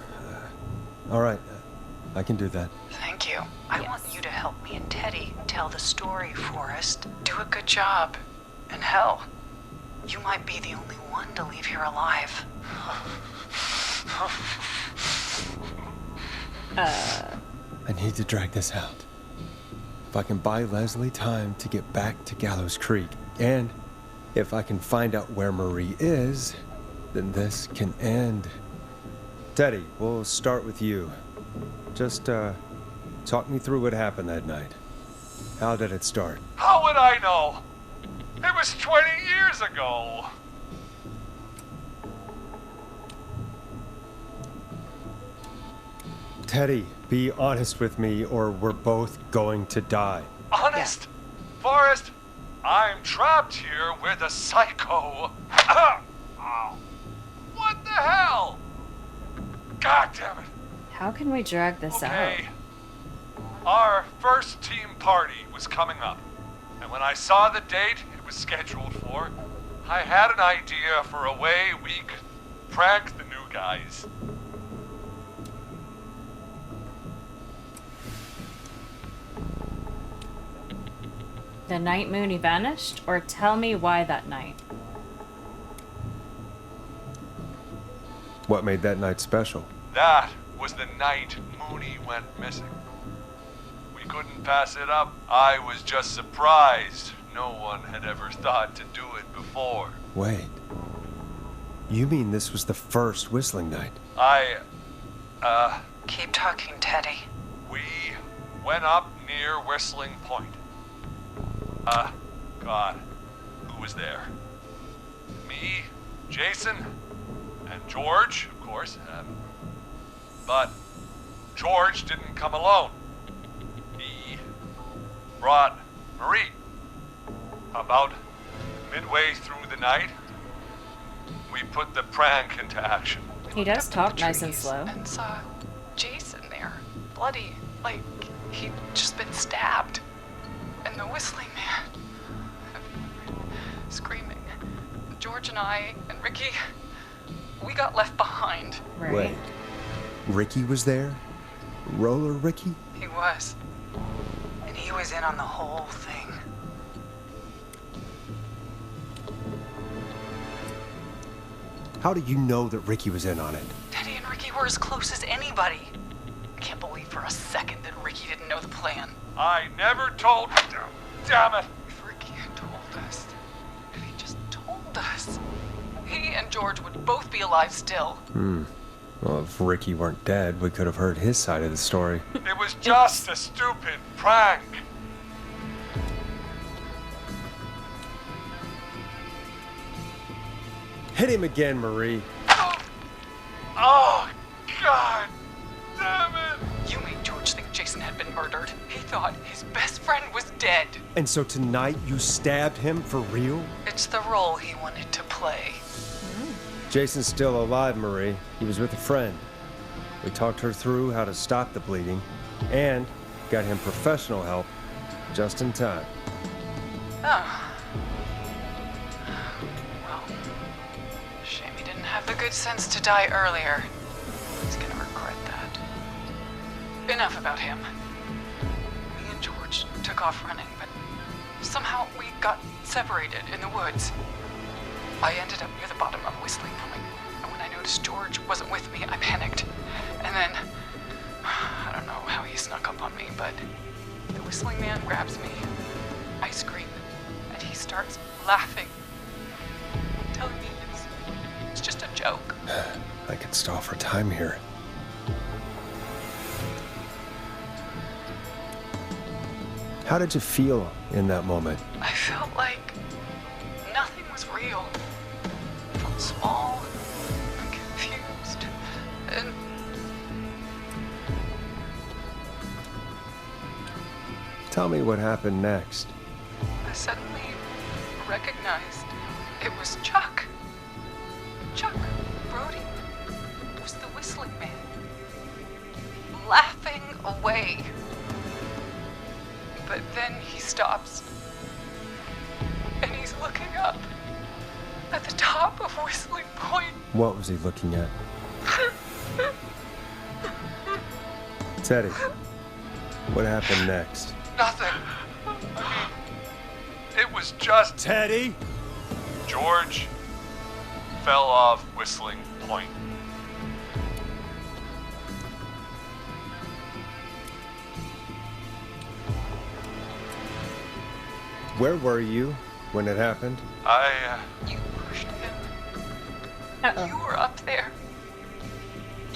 Speaker 2: All right, I can do that.
Speaker 18: Thank you. I want you to help me and Teddy tell the story, Forrest. Do a good job. And hell, you might be the only one to leave here alive.
Speaker 2: I need to drag this out. If I can buy Leslie time to get back to Gallows Creek, and if I can find out where Marie is, then this can end. Teddy, we'll start with you. Just, talk me through what happened that night. How did it start?
Speaker 6: How would I know? It was 20 years ago.
Speaker 2: Teddy, be honest with me or we're both going to die.
Speaker 6: Honest? Forrest, I'm trapped here with a psycho. Ow. What the hell? God damn it.
Speaker 1: How can we drag this out?
Speaker 6: Our first team party was coming up, and when I saw the date it was scheduled for, I had an idea for a way we could prank the new guys.
Speaker 1: The night Mooney vanished? Or tell me why that night?
Speaker 2: What made that night special?
Speaker 6: That was the night Mooney went missing. We couldn't pass it up. I was just surprised no one had ever thought to do it before.
Speaker 2: Wait. You mean this was the first whistling night?
Speaker 18: Keep talking, Teddy.
Speaker 6: We went up near Whistling Point. God, who was there? Me, Jason, and George, of course. But George didn't come alone. He brought Marie. About midway through the night, we put the prank into action.
Speaker 1: He does talk nice and slow.
Speaker 18: And saw Jason there, bloody, like he'd just been stabbed. And the whistling man, screaming. George and I and Ricky, we got left behind.
Speaker 1: Right.
Speaker 2: Wait. Ricky was there? Roller Ricky?
Speaker 18: He was. And he was in on the whole thing.
Speaker 2: How do you know that Ricky was in on it?
Speaker 18: Teddy and Ricky were as close as anybody. I can't believe for a second that Ricky didn't know the plan.
Speaker 6: I never told... Damn it!
Speaker 18: If Ricky had told us, if he just told us, he and George would both be alive still.
Speaker 2: Well, if Ricky weren't dead, we could have heard his side of the story.
Speaker 6: It was just a stupid prank.
Speaker 2: Hit him again, Marie.
Speaker 6: Oh, God damn it!
Speaker 18: You made George think Jason had been murdered. He thought his best friend was dead.
Speaker 2: And so tonight you stabbed him for real?
Speaker 18: It's the role he wanted to play.
Speaker 2: Jason's still alive, Marie. He was with a friend. We talked her through how to stop the bleeding and got him professional help just in time.
Speaker 18: Oh. Well, shame he didn't have the good sense to die earlier. He's gonna regret that. Enough about him. Me and George took off running, but somehow we got separated in the woods. I ended up near the bottom of Whistling Point, and when I noticed George wasn't with me, I panicked. And then, I don't know how he snuck up on me, but the whistling man grabs me. I scream, and he starts laughing, telling me it's just a joke.
Speaker 2: I could stall for time here. How did you feel in that moment?
Speaker 18: I felt like nothing was real. I felt small and confused, and
Speaker 2: Tell me what happened next.
Speaker 18: I suddenly recognized it was Chuck. Chuck Brody was the whistling man, laughing away. stops. And he's looking up at the top of Whistling Point.
Speaker 2: What was he looking at? Teddy, what happened next?
Speaker 6: Nothing. I mean, it was just...
Speaker 2: Teddy?
Speaker 6: George fell off Whistling Point.
Speaker 2: Where were you when it happened?
Speaker 18: You pushed him. You were up there.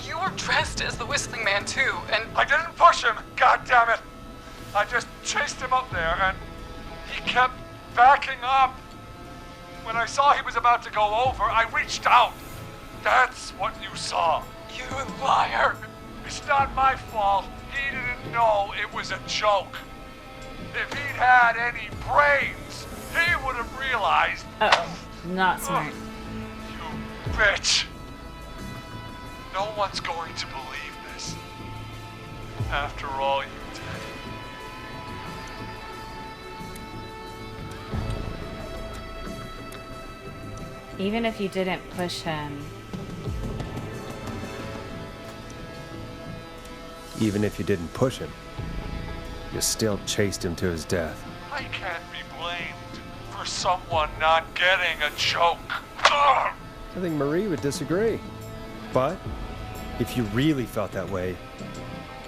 Speaker 18: You were dressed as the Whistling Man too, and...
Speaker 6: I didn't push him, God damn it! I just chased him up there, and he kept backing up. When I saw he was about to go over, I reached out. That's what you saw.
Speaker 18: You liar!
Speaker 6: It's not my fault. He didn't know it was a joke. If he'd had any brains, he would have realized.
Speaker 1: Not smart.
Speaker 6: You bitch. No one's going to believe this. After all you did.
Speaker 1: Even if you didn't push him.
Speaker 2: Even if you didn't push him, you still chased him to his death.
Speaker 6: I can't be blamed for someone not getting a joke. Ugh.
Speaker 2: I think Marie would disagree. But if you really felt that way,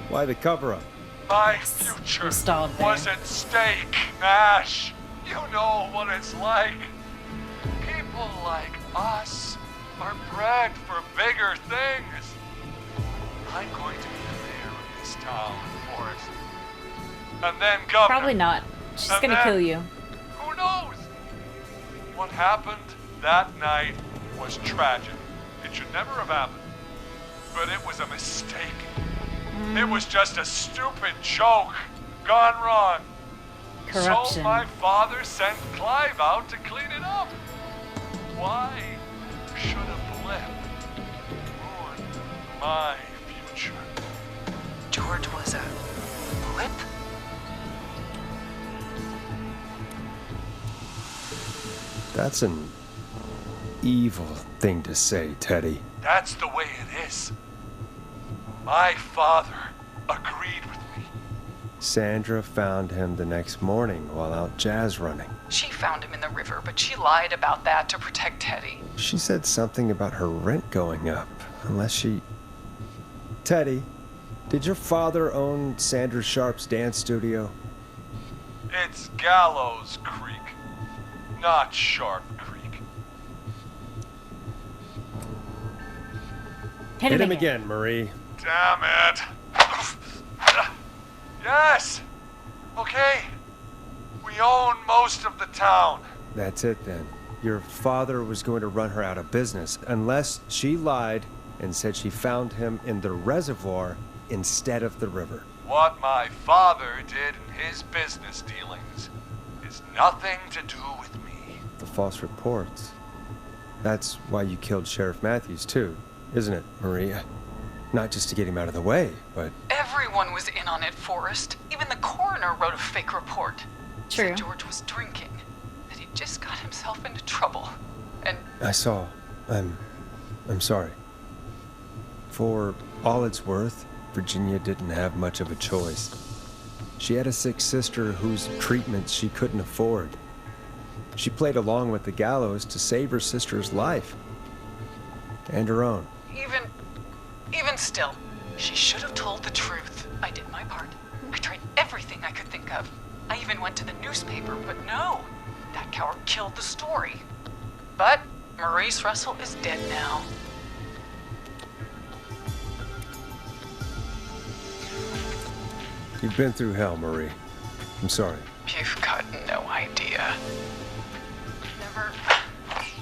Speaker 2: why the cover-up?
Speaker 6: My future was at stake, Ash. You know what it's like. People like us are bred for bigger things. I'm going to be the mayor of this town, Forrest. And then governor.
Speaker 1: Probably not. She's
Speaker 6: And
Speaker 1: gonna
Speaker 6: then,
Speaker 1: kill you.
Speaker 6: Who knows? What happened that night was tragic. It should never have happened. But it was a mistake. It was just a stupid joke gone wrong.
Speaker 1: Corruption.
Speaker 6: So my father sent Clive out to clean it up. Why should a blip ruin my future?
Speaker 18: George was a blip?
Speaker 2: That's an evil thing to say, Teddy.
Speaker 6: That's the way it is. My father agreed with me.
Speaker 2: Sandra found him the next morning while out jazz running.
Speaker 18: She found him in the river, but she lied about that to protect Teddy.
Speaker 2: She said something about her rent going up, unless she... Teddy, did your father own Sandra Sharp's dance studio?
Speaker 6: It's Gallows Creek, not Sharp Creek.
Speaker 2: Hit him again, Marie.
Speaker 6: Damn it. Yes. Okay. We own most of the town.
Speaker 2: That's it then. Your father was going to run her out of business unless she lied and said she found him in the reservoir instead of the river.
Speaker 6: What my father did in his business dealings is nothing to do with me.
Speaker 2: The false reports. That's why you killed Sheriff Matthews too, isn't it, Maria? Not just to get him out of the way, but...
Speaker 18: Everyone was in on it, Forrest. Even the coroner wrote a fake report.
Speaker 1: True.
Speaker 18: Said George was drinking, that he just got himself into trouble. And
Speaker 2: I saw. I'm sorry. For all it's worth, Virginia didn't have much of a choice. She had a sick sister whose treatment she couldn't afford. She played along with the gallows to save her sister's life. And her own.
Speaker 18: Even still, she should have told the truth. I did my part. I tried everything I could think of. I even went to the newspaper, but no. That coward killed the story. But Maurice Russell is dead now.
Speaker 2: You've been through hell, Marie. I'm sorry.
Speaker 18: You've got no idea. Never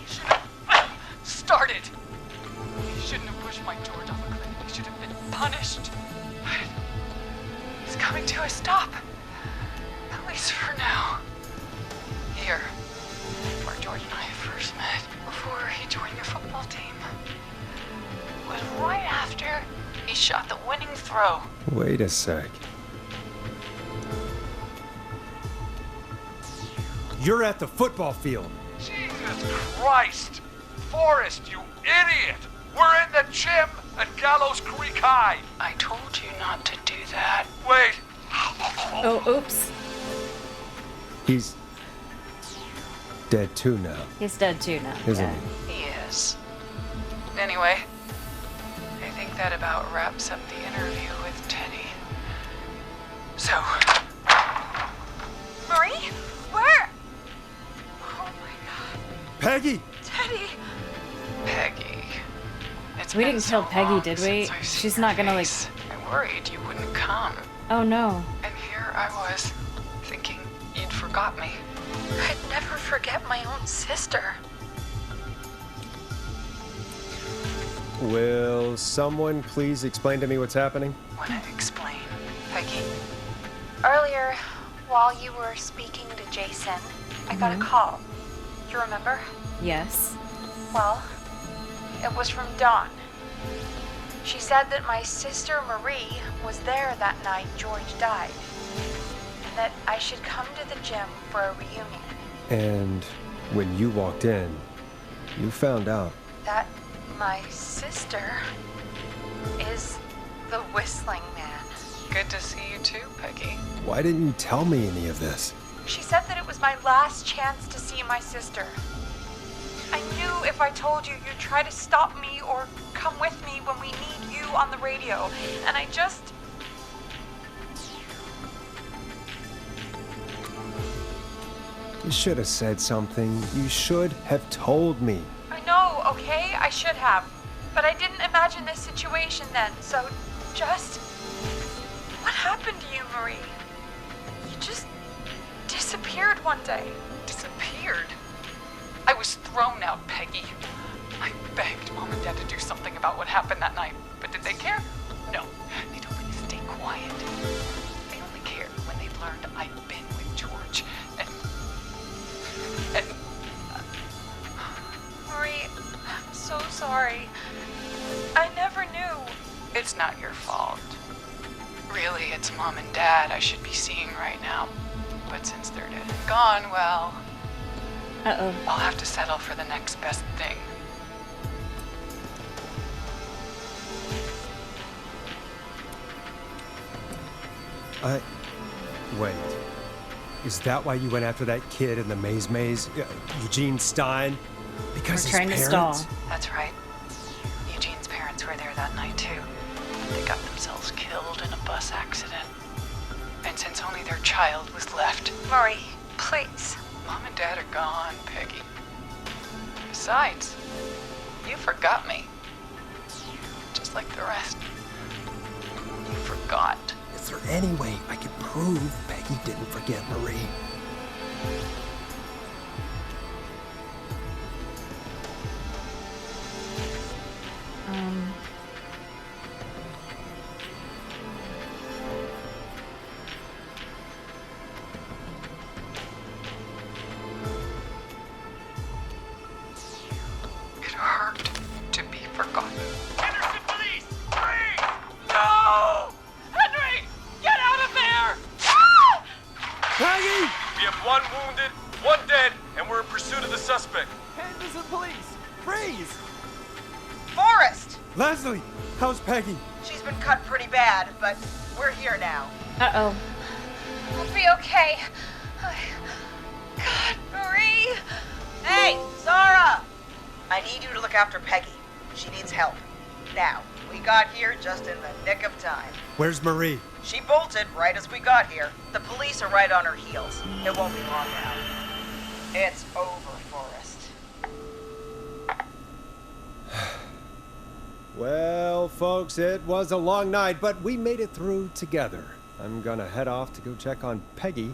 Speaker 18: should have started. He shouldn't have pushed my George off a cliff. He should have been punished. But he's coming to a stop. At least for now. Here, where George and I first met, before he joined your football team. It was right after he shot the winning throw.
Speaker 2: Wait a sec. You're at the football field.
Speaker 6: Jesus Christ! Forrest, you idiot! We're in the gym at Gallows Creek High!
Speaker 18: I told you not to do that.
Speaker 6: Wait!
Speaker 1: Oh, oops.
Speaker 2: He's dead too now,
Speaker 1: He's dead too now.
Speaker 2: isn't
Speaker 1: yeah.
Speaker 18: He is. Anyway, I think that about wraps up the interview with Teddy. So,
Speaker 9: Marie? Where? Oh my god.
Speaker 2: Peggy!
Speaker 9: Teddy!
Speaker 18: Peggy. It's
Speaker 1: We
Speaker 18: been
Speaker 1: didn't
Speaker 18: so
Speaker 1: kill Peggy,
Speaker 18: long
Speaker 1: did we?
Speaker 18: since I've seen
Speaker 1: She's not
Speaker 18: your
Speaker 1: gonna like.
Speaker 18: face. I worried you wouldn't come.
Speaker 1: Oh no.
Speaker 18: And here I was, thinking you'd forgot me. I'd never forget my own sister.
Speaker 2: Will someone please explain to me what's happening?
Speaker 18: Wanna explain, Peggy?
Speaker 3: Earlier, while you were speaking to Jason, I got a call. You remember?
Speaker 1: Yes.
Speaker 3: Well, it was from Dawn. She said that my sister Marie was there that night George died, and that I should come to the gym for a reunion.
Speaker 2: And when you walked in, you found out.
Speaker 3: That my sister is the Whistling Man.
Speaker 18: Good to see you too, Peggy.
Speaker 2: Why didn't you tell me any of this?
Speaker 3: She said that it was my last chance to see my sister. I knew if I told you, you'd try to stop me or come with me when we need you on the radio. And I just...
Speaker 2: You should have said something. You should have told me.
Speaker 3: I know, okay? I should have. But I didn't imagine this situation then, so just... What happened to you, Marie? You just disappeared one day.
Speaker 18: Disappeared? I was thrown out, Peggy. I begged Mom and Dad to do something about what happened that night, but did they care? No, they told me to stay quiet. They only cared when they learned I'd been with George, and
Speaker 3: Marie, I'm so sorry. I never knew.
Speaker 18: It's not your fault. Really, it's Mom and Dad I should be seeing right now. But since they're dead and gone, well...
Speaker 1: Uh-oh.
Speaker 18: I'll have to settle for the next best thing.
Speaker 2: Wait. Is that why you went after that kid in the maze? Eugene Stein? Because
Speaker 1: We're trying
Speaker 2: his
Speaker 1: to
Speaker 2: parents?
Speaker 1: stall.
Speaker 18: That's right. Eugene's parents were there that night, too. They got themselves killed in a bus accident. And since only their child was left...
Speaker 3: Marie, please.
Speaker 18: Mom and Dad are gone, Peggy. Besides, you forgot me. Just like the rest. You forgot.
Speaker 2: Is there any way I can prove Peggy didn't forget Marie?
Speaker 18: It hurt to be forgotten.
Speaker 6: Henderson police! Freeze! No! Henry! Get out of there! Ah!
Speaker 2: Peggy!
Speaker 16: We have one wounded, one dead, and we're in pursuit of the suspect.
Speaker 15: Henderson police! Freeze!
Speaker 5: Forrest!
Speaker 2: Leslie! How's Peggy?
Speaker 5: She's been cut pretty bad, but we're here now.
Speaker 1: Uh-oh.
Speaker 3: I'll be okay. God, Marie!
Speaker 5: Hey, Zara! I need you to look after Peggy. She needs help. Now, we got here just in the nick of time.
Speaker 2: Where's Marie?
Speaker 5: She bolted right as we got here. The police are right on her heels. It won't be long now. It's over, Forrest.
Speaker 2: Well, folks, it was a long night, but we made it through together. I'm gonna head off to go check on Peggy.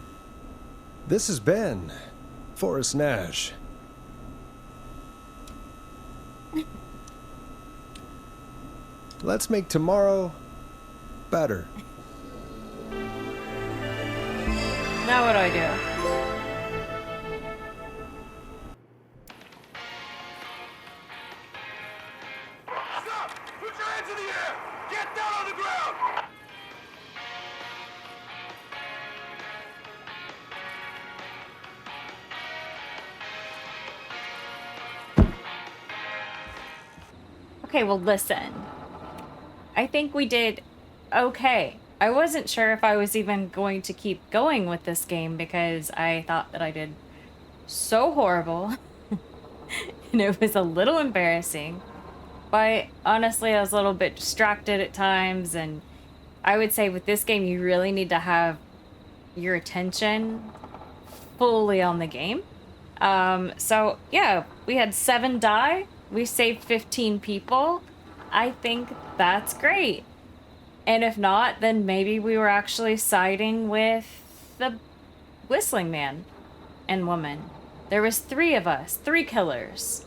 Speaker 2: This has been Forrest Nash. Let's make tomorrow better.
Speaker 1: Now what do I do?
Speaker 13: Stop! Put your hands in the air! Get down on the ground!
Speaker 1: Okay, well, listen. I think we did okay. I wasn't sure if I was even going to keep going with this game because I thought that I did so horrible. And it was a little embarrassing. But honestly, I was a little bit distracted at times. And I would say with this game, you really need to have your attention fully on the game. So yeah, we had 7 die. We saved 15 people. I think that's great. And if not, then maybe we were actually siding with the whistling man and woman. There was 3 of us, 3 killers.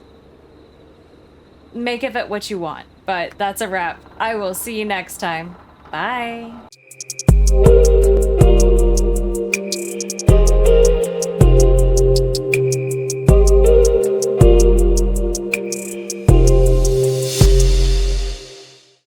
Speaker 1: Make of it what you want, but that's a wrap. I will see you next time. Bye.